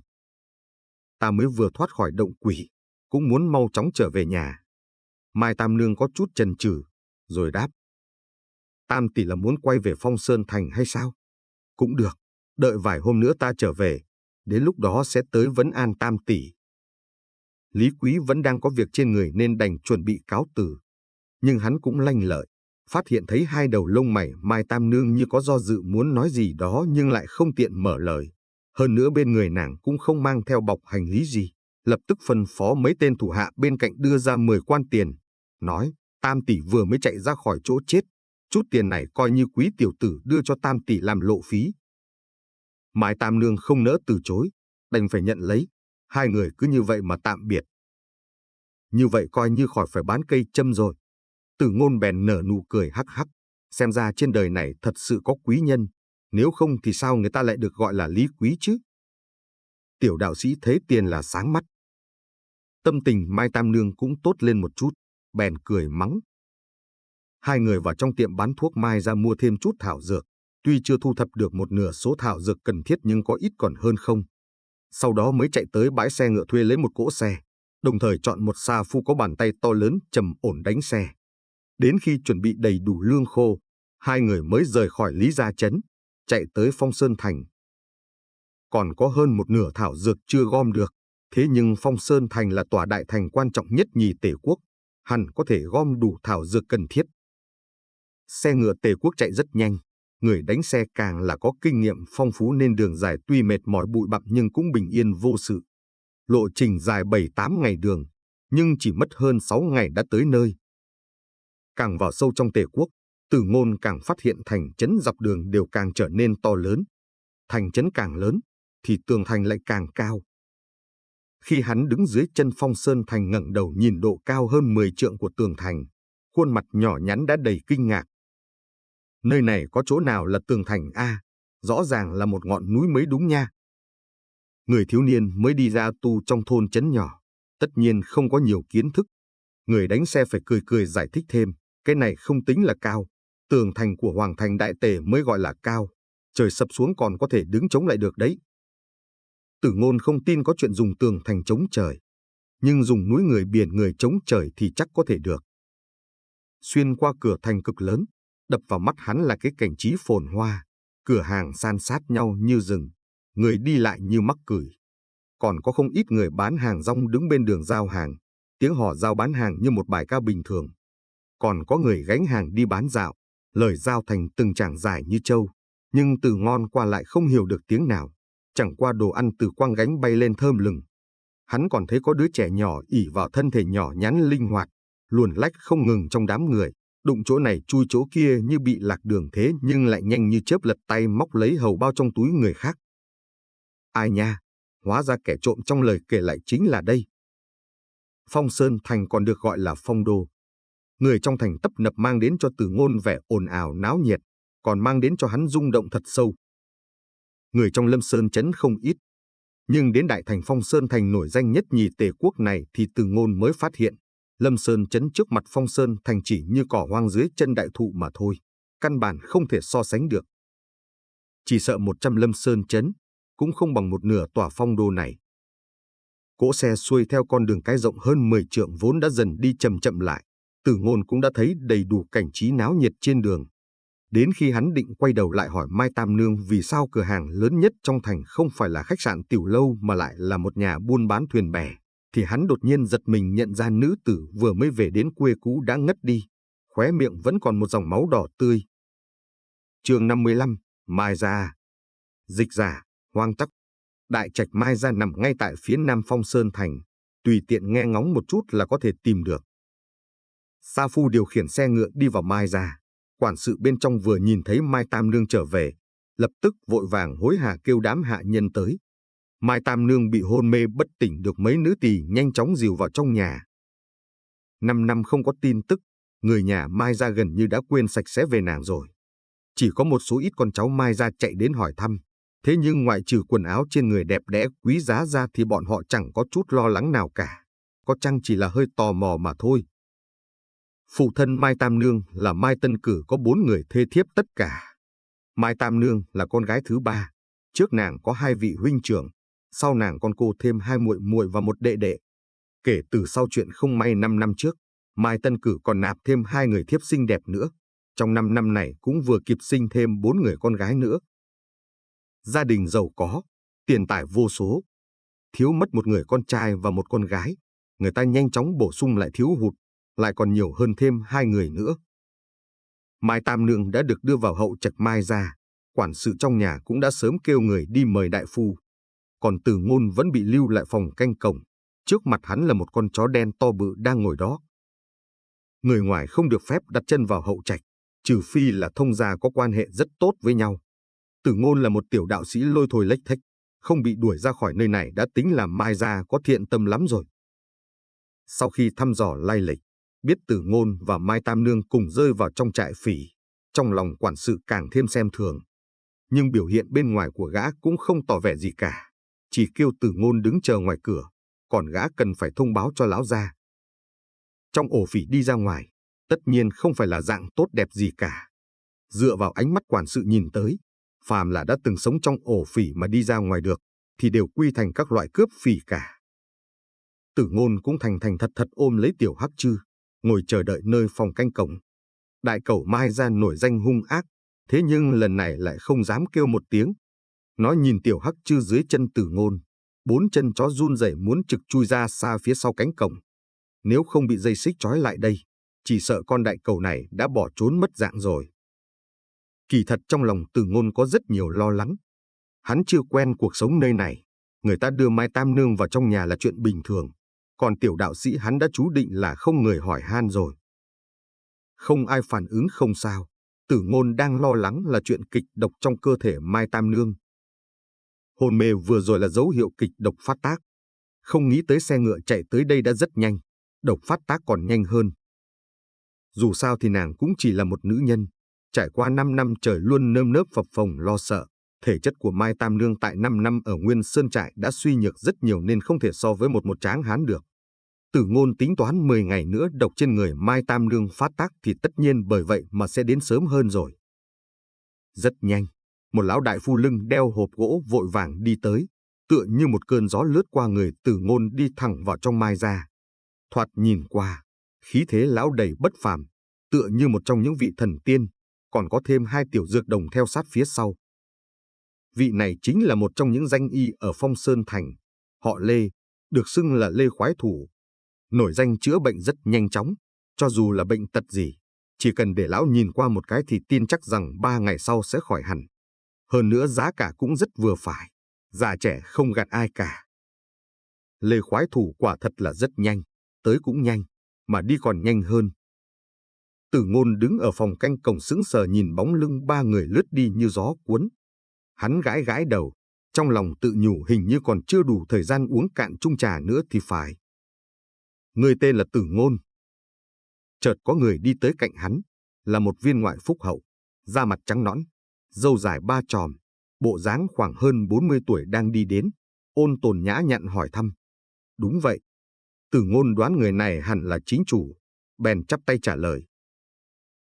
Ta mới vừa thoát khỏi động quỷ, cũng muốn mau chóng trở về nhà. Mai Tam Nương có chút chần chừ, rồi đáp. Tam tỷ là muốn quay về Phong Sơn Thành hay sao? Cũng được, đợi vài hôm nữa ta trở về, đến lúc đó sẽ tới vấn an Tam tỷ. Lý Quý vẫn đang có việc trên người nên đành chuẩn bị cáo từ. Nhưng hắn cũng lanh lợi, phát hiện thấy hai đầu lông mày Mai Tam Nương như có do dự muốn nói gì đó nhưng lại không tiện mở lời. Hơn nữa bên người nàng cũng không mang theo bọc hành lý gì, lập tức phân phó mấy tên thủ hạ bên cạnh đưa ra 10 quan tiền, nói Tam tỷ vừa mới chạy ra khỏi chỗ chết, chút tiền này coi như quý tiểu tử đưa cho Tam tỷ làm lộ phí. Mai Tam Nương không nỡ từ chối, đành phải nhận lấy, hai người cứ như vậy mà tạm biệt. Như vậy coi như khỏi phải bán cây châm rồi. Từ Ngôn bèn nở nụ cười hắc hắc, xem ra trên đời này thật sự có quý nhân, nếu không thì sao người ta lại được gọi là Lý Quý chứ? Tiểu đạo sĩ thấy tiền là sáng mắt. Tâm tình Mai Tam Nương cũng tốt lên một chút, bèn cười mắng. Hai người vào trong tiệm bán thuốc Mai ra mua thêm chút thảo dược, tuy chưa thu thập được một nửa số thảo dược cần thiết nhưng có ít còn hơn không. Sau đó mới chạy tới bãi xe ngựa thuê lấy một cỗ xe, đồng thời chọn một sa phu có bàn tay to lớn trầm ổn đánh xe. Đến khi chuẩn bị đầy đủ lương khô, hai người mới rời khỏi Lý Gia Trấn, chạy tới Phong Sơn Thành. Còn có hơn một nửa thảo dược chưa gom được, thế nhưng Phong Sơn Thành là tòa đại thành quan trọng nhất nhì Tề quốc, hẳn có thể gom đủ thảo dược cần thiết. Xe ngựa Tề quốc chạy rất nhanh, người đánh xe càng là có kinh nghiệm phong phú nên đường dài tuy mệt mỏi bụi bặm nhưng cũng bình yên vô sự. Lộ trình dài 7-8 ngày đường, nhưng chỉ mất hơn 6 ngày đã tới nơi. Càng vào sâu trong Tề quốc, Từ Ngôn càng phát hiện thành trấn dọc đường đều càng trở nên to lớn. Thành trấn càng lớn, thì tường thành lại càng cao. Khi hắn đứng dưới chân Phong Sơn Thành ngẩng đầu nhìn độ cao hơn 10 trượng của tường thành, khuôn mặt nhỏ nhắn đã đầy kinh ngạc. Nơi này có chỗ nào là tường thành a? Rõ ràng là một ngọn núi mới đúng nha. Người thiếu niên mới đi ra tu trong thôn trấn nhỏ, tất nhiên không có nhiều kiến thức. Người đánh xe phải cười cười giải thích thêm, cái này không tính là cao, tường thành của Hoàng thành Đại Tề mới gọi là cao, trời sập xuống còn có thể đứng chống lại được đấy. Từ Ngôn không tin có chuyện dùng tường thành chống trời, nhưng dùng núi người biển người chống trời thì chắc có thể được. Xuyên qua cửa thành cực lớn, đập vào mắt hắn là cái cảnh trí phồn hoa, cửa hàng san sát nhau như rừng, người đi lại như mắc cười. Còn có không ít người bán hàng rong đứng bên đường giao hàng, tiếng hò giao bán hàng như một bài ca bình thường. Còn có người gánh hàng đi bán dạo, lời giao thành từng tràng dài như trâu, nhưng Từ Ngôn qua lại không hiểu được tiếng nào, chẳng qua đồ ăn từ quang gánh bay lên thơm lừng. Hắn còn thấy có đứa trẻ nhỏ ỷ vào thân thể nhỏ nhắn linh hoạt, luồn lách không ngừng trong đám người, đụng chỗ này chui chỗ kia như bị lạc đường thế nhưng lại nhanh như chớp lật tay móc lấy hầu bao trong túi người khác. Ai nha, hóa ra kẻ trộm trong lời kể lại chính là đây. Phong Sơn Thành còn được gọi là Phong Đô. Người trong thành tấp nập mang đến cho Từ Ngôn vẻ ồn ào náo nhiệt, còn mang đến cho hắn rung động thật sâu. Người trong Lâm Sơn trấn không ít, nhưng đến đại thành Phong Sơn Thành nổi danh nhất nhì Tề quốc này thì Từ Ngôn mới phát hiện, Lâm Sơn trấn trước mặt Phong Sơn Thành chỉ như cỏ hoang dưới chân đại thụ mà thôi, căn bản không thể so sánh được. Chỉ sợ 100 Lâm Sơn trấn cũng không bằng một nửa tòa Phong Đô này. Cỗ xe xuôi theo con đường cái rộng hơn 10 trượng vốn đã dần đi chậm chậm lại, Từ Ngôn cũng đã thấy đầy đủ cảnh trí náo nhiệt trên đường. Đến khi hắn định quay đầu lại hỏi Mai Tam Nương vì sao cửa hàng lớn nhất trong thành không phải là khách sạn tiểu lâu mà lại là một nhà buôn bán thuyền bè, thì hắn đột nhiên giật mình nhận ra nữ tử vừa mới về đến quê cũ đã ngất đi, khóe miệng vẫn còn một dòng máu đỏ tươi. Chương 55, Mai Gia. Dịch giả, Hoang Tắc. Đại trạch Mai Gia nằm ngay tại phía nam Phong Sơn Thành, tùy tiện nghe ngóng một chút là có thể tìm được. Sa phu điều khiển xe ngựa đi vào Mai Gia. Quản sự bên trong vừa nhìn thấy Mai Tam Nương trở về, lập tức vội vàng hối hả kêu đám hạ nhân tới. Mai Tam Nương bị hôn mê bất tỉnh được mấy nữ tỳ nhanh chóng dìu vào trong nhà. 5 năm không có tin tức, người nhà Mai Gia gần như đã quên sạch sẽ về nàng rồi. Chỉ có một số ít con cháu Mai Gia chạy đến hỏi thăm, Thế nhưng ngoại trừ quần áo trên người đẹp đẽ quý giá ra thì bọn họ chẳng có chút lo lắng nào cả, có chăng chỉ là hơi tò mò mà thôi. Phụ thân Mai Tam Nương là Mai Tân Cử có 4 người thê thiếp tất cả. Mai Tam Nương là con gái thứ 3, trước nàng có 2 vị huynh trưởng, sau nàng con cô thêm 2 muội muội và 1 đệ đệ. Kể từ sau chuyện không may 5 năm trước, Mai Tân Cử còn nạp thêm 2 người thiếp xinh đẹp nữa. Trong 5 năm này cũng vừa kịp sinh thêm 4 người con gái nữa. Gia đình giàu có, tiền tài vô số. Thiếu mất 1 người con trai và 1 con gái, người ta nhanh chóng bổ sung lại thiếu hụt, lại còn nhiều hơn thêm 2 người nữa. Mai Tam Nương đã được đưa vào hậu trạch Mai gia, quản sự trong nhà cũng đã sớm kêu người đi mời đại phu. Còn Từ Ngôn vẫn bị lưu lại phòng canh cổng, trước mặt hắn là một con chó đen to bự đang ngồi đó. Người ngoài không được phép đặt chân vào hậu trạch, trừ phi là thông gia có quan hệ rất tốt với nhau. Từ Ngôn là một tiểu đạo sĩ lôi thôi lếch thếch, không bị đuổi ra khỏi nơi này đã tính là Mai gia có thiện tâm lắm rồi. Sau khi thăm dò lai lịch, biết Từ Ngôn và Mai Tam Nương cùng rơi vào trong trại phỉ, trong lòng quản sự càng thêm xem thường. Nhưng biểu hiện bên ngoài của gã cũng không tỏ vẻ gì cả, chỉ kêu Từ Ngôn đứng chờ ngoài cửa, còn gã cần phải thông báo cho lão gia. Trong ổ phỉ đi ra ngoài, tất nhiên không phải là dạng tốt đẹp gì cả. Dựa vào ánh mắt quản sự nhìn tới, phàm là đã từng sống trong ổ phỉ mà đi ra ngoài được, thì đều quy thành các loại cướp phỉ cả. Từ Ngôn cũng thành thật thật ôm lấy tiểu Hắc Trư, ngồi chờ đợi nơi phòng canh cổng. Đại cẩu Mai gia nổi danh hung ác, thế nhưng lần này lại không dám kêu một tiếng. Nó nhìn tiểu Hắc Trư dưới chân Từ Ngôn, 4 chân chó run rẩy muốn trực chui ra xa phía sau cánh cổng. Nếu không bị dây xích trói lại đây, chỉ sợ con đại cẩu này đã bỏ trốn mất dạng rồi. Kỳ thật trong lòng Từ Ngôn có rất nhiều lo lắng. Hắn chưa quen cuộc sống nơi này, người ta đưa Mai Tam Nương vào trong nhà là chuyện bình thường, còn tiểu đạo sĩ hắn đã chú định là không người hỏi han rồi. Không ai phản ứng không sao, Từ Ngôn đang lo lắng là chuyện kịch độc trong cơ thể Mai Tam Nương. Hôn mê vừa rồi là dấu hiệu kịch độc phát tác. Không nghĩ tới xe ngựa chạy tới đây đã rất nhanh, độc phát tác còn nhanh hơn. Dù sao thì nàng cũng chỉ là một nữ nhân, trải qua 5 năm trời luôn nơm nớp phập phồng lo sợ. Thể chất của Mai Tam Nương tại 5 năm ở Nguyên Sơn Trại đã suy nhược rất nhiều nên không thể so với một tráng hán được. Từ Ngôn tính toán 10 ngày nữa độc trên người Mai Tam Nương phát tác thì tất nhiên bởi vậy mà sẽ đến sớm hơn rồi. Rất nhanh, một lão đại phu lưng đeo hộp gỗ vội vàng đi tới, tựa như một cơn gió lướt qua người Từ Ngôn đi thẳng vào trong Mai gia. Thoạt nhìn qua, khí thế lão đầy bất phàm, tựa như một trong những vị thần tiên, còn có thêm 2 tiểu dược đồng theo sát phía sau. Vị này chính là một trong những danh y ở Phong Sơn Thành, họ Lê, được xưng là Lê Khoái Thủ. Nổi danh chữa bệnh rất nhanh chóng, cho dù là bệnh tật gì, chỉ cần để lão nhìn qua một cái thì tin chắc rằng 3 ngày sau sẽ khỏi hẳn. Hơn nữa giá cả cũng rất vừa phải, già trẻ không gạt ai cả. Lê Khoái Thủ quả thật là rất nhanh, tới cũng nhanh, mà đi còn nhanh hơn. Từ Ngôn đứng ở phòng canh cổng sững sờ nhìn bóng lưng 3 người lướt đi như gió cuốn. Hắn gãi gãi đầu, trong lòng tự nhủ hình như còn chưa đủ thời gian uống cạn chung trà nữa thì phải. Người tên là Từ Ngôn. Chợt có người đi tới cạnh hắn, là một viên ngoại phúc hậu, da mặt trắng nõn, râu dài 3 chòm, bộ dáng khoảng hơn 40 tuổi đang đi đến, ôn tồn nhã nhặn hỏi thăm. Đúng vậy. Từ Ngôn đoán người này hẳn là chính chủ, bèn chắp tay trả lời.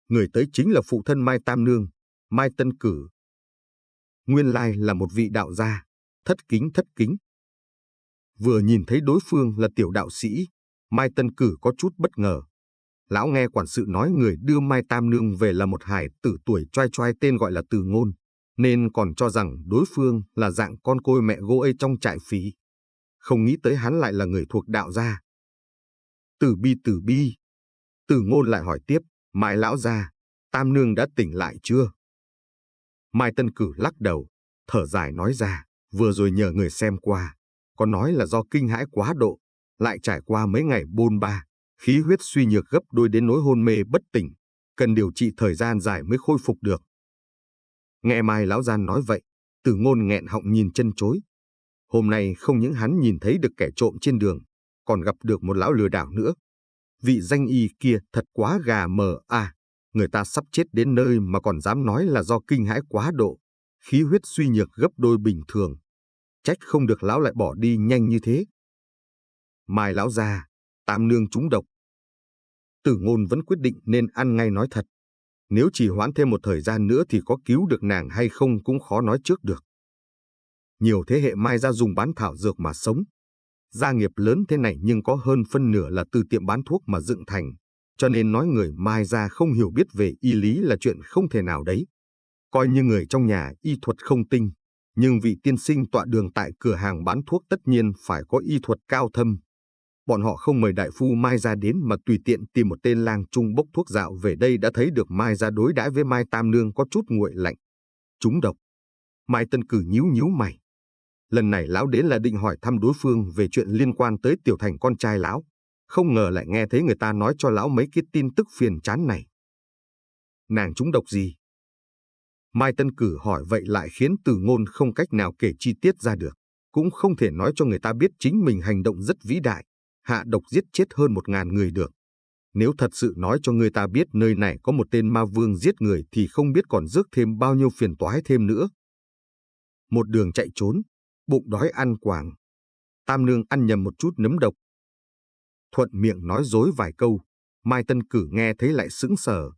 Người tới chính là phụ thân Mai Tam Nương, Mai Tân Cử. Nguyên lai là một vị đạo gia, thất kính. Vừa nhìn thấy đối phương là tiểu đạo sĩ, Mai Tân Cử có chút bất ngờ. Lão nghe quản sự nói người đưa Mai Tam Nương về là một hải tử tuổi choai choai tên gọi là Từ Ngôn, nên còn cho rằng đối phương là dạng con côi mẹ gỗ ê trong trại phỉ. Không nghĩ tới hắn lại là người thuộc đạo gia. Từ bi. Từ Ngôn lại hỏi tiếp, Mai lão gia, Tam Nương đã tỉnh lại chưa? Mai Tân Cử lắc đầu, thở dài nói ra, vừa rồi nhờ người xem qua, có nói là do kinh hãi quá độ, lại trải qua mấy ngày bôn ba, khí huyết suy nhược gấp đôi đến nỗi hôn mê bất tỉnh, cần điều trị thời gian dài mới khôi phục được. Nghe Mai lão gia nói vậy, Từ Ngôn nghẹn họng nhìn chân chối. Hôm nay không những hắn nhìn thấy được kẻ trộm trên đường, còn gặp được một lão lừa đảo nữa. Vị danh y kia thật quá gà mờ à, người ta sắp chết đến nơi mà còn dám nói là do kinh hãi quá độ, khí huyết suy nhược gấp đôi bình thường. Trách không được lão lại bỏ đi nhanh như thế. Mai lão già, Tam nương trúng độc. Tử Ngôn vẫn quyết định nên ăn ngay nói thật. Nếu trì hoãn thêm một thời gian nữa thì có cứu được nàng hay không cũng khó nói trước được. Nhiều thế hệ Mai gia dùng bán thảo dược mà sống. Gia nghiệp lớn thế này nhưng có hơn phân nửa là từ tiệm bán thuốc mà dựng thành, cho nên nói người Mai gia không hiểu biết về y lý là chuyện không thể nào đấy. Coi như người trong nhà y thuật không tinh, nhưng vị tiên sinh tọa đường tại cửa hàng bán thuốc tất nhiên phải có y thuật cao thâm. Bọn họ không mời đại phu Mai gia đến mà tùy tiện tìm một tên lang trung bốc thuốc dạo về đây đã thấy được Mai gia đối đãi với Mai Tam nương có chút nguội lạnh. Trúng độc. Mai Tân Cử nhíu nhíu mày. Lần này lão đến là định hỏi thăm đối phương về chuyện liên quan tới Tiểu Thành con trai lão, không ngờ lại nghe thấy người ta nói cho lão mấy cái tin tức phiền chán này. Nàng trúng độc gì? Mai Tân Cử hỏi vậy lại khiến Tử Ngôn không cách nào kể chi tiết ra được, cũng không thể nói cho người ta biết chính mình hành động rất vĩ đại, hạ độc giết chết hơn 1000 người được. Nếu thật sự nói cho người ta biết nơi này có một tên ma vương giết người thì không biết còn rước thêm bao nhiêu phiền toái thêm nữa. Một đường chạy trốn, bụng đói ăn quàng. Tam nương ăn nhầm một chút nấm độc. Thuận miệng nói dối vài câu, Mai Tân Cử nghe thấy lại sững sờ.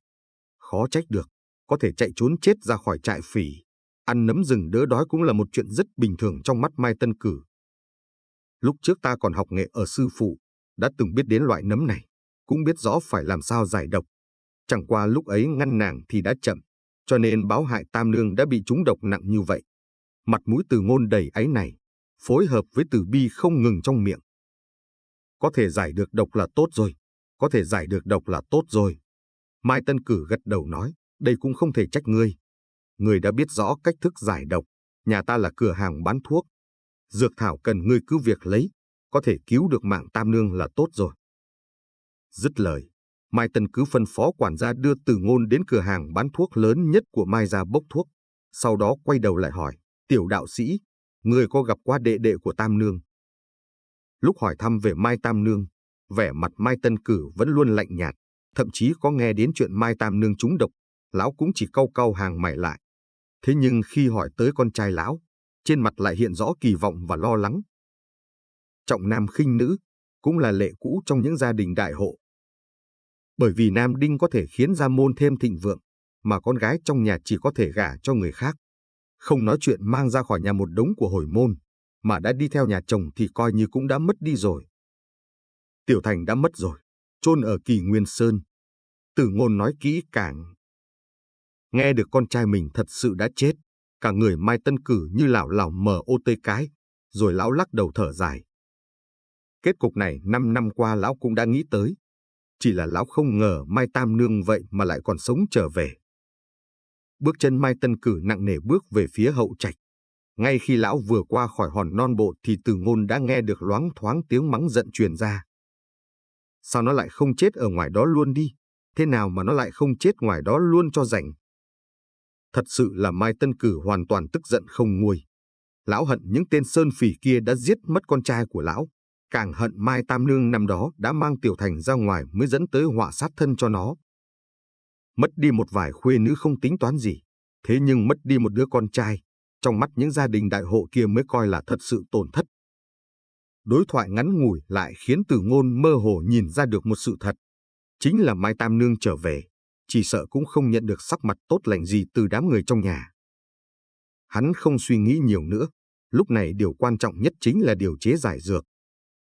Khó trách được, có thể chạy trốn chết ra khỏi trại phỉ. Ăn nấm rừng đỡ đói cũng là một chuyện rất bình thường trong mắt Mai Tân Cử. Lúc trước ta còn học nghệ ở sư phụ, đã từng biết đến loại nấm này, cũng biết rõ phải làm sao giải độc. Chẳng qua lúc ấy ngăn nàng thì đã chậm, cho nên báo hại Tam nương đã bị trúng độc nặng như vậy. Mặt mũi Từ Ngôn đầy áy náy, phối hợp với từ bi không ngừng trong miệng. Có thể giải được độc là tốt rồi, có thể giải được độc là tốt rồi. Mai Tân Cử gật đầu nói, đây cũng không thể trách ngươi. Ngươi đã biết rõ cách thức giải độc, nhà ta là cửa hàng bán thuốc. Dược thảo cần ngươi cứ việc lấy, có thể cứu được mạng Tam nương là tốt rồi. Dứt lời, Mai Tân cứ phân phó quản gia đưa Từ Ngôn đến cửa hàng bán thuốc lớn nhất của Mai gia bốc thuốc, sau đó quay đầu lại hỏi, Tiểu đạo sĩ, ngươi có gặp qua đệ đệ của Tam nương? Lúc hỏi thăm về Mai Tam nương, vẻ mặt Mai Tân Cử vẫn luôn lạnh nhạt, thậm chí có nghe đến chuyện Mai Tam nương trúng độc, lão cũng chỉ cau cau hàng mày lại. Thế nhưng khi hỏi tới con trai lão, trên mặt lại hiện rõ kỳ vọng và lo lắng. Trọng nam khinh nữ cũng là lệ cũ trong những gia đình đại hộ. Bởi vì nam đinh có thể khiến gia môn thêm thịnh vượng, mà con gái trong nhà chỉ có thể gả cho người khác. Không nói chuyện mang ra khỏi nhà một đống của hồi môn, mà đã đi theo nhà chồng thì coi như cũng đã mất đi rồi. Tiểu Thành đã mất rồi, chôn ở Kỳ Nguyên Sơn. Tử Ngôn nói kỹ càng. Nghe được con trai mình thật sự đã chết, cả người Mai Tân Cử như lảo lảo mờ ô tê cái, rồi lão lắc đầu thở dài. Kết cục này 5 năm qua lão cũng đã nghĩ tới, chỉ là lão không ngờ Mai Tam nương vậy mà lại còn sống trở về. Bước chân Mai Tân Cử nặng nề bước về phía hậu trạch. Ngay khi lão vừa qua khỏi hòn non bộ thì Từ Ngôn đã nghe được loáng thoáng tiếng mắng giận truyền ra. Sao nó lại không chết ở ngoài đó luôn đi? Thế nào mà nó lại không chết ngoài đó luôn cho rảnh? Thật sự là Mai Tân Cử hoàn toàn tức giận không nguôi. Lão hận những tên sơn phỉ kia đã giết mất con trai của lão, càng hận Mai Tam nương năm đó đã mang Tiểu Thành ra ngoài mới dẫn tới họa sát thân cho nó. Mất đi một vài khuê nữ không tính toán gì, thế nhưng mất đi một đứa con trai, trong mắt những gia đình đại hộ kia mới coi là thật sự tổn thất. Đối thoại ngắn ngủi lại khiến Từ Ngôn mơ hồ nhìn ra được một sự thật, chính là Mai Tam nương trở về, chỉ sợ cũng không nhận được sắc mặt tốt lành gì từ đám người trong nhà. Hắn không suy nghĩ nhiều nữa, lúc này điều quan trọng nhất chính là điều chế giải dược.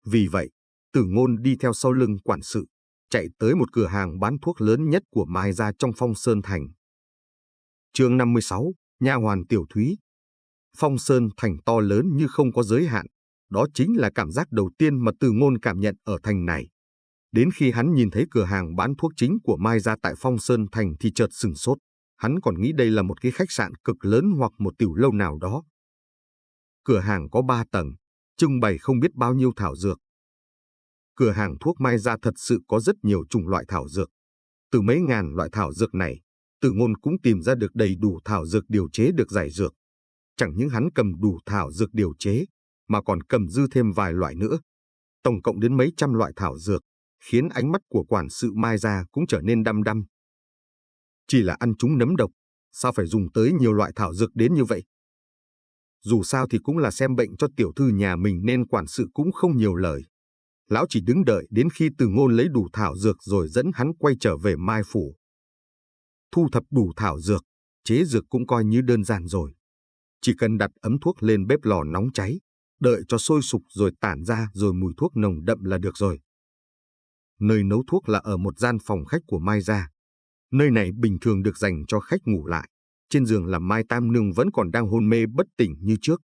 Vì vậy, Từ Ngôn đi theo sau lưng quản sự, chạy tới một cửa hàng bán thuốc lớn nhất của Mai gia trong Phong Sơn Thành. Chương 56, nha hoàn Tiểu Thúy. Phong Sơn Thành to lớn như không có giới hạn, đó chính là cảm giác đầu tiên mà Từ Ngôn cảm nhận ở thành này. Đến khi hắn nhìn thấy cửa hàng bán thuốc chính của Mai gia tại Phong Sơn Thành thì chợt sửng sốt, hắn còn nghĩ đây là một cái khách sạn cực lớn hoặc một tiểu lâu nào đó. Cửa hàng có 3 tầng, trưng bày không biết bao nhiêu thảo dược. Cửa hàng thuốc Mai gia thật sự có rất nhiều chủng loại thảo dược. Từ mấy ngàn loại thảo dược này, Từ Ngôn cũng tìm ra được đầy đủ thảo dược điều chế được giải dược. Chẳng những hắn cầm đủ thảo dược điều chế, mà còn cầm dư thêm vài loại nữa. Tổng cộng đến mấy trăm loại thảo dược, khiến ánh mắt của quản sự Mai gia cũng trở nên đăm đăm. Chỉ là ăn chúng nấm độc, sao phải dùng tới nhiều loại thảo dược đến như vậy? Dù sao thì cũng là xem bệnh cho tiểu thư nhà mình nên quản sự cũng không nhiều lời. Lão chỉ đứng đợi đến khi Từ Ngôn lấy đủ thảo dược rồi dẫn hắn quay trở về Mai phủ. Thu thập đủ thảo dược, chế dược cũng coi như đơn giản rồi. Chỉ cần đặt ấm thuốc lên bếp lò nóng cháy, đợi cho sôi sục rồi tản ra rồi mùi thuốc nồng đậm là được rồi. Nơi nấu thuốc là ở một gian phòng khách của Mai gia. Nơi này bình thường được dành cho khách ngủ lại. Trên giường là Mai Tam Nương vẫn còn đang hôn mê bất tỉnh như trước.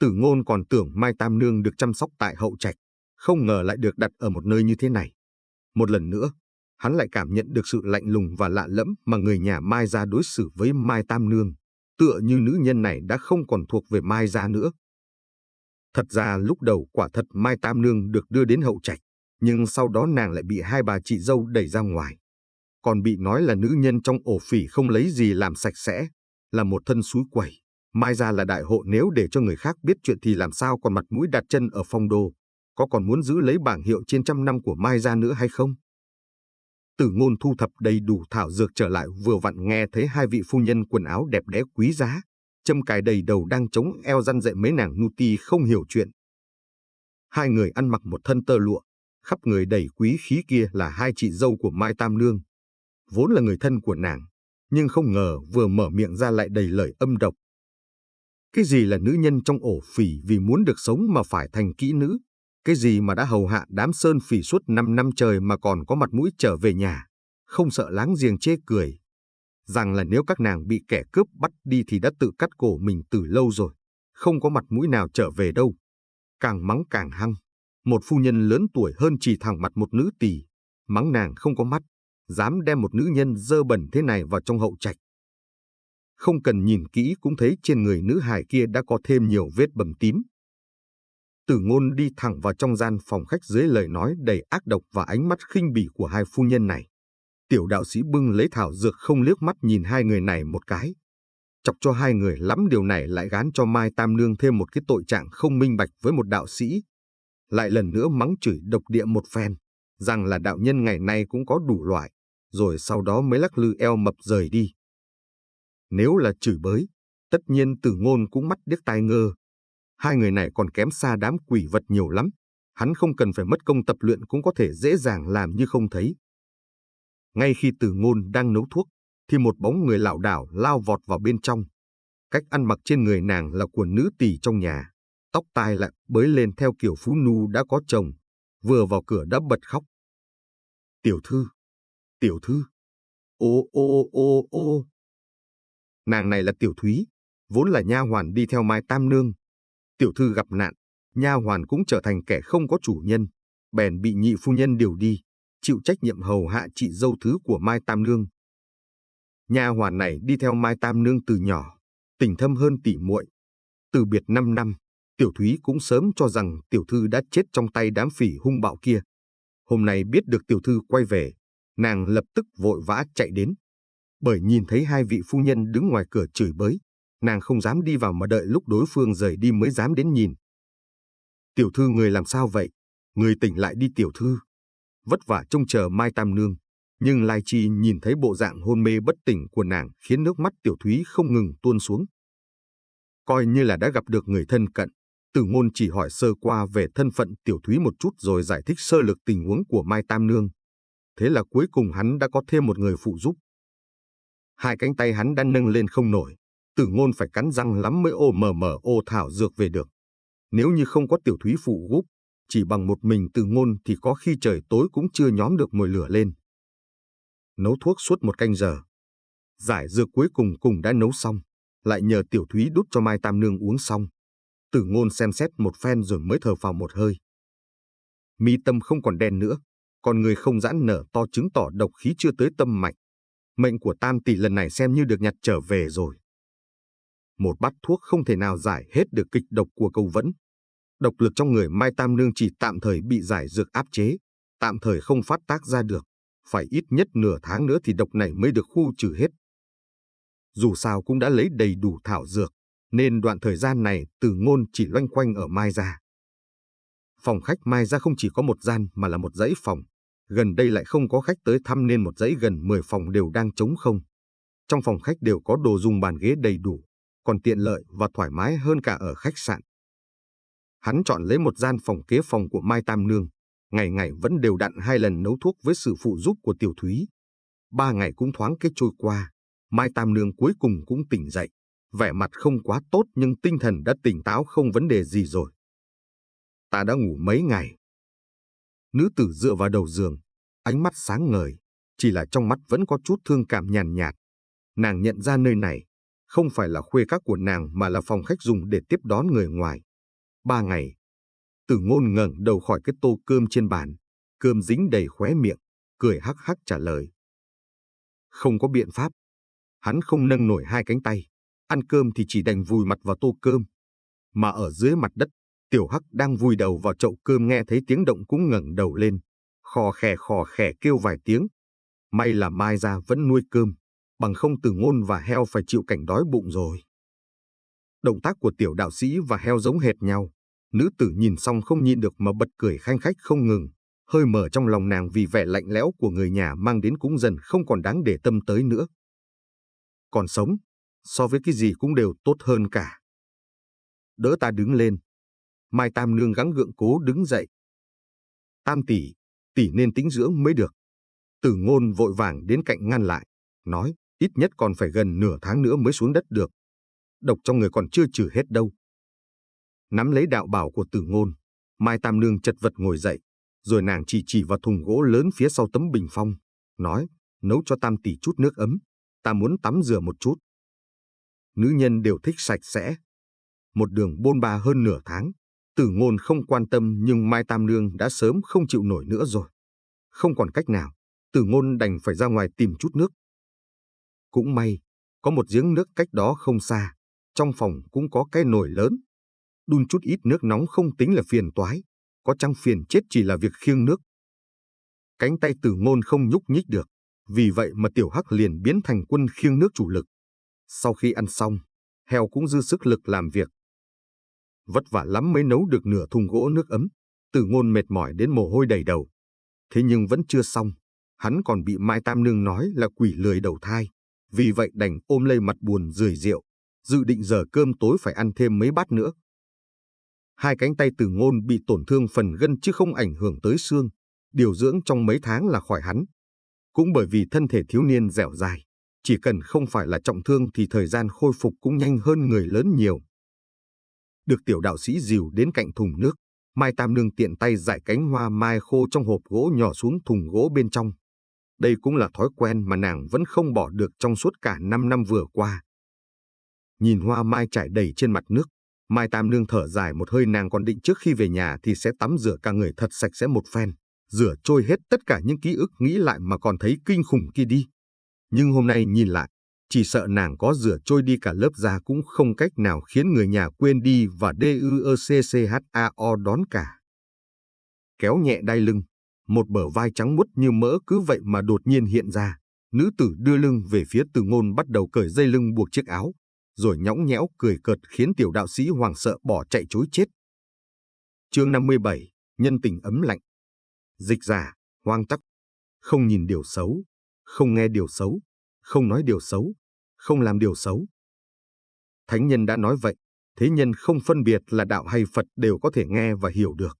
Tử Ngôn còn tưởng Mai Tam Nương được chăm sóc tại hậu trạch, không ngờ lại được đặt ở một nơi như thế này. Một lần nữa, hắn lại cảm nhận được sự lạnh lùng và lạ lẫm mà người nhà Mai gia đối xử với Mai Tam Nương, tựa như nữ nhân này đã không còn thuộc về Mai gia nữa. Thật ra lúc đầu quả thật Mai Tam Nương được đưa đến hậu trạch, nhưng sau đó nàng lại bị hai bà chị dâu đẩy ra ngoài. Còn bị nói là nữ nhân trong ổ phỉ không lấy gì làm sạch sẽ, là một thân xúi quẩy. Mai gia là đại hộ, nếu để cho người khác biết chuyện thì làm sao còn mặt mũi đặt chân ở Phong Đô, có còn muốn giữ lấy bảng hiệu trên 100 năm của Mai gia nữa hay không? Tử Ngôn thu thập đầy đủ thảo dược trở lại vừa vặn nghe thấy hai vị phu nhân quần áo đẹp đẽ quý giá, châm cài đầy đầu đang chống eo răn dạy mấy nàng nô tỳ không hiểu chuyện. Hai người ăn mặc một thân tơ lụa, khắp người đầy quý khí kia là hai chị dâu của Mai Tam Nương. Vốn là người thân của nàng, nhưng không ngờ vừa mở miệng ra lại đầy lời âm độc. Cái gì là nữ nhân trong ổ phỉ vì muốn được sống mà phải thành kỹ nữ? Cái gì mà đã hầu hạ đám sơn phỉ suốt 5 năm trời mà còn có mặt mũi trở về nhà, không sợ láng giềng chê cười? Rằng là nếu các nàng bị kẻ cướp bắt đi thì đã tự cắt cổ mình từ lâu rồi, không có mặt mũi nào trở về đâu. Càng mắng càng hăng, một phu nhân lớn tuổi hơn chỉ thẳng mặt một nữ tỳ, mắng nàng không có mắt, dám đem một nữ nhân dơ bẩn thế này vào trong hậu trạch. Không cần nhìn kỹ cũng thấy trên người nữ hài kia đã có thêm nhiều vết bầm tím. Tử Ngôn đi thẳng vào trong gian phòng khách dưới lời nói đầy ác độc và ánh mắt khinh bỉ của hai phu nhân này. Tiểu đạo sĩ bưng lấy thảo dược không liếc mắt nhìn hai người này một cái. Chọc cho hai người lắm điều này lại gán cho Mai Tam Nương thêm một cái tội trạng không minh bạch với một đạo sĩ. Lại lần nữa mắng chửi độc địa một phen, rằng là đạo nhân ngày nay cũng có đủ loại, rồi sau đó mới lắc lư eo mập rời đi. Nếu là chửi bới, tất nhiên Tử Ngôn cũng mắt điếc tai ngơ. Hai người này còn kém xa đám quỷ vật nhiều lắm, hắn không cần phải mất công tập luyện cũng có thể dễ dàng làm như không thấy. Ngay khi Tử Ngôn đang nấu thuốc, thì một bóng người lảo đảo lao vọt vào bên trong. Cách ăn mặc trên người nàng là của nữ tỳ trong nhà, tóc tai lại bới lên theo kiểu phú nu đã có chồng, vừa vào cửa đã bật khóc. Tiểu thư, tiểu thư, ô ô ô ô. Nàng này là Tiểu Thúy, vốn là nha hoàn đi theo Mai Tam Nương. Tiểu thư gặp nạn, nha hoàn cũng trở thành kẻ không có chủ nhân, bèn bị nhị phu nhân điều đi, chịu trách nhiệm hầu hạ chị dâu thứ của Mai Tam Nương. Nha hoàn này đi theo Mai Tam Nương từ nhỏ, tình thâm hơn tỷ muội. Từ biệt 5 năm, Tiểu Thúy cũng sớm cho rằng tiểu thư đã chết trong tay đám phỉ hung bạo kia. Hôm nay biết được tiểu thư quay về, nàng lập tức vội vã chạy đến. Bởi nhìn thấy hai vị phu nhân đứng ngoài cửa chửi bới, nàng không dám đi vào mà đợi lúc đối phương rời đi mới dám đến nhìn. Tiểu thư người làm sao vậy? Người tỉnh lại đi tiểu thư. Vất vả trông chờ Mai Tam Nương, nhưng Lai Chi nhìn thấy bộ dạng hôn mê bất tỉnh của nàng khiến nước mắt Tiểu Thúy không ngừng tuôn xuống. Coi như là đã gặp được người thân cận, Tử Ngôn chỉ hỏi sơ qua về thân phận Tiểu Thúy một chút rồi giải thích sơ lược tình huống của Mai Tam Nương. Thế là cuối cùng hắn đã có thêm một người phụ giúp. Hai cánh tay hắn đã nâng lên không nổi, Tử Ngôn phải cắn răng lắm mới ô thảo dược về được. Nếu như không có Tiểu Thúy phụ giúp, chỉ bằng một mình Tử Ngôn thì có khi trời tối cũng chưa nhóm được mồi lửa lên. Nấu thuốc suốt 1 canh giờ, giải dược cuối cùng đã nấu xong, lại nhờ Tiểu Thúy đút cho Mai Tam Nương uống xong. Tử Ngôn xem xét một phen rồi mới thở phào một hơi. Mi tâm không còn đen nữa, còn người không giãn nở to chứng tỏ độc khí chưa tới tâm mạch. Mệnh của Tam tỷ lần này xem như được nhặt trở về rồi. Một bát thuốc không thể nào giải hết được kịch độc của Câu Vẫn. Độc lực trong người Mai Tam Nương chỉ tạm thời bị giải dược áp chế, tạm thời không phát tác ra được. Phải ít nhất nửa tháng nữa thì độc này mới được khu trừ hết. Dù sao cũng đã lấy đầy đủ thảo dược, nên đoạn thời gian này Tử Ngôn chỉ loanh quanh ở Mai gia. Phòng khách Mai gia không chỉ có một gian mà là một dãy phòng. Gần đây lại không có khách tới thăm nên một dãy gần 10 phòng đều đang trống không. Trong phòng khách đều có đồ dùng bàn ghế đầy đủ, còn tiện lợi và thoải mái hơn cả ở khách sạn. Hắn chọn lấy một gian phòng kế phòng của Mai Tam Nương, ngày ngày vẫn đều đặn 2 lần nấu thuốc với sự phụ giúp của Tiểu Thúy. 3 ngày cũng thoáng cái trôi qua, Mai Tam Nương cuối cùng cũng tỉnh dậy, vẻ mặt không quá tốt nhưng tinh thần đã tỉnh táo không vấn đề gì rồi. Ta đã ngủ mấy ngày. Nữ tử dựa vào đầu giường, ánh mắt sáng ngời, chỉ là trong mắt vẫn có chút thương cảm nhàn nhạt. Nàng nhận ra nơi này không phải là khuê các của nàng mà là phòng khách dùng để tiếp đón người ngoài. 3 ngày. Tử Ngôn ngẩng đầu khỏi cái tô cơm trên bàn, cơm dính đầy khóe miệng, cười hắc hắc trả lời. Không có biện pháp. Hắn không nâng nổi 2 cánh tay, ăn cơm thì chỉ đành vùi mặt vào tô cơm. Mà ở dưới mặt đất, Tiểu Hắc đang vùi đầu vào chậu cơm nghe thấy tiếng động cũng ngẩng đầu lên, khò khè kêu vài tiếng. May là Mai gia vẫn nuôi cơm, bằng không Tử Ngôn và heo phải chịu cảnh đói bụng rồi. Động tác của Tiểu đạo sĩ và heo giống hệt nhau, nữ tử nhìn xong không nhịn được mà bật cười khanh khách không ngừng, hơi mở trong lòng nàng vì vẻ lạnh lẽo của người nhà mang đến cũng dần không còn đáng để tâm tới nữa. Còn sống, so với cái gì cũng đều tốt hơn cả. Đỡ ta đứng lên. Mai Tam Nương gắng gượng cố đứng dậy. Tam tỷ, tỷ nên tĩnh dưỡng mới được. Tử Ngôn vội vàng đến cạnh ngăn lại, nói, ít nhất còn phải gần nửa tháng nữa mới xuống đất được. Độc trong người còn chưa trừ hết đâu. Nắm lấy đạo bảo của Tử Ngôn, Mai Tam Nương chật vật ngồi dậy, rồi nàng chỉ vào thùng gỗ lớn phía sau tấm bình phong, nói, nấu cho Tam tỷ chút nước ấm, ta muốn tắm rửa một chút. Nữ nhân đều thích sạch sẽ. Một đường bôn ba hơn nửa tháng, Tử Ngôn không quan tâm nhưng Mai Tam Nương đã sớm không chịu nổi nữa rồi. Không còn cách nào, Tử Ngôn đành phải ra ngoài tìm chút nước. Cũng may, có một giếng nước cách đó không xa, trong phòng cũng có cái nồi lớn. Đun chút ít nước nóng không tính là phiền toái, có chăng phiền chết chỉ là việc khiêng nước. Cánh tay Tử Ngôn không nhúc nhích được, vì vậy mà Tiểu Hắc liền biến thành quân khiêng nước chủ lực. Sau khi ăn xong, heo cũng dư sức lực làm việc. Vất vả lắm mới nấu được nửa thùng gỗ nước ấm, Tử Ngôn mệt mỏi đến mồ hôi đầy đầu. Thế nhưng vẫn chưa xong, hắn còn bị Mai Tam Nương nói là quỷ lười đầu thai, vì vậy đành ôm lấy mặt buồn rười rượu, dự định giờ cơm tối phải ăn thêm mấy bát nữa. 2 cánh tay Tử Ngôn bị tổn thương phần gân chứ không ảnh hưởng tới xương, điều dưỡng trong mấy tháng là khỏi hẳn. Cũng bởi vì thân thể thiếu niên dẻo dai, chỉ cần không phải là trọng thương thì thời gian khôi phục cũng nhanh hơn người lớn nhiều. Được Tiểu đạo sĩ dìu đến cạnh thùng nước, Mai Tam Nương tiện tay rải cánh hoa mai khô trong hộp gỗ nhỏ xuống thùng gỗ bên trong. Đây cũng là thói quen mà nàng vẫn không bỏ được trong suốt cả 5 năm vừa qua. Nhìn hoa mai trải đầy trên mặt nước, Mai Tam Nương thở dài một hơi, nàng còn định trước khi về nhà thì sẽ tắm rửa cả người thật sạch sẽ một phen, rửa trôi hết tất cả những ký ức nghĩ lại mà còn thấy kinh khủng kia đi. Nhưng hôm nay nhìn lại, chỉ sợ nàng có rửa trôi đi cả lớp da cũng không cách nào khiến người nhà quên đi và DUECCHAO đón cả. Kéo nhẹ đai lưng, một bờ vai trắng muốt như mỡ cứ vậy mà đột nhiên hiện ra. Nữ tử đưa lưng về phía Tử Ngôn bắt đầu cởi dây lưng buộc chiếc áo, rồi nhõng nhẽo cười cợt khiến Tiểu đạo sĩ hoảng sợ bỏ chạy trối chết. Chương 57, nhân tình ấm lạnh. Dịch giả, Hoang Tắc. Không nhìn điều xấu, không nghe điều xấu, không nói điều xấu, không làm điều xấu. Thánh nhân đã nói vậy, thế nhân không phân biệt là đạo hay Phật đều có thể nghe và hiểu được.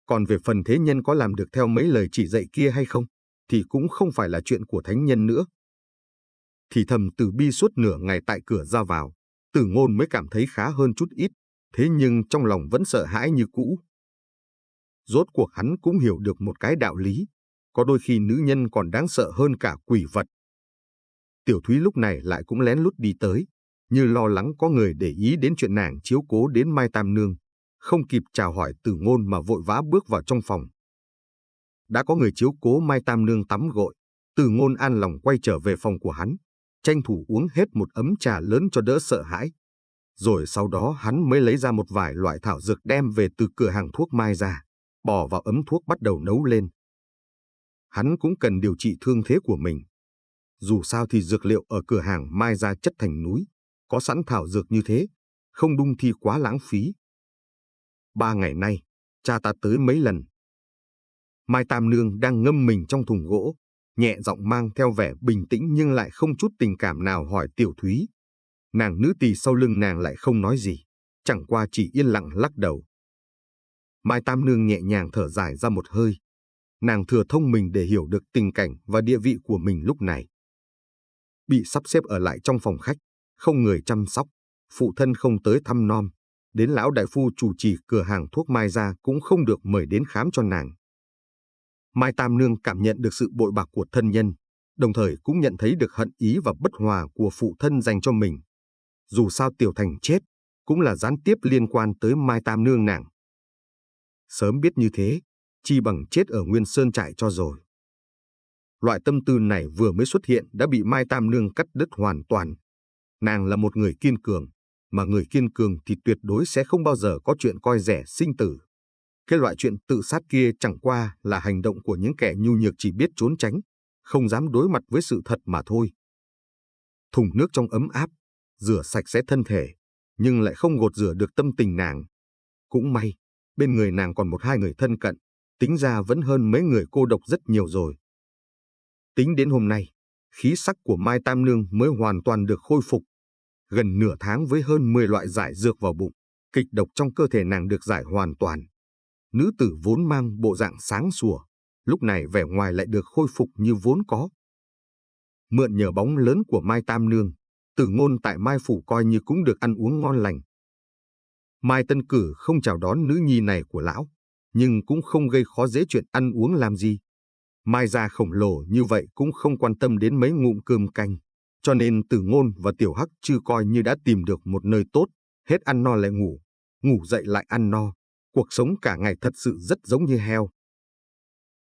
Còn về phần thế nhân có làm được theo mấy lời chỉ dạy kia hay không, thì cũng không phải là chuyện của thánh nhân nữa. Thì thầm từ bi suốt nửa ngày tại cửa ra vào, Tử Ngôn mới cảm thấy khá hơn chút ít, thế nhưng trong lòng vẫn sợ hãi như cũ. Rốt cuộc hắn cũng hiểu được một cái đạo lý, có đôi khi nữ nhân còn đáng sợ hơn cả quỷ vật. Tiểu Thúy lúc này lại cũng lén lút đi tới, như lo lắng có người để ý đến chuyện nàng chiếu cố đến Mai Tam Nương, không kịp chào hỏi Tử Ngôn mà vội vã bước vào trong phòng. Đã có người chiếu cố Mai Tam Nương tắm gội, Tử Ngôn an lòng quay trở về phòng của hắn, tranh thủ uống hết một ấm trà lớn cho đỡ sợ hãi. Rồi sau đó hắn mới lấy ra một vài loại thảo dược đem về từ cửa hàng thuốc Mai ra, bỏ vào ấm thuốc bắt đầu nấu lên. Hắn cũng cần điều trị thương thế của mình. Dù sao thì dược liệu ở cửa hàng Mai ra chất thành núi, có sẵn thảo dược như thế, không đung thi quá lãng phí. 3 ngày nay, cha ta tới mấy lần. Mai Tam Nương đang ngâm mình trong thùng gỗ, nhẹ giọng mang theo vẻ bình tĩnh nhưng lại không chút tình cảm nào hỏi Tiểu Thúy. Nàng nữ tỳ sau lưng nàng lại không nói gì, chẳng qua chỉ yên lặng lắc đầu. Mai Tam Nương nhẹ nhàng thở dài ra một hơi. Nàng thừa thông minh để hiểu được tình cảnh và địa vị của mình lúc này. Bị sắp xếp ở lại trong phòng khách, không người chăm sóc, phụ thân không tới thăm nom, đến lão đại phu chủ trì cửa hàng thuốc Mai gia cũng không được mời đến khám cho nàng. Mai Tam Nương cảm nhận được sự bội bạc của thân nhân, đồng thời cũng nhận thấy được hận ý và bất hòa của phụ thân dành cho mình. Dù sao Tiểu Thành chết, cũng là gián tiếp liên quan tới Mai Tam Nương nàng. Sớm biết như thế, chi bằng chết ở Nguyên Sơn trại cho rồi. Loại tâm tư này vừa mới xuất hiện đã bị Mai Tam Nương cắt đứt hoàn toàn. Nàng là một người kiên cường, mà người kiên cường thì tuyệt đối sẽ không bao giờ có chuyện coi rẻ sinh tử. Cái loại chuyện tự sát kia chẳng qua là hành động của những kẻ nhu nhược chỉ biết trốn tránh, không dám đối mặt với sự thật mà thôi. Thùng nước trong ấm áp, rửa sạch sẽ thân thể, nhưng lại không gột rửa được tâm tình nàng. Cũng may, bên người nàng còn một hai người thân cận, tính ra vẫn hơn mấy người cô độc rất nhiều rồi. Tính đến hôm nay, khí sắc của Mai Tam Nương mới hoàn toàn được khôi phục. Gần nửa tháng với hơn 10 loại giải dược vào bụng, kịch độc trong cơ thể nàng được giải hoàn toàn. Nữ tử vốn mang bộ dạng sáng sủa, lúc này vẻ ngoài lại được khôi phục như vốn có. Mượn nhờ bóng lớn của Mai Tam Nương, Tử Ngôn tại Mai Phủ coi như cũng được ăn uống ngon lành. Mai Tân Cử không chào đón nữ nhi này của lão, nhưng cũng không gây khó dễ chuyện ăn uống làm gì. Mai gia khổng lồ như vậy cũng không quan tâm đến mấy ngụm cơm canh, cho nên Tử Ngôn và Tiểu Hắc Trư coi như đã tìm được một nơi tốt, hết ăn no lại ngủ, ngủ dậy lại ăn no, cuộc sống cả ngày thật sự rất giống như heo.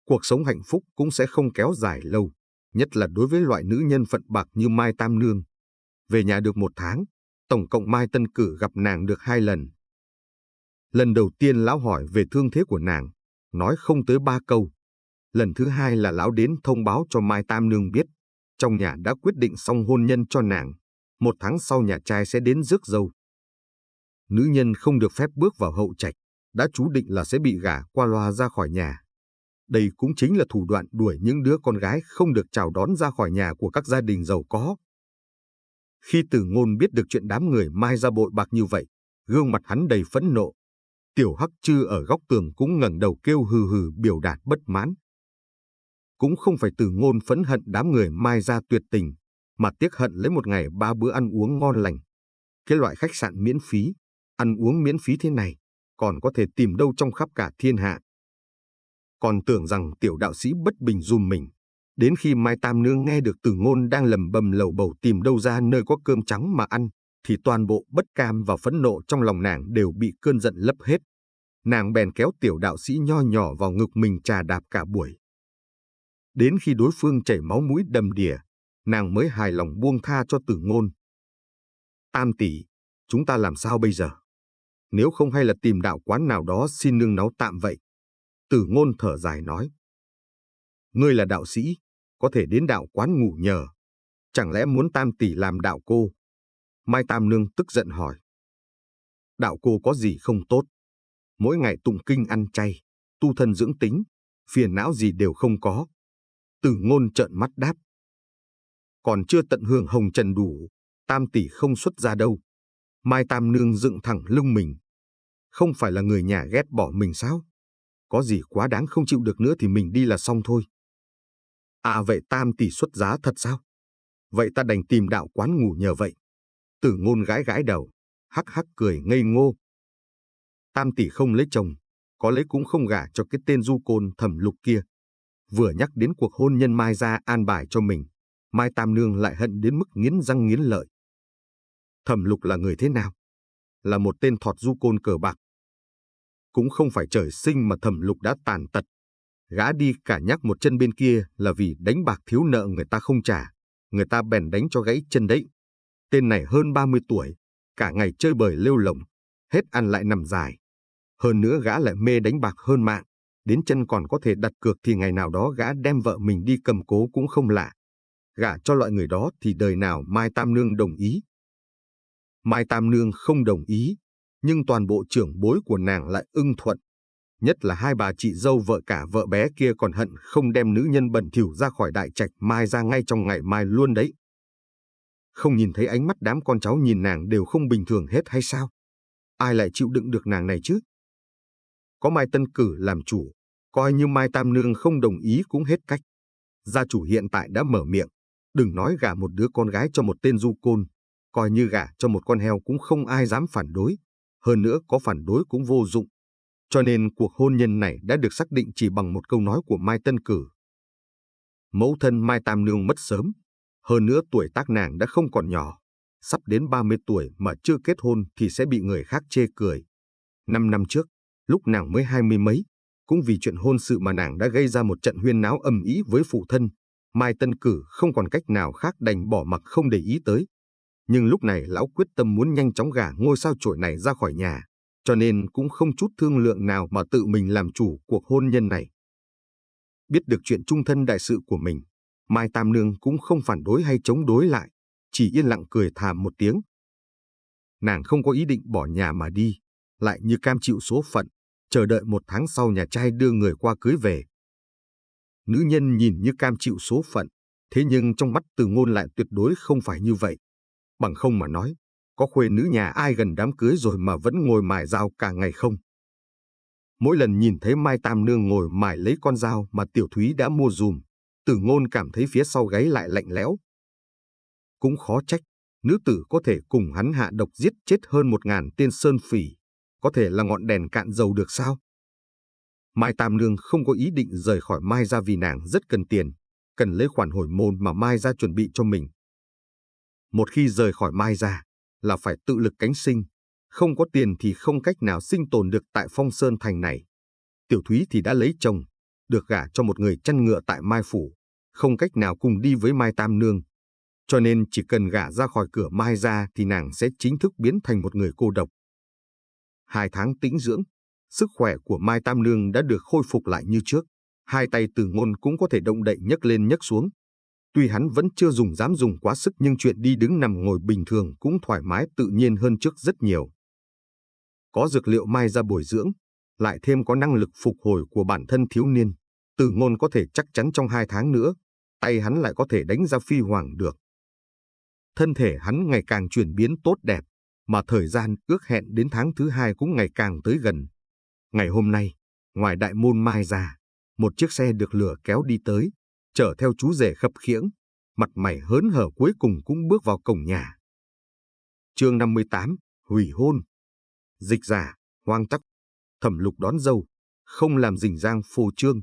Cuộc sống hạnh phúc cũng sẽ không kéo dài lâu, nhất là đối với loại nữ nhân phận bạc như Mai Tam Nương. Về nhà được 1 tháng, tổng cộng Mai Tân Cử gặp nàng được 2 lần. Lần đầu tiên lão hỏi về thương thế của nàng, nói không tới 3 câu. Lần thứ hai là lão đến thông báo cho Mai Tam Nương biết, trong nhà đã quyết định xong hôn nhân cho nàng, 1 tháng sau nhà trai sẽ đến rước dâu. Nữ nhân không được phép bước vào hậu trạch, đã chú định là sẽ bị gả qua loa ra khỏi nhà. Đây cũng chính là thủ đoạn đuổi những đứa con gái không được chào đón ra khỏi nhà của các gia đình giàu có. Khi Tử Ngôn biết được chuyện đám người Mai gia bội bạc như vậy, gương mặt hắn đầy phẫn nộ. Tiểu Hắc Trư ở góc tường cũng ngẩng đầu kêu hừ hừ biểu đạt bất mãn. Cũng không phải Tử Ngôn phẫn hận đám người Mai gia tuyệt tình, mà tiếc hận lấy một ngày 3 bữa ăn uống ngon lành. Cái loại khách sạn miễn phí, ăn uống miễn phí thế này, còn có thể tìm đâu trong khắp cả thiên hạ. Còn tưởng rằng tiểu đạo sĩ bất bình giùm mình. Đến khi Mai Tam Nương nghe được Tử Ngôn đang lầm bầm lầu bầu tìm đâu ra nơi có cơm trắng mà ăn, thì toàn bộ bất cam và phẫn nộ trong lòng nàng đều bị cơn giận lấp hết. Nàng bèn kéo tiểu đạo sĩ nho nhỏ vào ngực mình trà đạp cả buổi. Đến khi đối phương chảy máu mũi đầm đìa, nàng mới hài lòng buông tha cho Tử Ngôn. Tam tỷ, chúng ta làm sao bây giờ? Nếu không hay là tìm đạo quán nào đó xin nương náu tạm vậy. Tử Ngôn thở dài nói. Ngươi là đạo sĩ, có thể đến đạo quán ngủ nhờ. Chẳng lẽ muốn Tam tỷ làm đạo cô? Mai Tam Nương tức giận hỏi. Đạo cô có gì không tốt? Mỗi ngày tụng kinh ăn chay, tu thân dưỡng tính, phiền não gì đều không có. Tử Ngôn trợn mắt đáp. Còn chưa tận hưởng hồng trần đủ, Tam tỷ không xuất ra đâu. Mai Tam Nương dựng thẳng lưng mình. Không phải là người nhà ghét bỏ mình sao? Có gì quá đáng không chịu được nữa thì mình đi là xong thôi. À vậy Tam tỷ xuất giá thật sao? Vậy ta đành tìm đạo quán ngủ nhờ vậy. Tử Ngôn gãi gãi đầu, hắc hắc cười ngây ngô. Tam tỷ không lấy chồng, có lấy cũng không gả cho cái tên du côn Thẩm Lục kia. Vừa nhắc đến cuộc hôn nhân Mai gia an bài cho mình, Mai Tam Nương lại hận đến mức nghiến răng nghiến lợi. Thẩm Lục là người thế nào? Là một tên thọt du côn cờ bạc. Cũng không phải trời sinh mà Thẩm Lục đã tàn tật. Gã đi cả nhắc một chân bên kia là vì đánh bạc thiếu nợ người ta không trả, người ta bèn đánh cho gãy chân đấy. Tên này hơn 30 tuổi, cả ngày chơi bời lêu lổng, hết ăn lại nằm dài. Hơn nữa gã lại mê đánh bạc hơn mạng, đến chân còn có thể đặt cược thì ngày nào đó gã đem vợ mình đi cầm cố cũng không lạ. Gả cho loại người đó thì đời nào Mai Tam Nương đồng ý. Mai Tam Nương không đồng ý, nhưng toàn bộ trưởng bối của nàng lại ưng thuận. Nhất là hai bà chị dâu vợ cả vợ bé kia còn hận không đem nữ nhân bẩn thỉu ra khỏi đại trạch Mai ra ngay trong ngày mai luôn đấy. Không nhìn thấy ánh mắt đám con cháu nhìn nàng đều không bình thường hết hay sao? Ai lại chịu đựng được nàng này chứ? Có Mai Tân Cử làm chủ, coi như Mai Tam Nương không đồng ý cũng hết cách. Gia chủ hiện tại đã mở miệng, đừng nói gả một đứa con gái cho một tên du côn, coi như gả cho một con heo cũng không ai dám phản đối, hơn nữa có phản đối cũng vô dụng. Cho nên cuộc hôn nhân này đã được xác định chỉ bằng một câu nói của Mai Tân Cử. Mẫu thân Mai Tam Nương mất sớm, hơn nữa tuổi tác nàng đã không còn nhỏ, sắp đến 30 tuổi mà chưa kết hôn thì sẽ bị người khác chê cười. 5 năm trước, lúc nàng mới 20 mấy, cũng vì chuyện hôn sự mà nàng đã gây ra một trận huyên náo ầm ĩ với phụ thân, Mai Tân Cử không còn cách nào khác đành bỏ mặc không để ý tới. Nhưng lúc này lão quyết tâm muốn nhanh chóng gả ngôi sao chổi này ra khỏi nhà, cho nên cũng không chút thương lượng nào mà tự mình làm chủ cuộc hôn nhân này. Biết được chuyện chung thân đại sự của mình, Mai Tam Nương cũng không phản đối hay chống đối lại, chỉ yên lặng cười thảm một tiếng. Nàng không có ý định bỏ nhà mà đi, lại như cam chịu số phận, chờ đợi 1 tháng sau nhà trai đưa người qua cưới về. Nữ nhân nhìn như cam chịu số phận, thế nhưng trong mắt Từ Ngôn lại tuyệt đối không phải như vậy. Bằng không mà nói, có khuê nữ nhà ai gần đám cưới rồi mà vẫn ngồi mài dao cả ngày không? Mỗi lần nhìn thấy Mai Tam Nương ngồi mài lấy con dao mà Tiểu Thúy đã mua dùm, Từ Ngôn cảm thấy phía sau gáy lại lạnh lẽo. Cũng khó trách, nữ tử có thể cùng hắn hạ độc giết chết hơn 1000 tên sơn phỉ, có thể là ngọn đèn cạn dầu được sao? Mai Tam Nương không có ý định rời khỏi Mai gia vì nàng rất cần tiền, cần lấy khoản hồi môn mà Mai gia chuẩn bị cho mình. Một khi rời khỏi Mai gia, là phải tự lực cánh sinh, không có tiền thì không cách nào sinh tồn được tại Phong Sơn thành này. Tiểu Thúy thì đã lấy chồng, được gả cho một người chăn ngựa tại Mai phủ, không cách nào cùng đi với Mai Tam Nương. Cho nên chỉ cần gả ra khỏi cửa Mai gia thì nàng sẽ chính thức biến thành một người cô độc. 2 tháng tĩnh dưỡng, sức khỏe của Mai Tam Nương đã được khôi phục lại như trước, hai tay Từ Ngôn cũng có thể động đậy nhấc lên nhấc xuống. Tuy hắn vẫn chưa dám dùng quá sức nhưng chuyện đi đứng nằm ngồi bình thường cũng thoải mái tự nhiên hơn trước rất nhiều. Có dược liệu Mai gia bồi dưỡng, lại thêm có năng lực phục hồi của bản thân thiếu niên, Từ Ngôn có thể chắc chắn trong 2 tháng nữa, tay hắn lại có thể đánh ra phi hoàng được. Thân thể hắn ngày càng chuyển biến tốt đẹp, mà thời gian ước hẹn đến tháng thứ 2 cũng ngày càng tới gần. Ngày hôm nay, ngoài đại môn Mai gia, một chiếc xe được lửa kéo đi tới, chở theo chú rể khập khiễng, mặt mày hớn hở cuối cùng cũng bước vào cổng nhà. Chương 58, hủy hôn. Dịch giả, Hoang Tắc. Thẩm Lục đón dâu, không làm rình rang phô trương.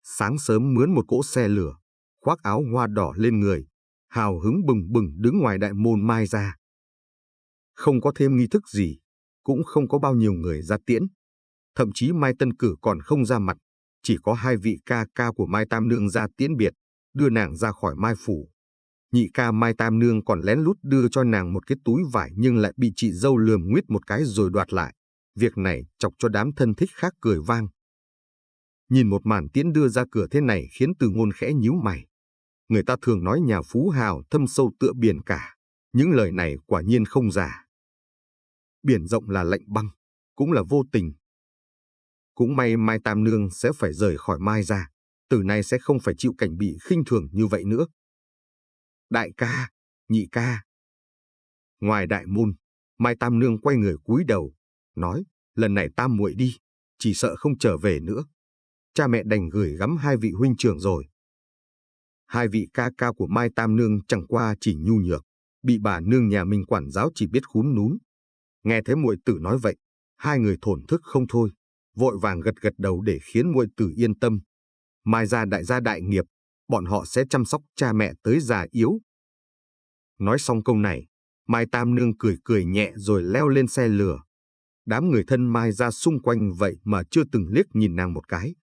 Sáng sớm mướn một cỗ xe lửa, khoác áo hoa đỏ lên người, hào hứng bừng bừng đứng ngoài đại môn Mai gia. Không có thêm nghi thức gì, cũng không có bao nhiêu người ra tiễn. Thậm chí Mai Tân Cử còn không ra mặt, chỉ có 2 vị ca ca của Mai Tam Nương ra tiễn biệt, đưa nàng ra khỏi Mai phủ. Nhị ca Mai Tam Nương còn lén lút đưa cho nàng một cái túi vải nhưng lại bị chị dâu lườm nguýt một cái rồi đoạt lại. Việc này chọc cho đám thân thích khác cười vang. Nhìn một màn tiễn đưa ra cửa thế này khiến Từ Ngôn khẽ nhíu mày. Người ta thường nói nhà phú hào thâm sâu tựa biển cả, những lời này quả nhiên không giả. Biển rộng là lạnh băng, cũng là vô tình. Cũng may Mai Tam Nương sẽ phải rời khỏi Mai gia, từ nay sẽ không phải chịu cảnh bị khinh thường như vậy nữa. Đại ca, nhị ca. Ngoài đại môn, Mai Tam Nương quay người cúi đầu, nói, lần này Tam muội đi, chỉ sợ không trở về nữa. Cha mẹ đành gửi gắm 2 vị huynh trưởng rồi. 2 vị ca ca của Mai Tam Nương chẳng qua chỉ nhu nhược, bị bà nương nhà mình quản giáo chỉ biết khúm núm. Nghe thấy muội tử nói vậy, 2 người thổn thức không thôi, vội vàng gật gật đầu để khiến muội tử yên tâm. Mai gia đại nghiệp, bọn họ sẽ chăm sóc cha mẹ tới già yếu. Nói xong câu này, Mai Tam Nương cười cười nhẹ rồi leo lên xe lửa. Đám người thân Mai gia xung quanh vậy mà chưa từng liếc nhìn nàng một cái.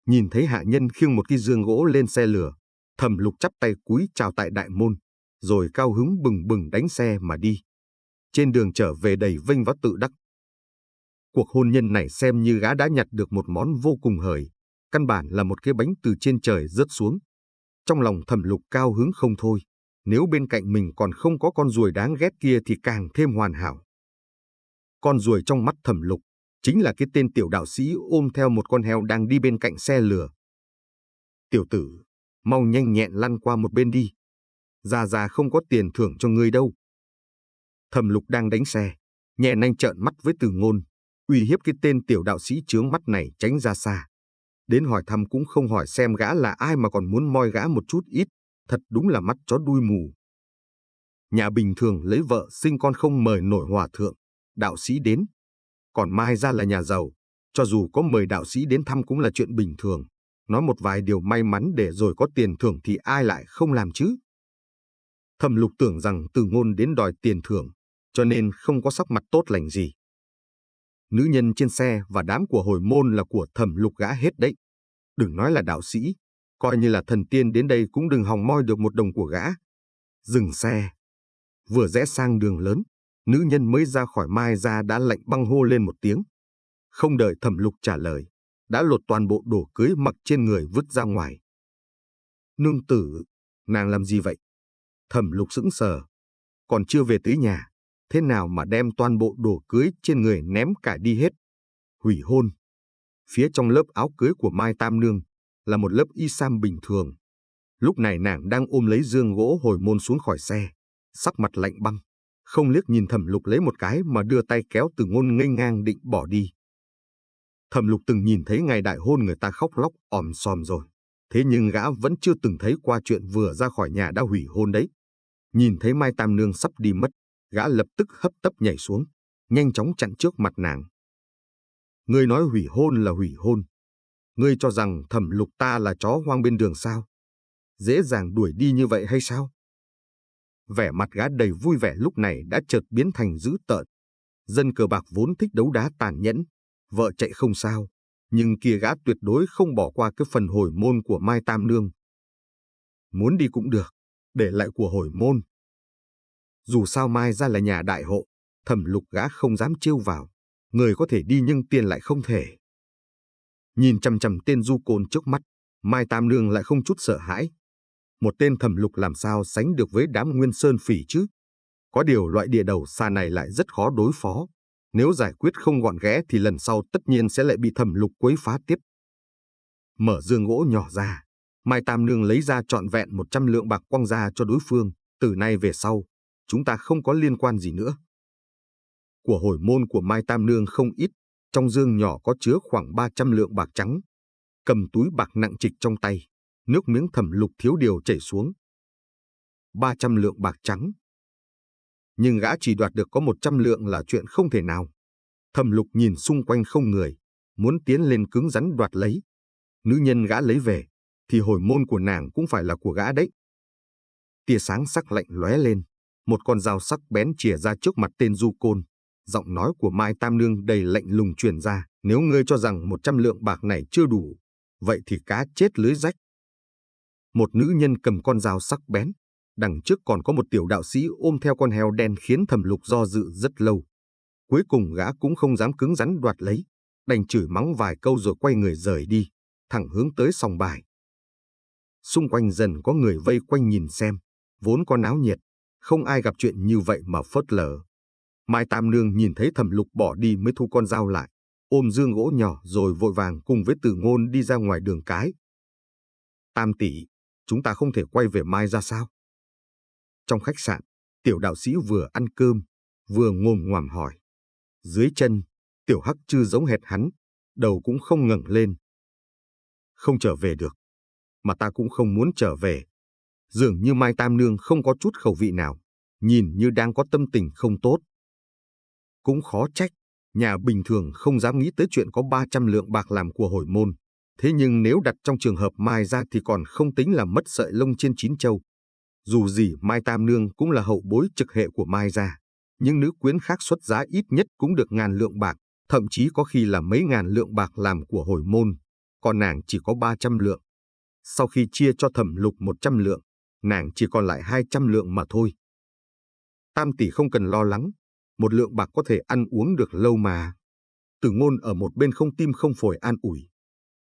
Nhìn thấy hạ nhân khiêng một cái giường gỗ lên xe lửa, Thẩm Lục chắp tay cúi chào tại đại môn, rồi cao hứng bừng bừng đánh xe mà đi. Trên đường trở về đầy vênh váo tự đắc. Cuộc hôn nhân này xem như gã đã nhặt được một món vô cùng hời, căn bản là một cái bánh từ trên trời rớt xuống. Trong lòng Thẩm Lục cao hứng không thôi, nếu bên cạnh mình còn không có con ruồi đáng ghét kia thì càng thêm hoàn hảo. Con ruồi trong mắt Thẩm Lục chính là cái tên tiểu đạo sĩ ôm theo một con heo đang đi bên cạnh xe lửa. Tiểu tử, mau nhanh nhẹn lăn qua một bên đi. Gia không có tiền thưởng cho ngươi đâu. Thẩm Lục đang đánh xe, nhẹ nanh trợn mắt với Từ Ngôn, uy hiếp cái tên tiểu đạo sĩ chướng mắt này tránh ra xa. Đến hỏi thăm cũng không hỏi xem gã là ai mà còn muốn moi gã một chút ít, thật đúng là mắt chó đuôi mù. Nhà bình thường lấy vợ sinh con không mời nổi hòa thượng, đạo sĩ đến. Còn Mai ra là nhà giàu, cho dù có mời đạo sĩ đến thăm cũng là chuyện bình thường. Nói một vài điều may mắn để rồi có tiền thưởng thì ai lại không làm chứ. Thẩm Lục tưởng rằng Từ Ngôn đến đòi tiền thưởng, cho nên không có sắc mặt tốt lành gì. Nữ nhân trên xe và đám của hồi môn là của Thẩm Lục gã hết đấy. Đừng nói là đạo sĩ, coi như là thần tiên đến đây cũng đừng hòng moi được một đồng của gã. Dừng xe. Vừa rẽ sang đường lớn, nữ nhân mới ra khỏi Mai ra đã lạnh băng hô lên một tiếng. Không đợi Thẩm Lục trả lời, đã lột toàn bộ đồ cưới mặc trên người vứt ra ngoài. Nương tử, nàng làm gì vậy? Thẩm Lục sững sờ. Còn chưa về tới nhà, thế nào mà đem toàn bộ đồ cưới trên người ném cả đi hết? Hủy hôn. Phía trong lớp áo cưới của Mai Tam Nương là một lớp y sam bình thường. Lúc này nàng đang ôm lấy dương gỗ hồi môn xuống khỏi xe, sắc mặt lạnh băng, không liếc nhìn Thẩm Lục lấy một cái mà đưa tay kéo Từ Ngôn nghênh ngang định bỏ đi. Thẩm Lục từng nhìn thấy ngày đại hôn người ta khóc lóc òm xòm rồi, thế nhưng gã vẫn chưa từng thấy qua chuyện vừa ra khỏi nhà đã hủy hôn đấy. Nhìn thấy Mai Tam Nương sắp đi mất, gã lập tức hấp tấp nhảy xuống, nhanh chóng chặn trước mặt nàng. Ngươi nói hủy hôn là hủy hôn. Ngươi cho rằng Thẩm Lục ta là chó hoang bên đường sao? Dễ dàng đuổi đi như vậy hay sao? Vẻ mặt gã đầy vui vẻ lúc này đã chợt biến thành dữ tợn. Dân cờ bạc vốn thích đấu đá tàn nhẫn, vợ chạy không sao, nhưng kia gã tuyệt đối không bỏ qua cái phần hồi môn của Mai Tam Nương. Muốn đi cũng được, để lại của hồi môn. Dù sao Mai ra là nhà đại hộ, Thẩm Lục gã không dám trêu vào. Người có thể đi nhưng tiền lại không thể. Nhìn chằm chằm tên du côn trước mắt, Mai Tam Nương lại không chút sợ hãi. Một tên Thẩm Lục làm sao sánh được với đám Nguyên Sơn Phỉ chứ? Có điều loại địa đầu xa này lại rất khó đối phó. Nếu giải quyết không gọn ghẽ thì lần sau tất nhiên sẽ lại bị Thẩm Lục quấy phá tiếp. Mở dương gỗ nhỏ ra, Mai Tam Nương lấy ra trọn vẹn 100 lượng bạc quăng ra cho đối phương. Từ nay về sau, chúng ta không có liên quan gì nữa. Của hồi môn của Mai Tam Nương không ít, trong dương nhỏ có chứa khoảng 300 lượng bạc trắng. Cầm túi bạc nặng trịch trong tay, nước miếng Thẩm Lục thiếu điều chảy xuống. 300 lượng bạc trắng. Nhưng gã chỉ đoạt được có 100 lượng là chuyện không thể nào. Thẩm Lục nhìn xung quanh không người, muốn tiến lên cứng rắn đoạt lấy. Nữ nhân gã lấy về, thì hồi môn của nàng cũng phải là của gã đấy. Tia sáng sắc lạnh lóe lên, một con dao sắc bén chìa ra trước mặt tên du côn. Giọng nói của Mai Tam Nương đầy lạnh lùng truyền ra, nếu ngươi cho rằng 100 lượng bạc này chưa đủ, vậy thì cá chết lưới rách. Một nữ nhân cầm con dao sắc bén, đằng trước còn có một tiểu đạo sĩ ôm theo con heo đen khiến Thẩm Lục do dự rất lâu. Cuối cùng gã cũng không dám cứng rắn đoạt lấy, đành chửi mắng vài câu rồi quay người rời đi, thẳng hướng tới sòng bài. Xung quanh dần có người vây quanh nhìn xem, vốn có náo nhiệt, không ai gặp chuyện như vậy mà phớt lờ. Mai Tam Nương nhìn thấy Thẩm Lục bỏ đi mới thu con dao lại, ôm dương gỗ nhỏ rồi vội vàng cùng với Từ Ngôn đi ra ngoài đường cái. Tam tỷ, chúng ta không thể quay về Mai ra sao? Trong khách sạn, tiểu đạo sĩ vừa ăn cơm, vừa ngồm ngoàm hỏi. Dưới chân, tiểu hắc chư giống hệt hắn, đầu cũng không ngẩng lên. Không trở về được, mà ta cũng không muốn trở về. Dường như Mai Tam Nương không có chút khẩu vị nào, nhìn như đang có tâm tình không tốt. Cũng khó trách, nhà bình thường không dám nghĩ tới chuyện có 300 lượng bạc làm của hồi môn. Thế nhưng nếu đặt trong trường hợp Mai ra thì còn không tính là mất sợi lông trên 9 châu. Dù gì Mai Tam Nương cũng là hậu bối trực hệ của Mai ra, nhưng nữ quyến khác xuất giá ít nhất cũng được 1000 lượng bạc, thậm chí có khi là mấy ngàn lượng bạc làm của hồi môn, còn nàng chỉ có 300 lượng. Sau khi chia cho Thẩm Lục 100 lượng, nàng chỉ còn lại 200 lượng mà thôi. Tam tỷ không cần lo lắng, 1 lượng bạc có thể ăn uống được lâu mà. Từ Ngôn ở một bên không tim không phổi an ủi.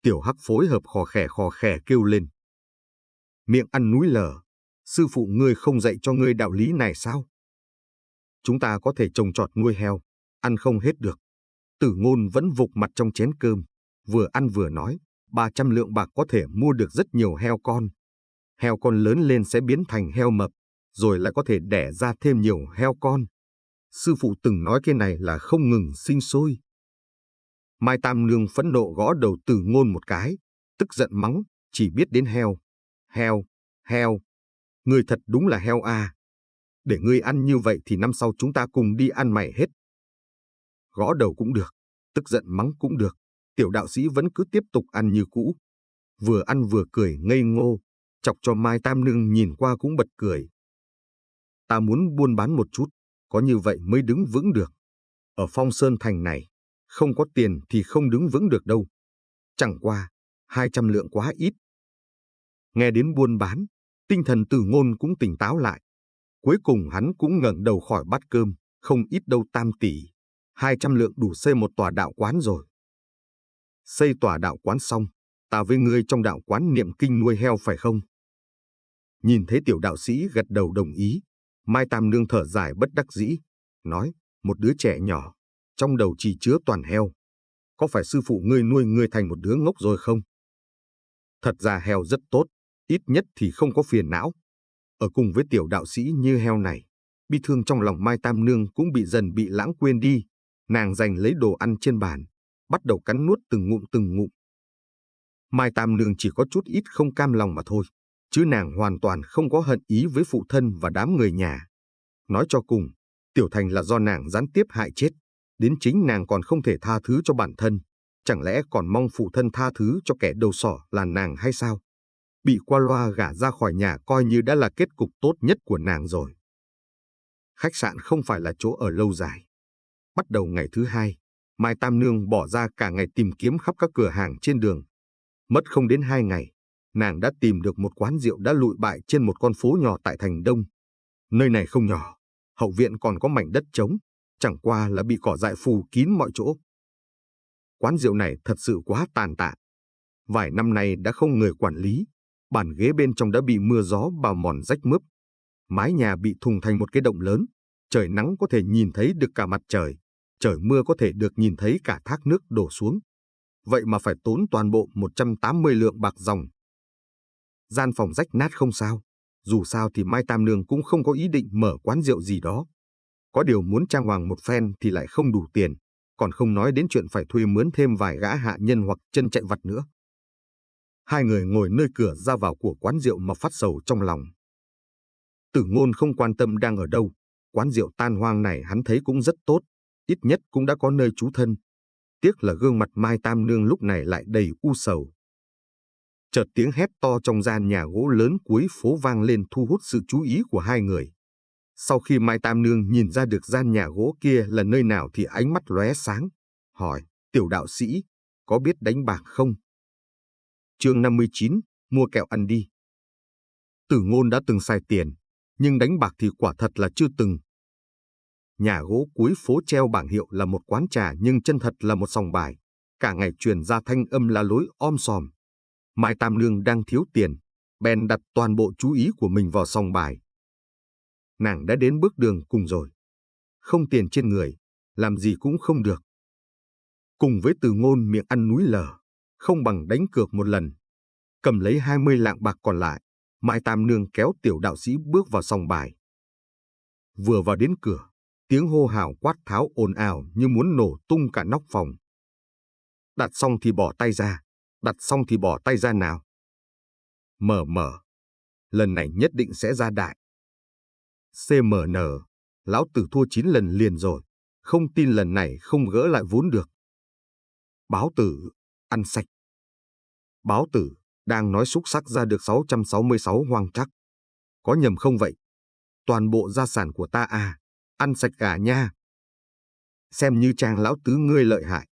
Tiểu Hắc phối hợp khò khè kêu lên. Miệng ăn núi lở, sư phụ ngươi không dạy cho ngươi đạo lý này sao? Chúng ta có thể trồng trọt nuôi heo, ăn không hết được. Tử Ngôn vẫn vục mặt trong chén cơm, vừa ăn vừa nói, 300 lượng bạc có thể mua được rất nhiều heo con. Heo con lớn lên sẽ biến thành heo mập, rồi lại có thể đẻ ra thêm nhiều heo con. Sư phụ từng nói cái này là không ngừng sinh sôi. Mai Tam Nương phẫn nộ gõ đầu Từ Ngôn một cái, tức giận mắng, chỉ biết đến heo, heo, heo. Ngươi thật đúng là heo à. Để ngươi ăn như vậy thì năm sau chúng ta cùng đi ăn mày hết. Gõ đầu cũng được, tức giận mắng cũng được, tiểu đạo sĩ vẫn cứ tiếp tục ăn như cũ. Vừa ăn vừa cười ngây ngô, chọc cho Mai Tam Nương nhìn qua cũng bật cười. Ta muốn buôn bán một chút, có như vậy mới đứng vững được. Ở Phong Sơn Thành này, không có tiền thì không đứng vững được đâu. Chẳng qua, 200 lượng quá ít. Nghe đến buôn bán, tinh thần Từ Ngôn cũng tỉnh táo lại. Cuối cùng hắn cũng ngẩng đầu khỏi bát cơm, không ít đâu Tam tỷ. 200 lượng đủ xây một tòa đạo quán rồi. Xây tòa đạo quán xong, ta với ngươi trong đạo quán niệm kinh nuôi heo phải không? Nhìn thấy tiểu đạo sĩ gật đầu đồng ý, Mai Tam Nương thở dài bất đắc dĩ, nói, một đứa trẻ nhỏ, trong đầu chỉ chứa toàn heo. Có phải sư phụ ngươi nuôi ngươi thành một đứa ngốc rồi không? Thật ra heo rất tốt, ít nhất thì không có phiền não. Ở cùng với tiểu đạo sĩ như heo này, bi thương trong lòng Mai Tam Nương cũng dần bị lãng quên đi. Nàng giành lấy đồ ăn trên bàn, bắt đầu cắn nuốt từng ngụm từng ngụm. Mai Tam Nương chỉ có chút ít không cam lòng mà thôi, chứ nàng hoàn toàn không có hận ý với phụ thân và đám người nhà. Nói cho cùng, Tiểu Thành là do nàng gián tiếp hại chết, đến chính nàng còn không thể tha thứ cho bản thân, chẳng lẽ còn mong phụ thân tha thứ cho kẻ đầu sỏ là nàng hay sao? Bị qua loa gả ra khỏi nhà coi như đã là kết cục tốt nhất của nàng rồi. Khách sạn không phải là chỗ ở lâu dài. Bắt đầu ngày thứ hai, Mai Tam Nương bỏ ra cả ngày tìm kiếm khắp các cửa hàng trên đường. Mất không đến 2 ngày, nàng đã tìm được một quán rượu đã lụi bại trên một con phố nhỏ tại thành Đông. Nơi này không nhỏ, hậu viện còn có mảnh đất trống, chẳng qua là bị cỏ dại phủ kín mọi chỗ. Quán rượu này thật sự quá tàn tạ. Vài năm nay đã không người quản lý, bàn ghế bên trong đã bị mưa gió bào mòn rách mướp. Mái nhà bị thùng thành một cái động lớn, trời nắng có thể nhìn thấy được cả mặt trời, trời mưa có thể được nhìn thấy cả thác nước đổ xuống. Vậy mà phải tốn toàn bộ 180 lượng bạc dòng. Gian phòng rách nát không sao, dù sao thì Mai Tam Nương cũng không có ý định mở quán rượu gì đó. Có điều muốn trang hoàng một phen thì lại không đủ tiền, còn không nói đến chuyện phải thuê mướn thêm vài gã hạ nhân hoặc chân chạy vặt nữa. Hai người ngồi nơi cửa ra vào của quán rượu mà phát sầu trong lòng. Từ Ngôn không quan tâm đang ở đâu, quán rượu tan hoang này hắn thấy cũng rất tốt, ít nhất cũng đã có nơi trú thân. Tiếc là gương mặt Mai Tam Nương lúc này lại đầy u sầu. Chợt tiếng hét to trong gian nhà gỗ lớn cuối phố vang lên thu hút sự chú ý của hai người. Sau khi Mai Tam Nương nhìn ra được gian nhà gỗ kia là nơi nào thì ánh mắt lóe sáng, hỏi, tiểu đạo sĩ, có biết đánh bạc không? Chương 59, mua kẹo ăn đi. Từ Ngôn đã từng xài tiền, nhưng đánh bạc thì quả thật là chưa từng. Nhà gỗ cuối phố treo bảng hiệu là một quán trà nhưng chân thật là một sòng bài, cả ngày truyền ra thanh âm la lối om sòm. Mai Tam Nương đang thiếu tiền, bèn đặt toàn bộ chú ý của mình vào sòng bài. Nàng đã đến bước đường cùng rồi. Không tiền trên người, làm gì cũng không được. Cùng với Từ Ngôn miệng ăn núi lở, không bằng đánh cược một lần. Cầm lấy 20 lạng bạc còn lại, Mai Tam Nương kéo tiểu đạo sĩ bước vào sòng bài. Vừa vào đến cửa, tiếng hô hào quát tháo ồn ào như muốn nổ tung cả nóc phòng. Đặt xong thì bỏ tay ra, đặt xong thì bỏ tay ra nào. Mở, lần này nhất định sẽ ra đại. CMN, lão tử thua 9 lần liền rồi, không tin lần này không gỡ lại vốn được. Báo tử, ăn sạch. Báo tử, đang nói xúc sắc ra được 666 hoang trắc. Có nhầm không vậy? Toàn bộ gia sản của ta à, ăn sạch cả nha. Xem như trang lão tứ ngươi lợi hại.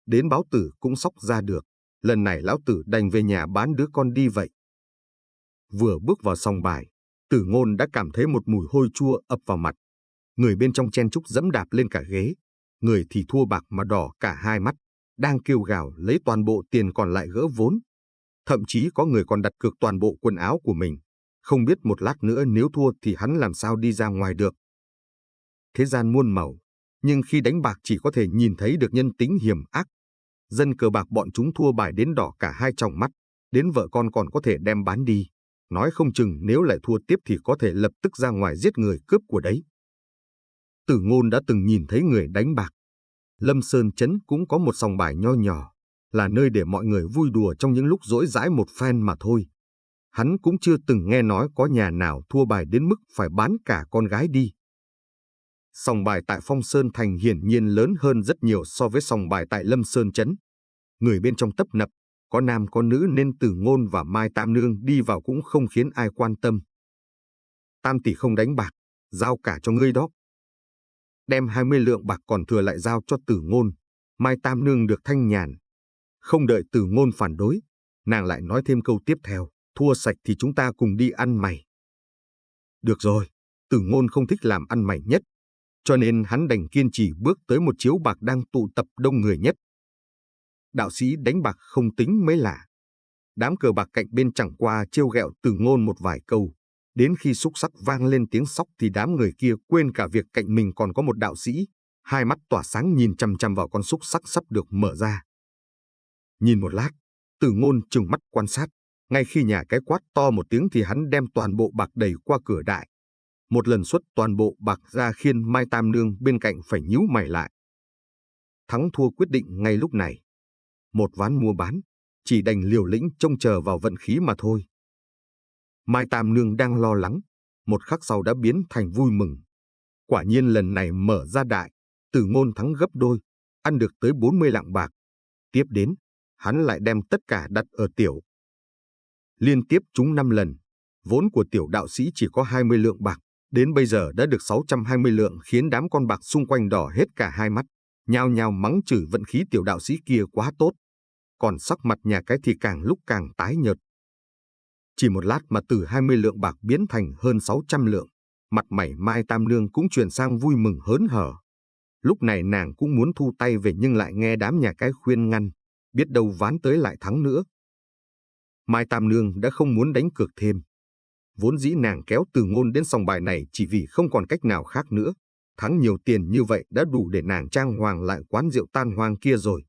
Đến báo tử cũng sóc ra được, lần này lão tử đành về nhà bán đứa con đi vậy. Vừa bước vào sòng bài, Từ Ngôn đã cảm thấy một mùi hôi chua ập vào mặt. Người bên trong chen chúc dẫm đạp lên cả ghế, người thì thua bạc mà đỏ cả hai mắt, đang kêu gào lấy toàn bộ tiền còn lại gỡ vốn. Thậm chí có người còn đặt cược toàn bộ quần áo của mình, không biết một lát nữa nếu thua thì hắn làm sao đi ra ngoài được. Thế gian muôn màu, nhưng khi đánh bạc chỉ có thể nhìn thấy được nhân tính hiểm ác. Dân cờ bạc bọn chúng thua bài đến đỏ cả hai tròng mắt, đến vợ con còn có thể đem bán đi. nói không chừng nếu lại thua tiếp thì có thể lập tức ra ngoài giết người cướp của đấy. Tử Ngôn đã từng nhìn thấy người đánh bạc. Lâm Sơn Trấn cũng có một sòng bài nho nhỏ, là nơi để mọi người vui đùa trong những lúc rỗi rãi một phen mà thôi. Hắn cũng chưa từng nghe nói có nhà nào thua bài đến mức phải bán cả con gái đi. Sòng bài tại Phong Sơn Thành hiển nhiên lớn hơn rất nhiều so với sòng bài tại Lâm Sơn Trấn. Người bên trong tấp nập, có nam có nữ nên Tử Ngôn và Mai Tam Nương đi vào cũng không khiến ai quan tâm. Tam tỷ không đánh bạc, giao cả cho ngươi đó. Đem 20 lượng bạc còn thừa lại giao cho Tử Ngôn, Mai Tam Nương được thanh nhàn. Không đợi Tử Ngôn phản đối, nàng lại nói thêm câu tiếp theo, thua sạch thì chúng ta cùng đi ăn mày. Được rồi, Tử Ngôn không thích làm ăn mày nhất, cho nên hắn đành kiên trì bước tới một chiếu bạc đang tụ tập đông người nhất. Đạo sĩ đánh bạc không tính mới lạ. Đám cờ bạc cạnh bên chẳng qua trêu ghẹo Tử Ngôn một vài câu. Đến khi xúc xắc vang lên tiếng sóc thì đám người kia quên cả việc cạnh mình còn có một đạo sĩ, hai mắt tỏa sáng nhìn chằm chằm vào con xúc xắc sắp được mở ra. Nhìn một lát, Tử Ngôn trừng mắt quan sát, ngay khi nhà cái quát to một tiếng thì hắn đem toàn bộ bạc đẩy qua cửa đại. Một lần xuất toàn bộ bạc ra khiến Mai Tam Nương bên cạnh phải nhíu mày lại. Thắng thua quyết định ngay lúc này. Một ván mua bán, chỉ đành liều lĩnh trông chờ vào vận khí mà thôi. Mai Tam Nương đang lo lắng, một khắc sau đã biến thành vui mừng. Quả nhiên lần này mở ra đại, Tử Ngôn thắng gấp đôi, ăn được tới 40 lạng bạc. Tiếp đến, hắn lại đem tất cả đặt ở tiểu. Liên tiếp trúng 5 lần, vốn của tiểu đạo sĩ chỉ có 20 lượng bạc, đến bây giờ đã được 620 lượng khiến đám con bạc xung quanh đỏ hết cả hai mắt, nhao nhao mắng chửi vận khí tiểu đạo sĩ kia quá tốt. Còn sắc mặt nhà cái thì càng lúc càng tái nhợt. Chỉ một lát mà từ 20 lượng bạc biến thành hơn 600 lượng, mặt mày Mai Tam Nương cũng chuyển sang vui mừng hớn hở. Lúc này nàng cũng muốn thu tay về nhưng lại nghe đám nhà cái khuyên ngăn, biết đâu ván tới lại thắng nữa. Mai Tam Nương đã không muốn đánh cược thêm. Vốn dĩ nàng kéo Tử Ngôn đến sòng bài này chỉ vì không còn cách nào khác nữa. Thắng nhiều tiền như vậy đã đủ để nàng trang hoàng lại quán rượu tan hoang kia rồi.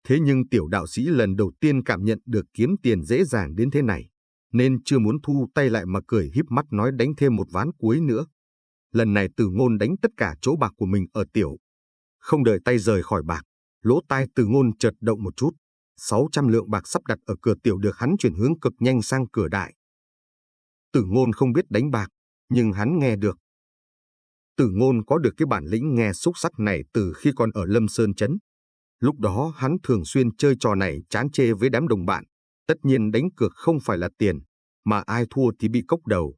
Thế nhưng tiểu đạo sĩ lần đầu tiên cảm nhận được kiếm tiền dễ dàng đến thế này, nên chưa muốn thu tay lại mà cười híp mắt nói đánh thêm một ván cuối nữa. Lần này Tử Ngôn đánh tất cả chỗ bạc của mình ở tiểu. Không đợi tay rời khỏi bạc, lỗ tai Tử Ngôn chợt động một chút. 600 lượng bạc sắp đặt ở cửa tiểu được hắn chuyển hướng cực nhanh sang cửa đại. Tử Ngôn không biết đánh bạc, nhưng hắn nghe được. Tử Ngôn có được cái bản lĩnh nghe xúc xắc này từ khi còn ở Lâm Sơn Trấn. Lúc đó hắn thường xuyên chơi trò này chán chê với đám đồng bạn. Tất nhiên đánh cược không phải là tiền, mà ai thua thì bị cốc đầu.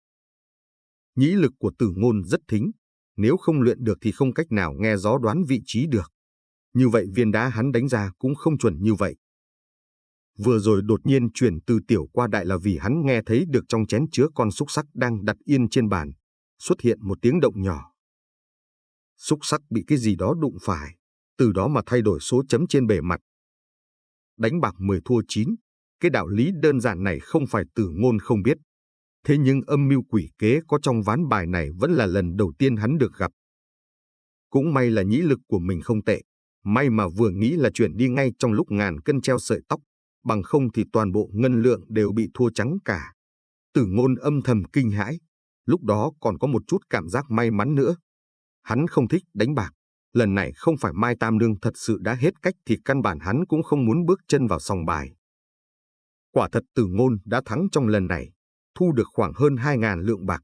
Nhĩ lực của Tử Ngôn rất thính, nếu không luyện được thì không cách nào nghe gió đoán vị trí được. Như vậy viên đá hắn đánh ra cũng không chuẩn như vậy. Vừa rồi đột nhiên chuyển từ tiểu qua đại là vì hắn nghe thấy được trong chén chứa con xúc xắc đang đặt yên trên bàn, xuất hiện một tiếng động nhỏ. Xúc xắc bị cái gì đó đụng phải, từ đó mà thay đổi số chấm trên bề mặt. Đánh bạc 10 thua 9, cái đạo lý đơn giản này không phải Tử Ngôn không biết. Thế nhưng âm mưu quỷ kế có trong ván bài này vẫn là lần đầu tiên hắn được gặp. Cũng may là nhĩ lực của mình không tệ, may mà vừa nghĩ là chuyển đi ngay trong lúc ngàn cân treo sợi tóc, bằng không thì toàn bộ ngân lượng đều bị thua trắng cả. Tử Ngôn âm thầm kinh hãi, lúc đó còn có một chút cảm giác may mắn nữa. Hắn không thích đánh bạc, lần này không phải Mai Tam Nương thật sự đã hết cách thì căn bản hắn cũng không muốn bước chân vào sòng bài. Quả thật Tử Ngôn đã thắng trong lần này, thu được khoảng hơn 2.000 lượng bạc.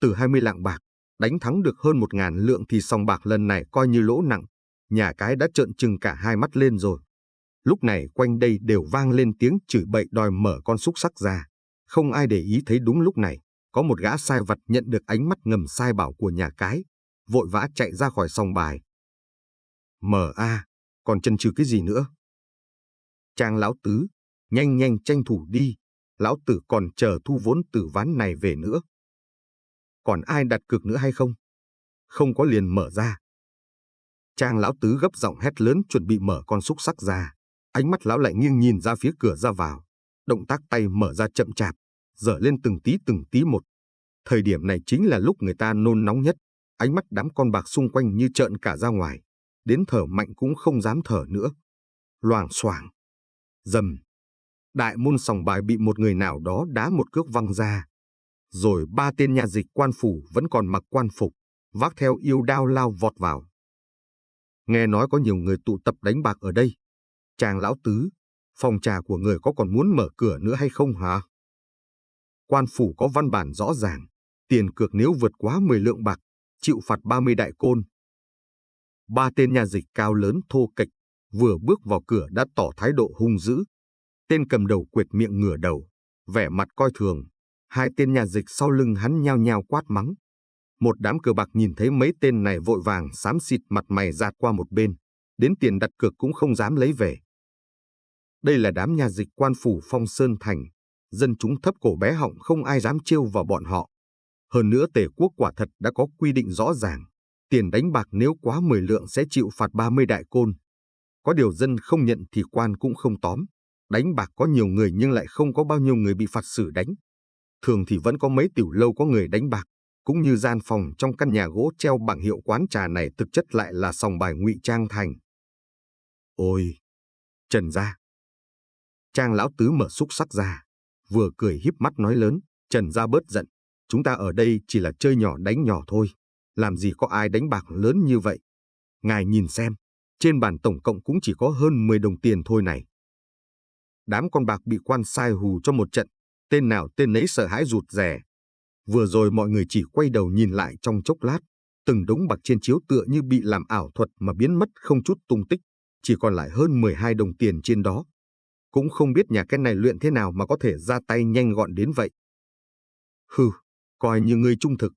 Từ 20 lạng bạc, đánh thắng được hơn 1.000 lượng thì sòng bạc lần này coi như lỗ nặng, nhà cái đã trợn trừng cả hai mắt lên rồi. Lúc này quanh đây đều vang lên tiếng chửi bậy đòi mở con xúc xắc ra. Không ai để ý thấy đúng lúc này, có một gã sai vặt nhận được ánh mắt ngầm sai bảo của nhà cái, vội vã chạy ra khỏi sòng bài. Mở a, còn chần chừ cái gì nữa? Trang lão tứ, nhanh nhanh tranh thủ đi, lão tử còn chờ thu vốn từ ván này về nữa. Còn ai đặt cược nữa hay không? Không có liền mở ra. Trang lão tứ gấp giọng hét lớn chuẩn bị mở con xúc xắc ra. Ánh mắt lão lại nghiêng nhìn ra phía cửa ra vào. Động tác tay mở ra chậm chạp, dở lên từng tí một. Thời điểm này chính là lúc người ta nôn nóng nhất. Ánh mắt đám con bạc xung quanh như trợn cả ra ngoài. Đến thở mạnh cũng không dám thở nữa. Loảng xoảng. Dầm. Đại môn sòng bài bị một người nào đó đá một cước văng ra. Rồi 3 tên nha dịch quan phủ vẫn còn mặc quan phục, vác theo yêu đao lao vọt vào. Nghe nói có nhiều người tụ tập đánh bạc ở đây. Chàng lão tứ, phòng trà của người có còn muốn mở cửa nữa hay không hả? Quan phủ có văn bản rõ ràng, tiền cược nếu vượt quá 10 lượng bạc, chịu phạt 30 đại côn. 3 tên nha dịch cao lớn thô kệch, vừa bước vào cửa đã tỏ thái độ hung dữ. Tên cầm đầu quệt miệng ngửa đầu, vẻ mặt coi thường. 2 tên nha dịch sau lưng hắn nhao nhao quát mắng. Một đám cờ bạc nhìn thấy mấy tên này vội vàng xám xịt mặt mày dạt qua một bên, đến tiền đặt cược cũng không dám lấy về. Đây là đám nha dịch quan phủ Phong Sơn Thành, dân chúng thấp cổ bé họng không ai dám trêu vào bọn họ. Hơn nữa Tề quốc quả thật đã có quy định rõ ràng, tiền đánh bạc nếu quá 10 lượng sẽ chịu phạt 30 đại côn. Có điều dân không nhận thì quan cũng không tóm. Đánh bạc có nhiều người nhưng lại không có bao nhiêu người bị phạt xử đánh. Thường thì vẫn có mấy tiểu lâu có người đánh bạc, cũng như gian phòng trong căn nhà gỗ treo bảng hiệu quán trà này thực chất lại là sòng bài ngụy trang thành. Ôi, Trần gia! Trang lão tứ mở xúc sắc ra, vừa cười híp mắt nói lớn, Trần gia bớt giận, chúng ta ở đây chỉ là chơi nhỏ đánh nhỏ thôi, làm gì có ai đánh bạc lớn như vậy. Ngài nhìn xem, trên bàn tổng cộng cũng chỉ có hơn 10 đồng tiền thôi này. Đám con bạc bị quan sai hù cho một trận, tên nào tên nấy sợ hãi rụt rè. Vừa rồi mọi người chỉ quay đầu nhìn lại trong chốc lát, từng đống bạc trên chiếu tựa như bị làm ảo thuật mà biến mất không chút tung tích, chỉ còn lại hơn 12 đồng tiền trên đó. Cũng không biết nhà cái này luyện thế nào mà có thể ra tay nhanh gọn đến vậy. Hừ, coi như ngươi trung thực.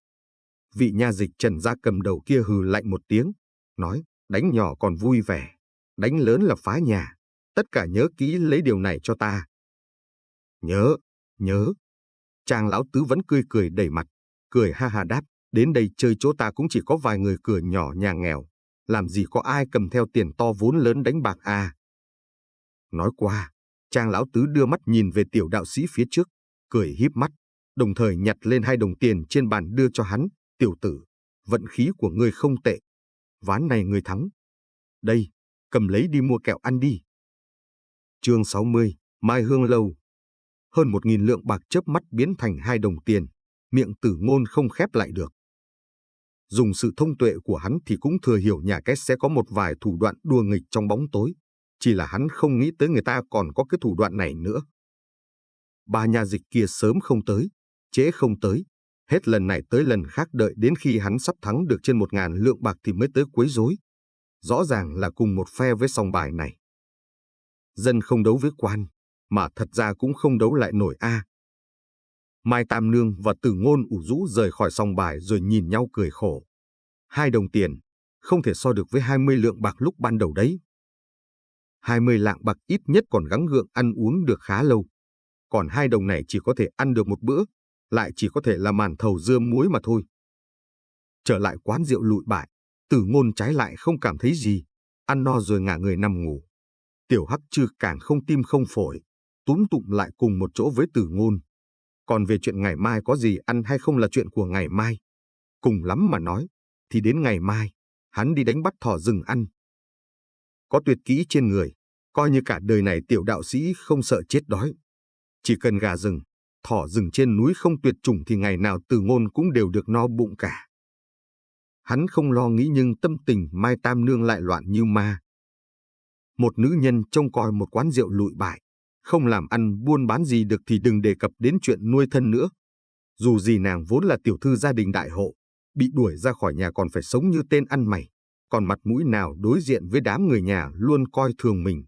Vị nha dịch Trần gia cầm đầu kia hừ lạnh một tiếng, nói, đánh nhỏ còn vui vẻ, đánh lớn là phá nhà, tất cả nhớ kỹ lấy điều này cho ta. Nhớ, nhớ. Chàng lão tứ vẫn cười cười đầy mặt, cười ha ha đáp, đến đây chơi chỗ ta cũng chỉ có vài người cửa nhỏ nhà nghèo, làm gì có ai cầm theo tiền to vốn lớn đánh bạc à. Nói qua, chàng lão tứ đưa mắt nhìn về tiểu đạo sĩ phía trước, cười híp mắt, đồng thời nhặt lên 2 đồng tiền trên bàn đưa cho hắn, tiểu tử, vận khí của ngươi không tệ, ván này ngươi thắng. Đây, cầm lấy đi mua kẹo ăn đi. Chương 60, Mai Hương Lâu. Hơn 1.000 lượng bạc chớp mắt biến thành 2 đồng tiền, miệng Tử Ngôn không khép lại được. Dùng sự thông tuệ của hắn thì cũng thừa hiểu nhà cái sẽ có một vài thủ đoạn đùa nghịch trong bóng tối, chỉ là hắn không nghĩ tới người ta còn có cái thủ đoạn này nữa. 3 nha dịch kia sớm không tới, trễ không tới, hết lần này tới lần khác đợi đến khi hắn sắp thắng được trên 1.000 lượng bạc thì mới tới quấy rối. Rõ ràng là cùng một phe với sòng bài này. Dân không đấu với quan, mà thật ra cũng không đấu lại nổi a. Mai Tam Nương và Tử Ngôn ủ rũ rời khỏi sòng bài rồi nhìn nhau cười khổ. 2 đồng tiền, không thể so được với 20 lượng bạc lúc ban đầu đấy. 20 lạng bạc ít nhất còn gắng gượng ăn uống được khá lâu. Còn 2 đồng này chỉ có thể ăn được một bữa, lại chỉ có thể là màn thầu dưa muối mà thôi. Trở lại quán rượu lụi bại, Tử Ngôn trái lại không cảm thấy gì, ăn no rồi ngả người nằm ngủ. Tiểu Hắc Trư càng không tim không phổi, túm tụm lại cùng một chỗ với Tử Ngôn. Còn về chuyện ngày mai có gì ăn hay không là chuyện của ngày mai. Cùng lắm mà nói, thì đến ngày mai, hắn đi đánh bắt thỏ rừng ăn. Có tuyệt kỹ trên người, coi như cả đời này tiểu đạo sĩ không sợ chết đói. Chỉ cần gà rừng, thỏ rừng trên núi không tuyệt chủng thì ngày nào Tử Ngôn cũng đều được no bụng cả. Hắn không lo nghĩ nhưng tâm tình Mai Tam Nương lại loạn như ma. Một nữ nhân trông coi một quán rượu lụi bại, không làm ăn buôn bán gì được thì đừng đề cập đến chuyện nuôi thân nữa. Dù gì nàng vốn là tiểu thư gia đình đại hộ, bị đuổi ra khỏi nhà còn phải sống như tên ăn mày, còn mặt mũi nào đối diện với đám người nhà luôn coi thường mình.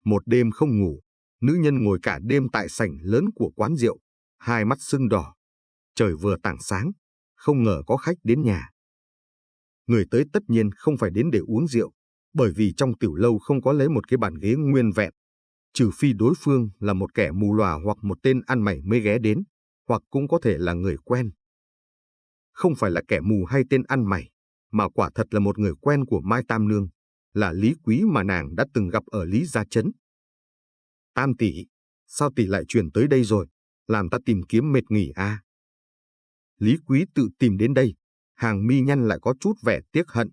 Một đêm không ngủ, nữ nhân ngồi cả đêm tại sảnh lớn của quán rượu, hai mắt sưng đỏ. Trời vừa tảng sáng, không ngờ có khách đến nhà. Người tới tất nhiên không phải đến để uống rượu, bởi vì trong tiểu lâu không có lấy một cái bàn ghế nguyên vẹn. Trừ phi đối phương là một kẻ mù lòa hoặc một tên ăn mày mới ghé đến, hoặc cũng có thể là người quen. Không phải là kẻ mù hay tên ăn mày, mà quả thật là một người quen của Mai Tam Nương, là Lý Quý mà nàng đã từng gặp ở Lý Gia Trấn. Tam tỷ, sao tỷ lại chuyển tới đây rồi, làm ta tìm kiếm mệt nghỉ à? Lý Quý tự tìm đến đây, hàng mi nhăn lại có chút vẻ tiếc hận.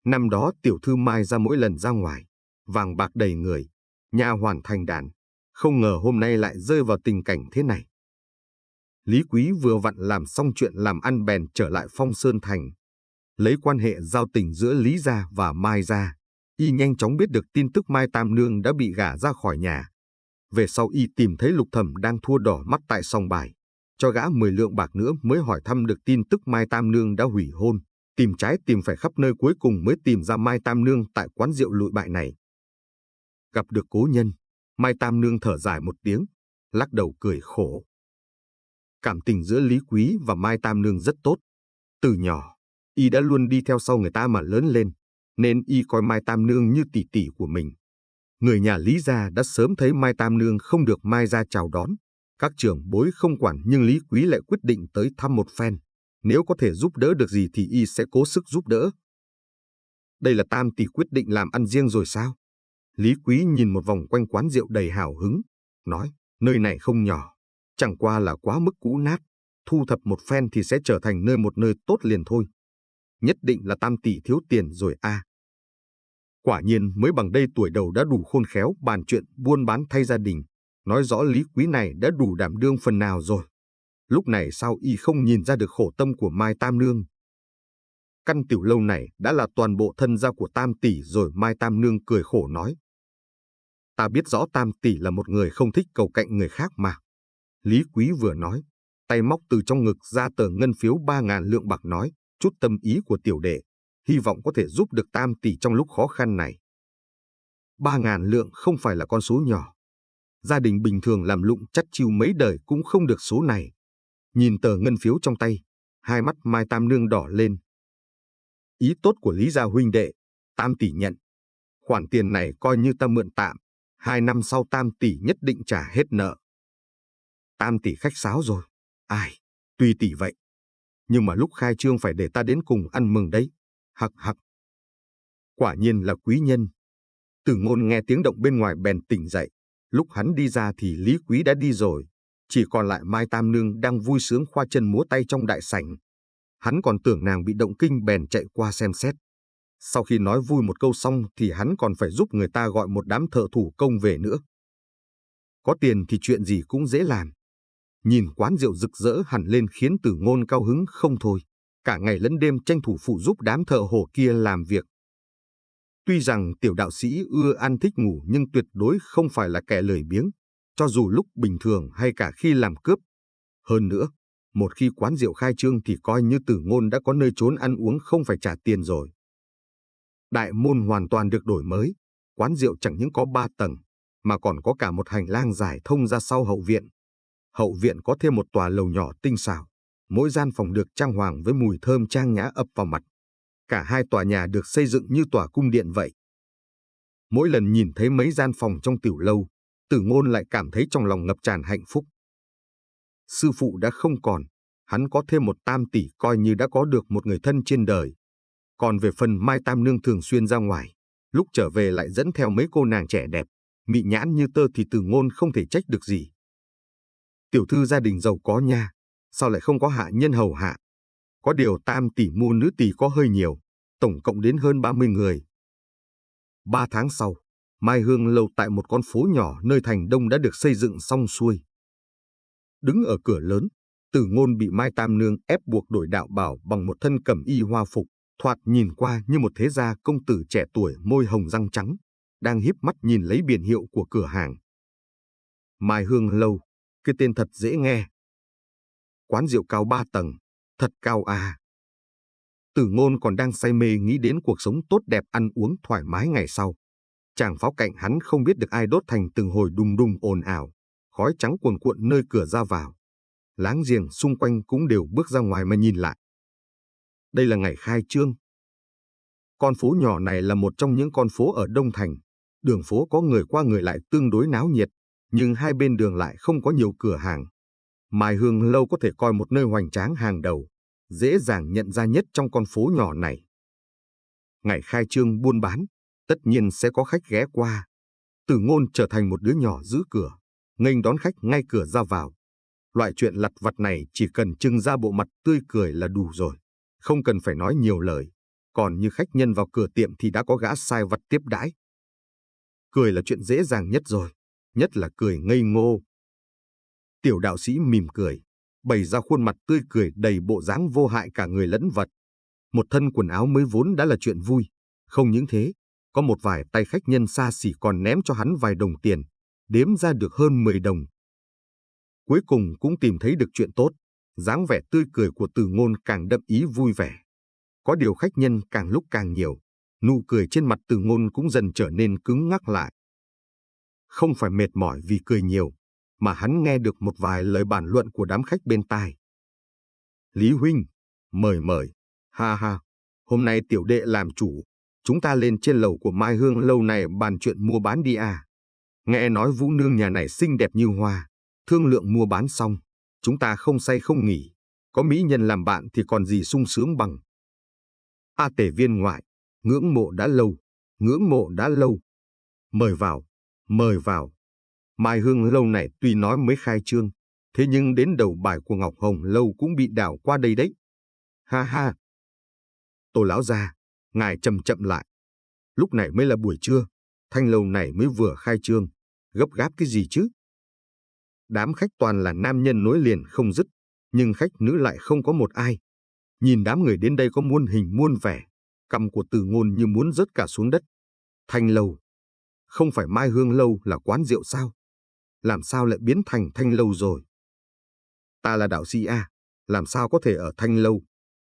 Năm đó tiểu thư Mai ra mỗi lần ra ngoài, vàng bạc đầy người, nha hoàn thành đàn, Không ngờ hôm nay lại rơi vào tình cảnh thế này. Lý Quý vừa vặn làm xong chuyện làm ăn bèn trở lại Phong Sơn Thành. Lấy quan hệ giao tình giữa Lý gia và Mai gia, y nhanh chóng biết được tin tức Mai Tam Nương đã bị gả ra khỏi nhà. Về sau y tìm thấy Lục Thẩm đang thua đỏ mắt tại sòng bài, cho gã 10 lượng bạc nữa mới hỏi thăm được tin tức Mai Tam Nương đã hủy hôn, tìm trái tìm phải khắp nơi cuối cùng mới tìm ra Mai Tam Nương tại quán rượu lụi bại này. Gặp được cố nhân, Mai Tam Nương thở dài một tiếng, lắc đầu cười khổ. Cảm tình giữa Lý Quý và Mai Tam Nương rất tốt. Từ nhỏ, y đã luôn đi theo sau người ta mà lớn lên, nên y coi Mai Tam Nương như tỷ tỷ của mình. Người nhà Lý gia đã sớm thấy Mai Tam Nương không được Mai gia chào đón. Các trưởng bối không quản nhưng Lý Quý lại quyết định tới thăm một phen. Nếu có thể giúp đỡ được gì thì y sẽ cố sức giúp đỡ. Đây là Tam tỷ quyết định làm ăn riêng rồi sao? Lý Quý nhìn một vòng quanh quán rượu đầy hào hứng, nói, nơi này không nhỏ, chẳng qua là quá mức cũ nát, thu thập một phen thì sẽ trở thành một nơi tốt liền thôi. Nhất định là Tam tỷ thiếu tiền rồi a. Quả nhiên mới bằng đây tuổi đầu đã đủ khôn khéo bàn chuyện buôn bán thay gia đình, nói rõ Lý Quý này đã đủ đảm đương phần nào rồi. Lúc này sao y không nhìn ra được khổ tâm của Mai Tam Nương? Căn tiểu lâu này đã là toàn bộ thân gia của Tam tỷ rồi. Mai Tam Nương cười khổ nói. Ta biết rõ Tam tỷ là một người không thích cầu cạnh người khác mà. Lý Quý vừa nói, tay móc từ trong ngực ra tờ ngân phiếu 3.000 lượng bạc nói, chút tâm ý của tiểu đệ, hy vọng có thể giúp được Tam tỷ trong lúc khó khăn này. 3.000 lượng không phải là con số nhỏ. Gia đình bình thường làm lụng chắt chiu mấy đời cũng không được số này. Nhìn tờ ngân phiếu trong tay, hai mắt Mai Tam Nương đỏ lên. Ý tốt của Lý gia huynh đệ, Tam tỷ nhận. Khoản tiền này coi như ta mượn tạm, 2 năm sau Tam tỷ nhất định trả hết nợ. Tam tỷ khách sáo rồi. Ai, tùy tỷ vậy. Nhưng mà lúc khai trương phải để ta đến cùng ăn mừng đấy. Hặc hặc. Quả nhiên là quý nhân. Tử Ngôn nghe tiếng động bên ngoài bèn tỉnh dậy. Lúc hắn đi ra thì Lý Quý đã đi rồi. Chỉ còn lại Mai Tam Nương đang vui sướng khoa chân múa tay trong đại sảnh. Hắn còn tưởng nàng bị động kinh bèn chạy qua xem xét. Sau khi nói vui một câu xong thì hắn còn phải giúp người ta gọi một đám thợ thủ công về nữa. Có tiền thì chuyện gì cũng dễ làm. Nhìn quán rượu rực rỡ hẳn lên khiến Tử Ngôn cao hứng không thôi. Cả ngày lẫn đêm tranh thủ phụ giúp đám thợ hồ kia làm việc. Tuy rằng tiểu đạo sĩ ưa ăn thích ngủ nhưng tuyệt đối không phải là kẻ lười biếng, cho dù lúc bình thường hay cả khi làm cướp. Hơn nữa, một khi quán rượu khai trương thì coi như Tử Ngôn đã có nơi trốn ăn uống không phải trả tiền rồi. Đại môn hoàn toàn được đổi mới, quán rượu chẳng những có 3 tầng, mà còn có cả một hành lang dài thông ra sau hậu viện. Hậu viện có thêm một tòa lầu nhỏ tinh xảo, mỗi gian phòng được trang hoàng với mùi thơm trang nhã ập vào mặt. Cả hai tòa nhà được xây dựng như tòa cung điện vậy. Mỗi lần nhìn thấy mấy gian phòng trong tiểu lâu, Tử Ngôn lại cảm thấy trong lòng ngập tràn hạnh phúc. Sư phụ đã không còn, hắn có thêm một Tam tỷ coi như đã có được một người thân trên đời. Còn về phần Mai Tam Nương thường xuyên ra ngoài, lúc trở về lại dẫn theo mấy cô nàng trẻ đẹp, mị nhãn như tơ thì Tử Ngôn không thể trách được gì. Tiểu thư gia đình giàu có nha, sao lại không có hạ nhân hầu hạ? Có điều Tam tỷ mua nữ tỳ có hơi nhiều, tổng cộng đến hơn 30 người. 3 tháng sau, Mai Hương lâu tại một con phố nhỏ nơi thành đông đã được xây dựng xong xuôi. Đứng ở cửa lớn, Tử Ngôn bị Mai Tam Nương ép buộc đổi đạo bào bằng một thân cẩm y hoa phục, thoạt nhìn qua như một thế gia công tử trẻ tuổi môi hồng răng trắng, đang híp mắt nhìn lấy biển hiệu của cửa hàng. Mai Hương lâu, cái tên thật dễ nghe. Quán rượu cao 3 tầng, thật cao à. Tử Ngôn còn đang say mê nghĩ đến cuộc sống tốt đẹp ăn uống thoải mái ngày sau. Chàng pháo cạnh hắn không biết được ai đốt thành từng hồi đùng đùng ồn ào, khói trắng cuồn cuộn nơi cửa ra vào. Láng giềng xung quanh cũng đều bước ra ngoài mà nhìn lại. Đây là ngày khai trương. Con phố nhỏ này là một trong những con phố ở Đông Thành. Đường phố có người qua người lại tương đối náo nhiệt, nhưng hai bên đường lại không có nhiều cửa hàng. Mai Hương lâu có thể coi một nơi hoành tráng hàng đầu, dễ dàng nhận ra nhất trong con phố nhỏ này. Ngày khai trương buôn bán, tất nhiên sẽ có khách ghé qua. Tử Ngôn trở thành một đứa nhỏ giữ cửa, nghênh đón khách ngay cửa ra vào. Loại chuyện lặt vặt này chỉ cần trưng ra bộ mặt tươi cười là đủ rồi, không cần phải nói nhiều lời. Còn như khách nhân vào cửa tiệm thì đã có gã sai vặt tiếp đãi. Cười là chuyện dễ dàng nhất rồi, nhất là cười ngây ngô. Tiểu đạo sĩ mỉm cười, bày ra khuôn mặt tươi cười đầy bộ dáng vô hại cả người lẫn vật. Một thân quần áo mới vốn đã là chuyện vui. Không những thế, có một vài tay khách nhân xa xỉ còn ném cho hắn vài đồng tiền, đếm ra được hơn 10 đồng. Cuối cùng cũng tìm thấy được chuyện tốt, dáng vẻ tươi cười của Từ Ngôn càng đậm ý vui vẻ. Có điều khách nhân càng lúc càng nhiều, nụ cười trên mặt Từ Ngôn cũng dần trở nên cứng ngắc lại. Không phải mệt mỏi vì cười nhiều, mà hắn nghe được một vài lời bàn luận của đám khách bên tai. Lý huynh, mời mời, ha ha, hôm nay tiểu đệ làm chủ, chúng ta lên trên lầu của Mai Hương lâu này bàn chuyện mua bán đi à. Nghe nói Vũ nương nhà này xinh đẹp như hoa, thương lượng mua bán xong, chúng ta không say không nghỉ, có mỹ nhân làm bạn thì còn gì sung sướng bằng. A Tể viên ngoại, ngưỡng mộ đã lâu, ngưỡng mộ đã lâu. Mời vào, mời vào. Mai Hương lâu này tuy nói mới khai trương, thế nhưng đến đầu bài của Ngọc Hồng lâu cũng bị đảo qua đây đấy. Ha ha. Tô lão gia, ngài chậm chậm lại. Lúc này mới là buổi trưa, thanh lâu này mới vừa khai trương, gấp gáp cái gì chứ? Đám khách toàn là nam nhân nối liền không dứt, nhưng khách nữ lại không có một ai. Nhìn đám người đến đây có muôn hình muôn vẻ, cằm của Từ Ngôn như muốn rớt cả xuống đất. Thanh lâu, không phải Mai Hương lâu là quán rượu sao? Làm sao lại biến thành thanh lâu rồi? Ta là đạo sĩ A, làm sao có thể ở thanh lâu?